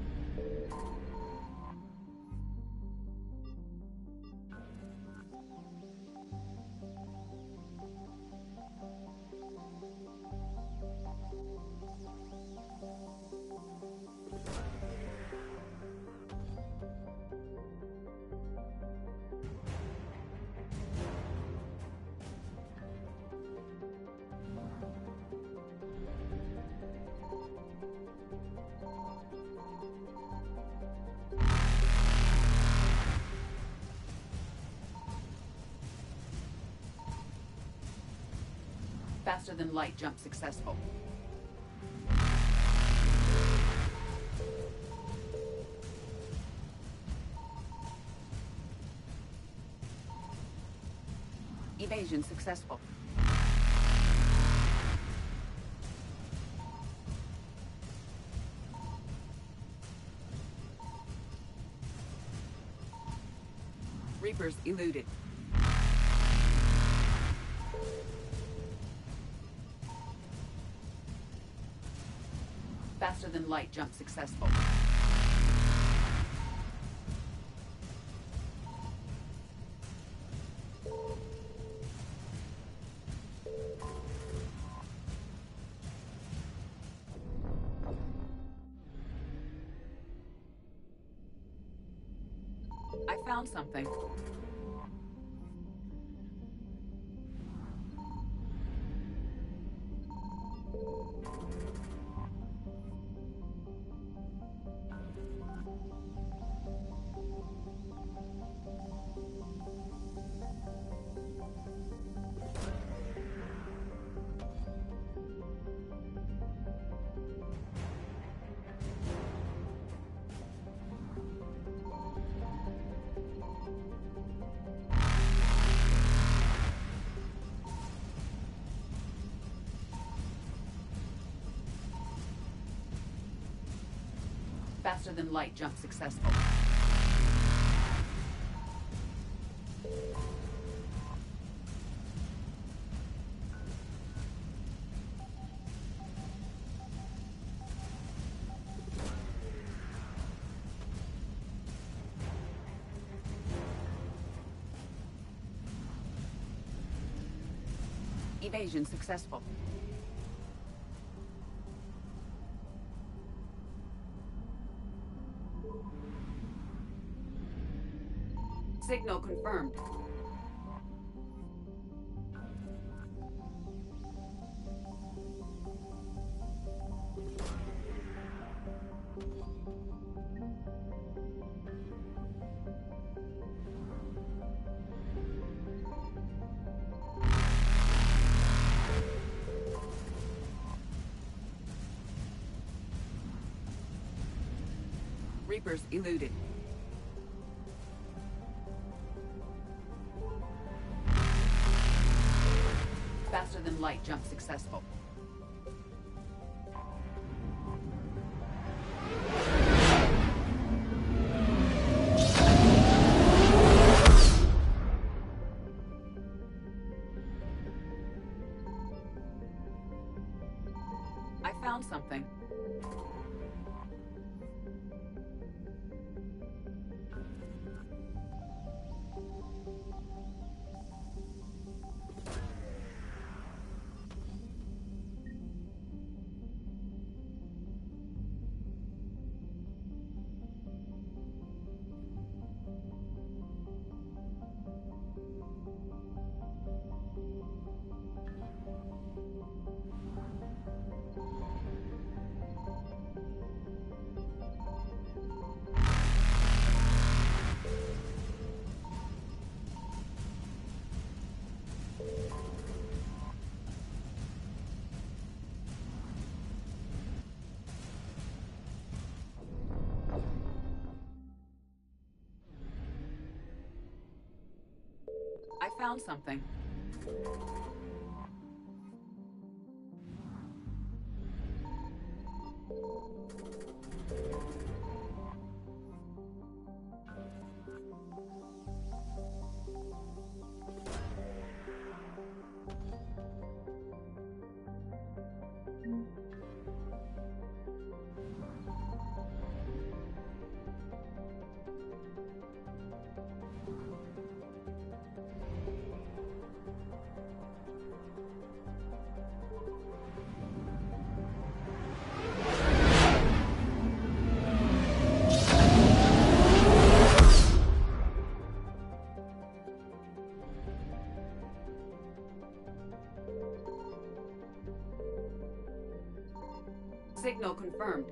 Faster than light jump successful. Evasion successful. Reapers eluded. Faster than light jump successful. I found something. Faster than light jump successful. Evasion successful. Signal confirmed. Reapers eluded. Faster than light jump successful. I found something. I found something. Signal confirmed.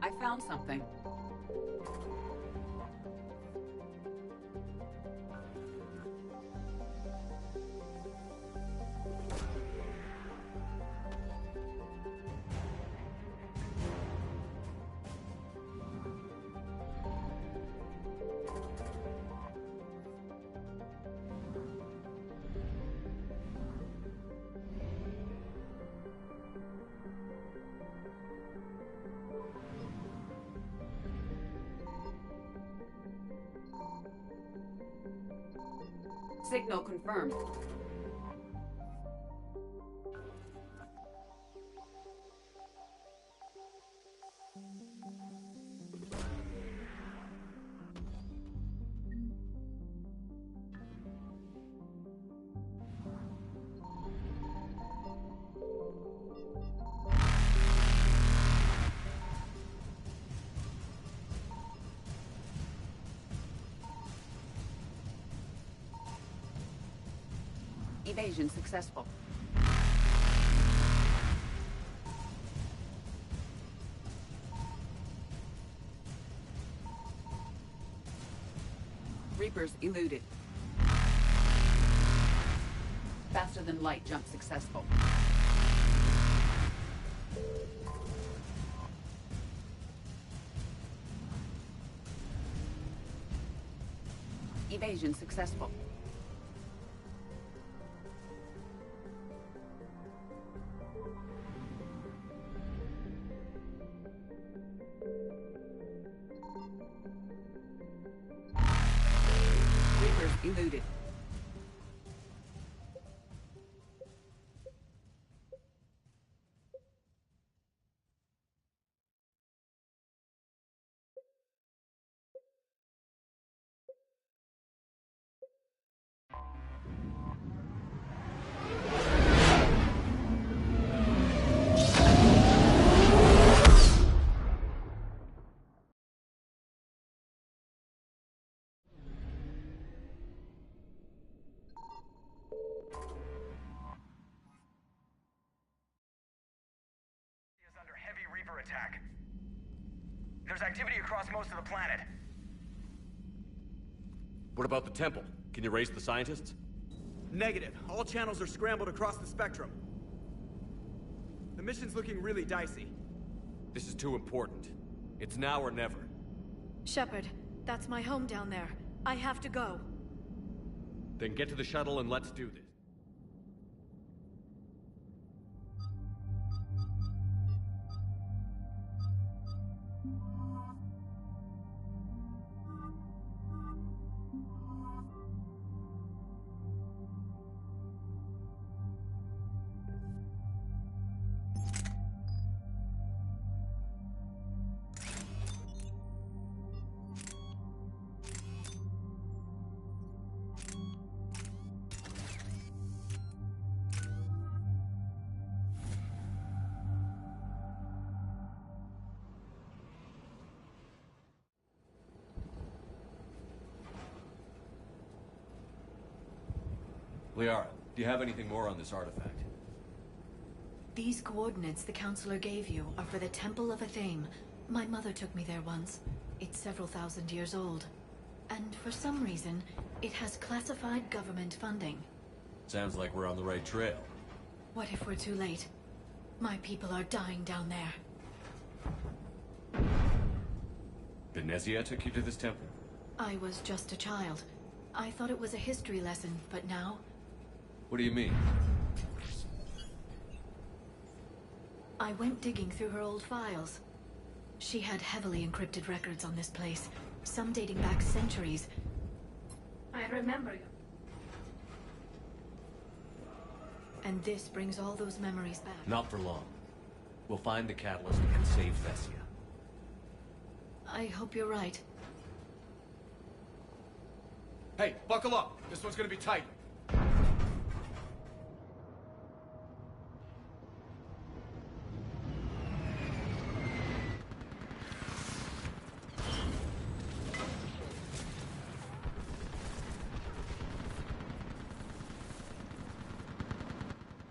I found something. Signal confirmed. Evasion successful. Reapers eluded. Faster than light jump successful. Evasion successful. Reapers eluded. Attack. There's activity across most of the planet. What about the temple? Can you raise the scientists? Negative. All channels are scrambled across the spectrum. The mission's looking really dicey. This is too important. It's now or never. Shepard, that's my home down there. I have to go. Then get to the shuttle and let's do this. Liara, do you have anything more on this artifact? These coordinates the Counselor gave you are for the Temple of Athame. My mother took me there once. It's several thousand years old. And for some reason, it has classified government funding. Sounds like we're on the right trail. What if we're too late? My people are dying down there. Benezia took you to this temple? I was just a child. I thought it was a history lesson, but now... What do you mean? I went digging through her old files. She had heavily encrypted records on this place, some dating back centuries. I remember you. And this brings all those memories back. Not for long. We'll find the catalyst and save Thessia. I hope you're right. Hey, buckle up. This one's gonna be tight.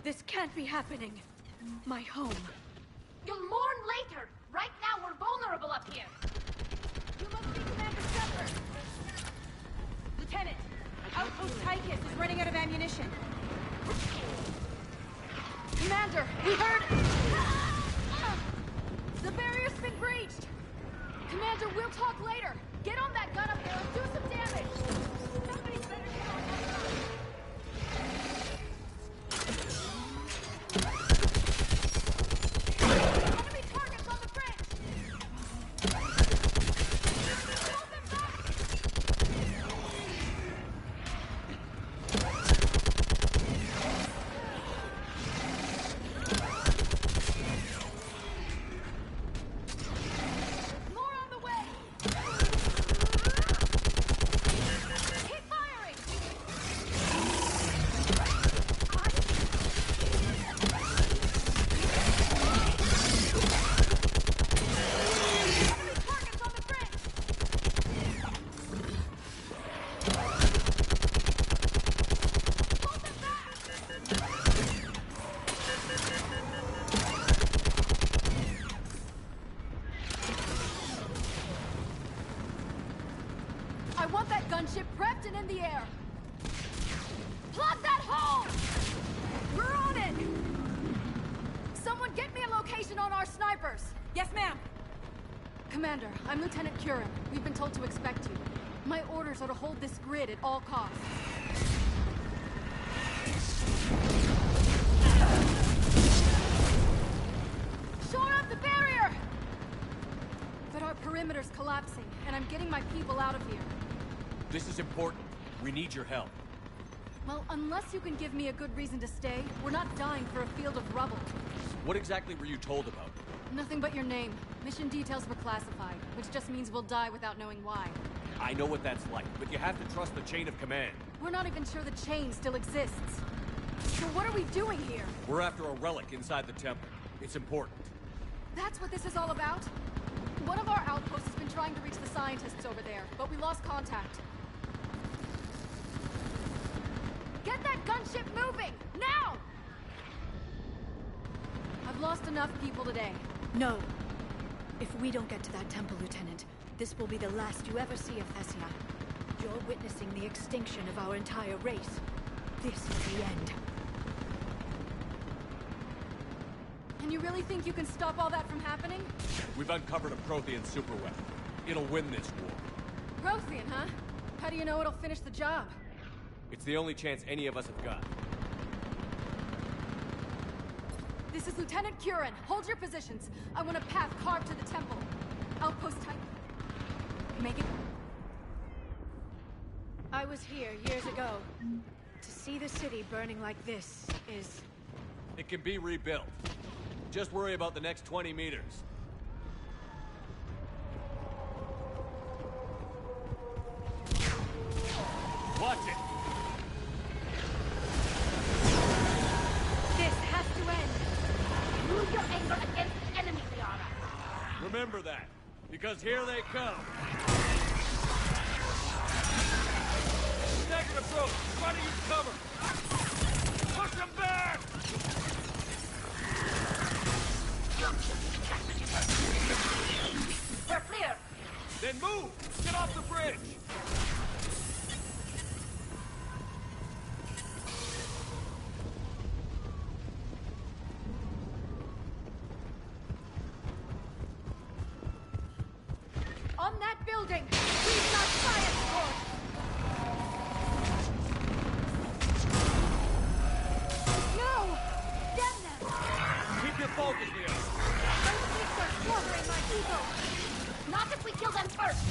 This can't be happening. My home. You'll mourn later. Right now, we're vulnerable up here. You must be Commander Shepard. Lieutenant, Outpost Tychus is running out of ammunition. Commander, we heard... The barrier's been breached. Commander, we'll talk later. Get on that gun up there and do some damage. Somebody's better get on that gun. Enemy targets on the bridge! Hold them back! More on the way! Keep firing! Enemy targets on the bridge! Hold them back! I want that gunship prepped and in the air. Plug that hole! We're on it! Someone get me a location on our snipers. Yes, ma'am. Commander, I'm Lieutenant Curran. We've been told to expect you. My orders are to hold this grid at all costs. Shore up the barrier! But our perimeter's collapsing, and I'm getting my people out of here. This is important. We need your help. Well, unless you can give me a good reason to stay, we're not dying for a field of rubble. What exactly were you told about? Nothing but your name. Mission details were classified, which just means we'll die without knowing why. I know what that's like, but you have to trust the chain of command. We're not even sure the chain still exists. So what are we doing here? We're after a relic inside the temple. It's important. That's what this is all about? One of our outposts has been trying to reach the scientists over there, but we lost contact. Get that gunship moving! Now! I've lost enough people today. No. If we don't get to that temple, Lieutenant, this will be the last you ever see of Thessia. You're witnessing the extinction of our entire race. This is the end. And you really think you can stop all that from happening? We've uncovered a Prothean superweapon. It'll win this war. Prothean, huh? How do you know it'll finish the job? It's the only chance any of us have got. This is Lieutenant Curran. Hold your positions. I want a path carved to the temple. Outpost type. Make it... I was here years ago. To see the city burning like this is... It can be rebuilt. Just worry about the next 20 meters. Watch it! This has to end. Use your anger against the enemy, Liara. Remember that, because here they come. Staggered approach, try to use cover. Push them back! We're clear. Then move! Get off the bridge! On that building! Please not science force! No! Get them! Keep your focus, Leo. Those things are slaughtering my people! kill them first!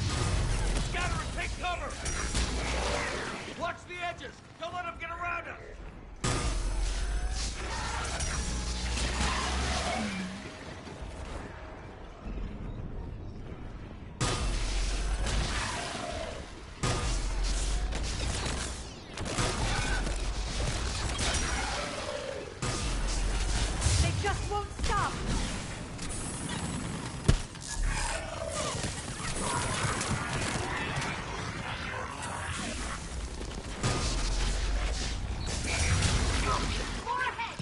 Scatter and take cover! Watch the edges! Don't let them get around us! They just won't stop! More ahead!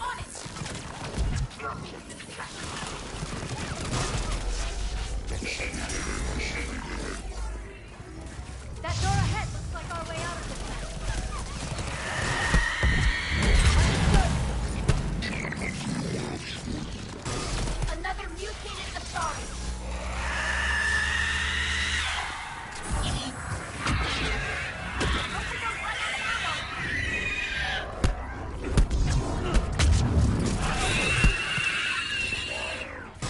On it! That door ahead looks like our way out of this mess. Another mutated Asari!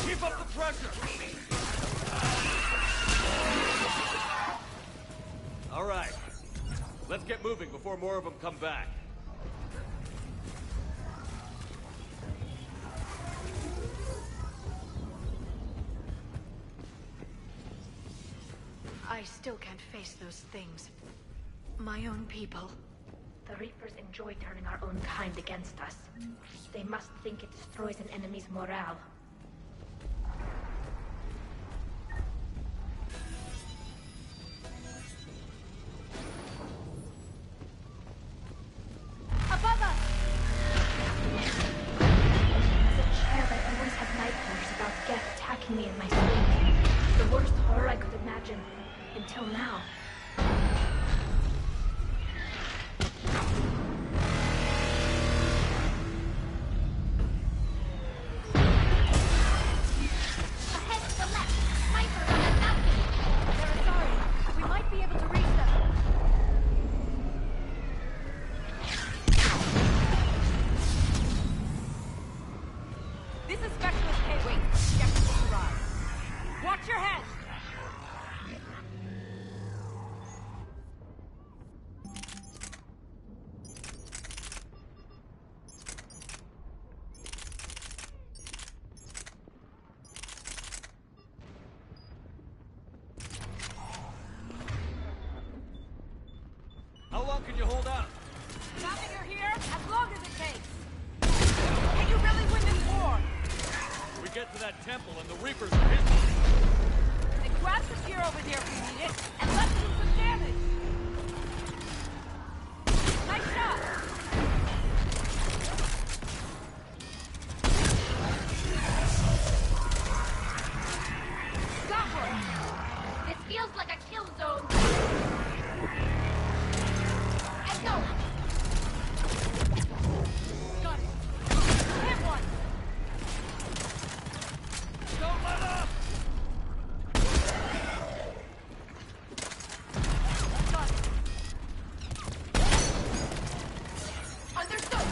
Keep up the pressure! All right. Let's get moving before more of them come back. I still can't face those things. My own people. The Reapers enjoy turning our own kind against us. They must think it destroys an enemy's morale. Above us! As a child, I always had nightmares about Geth attacking me in my sleep. The worst horror I could imagine. Until now. Ahead to the left! Snipers on the balcony! They're Asari. We might be able to reach them. This is Specialist K. Wait, Objective has arrived. Watch your head! How long can you hold out? Now that you're here, as long as it takes. Can you really win this war? We get to that temple and the Reapers are history. Then grab some gear over there if we need it, and let's do some damage! Nice shot! Got one! This feels like a kill zone! Echo! Got it! Hit one! Don't let up! Got it! Understood!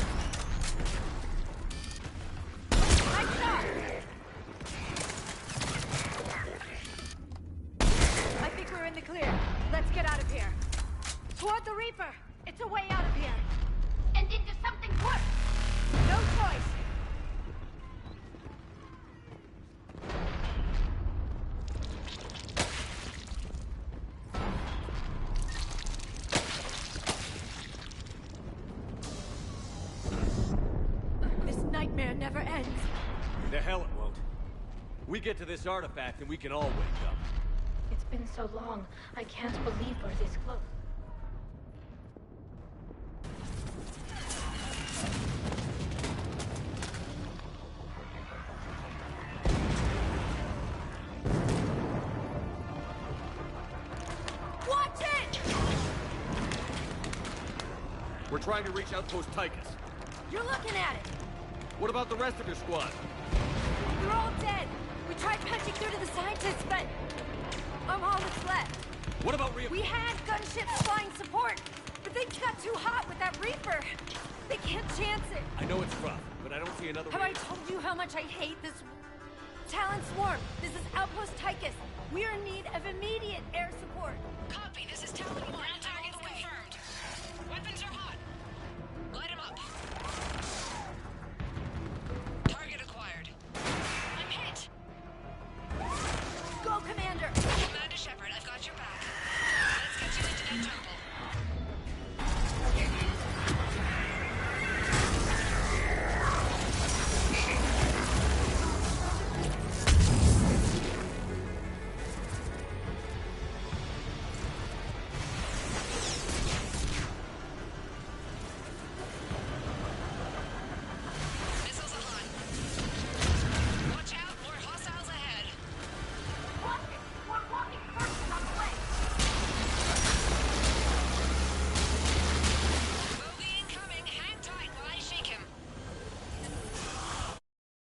Nice shot! I think we're in the clear. Let's get out of here. Toward the Reaper! It's a way out of here! And into something worse! No choice! This nightmare never ends. The hell it won't. We get to this artifact and we can all wake up. It's been so long. I can't believe we're this close. Watch it! We're trying to reach Outpost Tychus. You're looking at it! What about the rest of your squad? They're all dead! We tried punching through to the scientists, but I'm all that's left. What about We had gunships flying support, but they got too hot with that Reaper. They can't chance it. I know it's rough, but I don't see another Have way. I told you how much I hate this Talon Swarm. This is Outpost Tychus. We are in need of immediate air support. Copy. This is Talon 1.